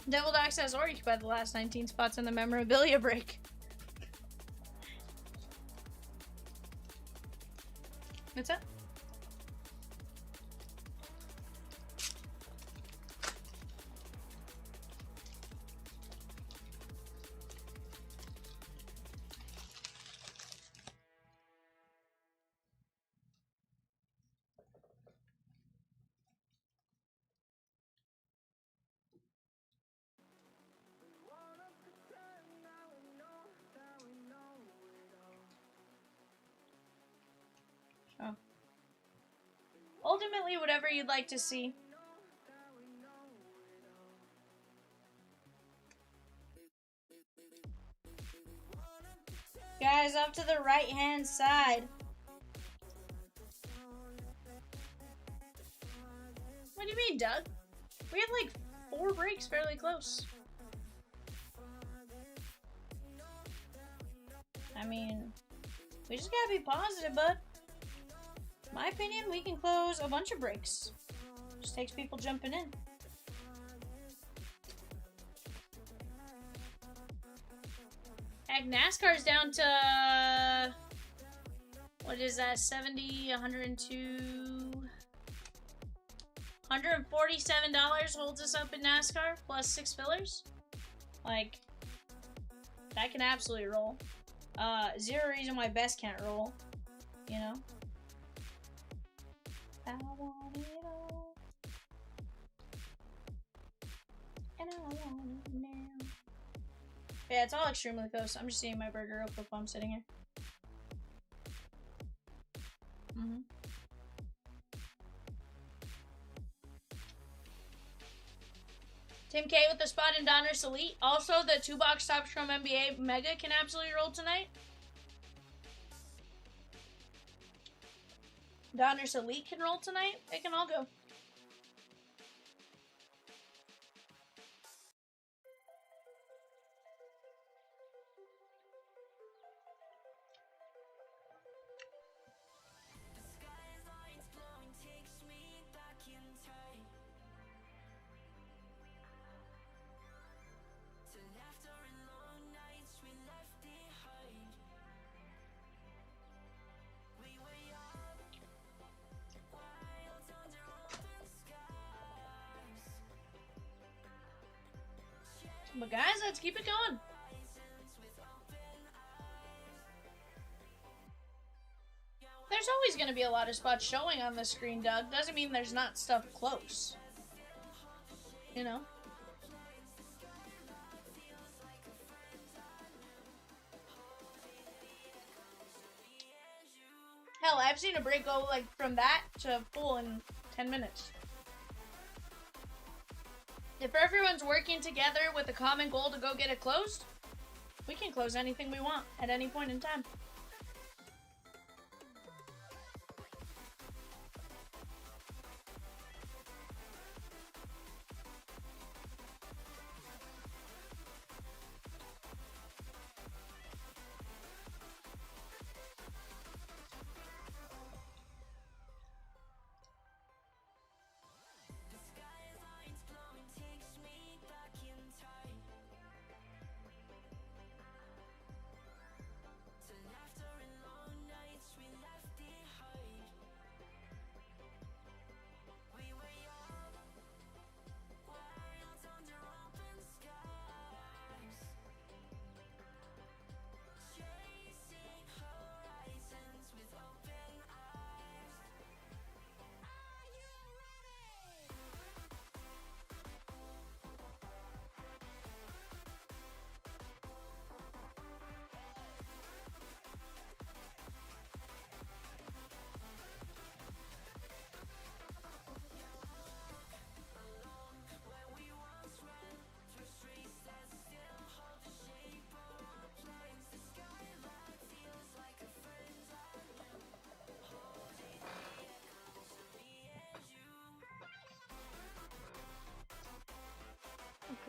Devil Doc says, or you could buy the last 19 spots in the memorabilia break. What's that? Oh. Ultimately, whatever you'd like to see. Guys, up to the right-hand side. What do you mean, Doug? We have like 4 breaks fairly close. I mean, we just gotta be positive, bud. My opinion, we can close a bunch of breaks. Just takes people jumping in. Heck, NASCAR's down to... what is that? 70, 102... $147 holds us up in NASCAR, plus 6 fillers. Like, that can absolutely roll. Zero reason why Best can't roll, you know? I want it all. And I want it now. Yeah, it's all extremely close. I'm just eating my burger real quick while I'm sitting here. Tim K with the spot in Donruss Elite. Also, the 2-box Topps Chrome NBA Mega can absolutely roll tonight. Donruss Elite can roll tonight. They can all go. But guys, let's keep it going. There's always going to be a lot of spots showing on the screen, Doug. Doesn't mean there's not stuff close. You know? Hell, I've seen a break go like from that to full in 10 minutes. If everyone's working together with a common goal to go get it closed, we can close anything we want at any point in time.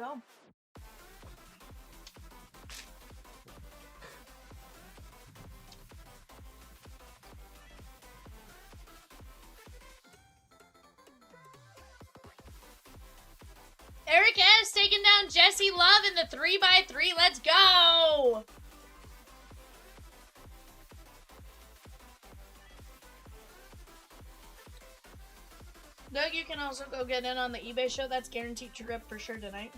go. Eric S. taking down Jesse Love in the 3x3. Let's go! Doug, you can also go get in on the eBay show. That's guaranteed to rip for sure tonight.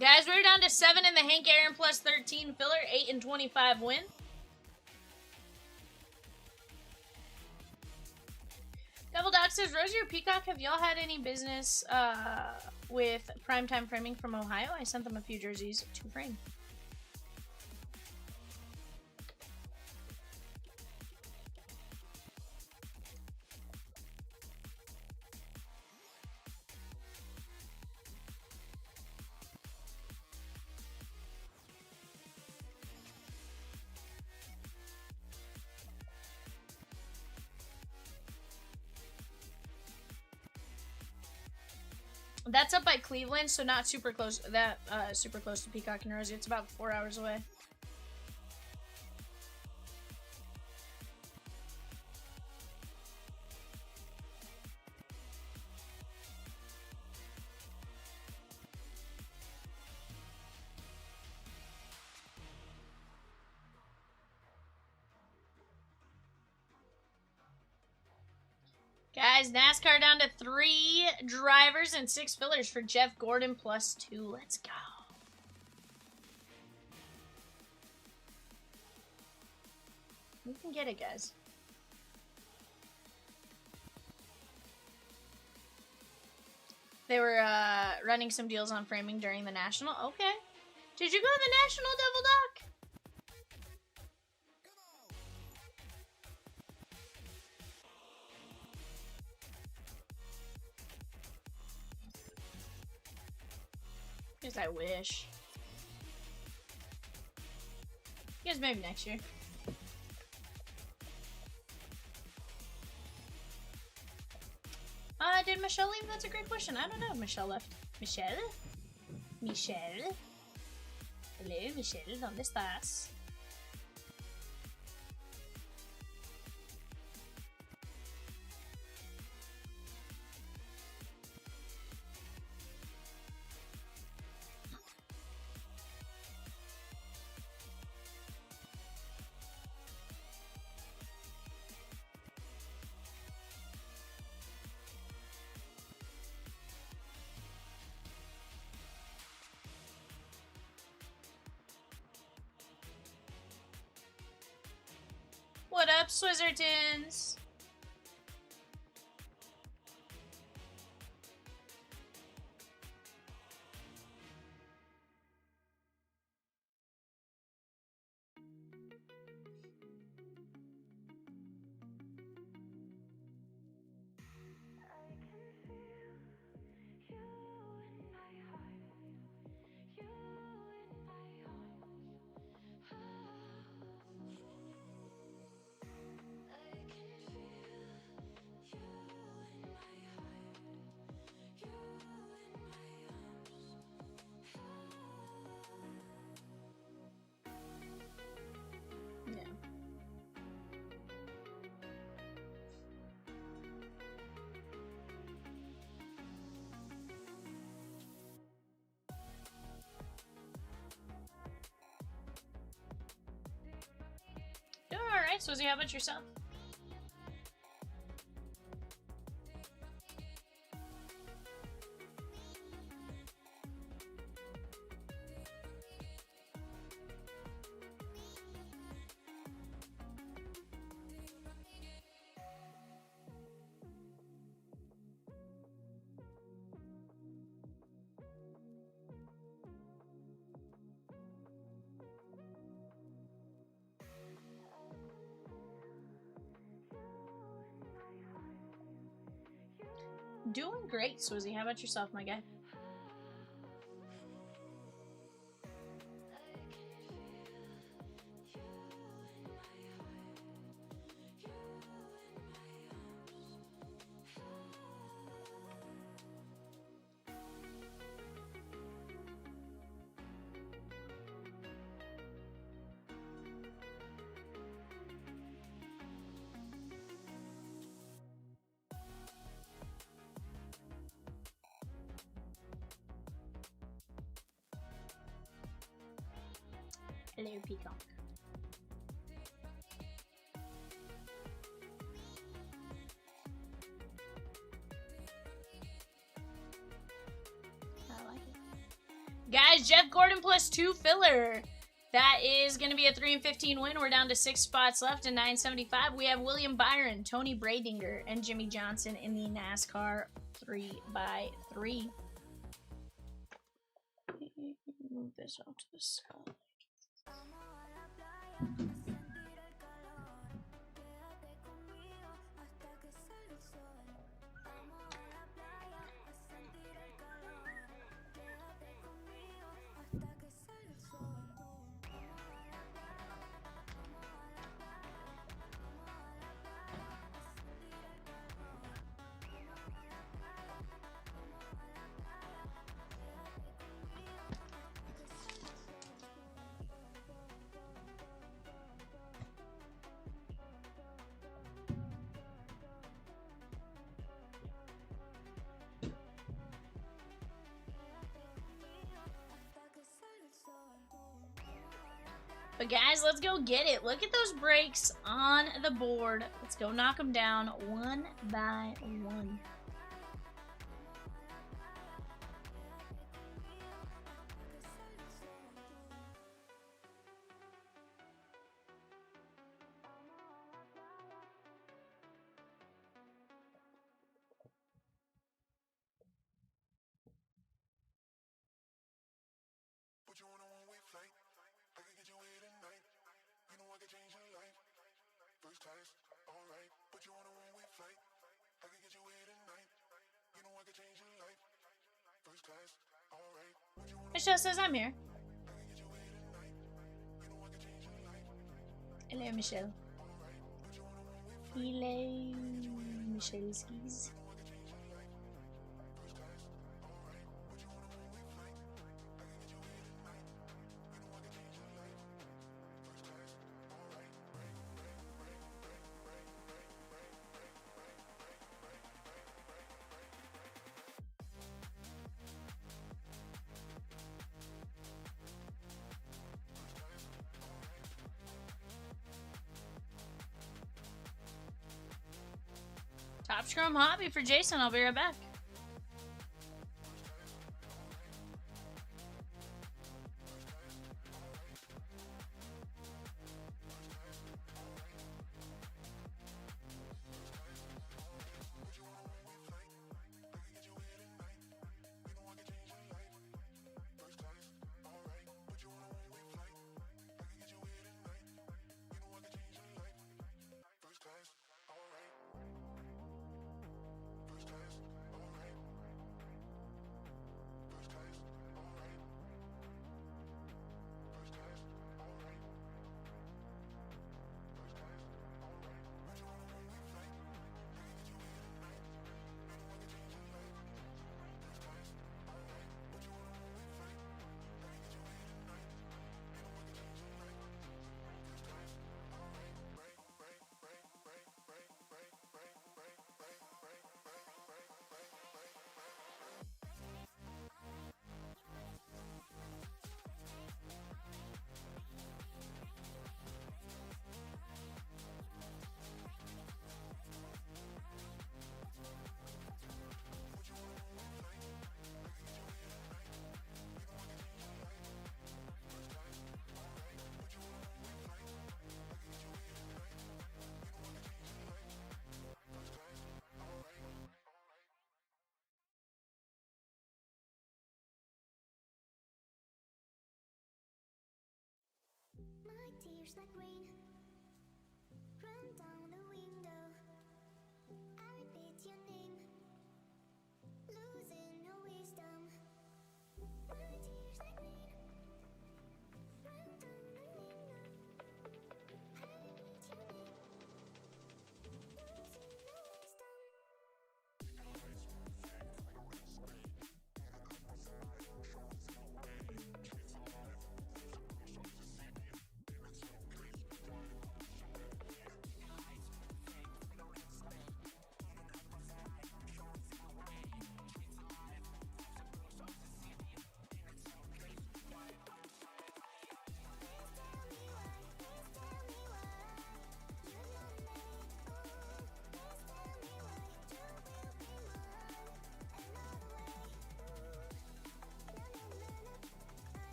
Guys, we're down to 7 in the Hank Aaron plus 13 filler, 8 and 25 win. Double Doc says, Rosie or Peacock, have y'all had any business with Primetime Framing from Ohio? I sent them a few jerseys to frame. That's up by Cleveland, so not super close. Super close to Peacock and Rosie. It's about 4 hours away. Guys, NASCAR down to 3 drivers and 6 fillers for Jeff Gordon plus 2. Let's go. We can get it, guys. They were running some deals on framing during the National. Okay. Did you go to the National, Double Doc? Guess I wish. Guess maybe next year. Did Michelle leave? That's a great question. I don't know if Michelle left. Michelle? Michelle? Hello, Michelle. ¿Dónde estás? What up, Swizzertons? right, Swizzy, how about yourself? Doing great, Swizzy. How about yourself, my guy? Hello, Peacock. I like it. Guys, Jeff Gordon plus 2 filler. That is going to be a 3-15 win. We're down to 6 spots left in 975. We have William Byron, Tony Bradinger, and Jimmy Johnson in the NASCAR 3x3. Move this out to the side. But guys, let's go get it. Look at those breaks on the board. Let's go knock them down one by one. Michelle says I'm here. Hello, Michelle. Hello, Michelle skis. Top Scrum Hobby for Jason. I'll be right back.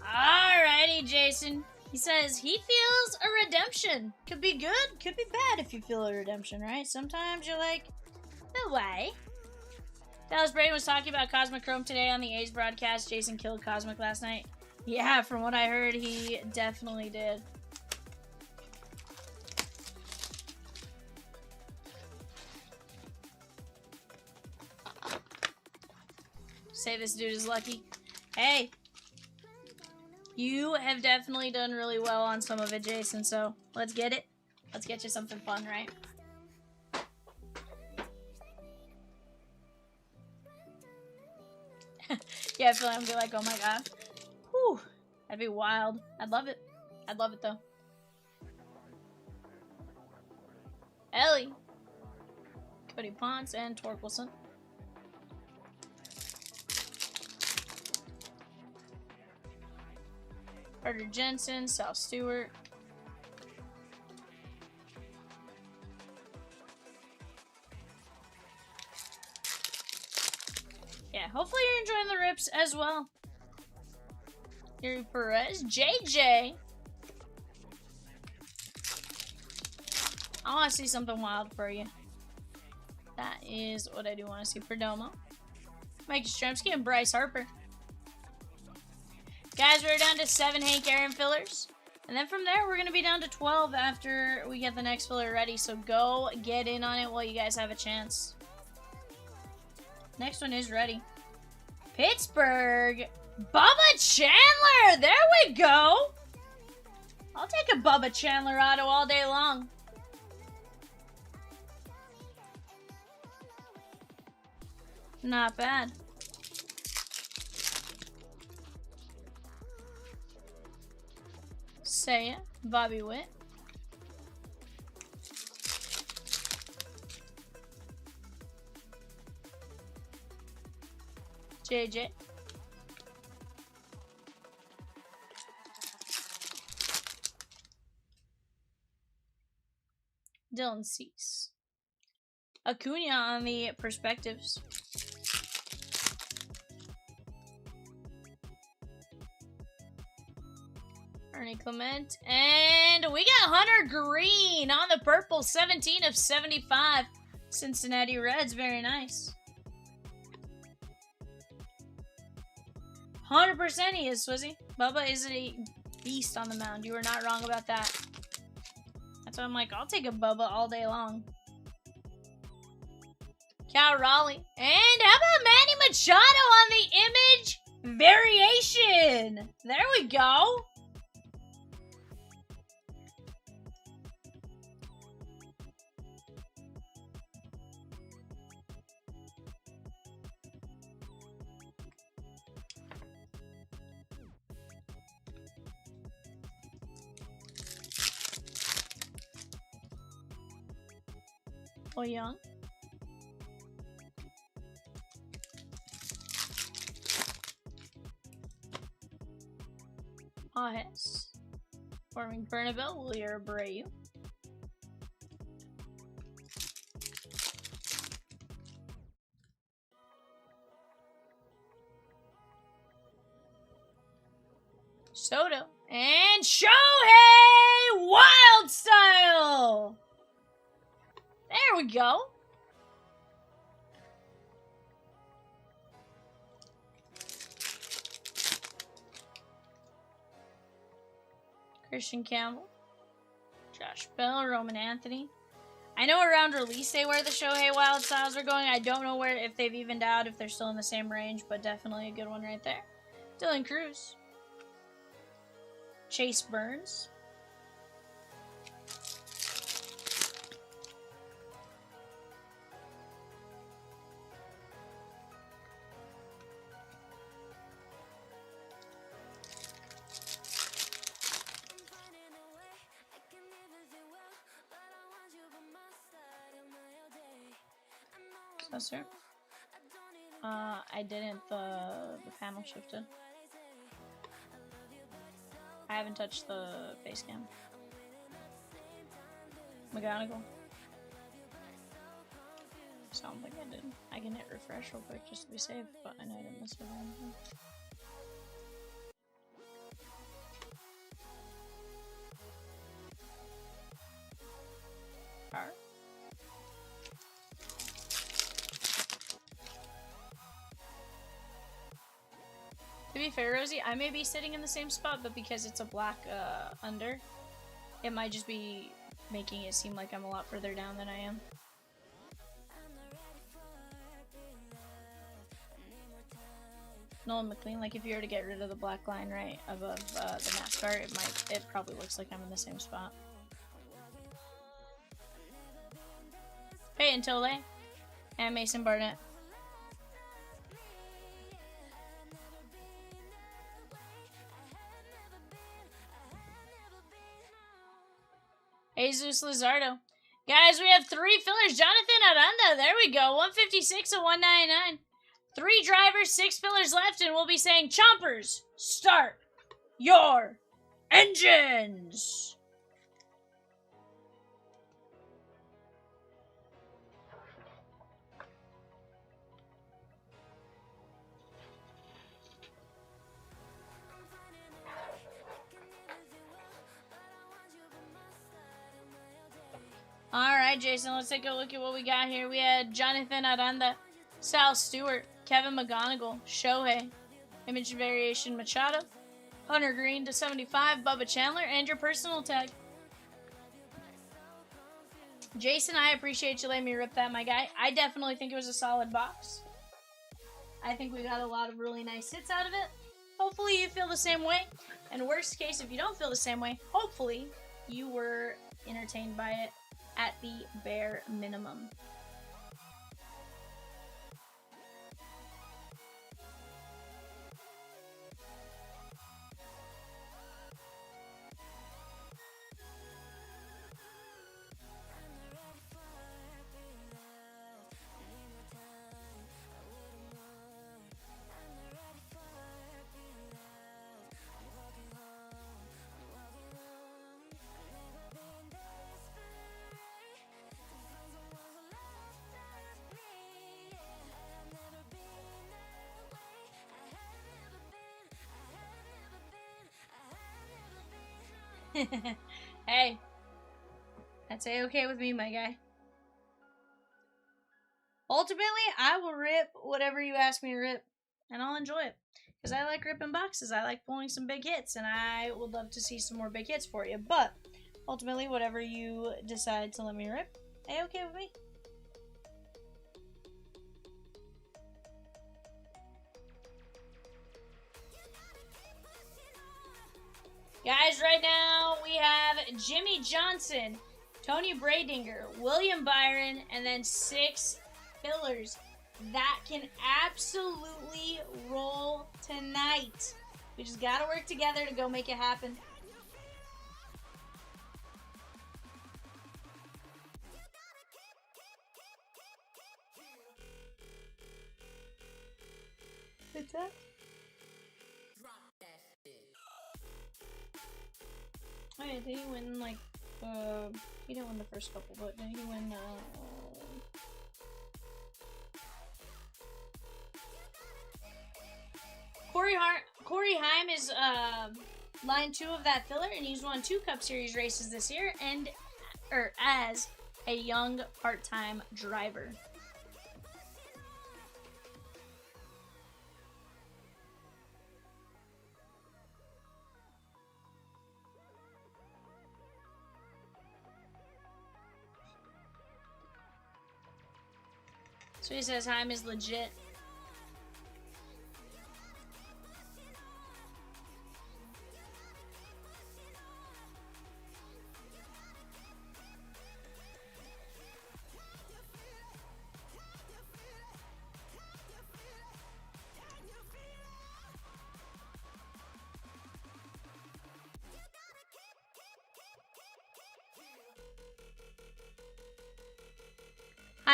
Alrighty, Jason. He says he feels a redemption. Could be good, could be bad if you feel a redemption, right? Sometimes you're like, no way. Dallas Braden was talking about Cosmic Chrome today on the A's broadcast. Jason killed Cosmic last night. Yeah, from what I heard, he definitely did. Say this dude is lucky. Hey. You have definitely done really well on some of it, Jason, so let's get it. Let's get you something fun, right? Yeah, I feel like I'm gonna be like, oh my god. Whew. That'd be wild. I'd love it. I'd love it, though. Ellie. Cody Ponce and Torkelson. Carter Jensen, Sal Stewart. Yeah, hopefully you're enjoying the rips as well. Yuri Perez, JJ. I want to see something wild for you. That is what I do want to see for Domo. Mike Yastrzemski and Bryce Harper. Guys, we're down to 7 Hank Aaron fillers. And then from there, we're going to be down to 12 after we get the next filler ready. So go get in on it while you guys have a chance. Next one is ready. Pittsburgh. Bubba Chandler. There we go. I'll take a Bubba Chandler auto all day long. Not bad. Saya, Bobby Witt. JJ. Dylan Cease. Acuna on the perspectives. Ernie Clement. And we got Hunter Green on the purple. 17 of 75. Cincinnati Reds. Very nice. 100% he is, Swizzy. Bubba is a beast on the mound. You were not wrong about that. That's why I'm like, I'll take a Bubba all day long. Cal Raleigh. And how about Manny Machado on the image variation? There we go. Oh, Young. Ahes. Forming Bernabel, Willier Abreu. Soto. And Shohei Wild Style! There we go. Christian Campbell, Josh Bell, Roman Anthony. I know around release day where the Shohei Wild styles are going. I don't know where, if they've evened out, if they're still in the same range, but definitely a good one right there. Dylan Cruz, Chase Burns, Sir. I didn't, the panel shifted. I haven't touched the face cam. McGonagall. So I don't think I did. I can hit refresh real quick just to be safe, but I know I didn't miss it or anything. Alright. To be fair, Rosie, I may be sitting in the same spot, but because it's a black under, it might just be making it seem like I'm a lot further down than I am. Nolan McLean, like if you were to get rid of the black line right above the NASCAR, it probably looks like I'm in the same spot. Peyton Tole and Mason Barnett. Jesus Lizardo. Guys, we have 3 fillers. Jonathan Aranda. There we go. 156 and 199. 3 drivers, 6 fillers left, and we'll be saying, Chompers, start your engines. Alright, Jason, let's take a look at what we got here. We had Jonathan Aranda, Sal Stewart, Kevin McGonigal, Shohei, Image Variation Machado, Hunter Green to 75, Bubba Chandler, and your personal tag. Jason, I appreciate you letting me rip that, my guy. I definitely think it was a solid box. I think we got a lot of really nice hits out of it. Hopefully you feel the same way. And worst case, if you don't feel the same way, hopefully you were entertained by it at the bare minimum. Hey, that's A-okay with me, my guy. Ultimately, I will rip whatever you ask me to rip, and I'll enjoy it. Because I like ripping boxes, I like pulling some big hits, and I would love to see some more big hits for you. But, ultimately, whatever you decide to let me rip, A-okay with me. Guys, right now we have Jimmy Johnson, Tony Bradinger, William Byron, and then 6 fillers. That can absolutely roll tonight. We just gotta work together to go make it happen. What's that? Oh yeah, did he win, like, he didn't win the first couple, but did he win, Corey Heim is, line 2 of that filler, and he's won 2 Cup Series races this year, and, as a young part-time driver. So he says Heim is legit.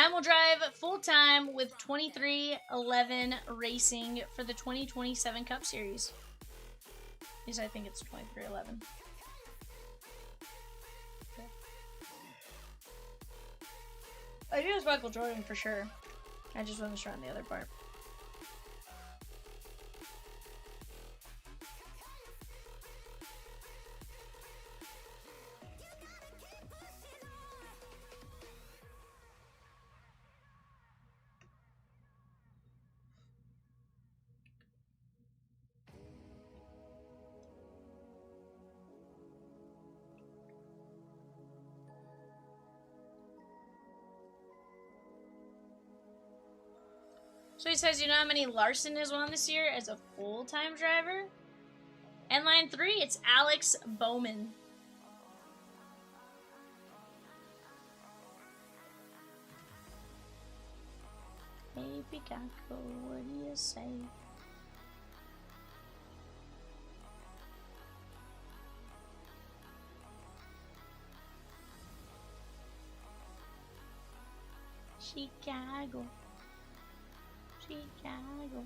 Heim will drive full-time with 2311 Racing for the 2027 Cup Series. At least I think it's 2311. Okay. I knew it was Michael Jordan for sure. I just wasn't sure on the other part. So he says, you know how many Larson has won this year as a full-time driver? And line 3, it's Alex Bowman. Hey, Picaco, what do you say? Chicago. Chicago.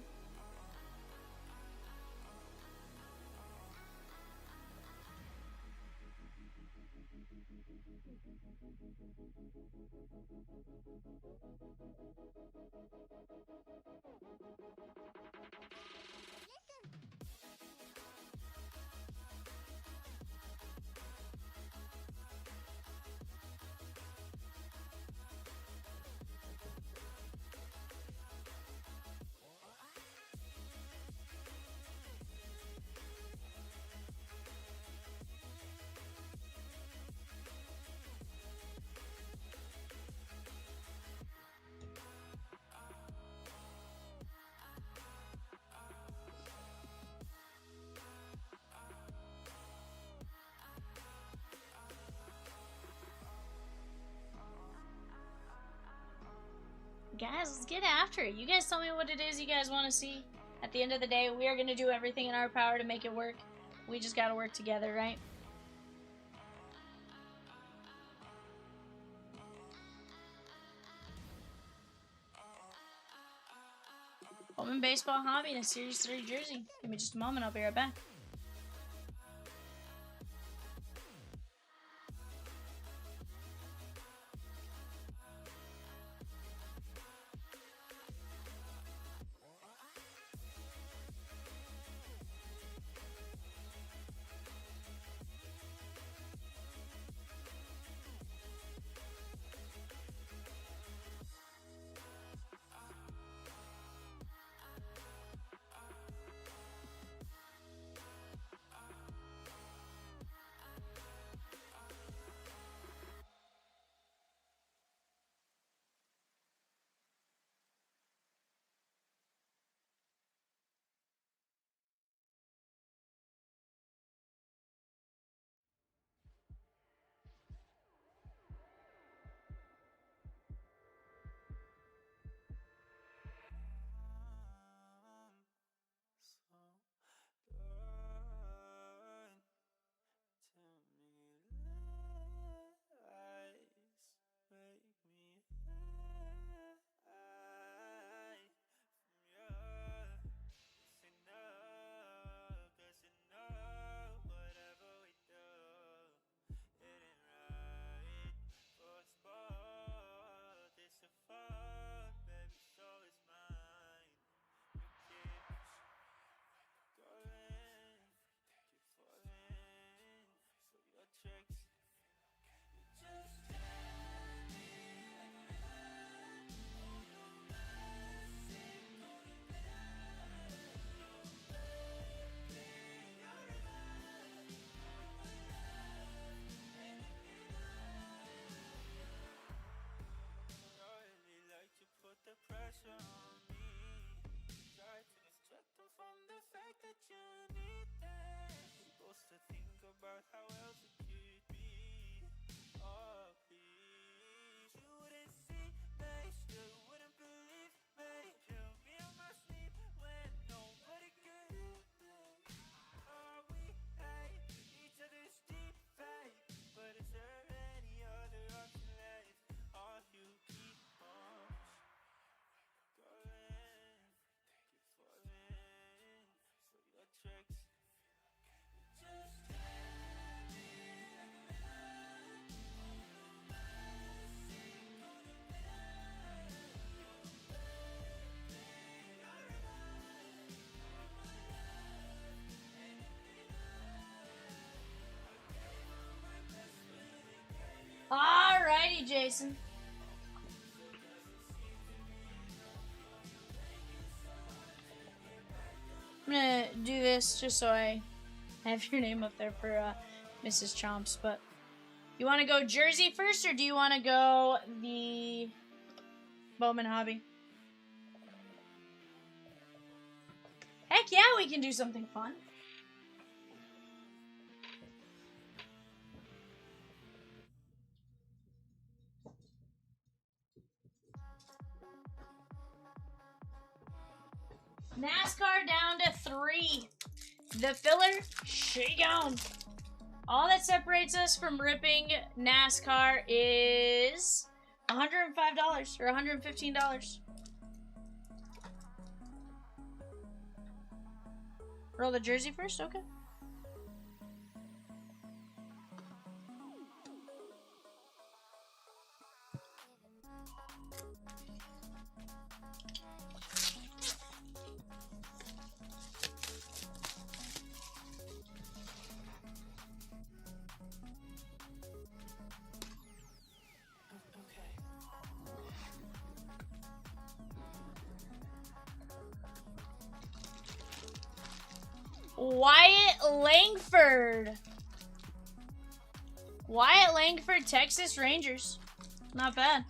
Guys, let's get after it. You guys tell me what it is you guys want to see. At the end of the day, we are going to do everything in our power to make it work. We just got to work together, right? Bowman Baseball Hobby in a Series 3 jersey. Give me just a moment. I'll be right back. Jason. I'm gonna do this just so I have your name up there for Mrs. Chomps, but you want to go Jersey first, or do you want to go the Bowman hobby? Heck yeah, we can do something fun. NASCAR down to 3. The filler, she gone. All that separates us from ripping NASCAR is $105 or $115. Roll the jersey first? Okay. Wyatt Langford. Wyatt Langford, Texas Rangers. Not bad.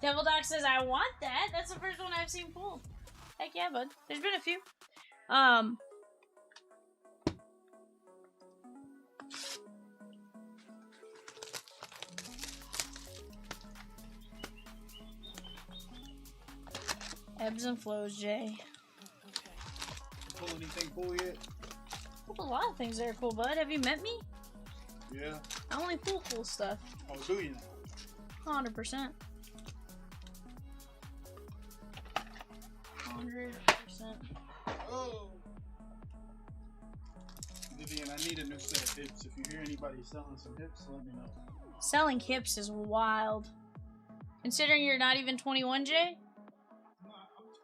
Devil Doc says, I want that. That's the first one I've seen pulled. Heck yeah, bud. There's been a few. Ebbs and flows, Jay. Pull anything cool yet? Pulled a lot of things that are cool, bud. Have you met me? Yeah. I only pull cool stuff. Oh, do you now? 100%. 100%. Oh. Vivian, I need a new set of hips. If you hear anybody selling some hips, let me know. Selling hips is wild. Considering you're not even 21, Jay? I'm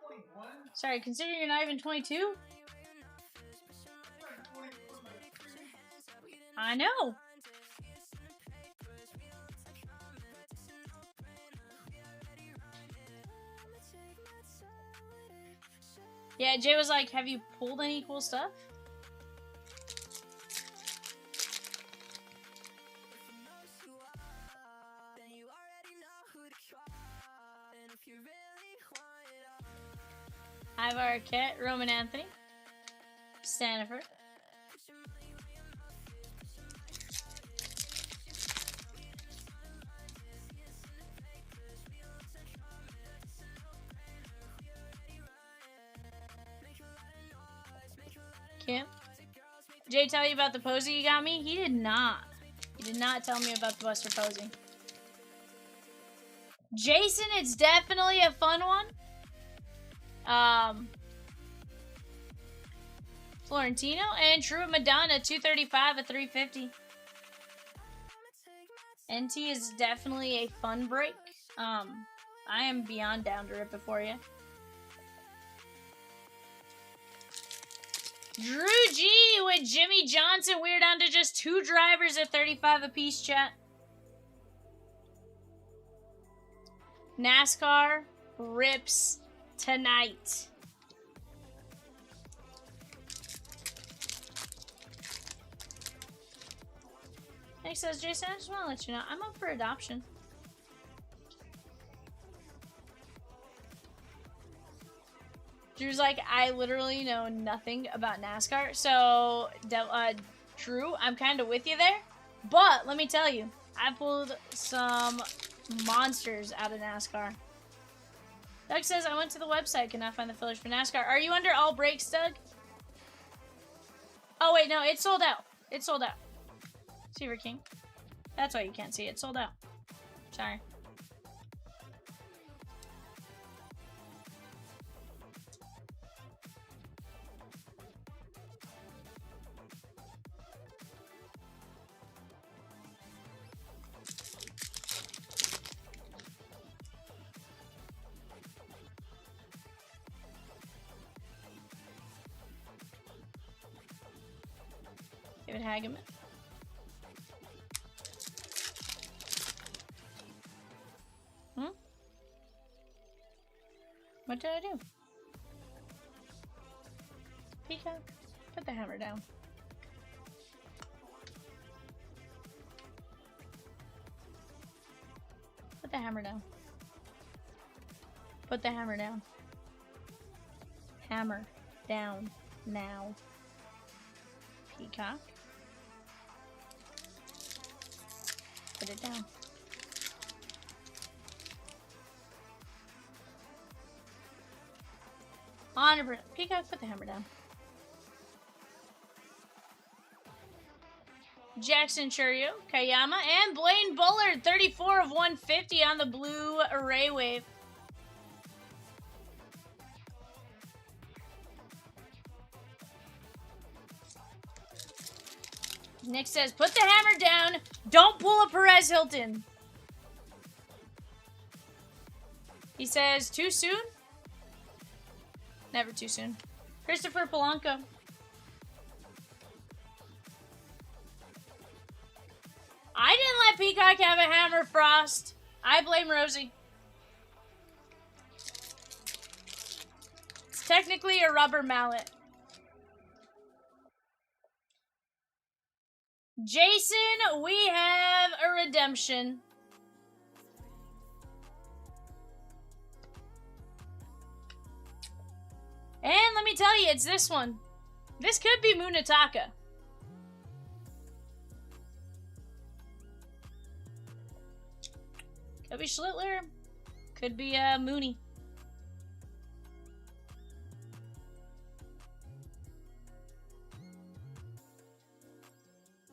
21. Sorry, considering you're not even 22? I know. Yeah, Jay was like, have you pulled any cool stuff? Ivar Arquette, Roman Anthony, Stanford. Kim. Jay tell you about the posy you got me? He did not. He did not tell me about the Buster Posey. Jason, it's definitely a fun one. Florentino and True Madonna, 235 at 350. NT is definitely a fun break. I am beyond down to rip it for you. Drew G with Jimmy Johnson. We're down to just 2 drivers at 35 apiece, chat. NASCAR rips tonight. Thanks, says Jason. I just want to let you know I'm up for adoption. Drew's like, I literally know nothing about NASCAR. So, Drew, I'm kind of with you there. But, let me tell you, I pulled some monsters out of NASCAR. Doug says, I went to the website, cannot find the fillers for NASCAR. Are you under all breaks, Doug? Oh, wait, no, it's sold out. It's sold out. Seaver King. That's why you can't see it. It's sold out. Sorry. David Hageman. What did I do? Peacock, put the hammer down. Put the hammer down. Put the hammer down. Hammer down now. Peacock. Put it down. Peacock, put the hammer down. Jackson Churio, Kayama, and Blaine Bullard, 34 of 150 on the blue array wave. Nick says, put the hammer down. Don't pull a Perez Hilton. He says, too soon? Never too soon. Christopher Polanco. I didn't let Peacock have a hammer, Frost. I blame Rosie. It's technically a rubber mallet. Jason, we have a redemption. And let me tell you, it's this one. This could be Munetaka. Could be Schlittler. Could be Mooney.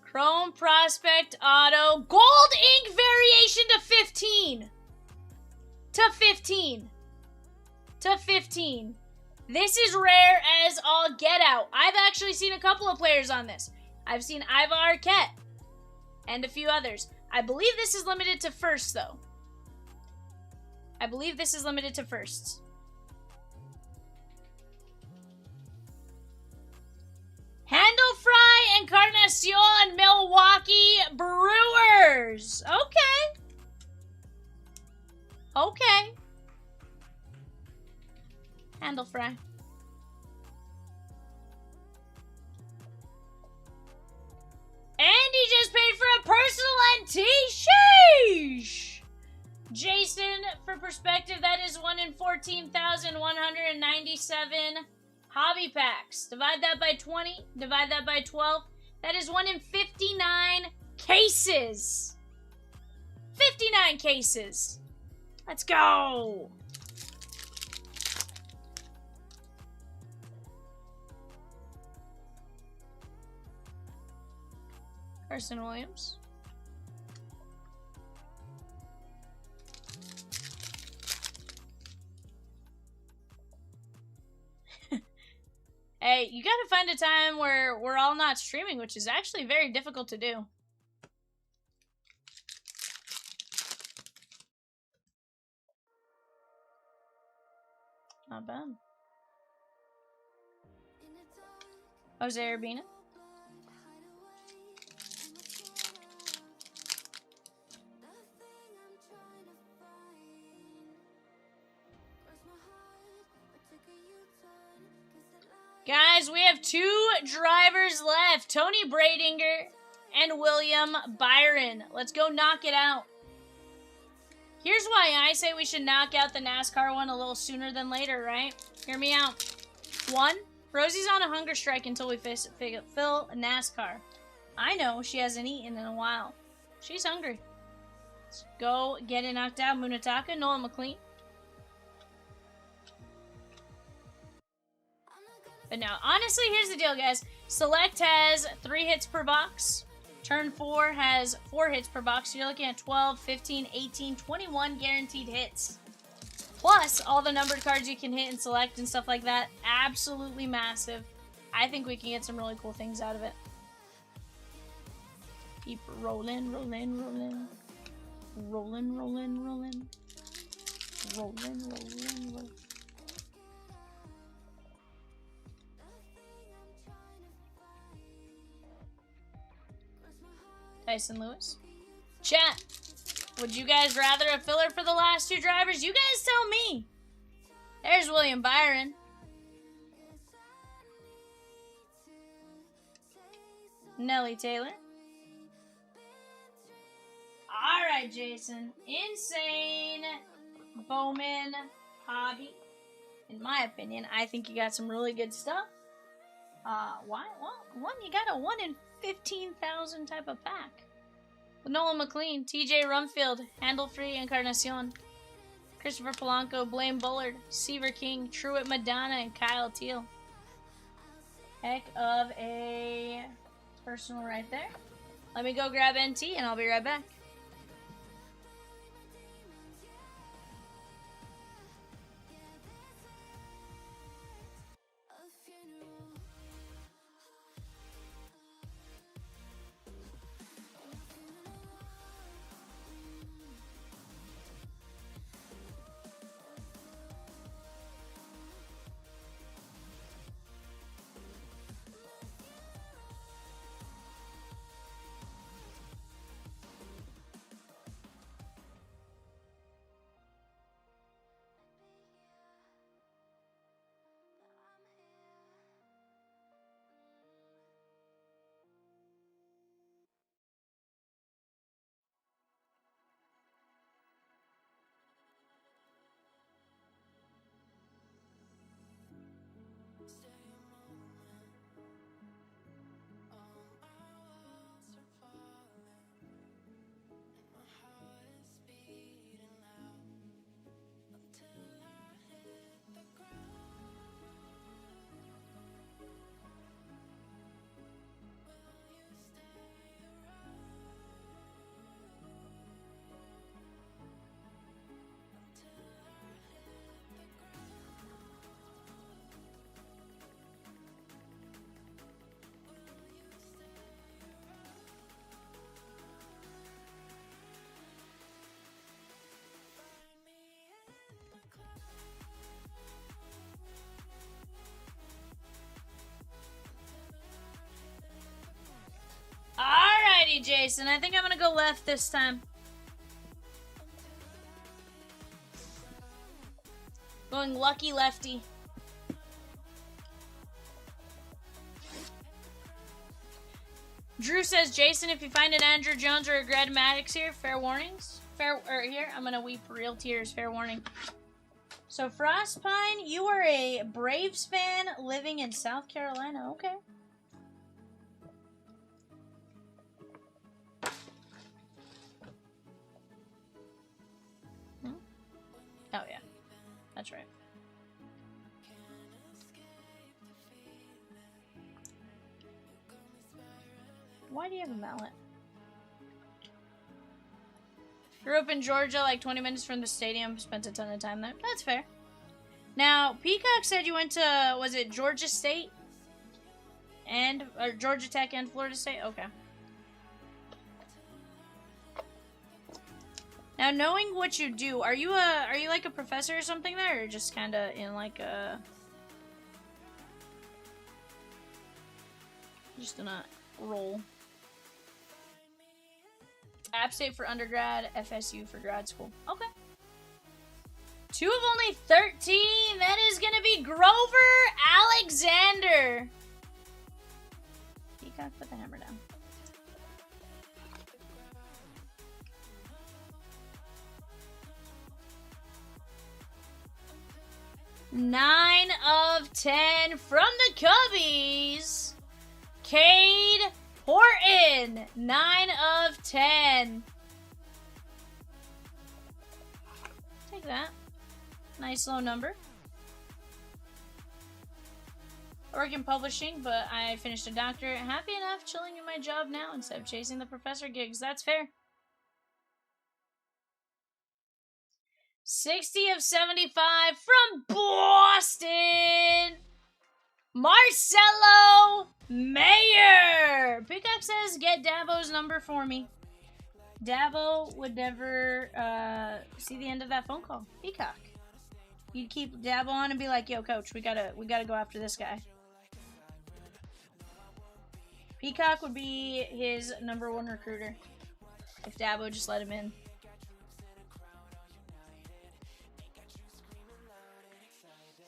Chrome Prospect Auto. Gold Ink variation to 15. To 15. To 15. This is rare as all get out. I've actually seen a couple of players on this. I've seen Iva Arquette and a few others. I believe this is limited to firsts, though. I believe this is limited to firsts. Handle Fry, Encarnacion, Milwaukee Brewers. Okay. Okay. Handle Fry. And he just paid for a personal NT. Sheesh. Jason, for perspective, that is 1 in 14,197 hobby packs. Divide that by 20. Divide that by 12. That is 1 in 59 cases. 59 cases. Let's go. Carson Williams. Hey, you gotta find a time where we're all not streaming, which is actually very difficult to do. Not bad. Jose Urbina. Guys, we have 2 drivers left. Tony Bradinger and William Byron. Let's go knock it out. Here's why I say we should knock out the NASCAR one a little sooner than later, right? Hear me out. 1, Rosie's on a hunger strike until we fill NASCAR. I know she hasn't eaten in a while. She's hungry. Let's go get it knocked out. Munetaka, Noah McLean. But now, honestly, here's the deal, guys. Select has 3 hits per box. Turn 4 has 4 hits per box. So you're looking at 12, 15, 18, 21 guaranteed hits. Plus, all the numbered cards you can hit and select and stuff like that. Absolutely massive. I think we can get some really cool things out of it. Keep rolling, rolling, rolling. Rolling, rolling, rolling. Rolling, rolling, rolling. Tyson Lewis. Chat, would you guys rather a filler for the last two drivers? You guys tell me. There's William Byron. Nelly Taylor. Alright, Jason. Insane Bowman Hobby. In my opinion, I think you got some really good stuff. Why? Well, you got a 1 in 15,000 type of pack. Nolan McLean, TJ Rumfield, Handle Free Encarnacion, Christopher Polanco, Blaine Bullard, Seaver King, Truett Madonna, and Kyle Teal. Heck of a personal right there. Let me go grab NT and I'll be right back. Alrighty, Jason. I think I'm gonna go left this time. Going lucky lefty. Drew says, Jason, if you find an Andrew Jones or a Greg Maddox here, fair warnings. Here, I'm gonna weep real tears. Fair warning. So, Frostpine, you are a Braves fan living in South Carolina. Okay. Oh, yeah. That's right. Why do you have a mallet? Grew up in Georgia, like 20 minutes from the stadium. Spent a ton of time there. That's fair. Now, Peacock said you went to, was it Georgia State? Or Georgia Tech and Florida State? Okay. Now, knowing what you do, are you like a professor or something there, or just kind of in like a, just in a role? App State for undergrad, FSU for grad school. Okay. 2 of only 13. That is gonna be Grover Alexander. Peacock, put the hammer down. Nine of 10 from the Cubbies. Cade Horton. 9 of 10. Take that. Nice low number. I work in publishing, but I finished a doctorate. Happy enough chilling in my job now instead of chasing the professor gigs. That's fair. 60 of 75 from Boston. Marcelo Mayer. Peacock says, get Dabo's number for me. Dabo would never see the end of that phone call. Peacock. You'd keep Dabo on and be like, yo, coach, we gotta go after this guy. Peacock would be his #1 recruiter. If Dabo just let him in.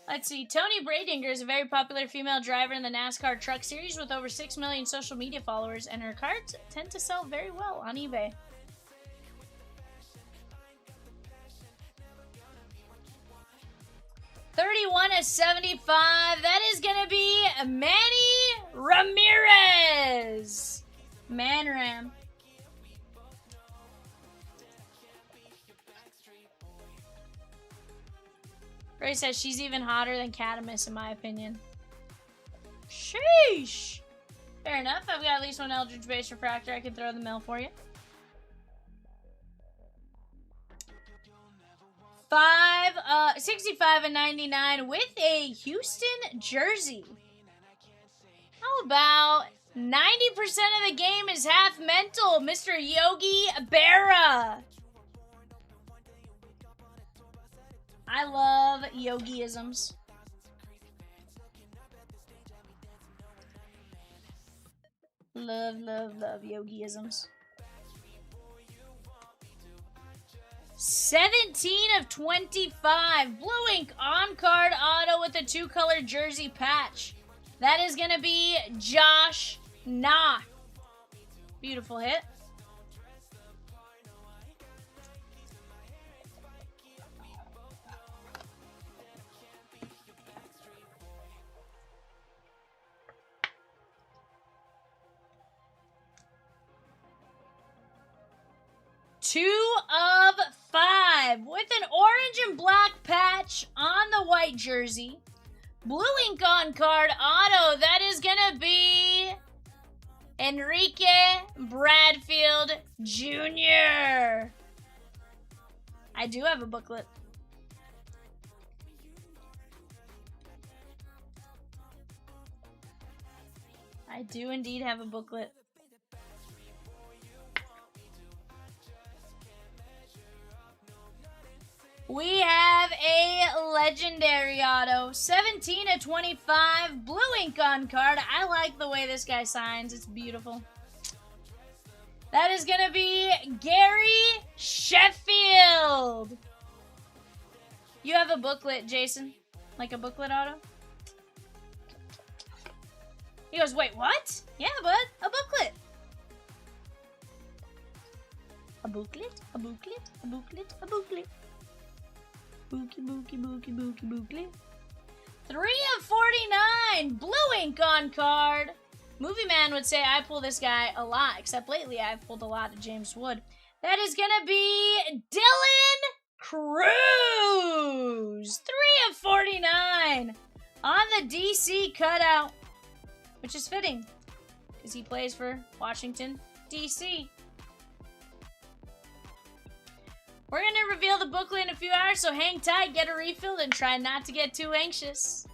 Let's see. Tony Bradinger is a very popular female driver in the NASCAR Truck Series with over 6 million social media followers, and her cards tend to sell very well on eBay. $31/75. That is going to be Manny Ramirez. Manram. Ray says she's even hotter than Catamus, in my opinion. Sheesh. Fair enough. I've got at least one Eldritch Base Refractor. I can throw the mail for you. 65/99 with a Houston jersey. How about 90% of the game is half mental, Mr. Yogi Berra. I love Yogiisms. Love, love, love Yogiisms. 17/25. Blue ink on-card auto with a 2-color jersey patch. That is going to be Josh Nah. Beautiful hit. Two of 5 with an orange and black patch on the white jersey. Blue ink on card auto. That is going to be Enrique Bradfield Jr. I do have a booklet. I do indeed have a booklet. We have a legendary auto. 17/25. Blue ink on card. I like the way this guy signs. It's beautiful. That is going to be Gary Sheffield. You have a booklet, Jason? Like a booklet auto? He goes, wait, what? Yeah, bud. A booklet. A booklet, a booklet, a booklet, a booklet. Bookie, bookie, bookie, bookie, booklet. 3/49. Blue ink on card. Movie Man would say I pull this guy a lot, except lately I've pulled a lot of James Wood. That is going to be Dylan Cruz. 3/49 on the DC cutout, which is fitting because he plays for Washington, DC. We're going to reveal the booklet in a few hours, so hang tight, get a refill, and try not to get too anxious.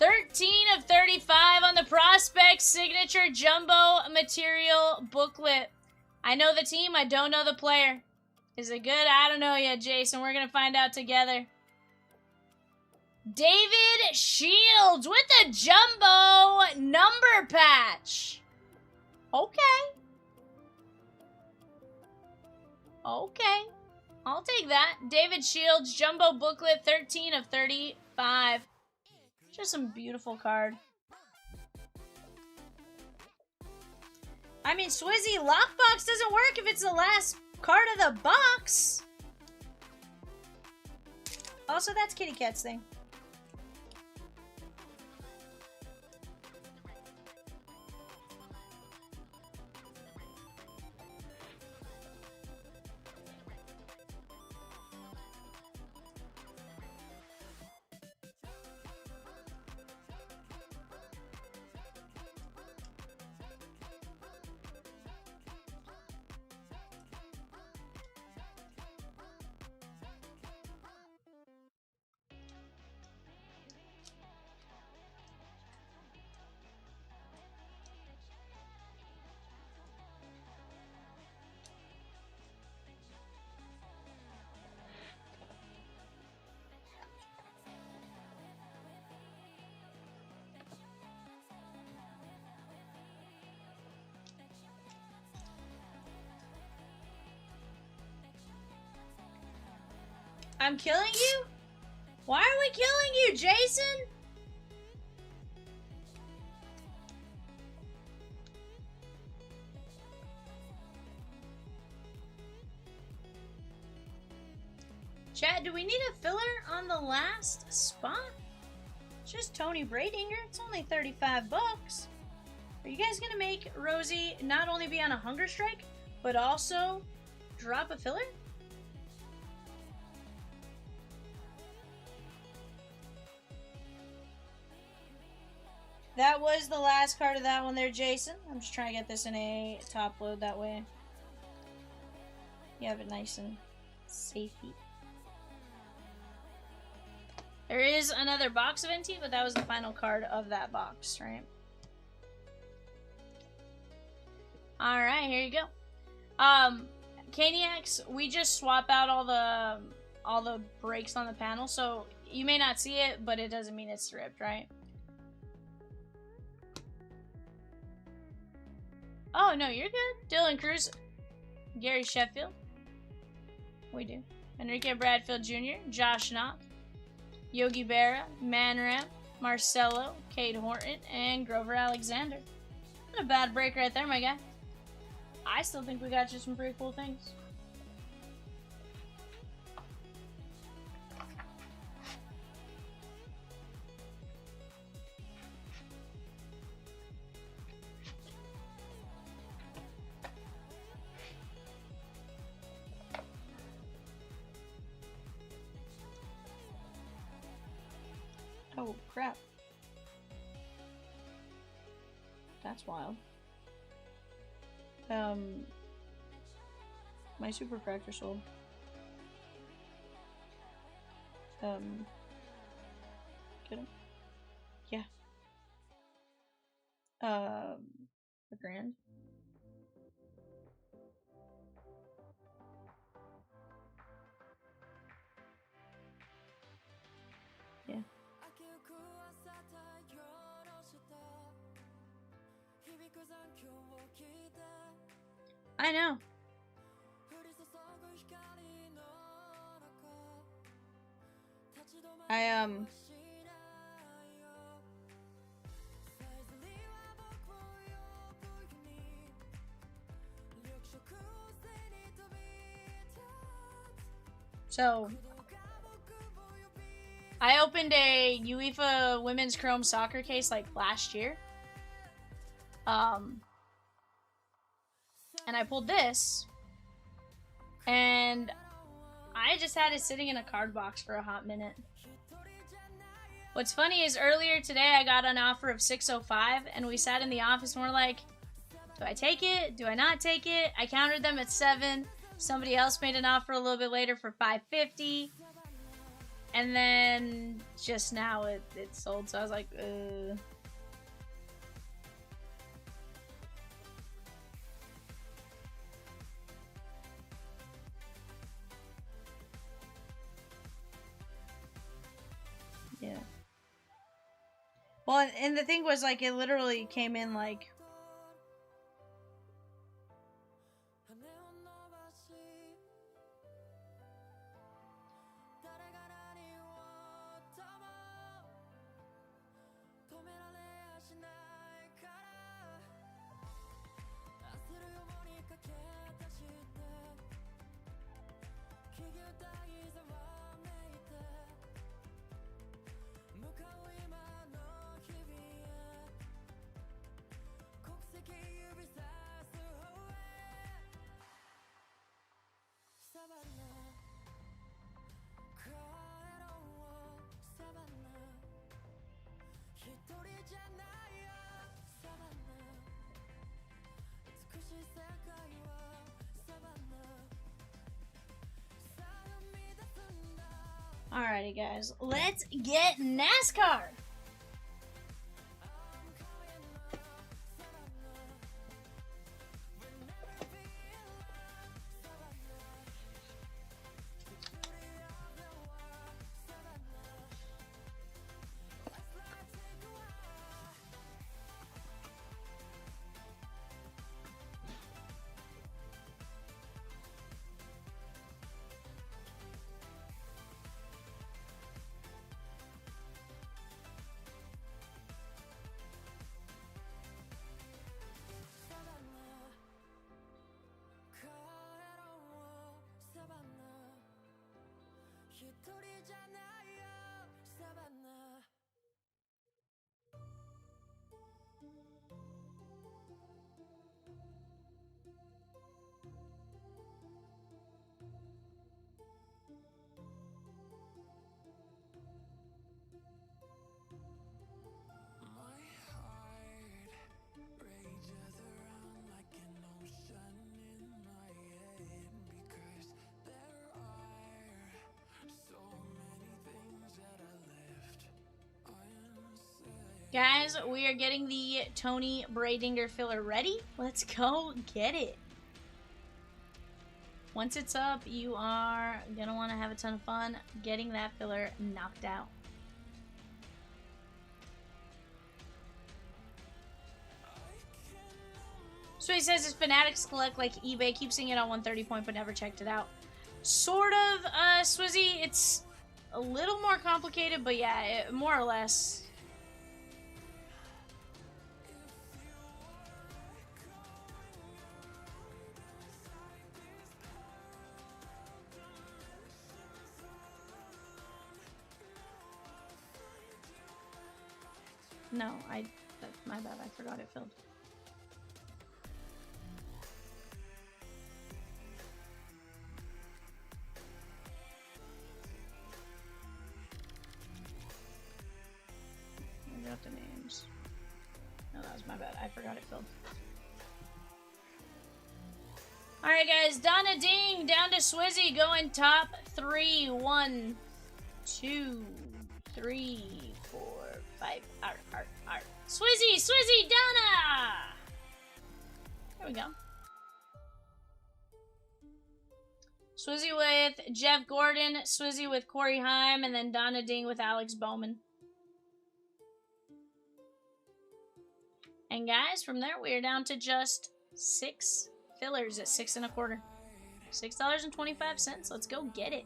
$13/35 on the Prospect Signature Jumbo Material Booklet. I know the team, I don't know the player. Is it good? I don't know yet, Jason. We're going to find out together. David Shields with a jumbo number patch. Okay. Okay. I'll take that. David Shields, jumbo booklet, 13/35. Just some beautiful card. I mean, Swizzy, lockbox doesn't work if it's the last card of the box. Also, that's Kitty Cat's thing. I'm killing you? Why are we killing you, Jason? Chat, do we need a filler on the last spot? It's just Tony Bradinger. It's only 35 bucks. Are you guys gonna make Rosie not only be on a hunger strike, but also drop a filler? That was the last card of that one there, Jason. I'm just trying to get this in a top load that way. You have it nice and safety. There is another box of NT, but that was the final card of that box, right? Alright, here you go. Caniacs, we just swap out all the breaks on the panel, so you may not see it, but it doesn't mean it's ripped, right? Oh, no, you're good. Dylan Cruz, Gary Sheffield. We do. Enrique Bradfield Jr., Josh Knopf, Yogi Berra, Manram, Marcelo, Cade Horton, and Grover Alexander. Not a bad break right there, my guy. I still think we got you some pretty cool things. Oh, crap. That's wild. My super fractor sold. Get him? Yeah. A grand. Yeah. I know. So I opened a UEFA Women's Chrome Soccer case like last year. And I pulled this, and I just had it sitting in a card box for a hot minute. What's funny is earlier today I got an offer of 605, and we sat in the office and we're like, do I take it? Do I not take it? I countered them at 7. Somebody else made an offer a little bit later for 550. And then just now it sold, so I was like, yeah. Well, and the thing was, like, it literally came in, like, alrighty, guys. Let's get NASCAR! Guys, we are getting the Tony Bradinger filler ready. Let's go get it. Once it's up, you are gonna want to have a ton of fun getting that filler knocked out. So he says his Fanatics collect like eBay, keep seeing it on 130 point but never checked it out. Sort of, Swizzy, it's a little more complicated, but yeah, more or less. No, that's my bad, I forgot it filled. I got the names. No, that was my bad, I forgot it filled. Alright guys, Donna Ding down to Swizzy going top 3. 1, 2, 3, 4, 5. Art. Swizzy, Donna! There we go. Swizzy with Jeff Gordon, Swizzy with Corey Heim, and then Donna Ding with Alex Bowman. And guys, from there we are down to just 6 fillers at 6 1/4. $6.25. Let's go get it.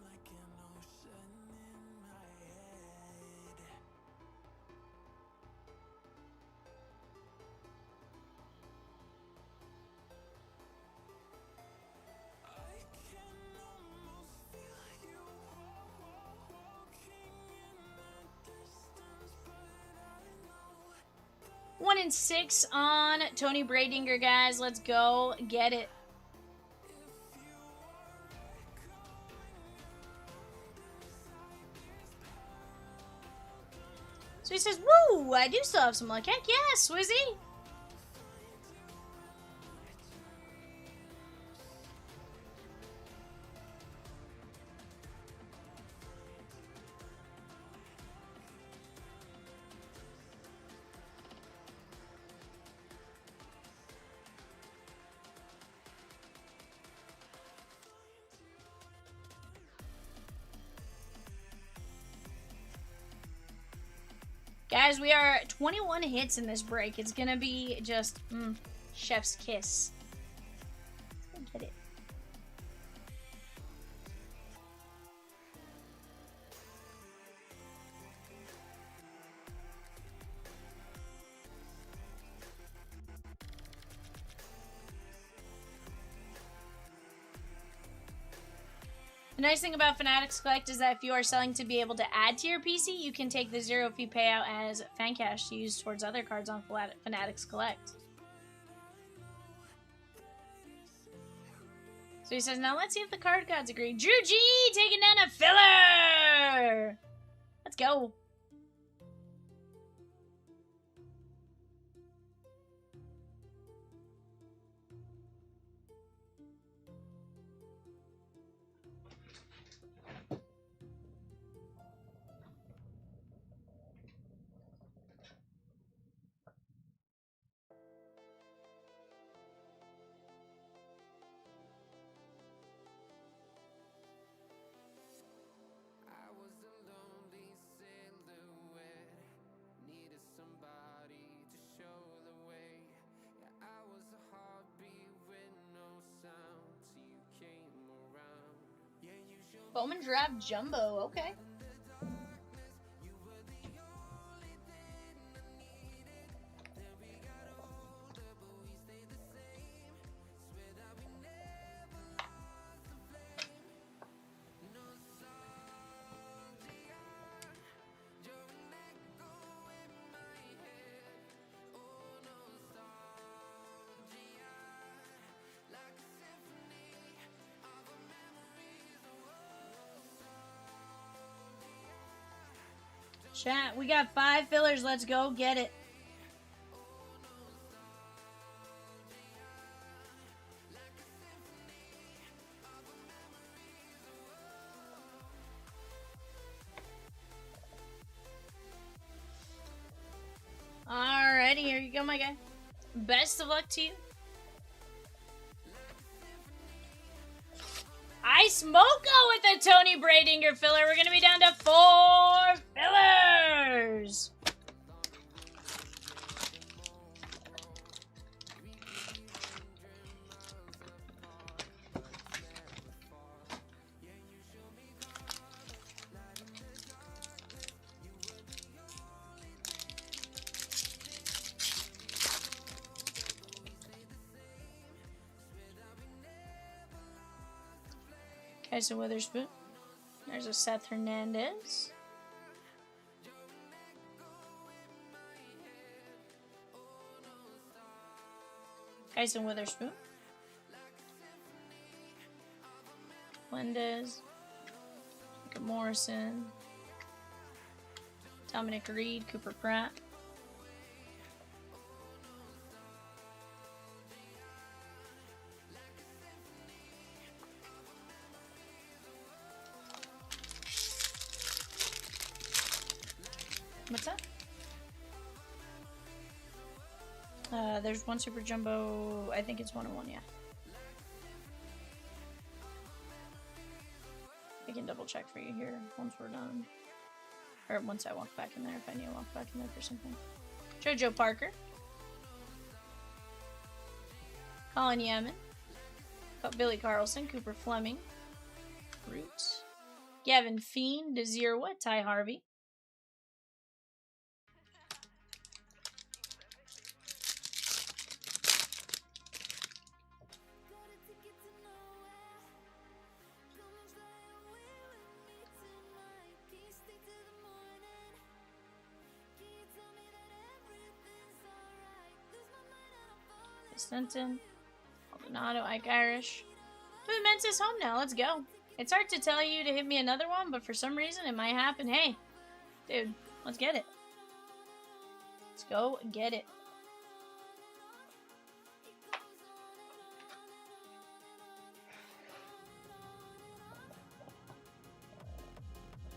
One in 6 on Tony Bradinger, guys. Let's go get it. So he says, woo, I do still have some luck. Heck yeah, Swizzy. Guys, we are 21 hits in this break. It's gonna be just, chef's kiss. Let's go get it. The nice thing about Fanatics Collect is that if you are selling to be able to add to your PC, you can take the 0 fee payout as fan cash to use towards other cards on Fanatics Collect. So he says, now let's see if the card gods agree. Drew G taking down a filler! Let's go. Bowman draft Jumbo, okay. Chat, we got 5 fillers. Let's go get it. Alrighty, here you go, my guy. Best of luck to you. Ice Mocha with a Tony Bradinger filler. We're going to be down to 4 fillers. Tyson Witherspoon. There's a Seth Hernandez. Tyson Witherspoon. Melendez. Micah Morrison. Dominic Reed. Cooper Pratt. What's that? There's one super jumbo. I think it's 101, yeah. I can double check for you here once we're done. Or once I walk back in there, if I need to walk back in there for something. JoJo Parker. Colin Yemen. Billy Carlson. Cooper Fleming. Roots. Gavin Fiend. Desirwa. Ty Harvey. Stenton, Maldonado, Ike Irish. Who meant his home now? Let's go. It's hard to tell you to hit me another one, but for some reason it might happen. Hey, dude, let's get it. Let's go get it.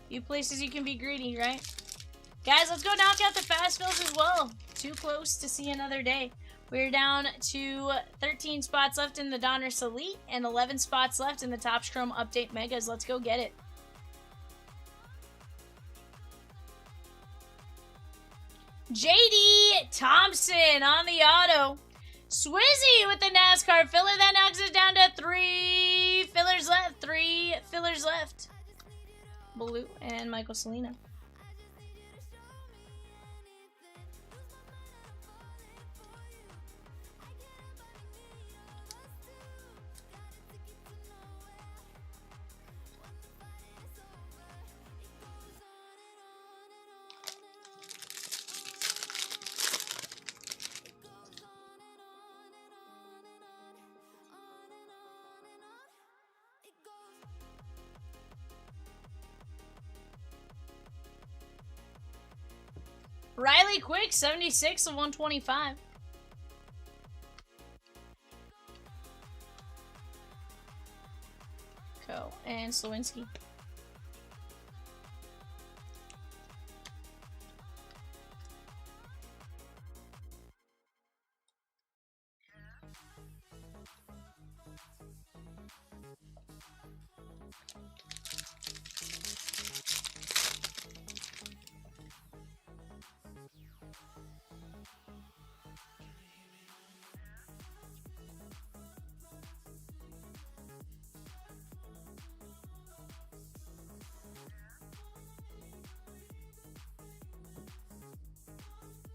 Few places you can be greedy, right? Guys, let's go knock out the fast fills as well. Too close to see another day. We're down to 13 spots left in the Donruss Elite and 11 spots left in the Topps Chrome Update Megas. Let's go get it. JD Thompson on the auto. Swizzy with the NASCAR filler. That knocks it down to 3 fillers left. 3 fillers left. Blue and Michael Selena. Riley Quick, 76 of 125. Go. And Slowinski.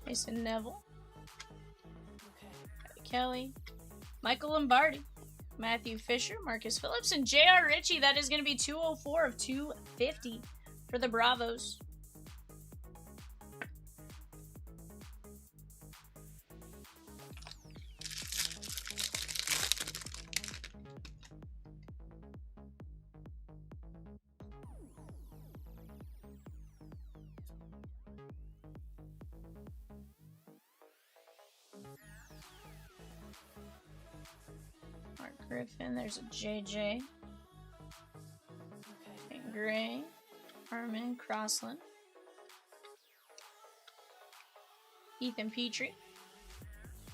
Mason Neville. Kelly. Michael Lombardi. Matthew Fisher. Marcus Phillips. And J.R. Ritchie. That is going to be 204 of 250 for the Bravos. Griffin. There's a JJ. Okay, Gray. Harmon. Crossland. Ethan Petrie.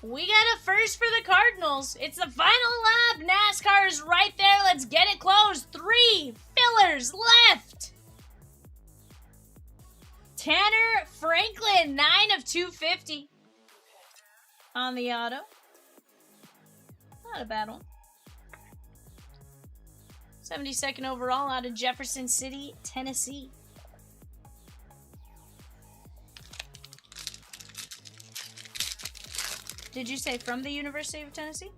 We got a first for the Cardinals. It's the final lap. NASCAR is right there. Let's get it closed. 3 fillers left. Tanner Franklin, 9 of 250 on the auto. Not a bad one. 72nd overall out of Jefferson City, Tennessee. Did you say from the University of Tennessee?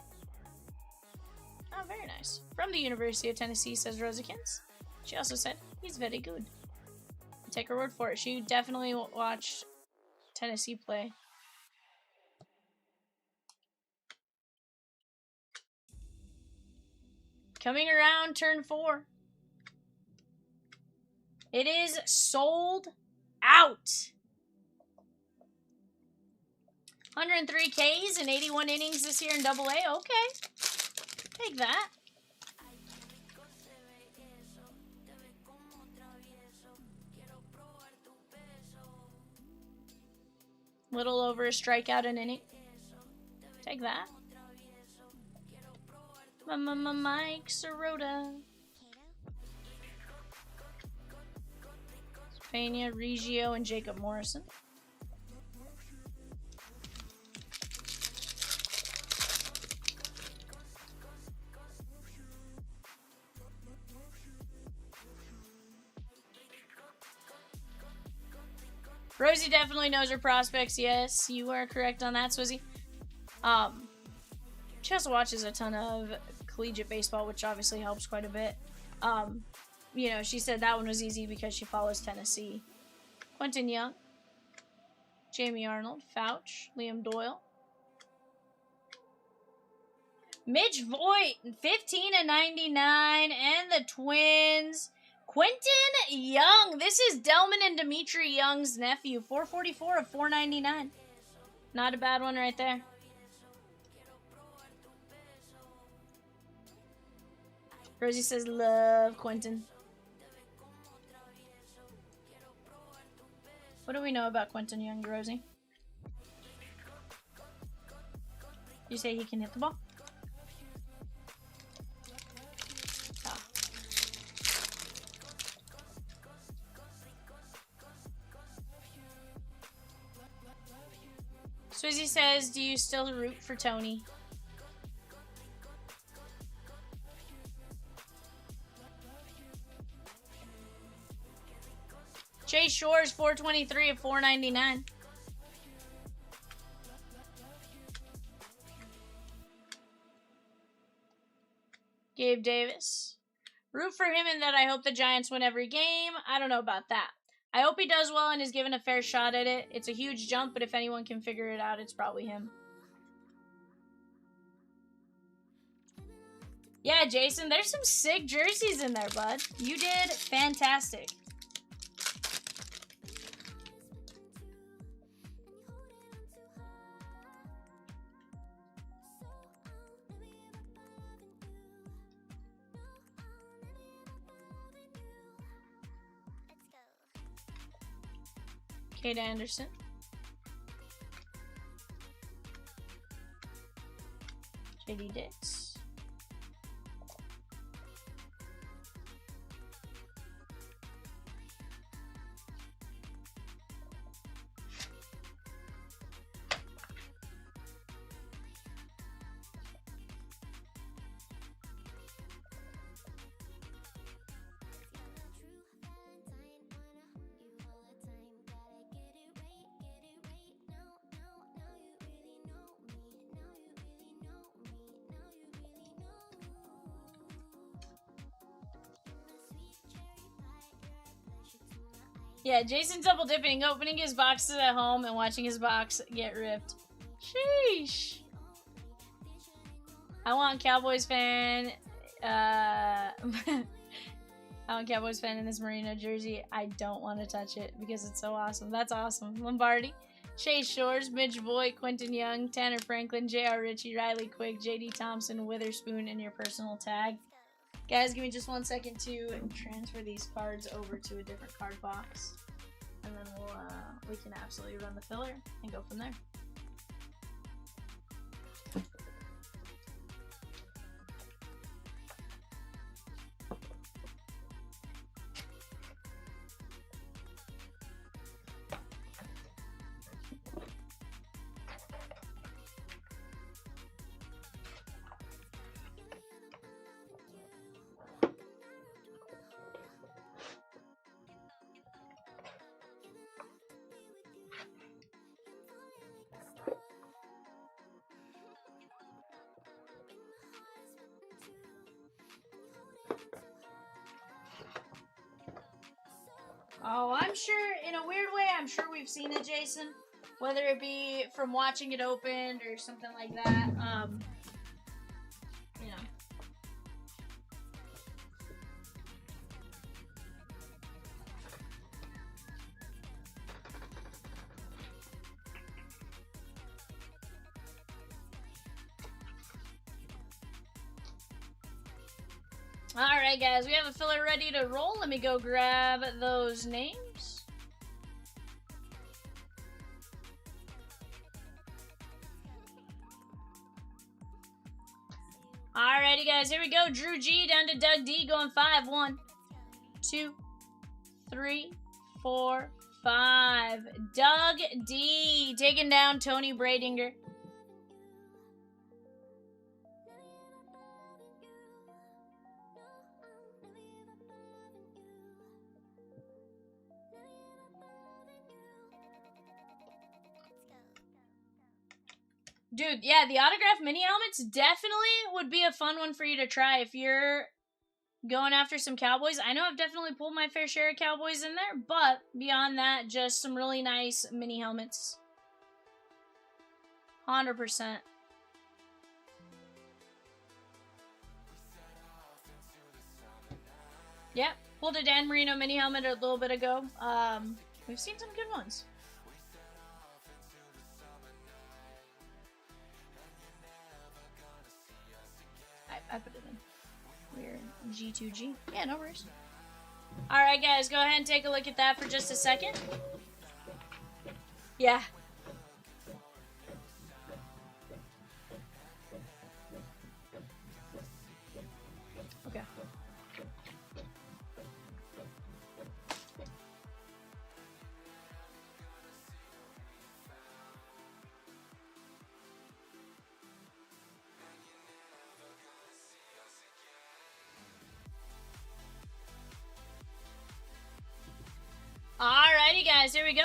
Oh, very nice. From the University of Tennessee, says Resurgence. She also said, he's very good. Take her word for it. She definitely watched Tennessee play. Coming around turn 4. It is sold out. 103 Ks and 81 innings this year in AA. Okay. Take that. Little over a strikeout an inning. Take that. Mike Sirota. Pena, Reggio, and Jacob Morrison. Rosie definitely knows her prospects. Yes, you are correct on that, Swizzy. She also watches a ton of collegiate baseball, which obviously helps quite a bit. You know, she said that one was easy because she follows Tennessee. Quentin Young, Jamie Arnold, Fouch, Liam Doyle. Mitch Voigt, 15 of 99, and the Twins. Quentin Young. This is Delman and Dimitri Young's nephew. 444 of 499. Not a bad one right there. Rosie says, love Quentin. What do we know about Quentin Young, Rosie? You say he can hit the ball? Oh. Swizzy says, do you still root for Tony? Chase Shores, 423 of 499. Gabe Davis. Root for him in that I hope the Giants win every game. I don't know about that. I hope he does well and is given a fair shot at it. It's a huge jump, but if anyone can figure it out, it's probably him. Yeah, Jason, there's some sick jerseys in there, bud. You did fantastic. Kate Anderson. JD Dix. Yeah, Jason's double dipping, opening his boxes at home and watching his box get ripped. Sheesh. I want Cowboys fan. I want Cowboys fan in this Marino jersey. I don't want to touch it because it's so awesome. That's awesome. Lombardi. Chase Shores, Mitch Voigt, Quentin Young, Tanner Franklin, J.R. Ritchie, Riley Quick, J.D. Thompson, Witherspoon, and your personal tag. Guys, give me just 1 second to transfer these cards over to a different card box. And then we can absolutely run the filler and go from there. Oh, I'm sure, in a weird way, I'm sure we've seen it, Jason. Whether it be from watching it opened or something like that. You know. Alright, guys, we have a filler ready to roll. Let me go grab those names. Alrighty, guys, here we go. Drew G down to Doug D going 5. 1, 2, 3, 4, 5. Doug D taking down Tony Bradinger. Dude, yeah, the autograph mini helmets definitely would be a fun one for you to try if you're going after some Cowboys. I know I've definitely pulled my fair share of Cowboys in there, but beyond that, just some really nice mini helmets. 100%. Yep, pulled a Dan Marino mini helmet a little bit ago. We've seen some good ones. I put it in. Weird. G2G. Yeah, no worries. Alright, guys, go ahead and take a look at that for just a second. Yeah. Okay. Alrighty, guys, here we go.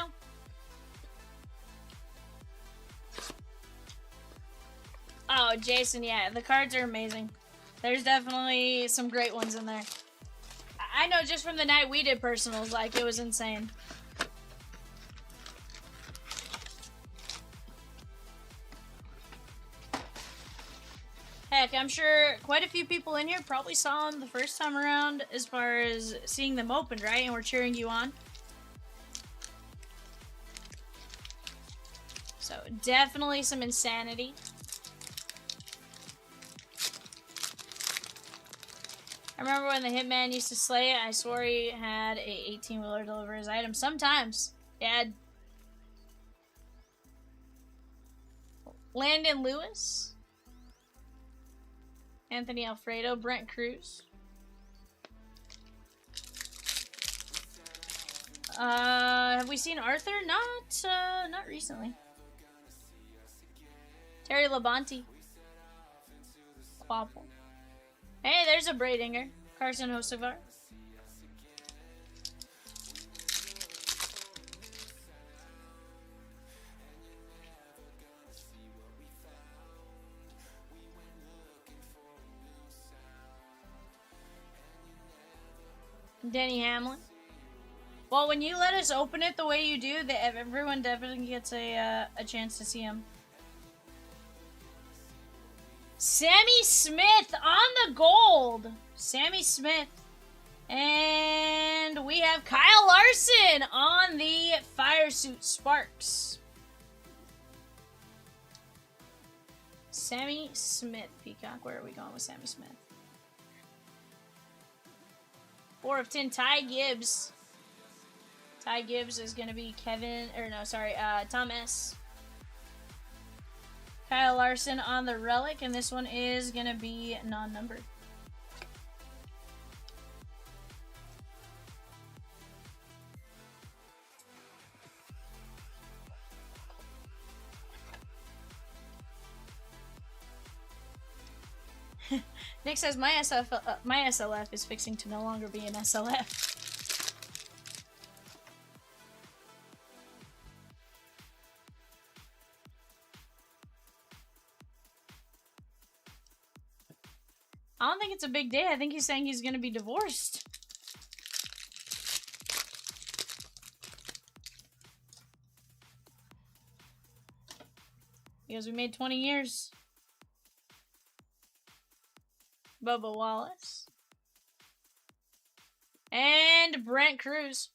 Oh, Jason, yeah, the cards are amazing. There's definitely some great ones in there. I know just from the night we did personals, like, it was insane. Heck, I'm sure quite a few people in here probably saw them the first time around as far as seeing them opened, right? And we're cheering you on. So, definitely some insanity. I remember when the Hitman used to slay it, I swore he had a 18-wheeler deliver his item. Sometimes. Yeah. Landon Lewis. Anthony Alfredo. Brent Cruz. Have we seen Arthur? Not recently. Terry Labonte. Quapple. Hey, there's a Bradinger. Carson Hocevar. Denny Hamlin. Well, when you let us open it the way you do, everyone definitely gets a chance to see him. Sammy Smith on the gold. Sammy Smith. And we have Kyle Larson on the Fire Suit Sparks. Sammy Smith, Peacock. Where are we going with Sammy Smith? 4 of 10, Ty Gibbs. Ty Gibbs is going to be Tom S. Kyle Larson on the Relic, and this one is going to be non-numbered. Nick says my SLF is fixing to no longer be an SLF. I don't think it's a big day. I think he's saying he's going to be divorced. Because we made 20 years. Bubba Wallace. And Brent Cruz.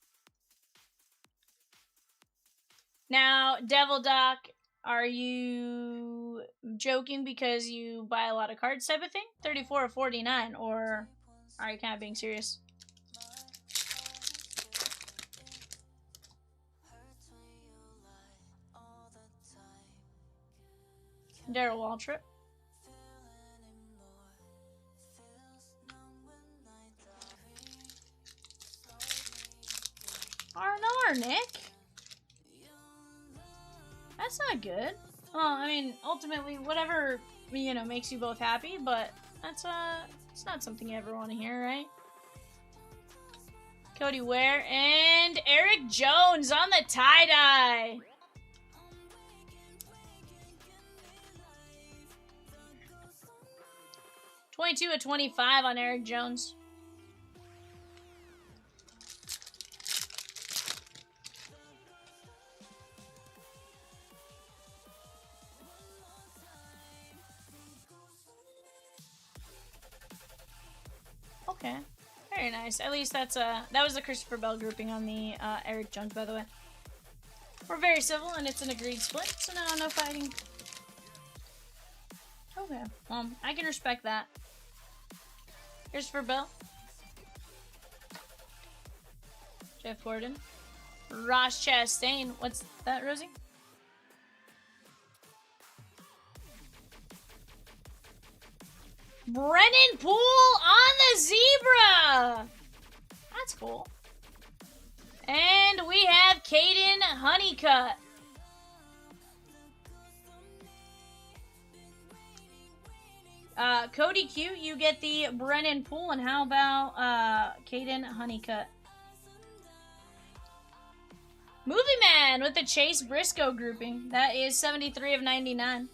Now, Devil Doc, are you joking because you buy a lot of cards type of thing? 34 or 49, or are you kind of being serious? Darryl Waltrip. R&R, Nick. That's not good. Well, I mean, ultimately, whatever, you know, makes you both happy, but that's, it's not something you ever want to hear, right? Cody Ware and Eric Jones on the tie-dye. $22 of 25 on Eric Jones. Okay, very nice. At least that's that was the Christopher Bell grouping on the Eric Jones, by the way. We're very civil, and it's an agreed split, so no fighting. Okay, well, I can respect that. Christopher Bell, Jeff Gordon, Ross Chastain. What's that, Rosie? Brennan Poole on the zebra! That's cool. And we have Caden Honeycutt. Cody Q, you get the Brennan Poole, and how about Caden Honeycutt? Movie Man with the Chase Briscoe grouping. That is 73 of 99.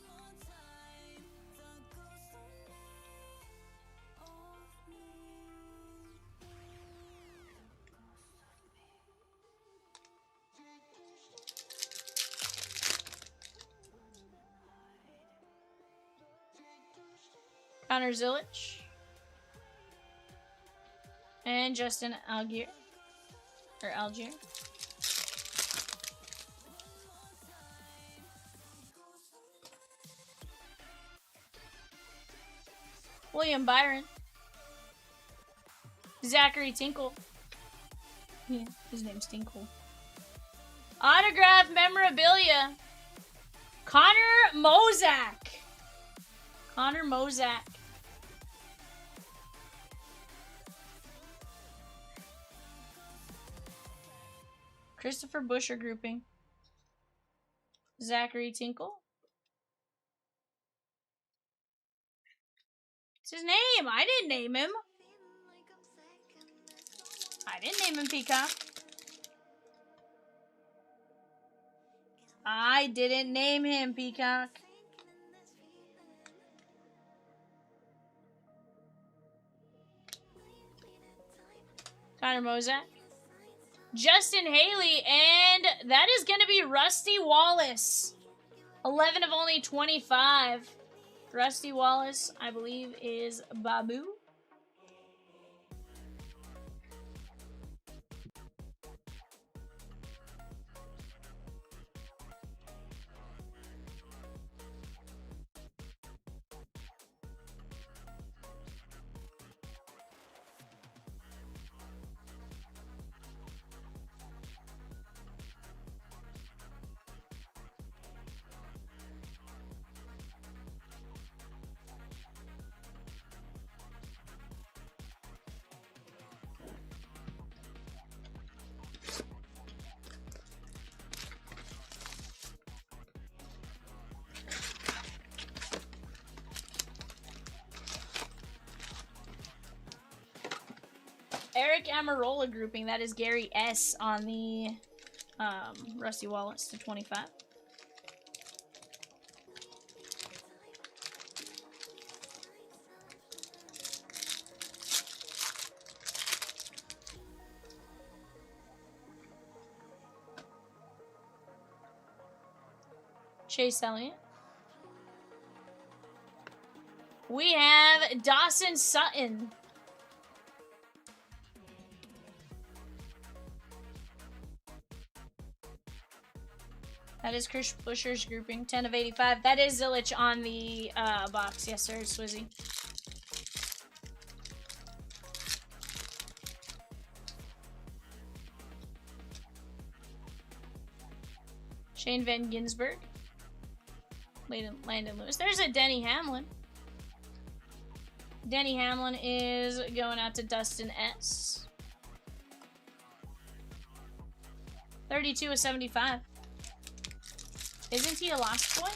Connor Zilich. And Justin Algier. Or Algier. William Byron. Zachary Tinkle. Yeah, his name's Tinkle. Autograph memorabilia. Connor Mozak. Connor Mozak. Christopher Busher grouping. Zachary Tinkle. It's his name. I didn't name him. I didn't name him Peacock. I didn't name him Peacock. Connor Mozak. Justin Haley, and that is going to be Rusty Wallace. 11 of only 25. Rusty Wallace, I believe, is Babu. Eric Amarola grouping. That is Gary S. on the Rusty Wallace to 25. Chase Elliott. We have Dawson Sutton. That is Chris Busher's grouping, 10 of 85. That is Zilich on the box. Yes, sir, Swizzy. Shane Van Ginsberg. Landon Lewis. There's a Denny Hamlin. Denny Hamlin is going out to Dustin S. 32 of 75. Isn't he a lost boy?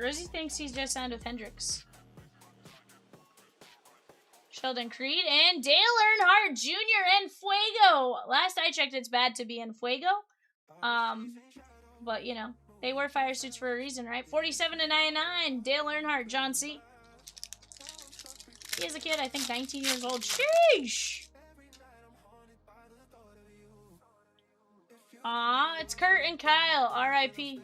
Rosie thinks he's just signed with Hendricks. Sheldon Creed and Dale Earnhardt Jr. and Fuego. Last I checked, it's bad to be in Fuego. But, you know, they wear fire suits for a reason, right? 47 to 99. Dale Earnhardt, John C. He is a kid, I think 19 years old. Sheesh! Aw, it's Kurt and Kyle. R.I.P.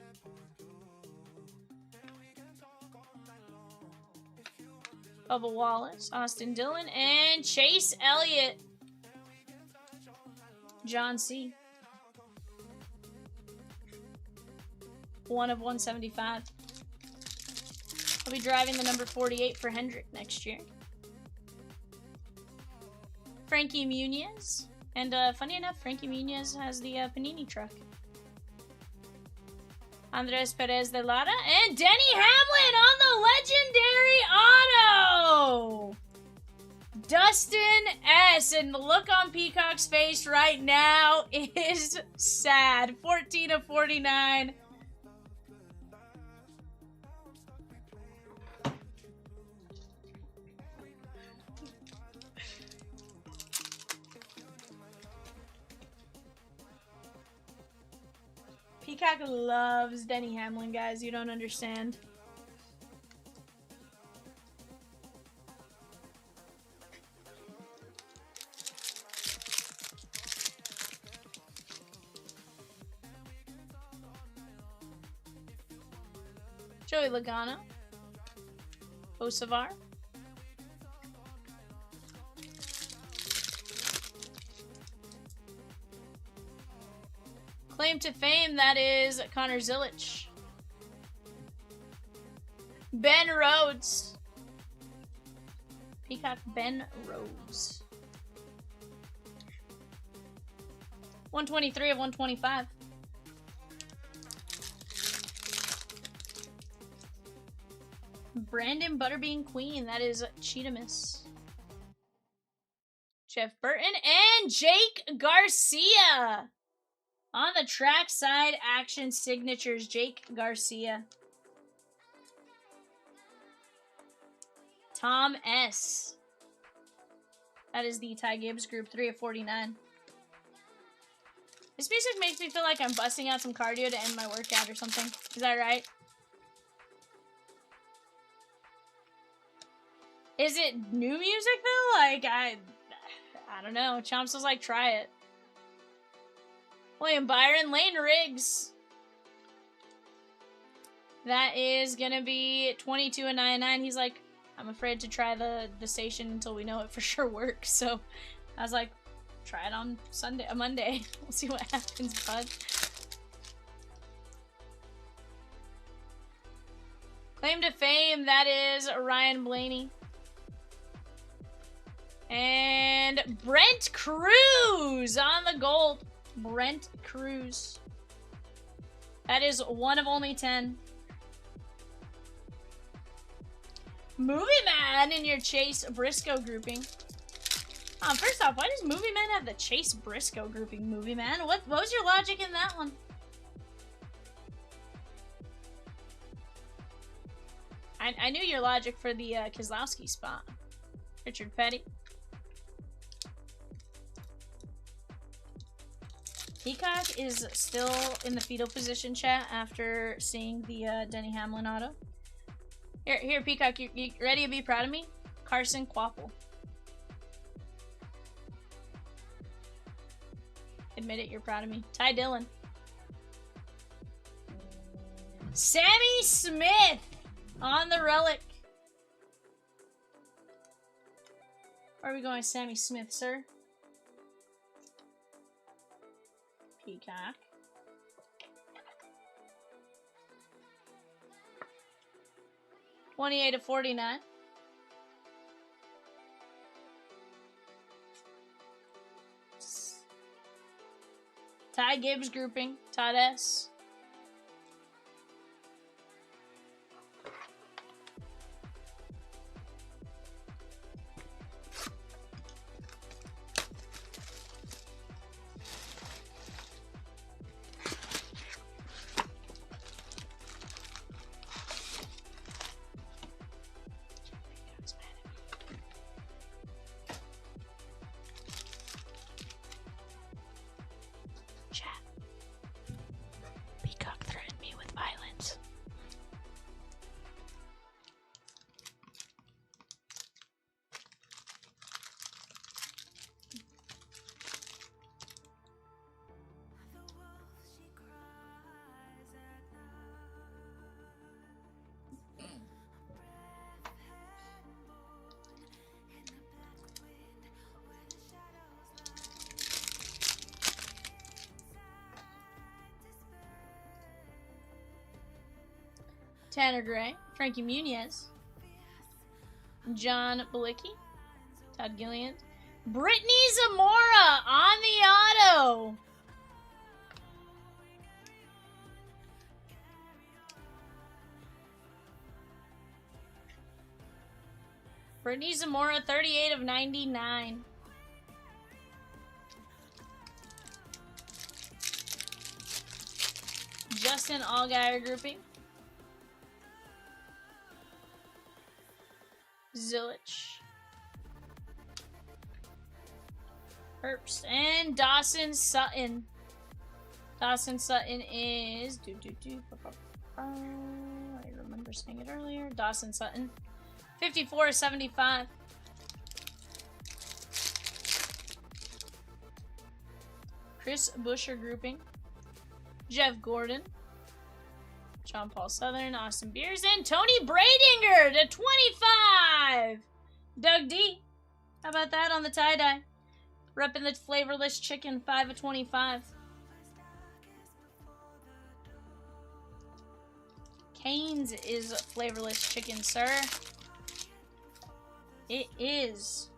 Bubba Wallace, Austin Dillon, and Chase Elliott. John C. 1 of 175. I'll be driving the number 48 for Hendrick next year. Frankie Muniz. And funny enough, Frankie Muniz has the Panini truck. Andres Perez de Lara and Denny Hamlin on the legendary auto! Dustin S. And the look on Peacock's face right now is sad. 14 of 49. Peacock loves Denny Hamlin, guys. You don't understand. Joey Logano. Osavar. Claim to fame, that is Connor Zilich. Ben Rhodes. Peacock Ben Rhodes. 123 of 125. Brandon Butterbean Queen, that is Cheetamus. Jeff Burton and Jake Garcia. On the trackside action signatures, Jake Garcia. Tom S. That is the Ty Gibbs group, 3 of 49. This music makes me feel like I'm busting out some cardio to end my workout or something. Is that right? Is it new music though? Like, I don't know. Chomps was like, try it. William Byron, Lane Riggs. That is gonna be 22 and 99. He's like, I'm afraid to try the station until we know it for sure works. So I was like, try it on Monday. We'll see what happens, bud. Claim to fame, that is Ryan Blaney. And Brent Cruz on the gold. Brent Cruz. That is 1 of only 10. Movie Man in your Chase Briscoe grouping. First off, why does Movie Man have the Chase Briscoe grouping, Movie Man? What was your logic in that one? I knew your logic for the Kozlowski spot. Richard Petty. Peacock is still in the fetal position, chat, after seeing the Denny Hamlin auto. Here, Peacock, you ready to be proud of me? Carson Quapple. Admit it, you're proud of me. Ty Dillon. Sammy Smith on the relic. Where are we going, Sammy Smith, sir? Peacock. $28/49. Ty Gibbs grouping. Todd S. Peacock threatened me with violence. Tanner Gray, Frankie Muniz, John Balicki, Todd Gillian, Brittany Zamora on the auto. Brittany Zamora, 38/99. Justin Allgaier grouping. Zilich. Herbst. And Dawson Sutton. Dawson Sutton is... I remember saying it earlier. Dawson Sutton. 54/75. Chris Buescher grouping. Jeff Gordon. John Paul Southern, Austin Beers, and Tony Bradinger /25. Doug D. How about that on the tie-dye? Repping the flavorless chicken, 5/25. Cane's is flavorless chicken, sir. It is.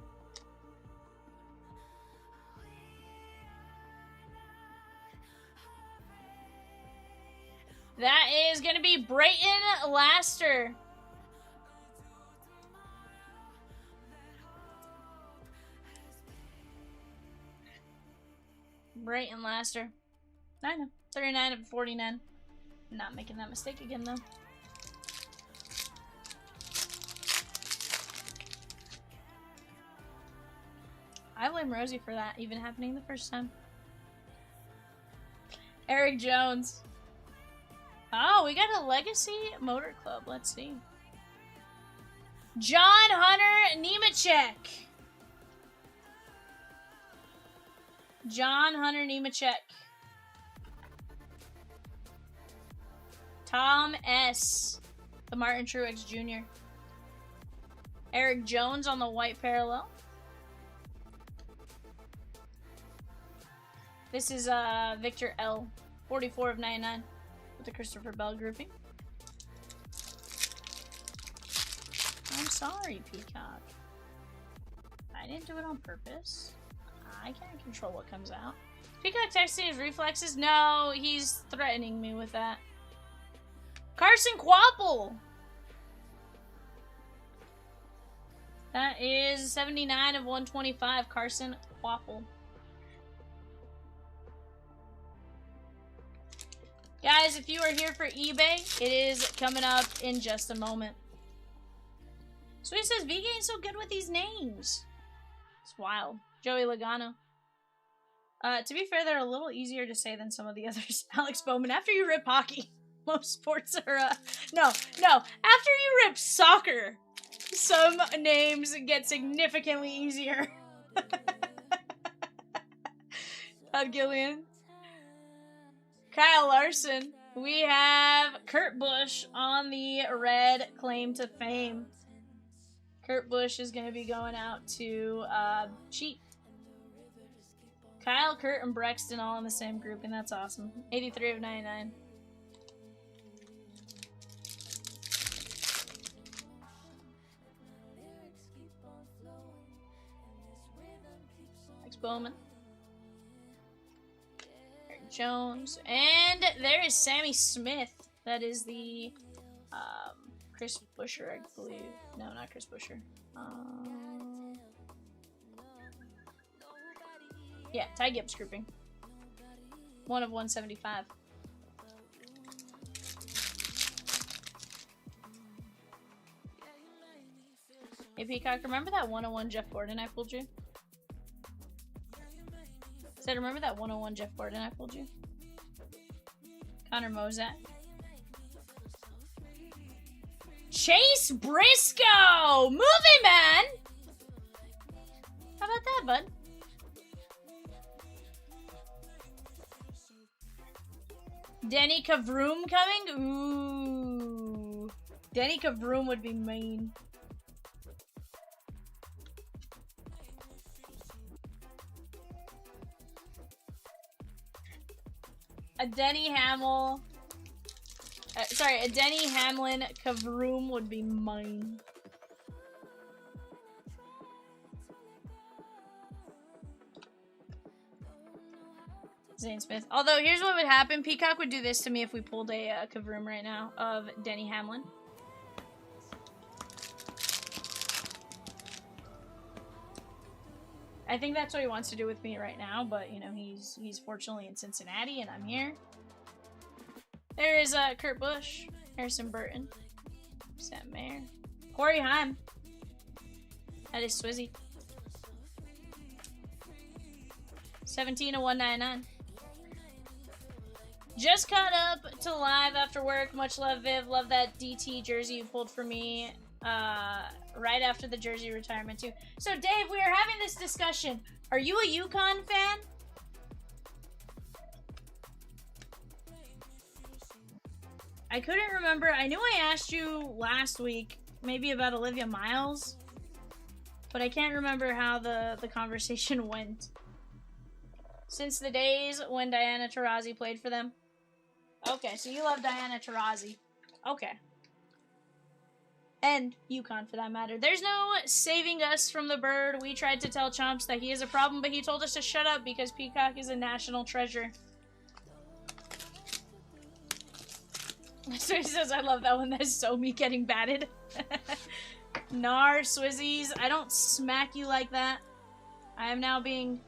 That is going to be Brayton Laster. Brayton Laster. I know. 39/49. Not making that mistake again, though. I blame Rosie for that even happening the first time. Eric Jones. Oh, we got a Legacy Motor Club. Let's see. John Hunter Nemechek. John Hunter Nemechek. Tom S. The Martin Truex Jr. Eric Jones on the white parallel. This is Victor L. 44/99. The Christopher Bell grouping. I'm sorry, Peacock. I didn't do it on purpose. I can't control what comes out. Peacock texting his reflexes? No, he's threatening me with that. Carson Quapple. That is 79/125. Carson Quapple. Guys, if you are here for eBay, it is coming up in just a moment. So he says VGame's so good with these names. It's wild. Joey Logano. To be fair, they're a little easier to say than some of the others. Alex Bowman. After you rip hockey, most sports are, no. After you rip soccer, some names get significantly easier. Todd Gillian. Kyle Larson. We have Kurt Busch on the red claim to fame. Kurt Busch is going to be going out to Cheat. Kyle, Kurt, and Brexton all in the same group, and that's awesome. 83 of 99. Alex Bowman. Eric Jones. And there is Sammy Smith. That is the Chris Buescher, I believe. No, not Chris Buescher. Yeah, Ty Gibbs grouping. 1 of 175. Hey, Peacock, remember that 101 Jeff Gordon I pulled you? Said, remember that 101 Jeff Gordon I pulled you? Connor Mozak. Chase Briscoe! Movie man! How about that, bud? Denny Kavroom coming? Ooh. Denny Kavroom would be mean. A Denny Hamlin Kavroom would be mine. Zane Smith. Although, here's what would happen. Peacock would do this to me if we pulled a Kavroom right now of Denny Hamlin. I think that's what he wants to do with me right now, but, you know, he's fortunately in Cincinnati, and I'm here. There is Kurt Busch, Harrison Burton, Sam Mayer, Corey Haim. That is Swizzy. 17 of 199. Just caught up to live after work. Much love, Viv. Love that DT jersey you pulled for me right after the jersey retirement, too. So, Dave, we are having this discussion. Are you a UConn fan? I couldn't remember. I knew I asked you last week, maybe about Olivia Miles, but I can't remember how the conversation went. Since the days when Diana Taurasi played for them. Okay, so you love Diana Taurasi. Okay. And UConn, for that matter. There's no saving us from the bird. We tried to tell Chomps that he is a problem, but he told us to shut up because Peacock is a national treasure. So he says, I love that one. That's so me getting batted. Nar, Swizzies, I don't smack you like that. I am now being...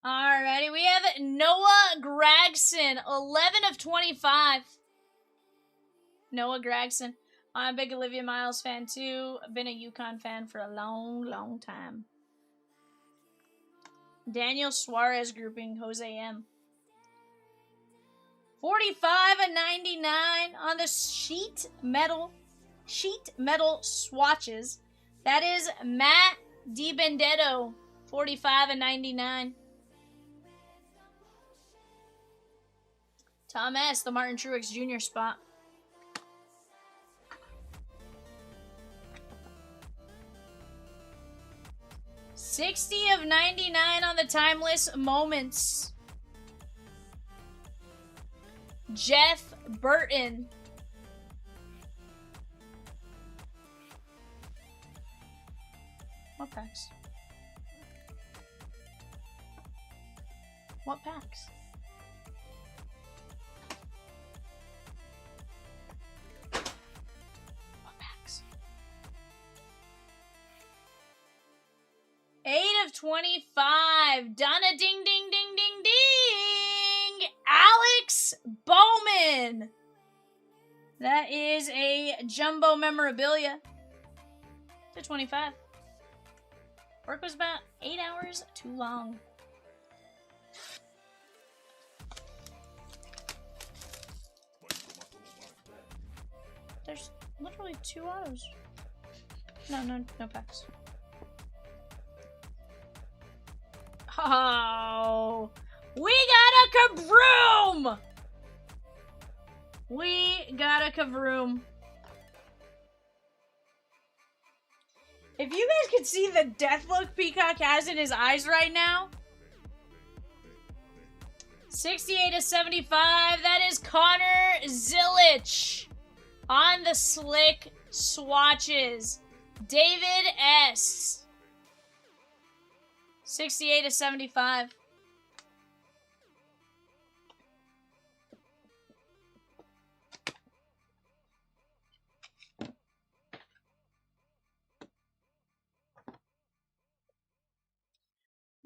Alrighty, we have Noah Gragson, 11 of 25. Noah Gragson. I'm a big Olivia Miles fan too. I've been a UConn fan for a long, long time. Daniel Suarez grouping, Jose M. 45 of 99 on the sheet metal swatches. That is Matt DiBenedetto, 45 of 99. Tom S., the Martin Truex Jr. spot. $60 of 99 on the timeless moments. Jeff Burton. What packs? What packs? What packs? 8 of 25. Donna ding ding ding ding ding. Alex Bowman. That is a jumbo memorabilia to 25. Work was about 8 hours too long. There's literally 2 autos. No packs. Oh, we got a Kabroom! We got a Kabroom. If you guys could see the death look Peacock has in his eyes right now. 68/75. That is Connor Zillich on the slick swatches. David S. 68/75.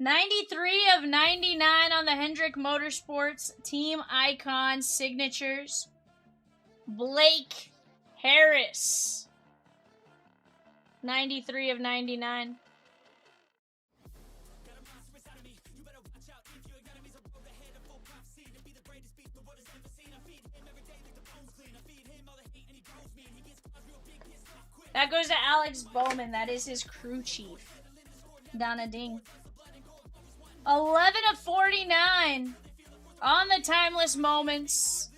$93/99 on the Hendrick Motorsports Team Icon signatures. Blake Harris. 93/99. That goes to Alex Bowman. That is his crew chief. Donna Ding. 11/49 on the Timeless Moments.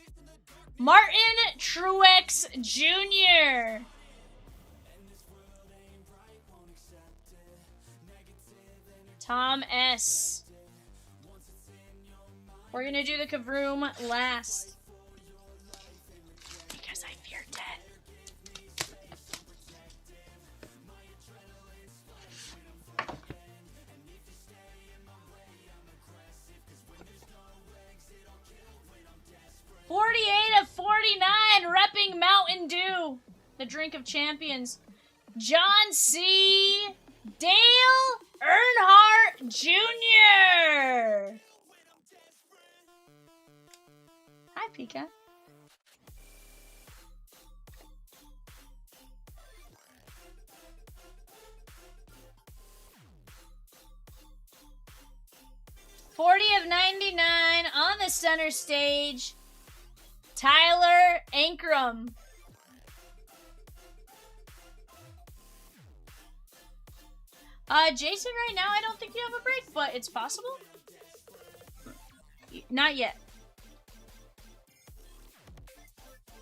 Martin Truex Jr. Tom S. We're gonna do the Kavroom last. Because I fear death. $48/49, repping Mountain Dew, the drink of champions. John C. Dale Earnhardt Jr. Hi, Pika. $40/99 on the center stage. Tyler Ankrum. Jason, right now I don't think you have a break, but it's possible. Not yet.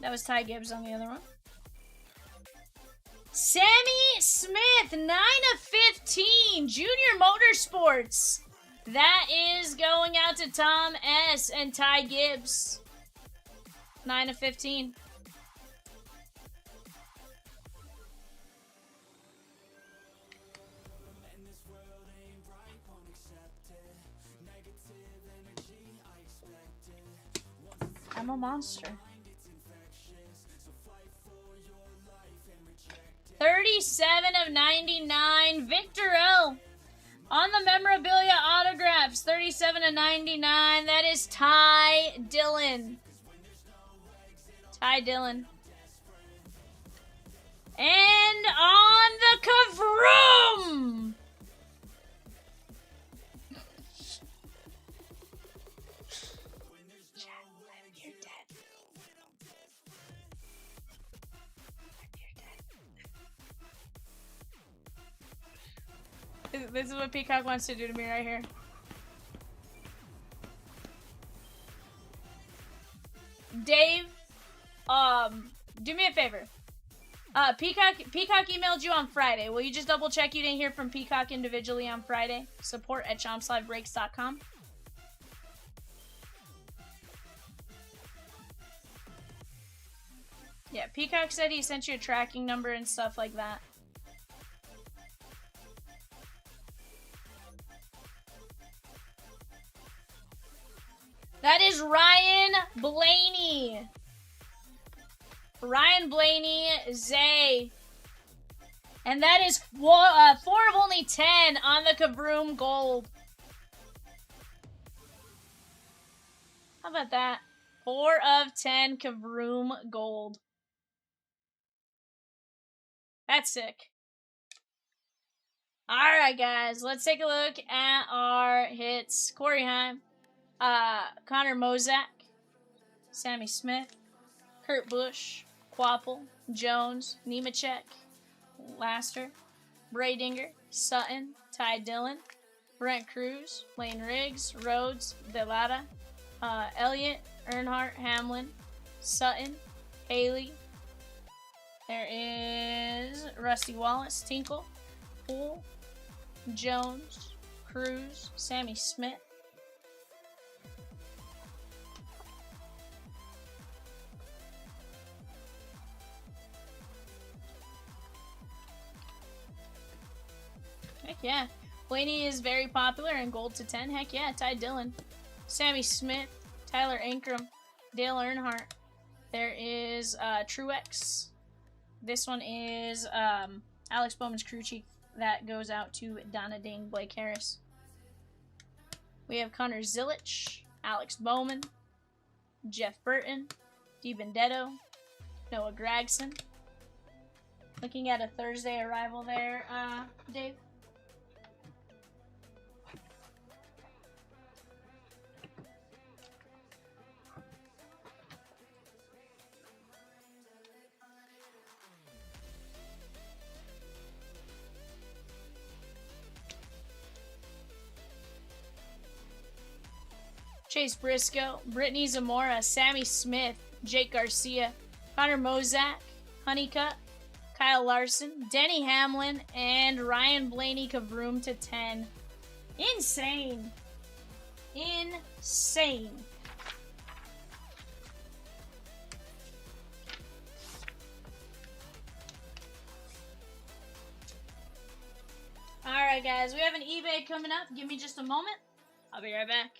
That was Ty Gibbs on the other one. Sammy Smith, 9/15, Junior Motorsports. That is going out to Tom S. and Ty Gibbs. 9/15. I'm a monster. 37/99, Victor L. On the memorabilia autographs, 37/99. That is Ty Dillon. Ty Dillon. And on the Kavroom! You're dead. You're dead. This is what Peacock wants to do to me right here. Dave, do me a favor. Peacock emailed you on Friday. Will you just double check you didn't hear from Peacock individually on Friday? Support@chompslivebreaks.com. Yeah, Peacock said he sent you a tracking number and stuff like that. That is Ryan Blaney. Ryan Blaney, Zay. And that is 4 of only 10 on the Kavroom Gold. How about that? 4 of 10 Kavroom Gold. That's sick. Alright, guys. Let's take a look at our hits. Corey Haim, Connor Mozak, Sammy Smith, Kurt Busch, Quapple, Jones, Nemechek, Laster, Bradinger, Sutton, Ty Dillon, Brent Cruz, Lane Riggs, Rhodes, Delata, Elliott, Earnhardt, Hamlin, Sutton, Haley. There is Rusty Wallace, Tinkle, Poole, Jones, Cruz, Sammy Smith. Heck yeah. Blaney is very popular and gold to 10. Heck yeah. Ty Dillon, Sammy Smith, Tyler Ankrum, Dale Earnhardt. There is Truex. This one is Alex Bowman's crew chief. That goes out to Donna Ding, Blake Harris. We have Connor Zilich, Alex Bowman, Jeff Burton, DiBenedetto, Noah Gragson. Looking at a Thursday arrival there, Dave. Chase Briscoe, Brittany Zamora, Sammy Smith, Jake Garcia, Connor Mozak, Honeycutt, Kyle Larson, Denny Hamlin, and Ryan Blaney Kavroom to 10. Insane. Insane. Alright guys, we have an eBay coming up. Give me just a moment. I'll be right back.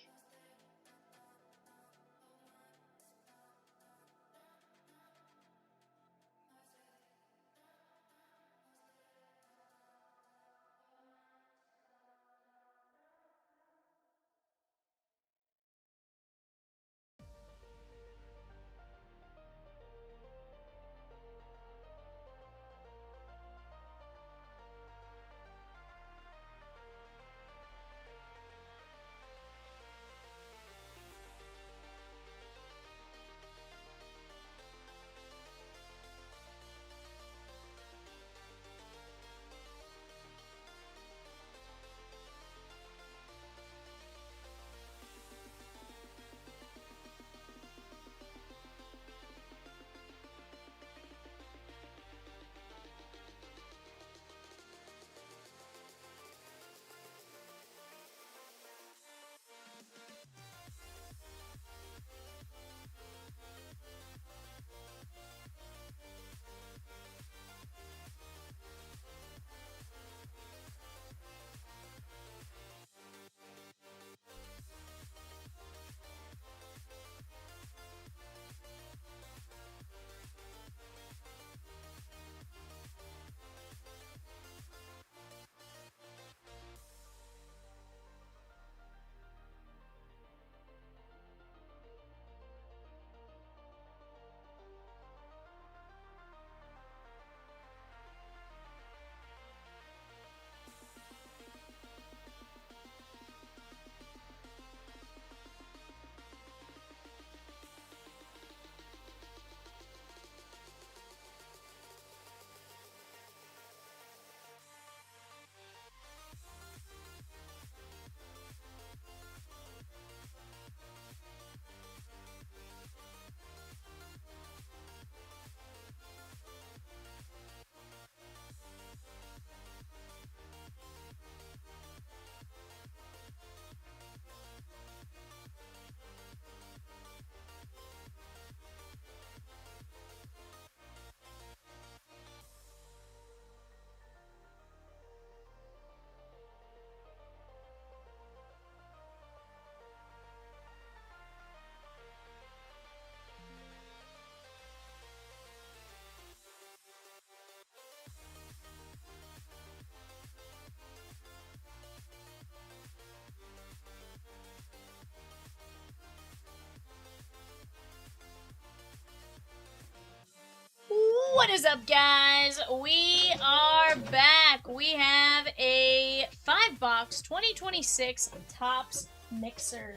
What is up, guys? we are back. We have a 5-box 2026 Topps Mixer.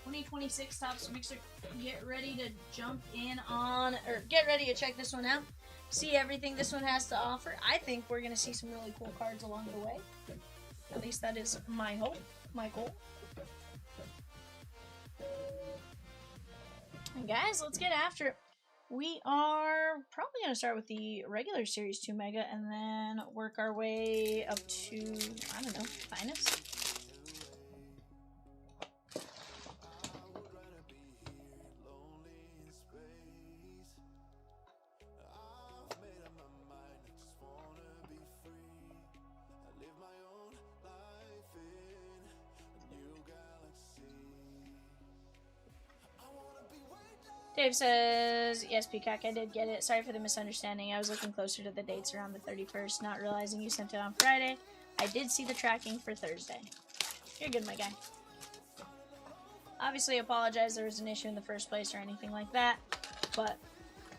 2026 Topps Mixer. Get ready to jump in on, or get ready to check this one out. See everything this one has to offer. I think we're going to see some really cool cards along the way. At least that is my hope, my goal. And guys, let's get after it. We are probably going to start with the regular Series 2 Mega and then work our way up to, I don't know, Finest. Dave says, yes, Peacock, I did get it. Sorry for the misunderstanding. I was looking closer to the dates around the 31st, not realizing you sent it on Friday. I did see the tracking for Thursday. You're good, my guy. Obviously, apologize there was an issue in the first place or anything like that, but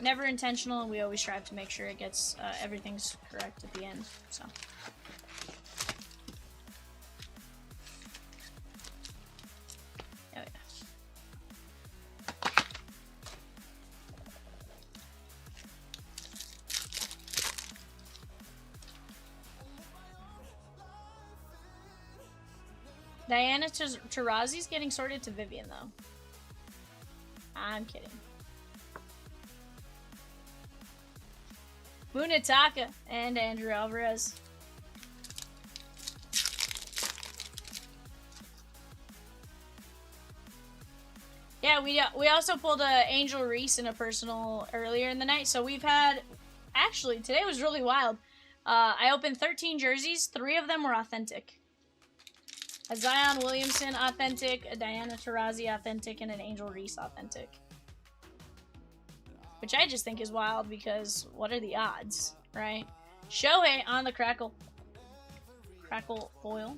never intentional, and we always strive to make sure it gets, everything's correct at the end, so. Diana Taurasi's getting sorted to Vivian, though. I'm kidding. Munetaka and Andrew Alvarez. Yeah, we also pulled Angel Reese in a personal earlier in the night. So we've had, actually, today was really wild. I opened 13 jerseys. 3 of them were authentic. A Zion Williamson authentic, a Diana Taurasi authentic, and an Angel Reese authentic. Which I just think is wild because what are the odds, right? Shohei on the crackle foil.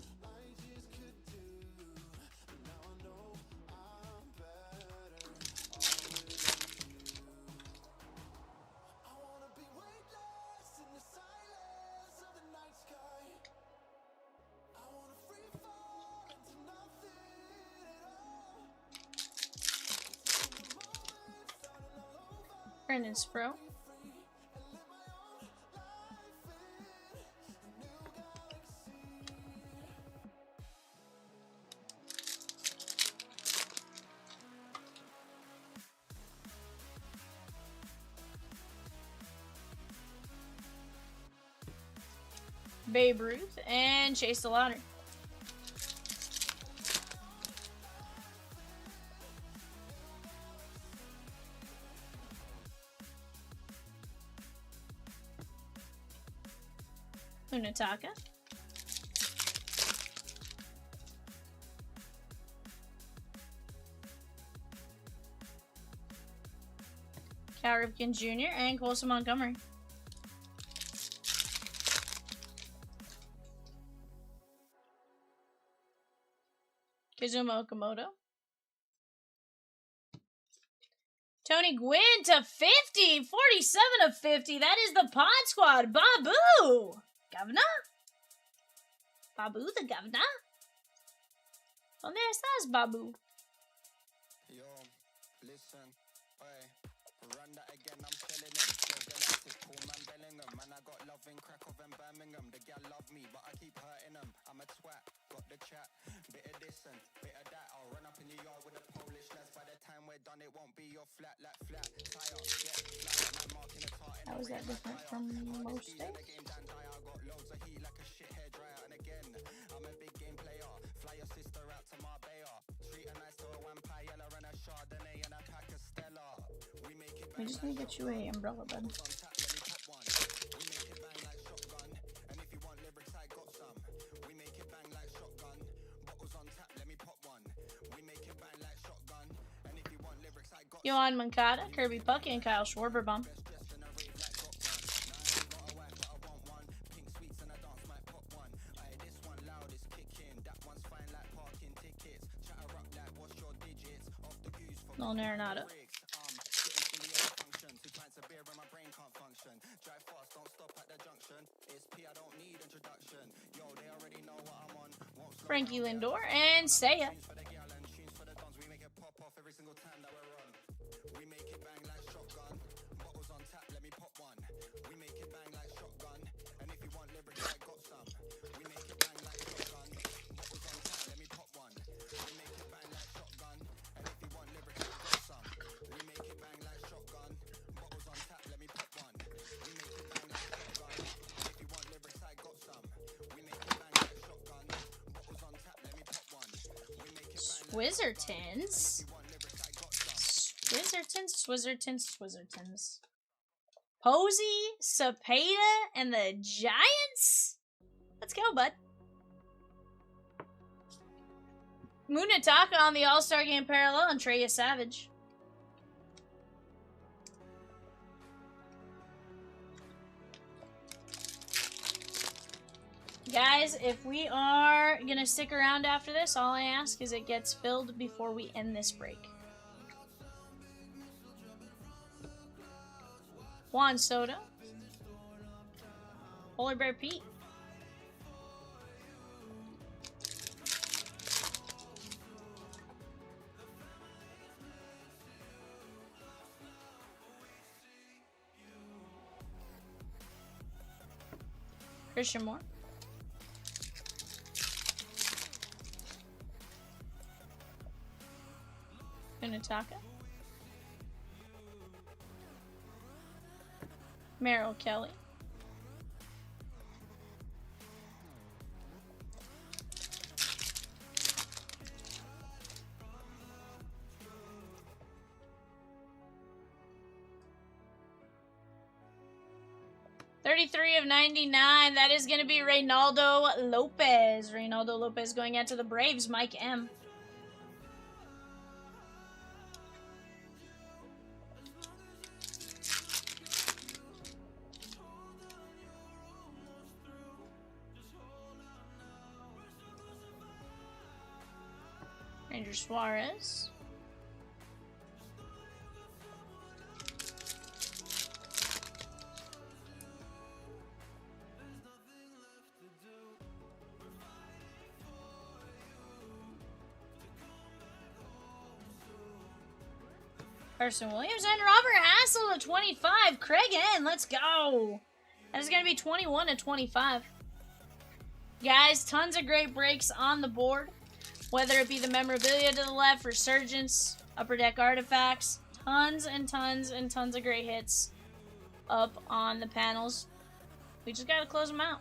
Brandon Spro. Babe Ruth and Chase the Lauder. Munetaka. Cal Ripken Jr. and Colson Montgomery. Kazuma Okamoto. Tony Gwynn to 50. 47 of 50. That is the Pod Squad. Babu. Governor? Babu the governor? ¿Dónde estás, Babu? Yo, listen, oi, run that again, I'm selling them. Galactic, cool man Bellingham. Man, I got love in Krakow and Birmingham. The gal love me, but I keep hurting them. I'm a twat, got the chat. Bit of this and bit of that. I'll run up in the yard with a Polish lads. By the time we're done, it won't be your flat, like flat. Tie up, yeah, flat, man, marking a tart in. How is that different from most days? Loads of heat like a shit hair dryer, and again, I'm a big game player. Fly your sister out to Marbella. Treat her nice to a vampire, yellow and a Chardonnay and a pack of Stella. We make it. We just need to get you a umbrella, bud. We make it bang like shotgun, and if you want lyrics, I got some. We make it bang like shotgun. Bottles on tap, let me pop one. We make it bang like shotgun, and if you want lyrics, I got. Yohan Moncada, Kirby Puckett, and Kyle Schwarberbomb. Nolan Arenado. Frankie Lindor, and Seiya. Swizzertons. Posey, Cepeda, and the Giants? Let's go, bud. Munetaka on the All-Star Game parallel and Treya Savage. Guys, if we are gonna stick around after this, all I ask is it gets filled before we end this break. Juan Soto. Polar Bear Pete. Christian Moore. Munetaka. Merrill Kelly. $33 of 99. That is going to be Reynaldo Lopez. Reynaldo Lopez going out to the Braves. Mike M. Ranger Suarez. Carson Williams and Robert Hassel to 25. Craig N, let's go. That is going to be 21 to 25. Guys, tons of great breaks on the board. Whether it be the memorabilia to the left, Resurgence, Upper Deck Artifacts, tons and tons and tons of great hits up on the panels. We just got to close them out.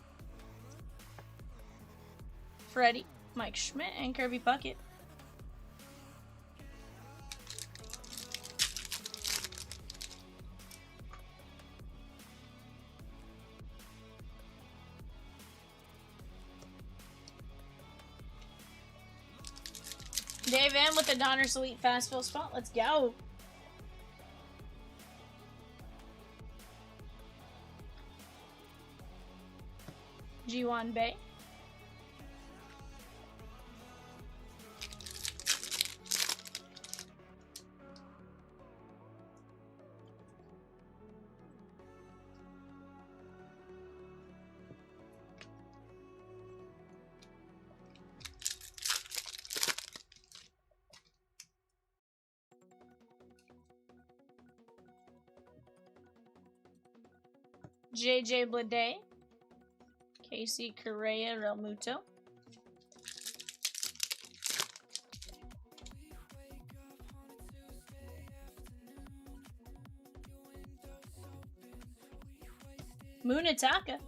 Freddie, Mike Schmidt, and Kirby Puckett. Dave M with the Donruss Elite Fastball spot. Let's go. G1 Bay. JJ Bleday, Casey Correa, Real Muto. Munetaka.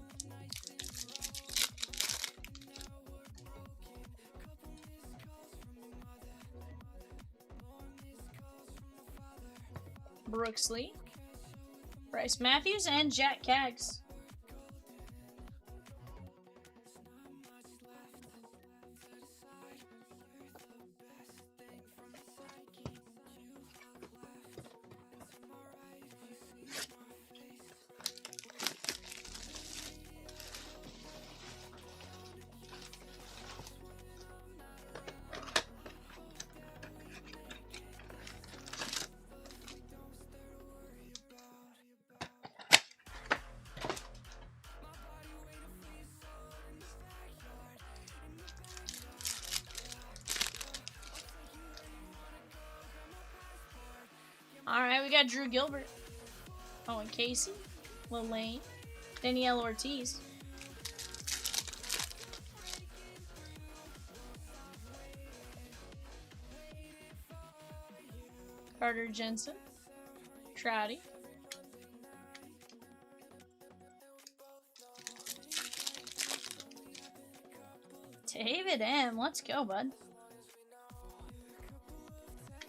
Brooks Lee. Bryce Matthews and Jack Kaggs. Alright, we got Drew Gilbert. Oh, and Casey. Lil Lane. Danielle Ortiz. Carter Jensen. Trouty. David M. Let's go, bud.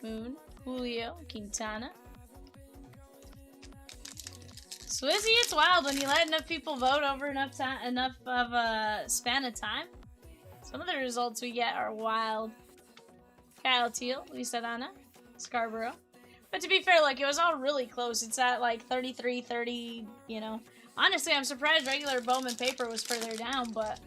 Moon. Julio. Quintana. Swizzy, it's wild when you let enough people vote over enough of a span of time. Some of the results we get are wild. Kyle Teal, Lisa Dana, Scarborough. But to be fair, like, it was all really close. It's at like 33-30, you know. Honestly, I'm surprised regular Bowman paper was further down, but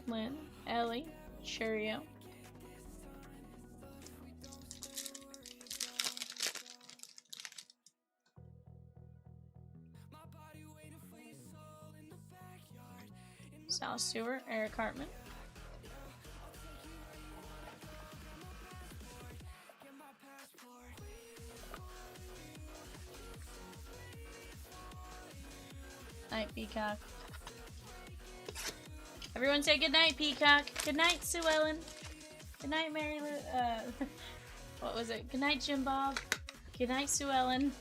Lynn, Ellie, Cheerio. Sal Stewart, Eric Hartman. Night, Peacock. Everyone say good night, Peacock. Good night, Sue Ellen. Good night, Mary Lou. What was it? Good night, Jim Bob. Good night, Sue Ellen.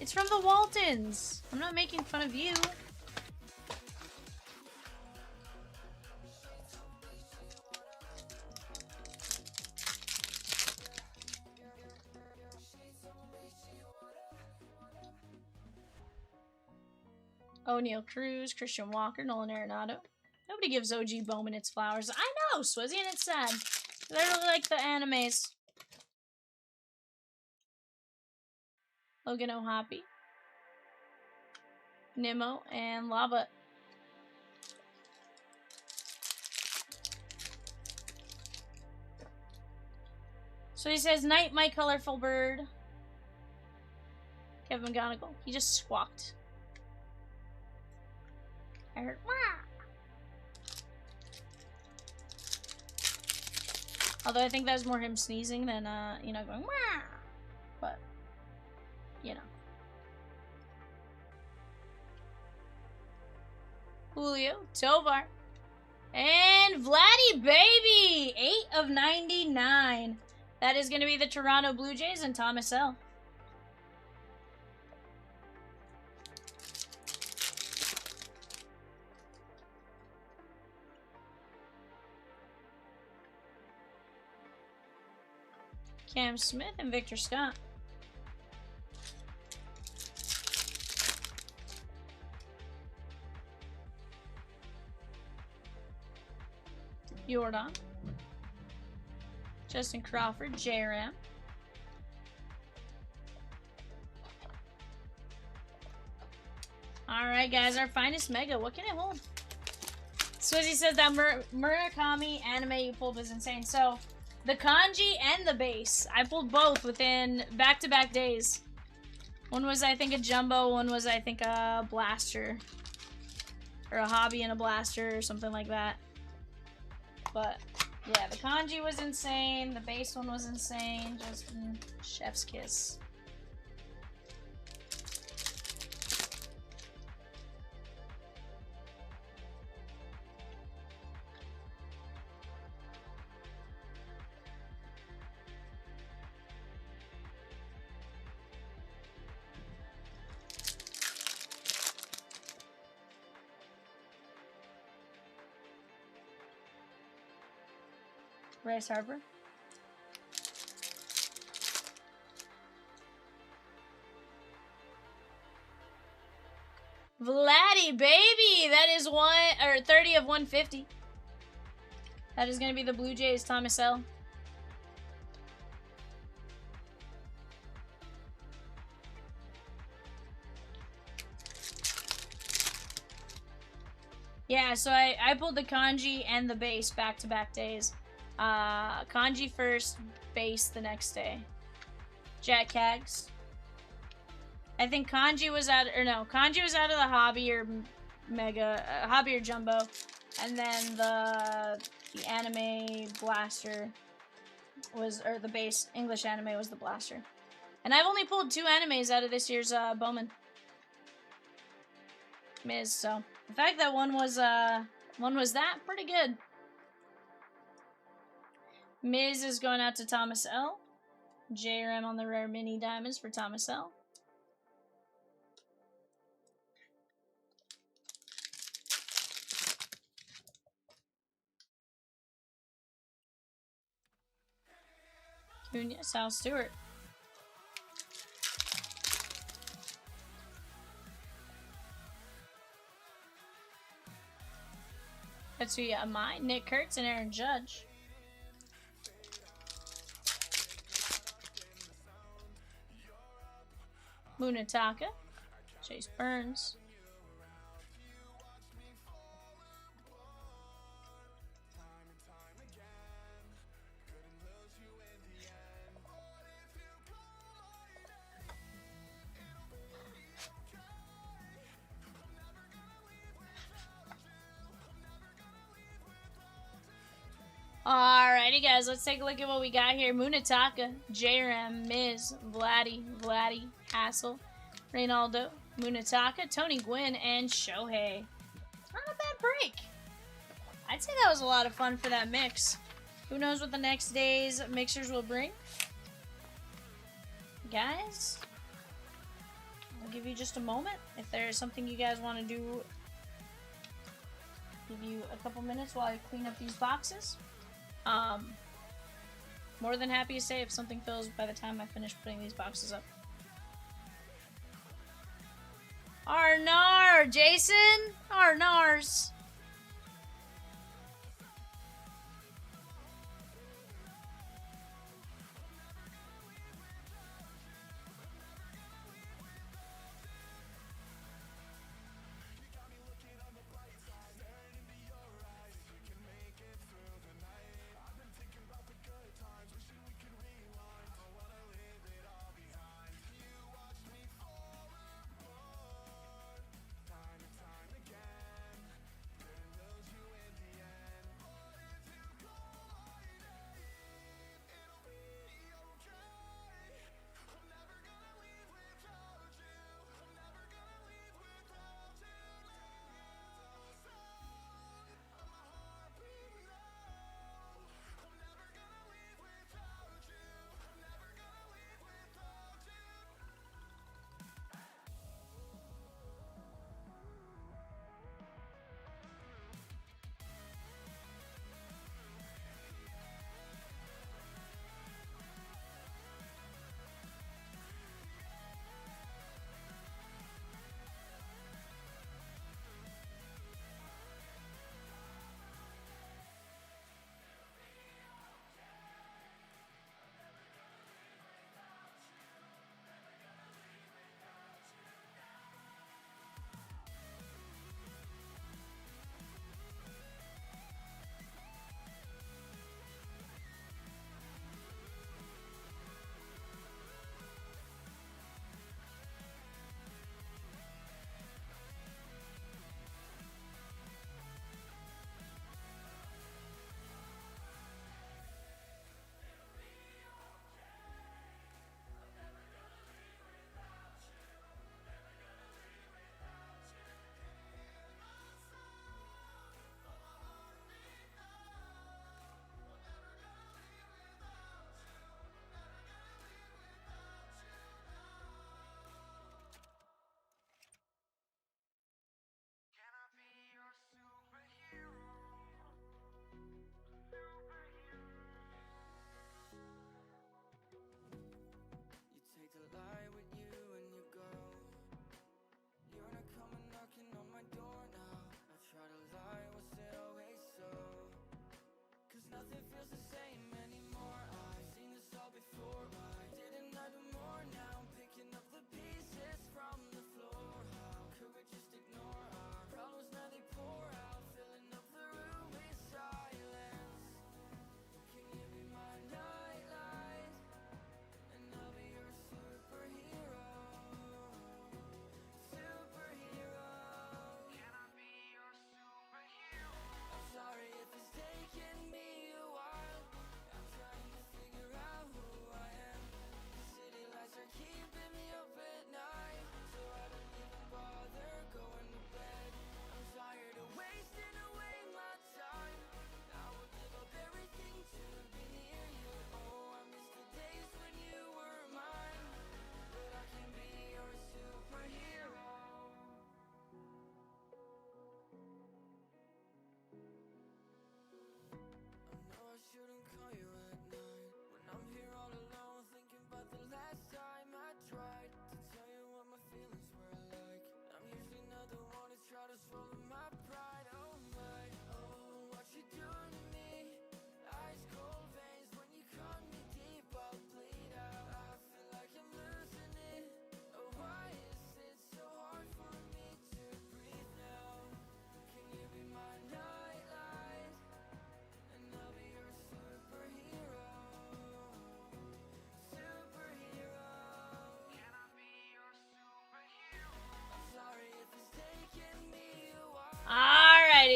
It's from the Waltons. I'm not making fun of you. O'Neal Cruz, Christian Walker, Nolan Arenado. Nobody gives OG Bowman its flowers. I know, Swizzy, and it's sad. I really like the animes. Logan O'Hoppy. Nimmo and Lava. So he says, night, my colorful bird. Kevin McGonigal. He just squawked. I heard, wah! Although I think that was more him sneezing than, you know, going, wah! But, you know. Julio, Tovar, and Vladdy Baby! 8 of 99. That is going to be the Toronto Blue Jays and Thomas L. Cam Smith and Victor Scott. Jordan. Justin Crawford, J-Ram. Alright, guys, our finest mega. What can it hold? Swizzy says that Murakami anime you pulled was insane. So, the kanji and the base. I pulled both within back-to-back days. One was, I think, a jumbo. One was, I think, a blaster. Or a hobby and a blaster or something like that. But, yeah, the kanji was insane. The base one was insane. Just chef's kiss. Bryce Harper. Vladdy, baby! That is 30 of 150. That is going to be the Blue Jays, Thomas L. Yeah, so I pulled the kanji and the base back-to-back days. Kanji first, base the next day. Jack Cags. I think kanji was out, or no, kanji was out of the hobby or mega, hobby or jumbo. And then the anime blaster was, or the base English anime was the blaster. And I've only pulled 2 animes out of this year's Bowman Miz, so the fact that one was that pretty good. Miz is going out to Thomas L. JRM on the rare mini diamonds for Thomas L. Cunha, Sal Stewart. Tetsuya Amai, Nick Kurtz, and Aaron Judge. Munataka, Chase Burns. Alrighty, guys, let's take a look at what we got here. Munataka, JRM, Miz, Vladdy, Hassel, Reynaldo, Munataka, Tony Gwynn, and Shohei. Not a bad break. I'd say that was a lot of fun for that mix. Who knows what the next day's mixers will bring? Guys, I'll give you just a moment. If there's something you guys want to do, give you a couple minutes while I clean up these boxes. More than happy to say if something fills by the time I finish putting these boxes up. Arnar, Jason, Arnars.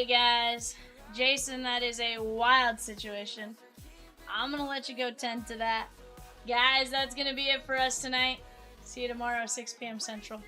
you guys. Jason, that is a wild situation. I'm going to let you go tend to that. Guys, that's going to be it for us tonight. See you tomorrow, 6 p.m. Central.